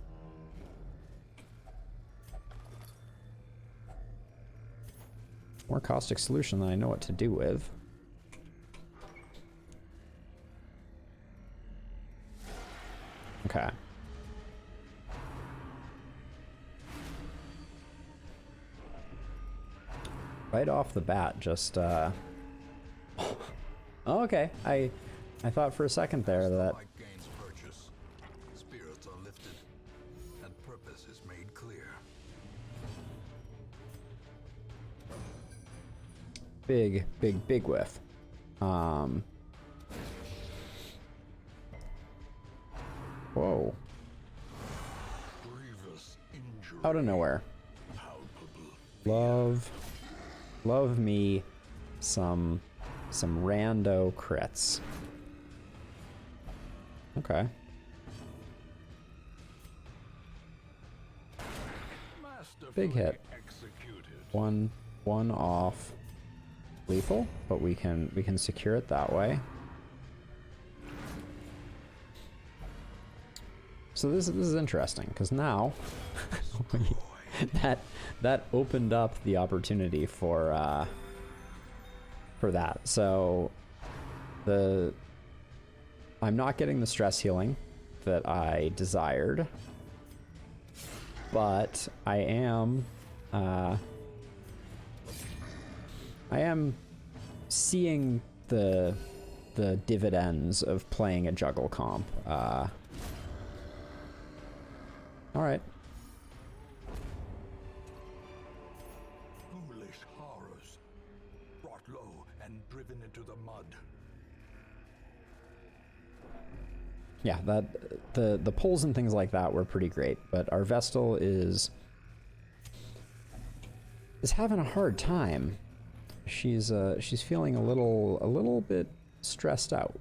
More caustic solution than I know what to do with. Okay. Right off the bat, just oh, okay. I thought for a second there that spirits are lifted and purpose is made clear. Big whiff. Whoa. Out of nowhere. Love me some rando crits. Okay. Big hit. One off. Lethal, but we can secure it that way. So this is interesting because now that opened up the opportunity for that. So I'm not getting the stress healing that I desired, but I am seeing the dividends of playing a juggle comp. All right. Foolish horrors, brought low and driven into the mud. Yeah, the pulls and things like that were pretty great, but our Vestal is having a hard time. She's feeling a little bit stressed out.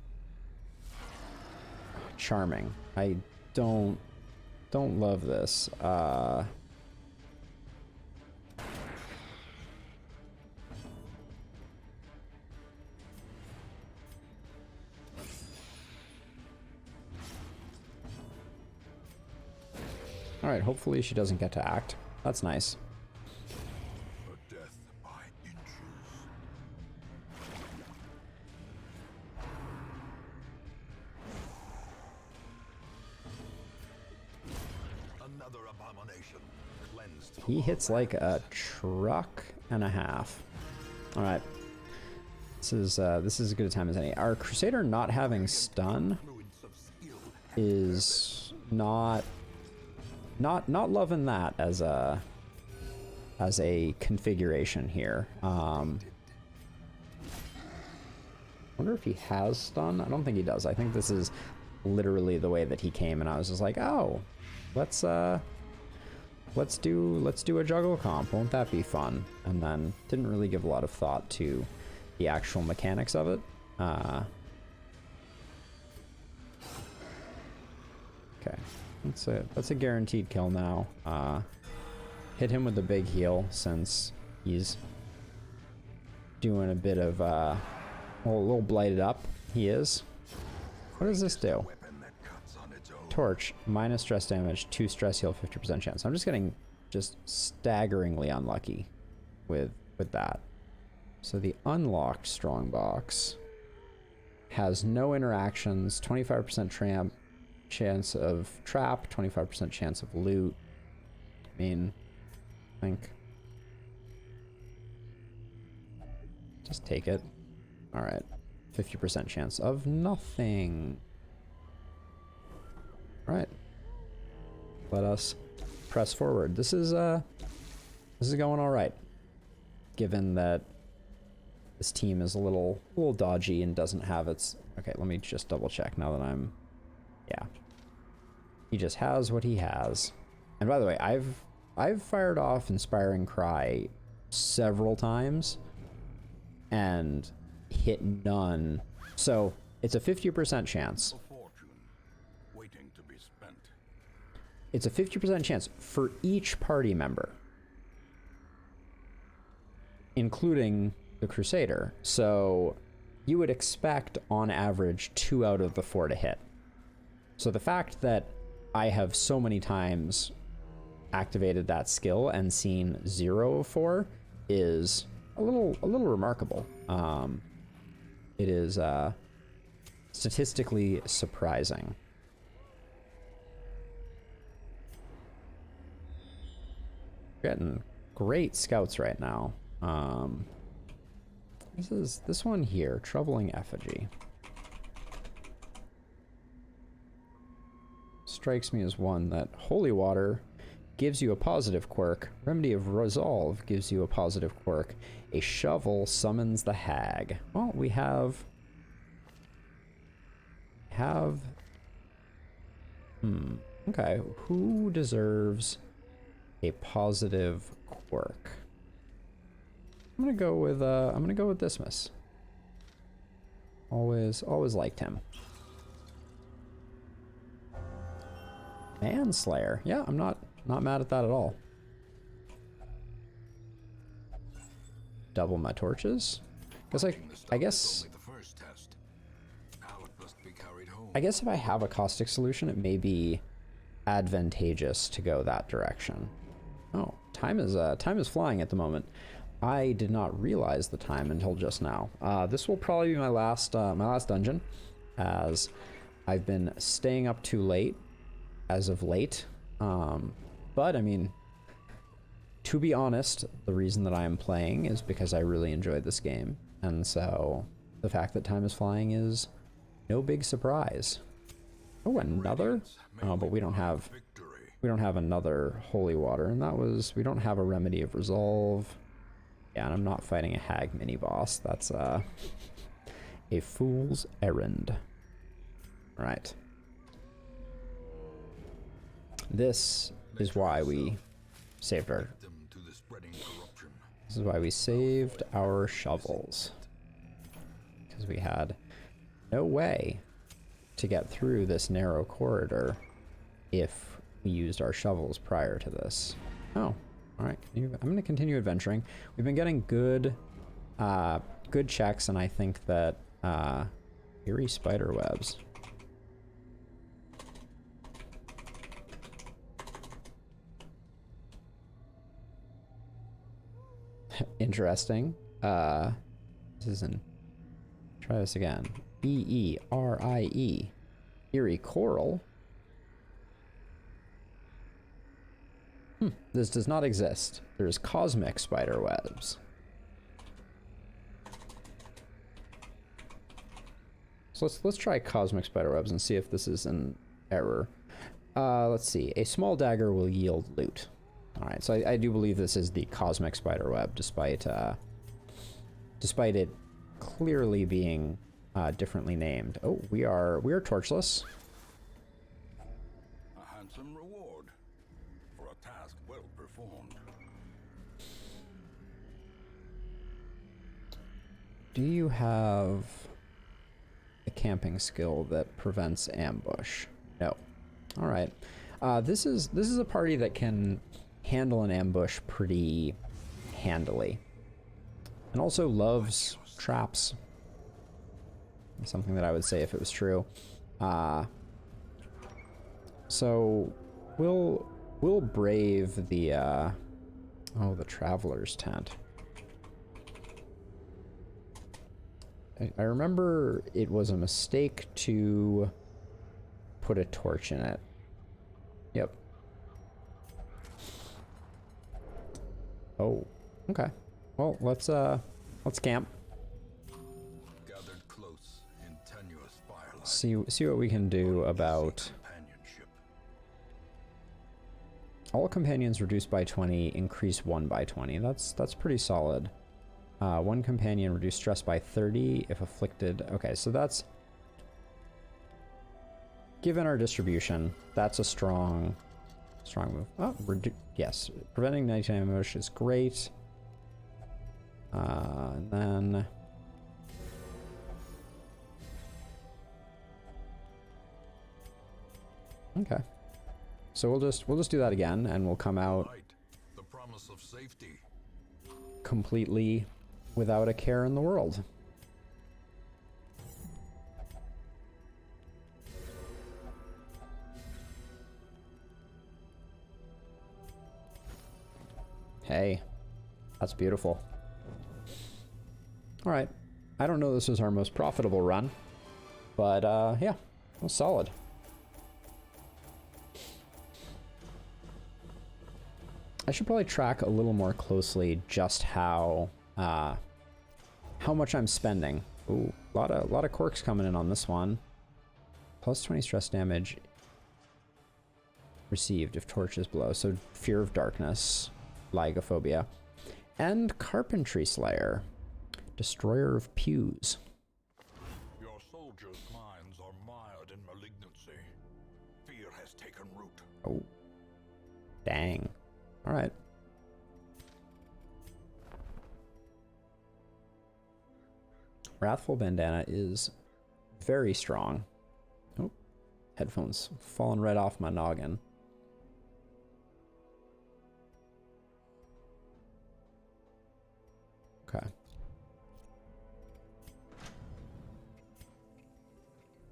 Charming. I don't love this. All right, hopefully she doesn't get to act. That's nice. A death by inches. Another abomination cleansed. He hits like a truck and a half. All right. This is as good a time as any. Our Crusader not having stun is not loving that as a configuration here. Wonder if he has stun. I don't think he does. I think this is literally the way that he came, and I was just like, oh, let's do a juggle comp. Won't that be fun? And then didn't really give a lot of thought to the actual mechanics of it. Okay. That's a guaranteed kill now. Hit him with the big heal since he's doing a bit of a little blighted up. He is. What does this do? Torch, minus stress damage, 2 stress heal, 50% chance. I'm just getting staggeringly unlucky with that. So the unlocked strongbox has no interactions, 25% chance of trap, 25% chance of loot. I mean, I think just take it. All right, 50% chance of nothing. All right, let us press forward. This is going all right, given that this team is a little dodgy and doesn't have its. Okay, let me just double check now that I'm. Yeah. He just has what he has. And by the way, I've fired off Inspiring Cry several times and hit none. So it's a 50% chance. A fortune waiting to be spent. It's a 50% chance for each party member, including the Crusader. So you would expect on average 2 out of the 4 to hit. So the fact that I have so many times activated that skill and seen 0 of 4 is a little remarkable. It is statistically surprising. Getting great scouts right now. This one here, Troubling Effigy. Strikes me as one that Holy Water gives you a positive quirk. Remedy of Resolve gives you a positive quirk. A Shovel summons the Hag. Well, we have... Okay, who deserves a positive quirk? I'm gonna go with Dismas. Always liked him. Manslayer. Yeah, I'm not mad at that at all. Double my torches. Cause I guess if I have a caustic solution, it may be advantageous to go that direction. Oh, time is flying at the moment. I did not realize the time until just now. This will probably be my last dungeon, as I've been staying up too late as of late. But I mean, to be honest, the reason that I am playing is because I really enjoyed this game, and so the fact that time is flying is no big surprise. Oh, another? Oh, but we don't have another Holy Water, and we don't have a Remedy of Resolve. Yeah, and I'm not fighting a Hag mini boss. That's a fool's errand. Right. This is why we saved our... This is why we saved our shovels. Because we had no way to get through this narrow corridor if we used our shovels prior to this. Oh, alright. I'm going to continue adventuring. We've been getting good checks, and I think that eerie spider webs. Interesting. This isn't... Try this again. E-E-R-I-E. Eerie coral. This does not exist. There's cosmic spider webs. So let's try cosmic spider webs and see if this is an error. Let's see. A small dagger will yield loot. Alright, so I do believe this is the cosmic spider web, despite it clearly being differently named. Oh, we are torchless. A handsome reward for a task well performed. Do you have a camping skill that prevents ambush? No. All right. This is a party that can handle an ambush pretty handily, and also loves traps. Something that I would say if it was true. So we'll brave the the traveler's tent. I remember it was a mistake to put a torch in it. Yep. Oh, okay. Well, let's camp. Gathered close in tenuous firelight. See what we can do about all companions reduced by 20, increase 1 by 20. That's pretty solid. One companion reduce stress by 30 if afflicted. Okay, so that's, given our distribution, that's a strong move. Oh, yes, preventing nighttime ambush is great. And then Okay. So we'll just do that again, and we'll come out Right. The promise of safety. completely without a care in the world. Hey, that's beautiful. All right. I don't know this was our most profitable run, but yeah, it was solid. I should probably track a little more closely just how much I'm spending. Ooh, a lot of quirks coming in on this one. Plus 20 stress damage received if torches blow. So fear of darkness, lygophobia, and carpentry slayer, destroyer of pews. Your soldiers' minds are mired in malignancy. Fear has taken root. Oh, dang. All right. Wrathful Bandana is very strong. Oh, headphones falling right off my noggin. Okay.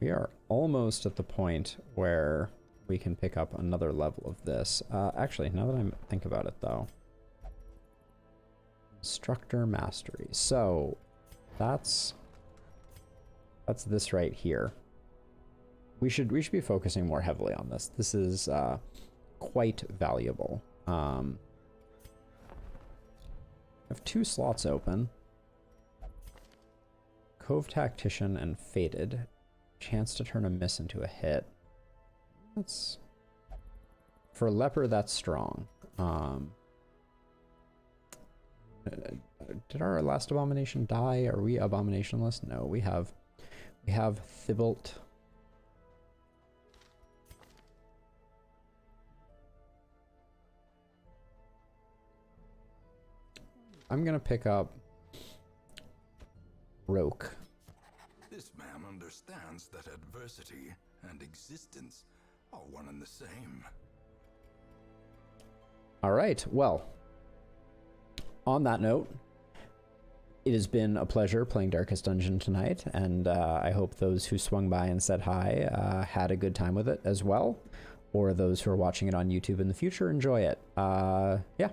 We are almost at the point where we can pick up another level of this. Actually, now that I think about it, though. Instructor Mastery. So, that's this right here. We should be focusing more heavily on this. This is quite valuable. I have 2 slots open. Cove Tactician and Fated. Chance to turn a miss into a hit. That's... For Leper, that's strong. Did our last Abomination die? Are we Abominationless? No, we have Thibault. I'm gonna pick up Roke. This man understands that adversity and existence are one and the same. All right, well, on that note, it has been a pleasure playing Darkest Dungeon tonight, and I hope those who swung by and said hi had a good time with it as well, or those who are watching it on YouTube in the future enjoy it. Yeah,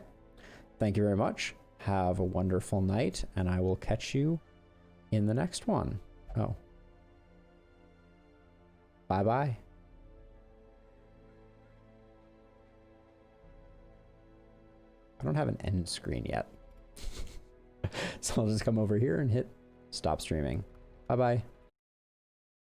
thank you very much. Have a wonderful night, and I will catch you in the next one. Oh. Bye-bye. I don't have an end screen yet. So I'll just come over here and hit stop streaming. Bye-bye.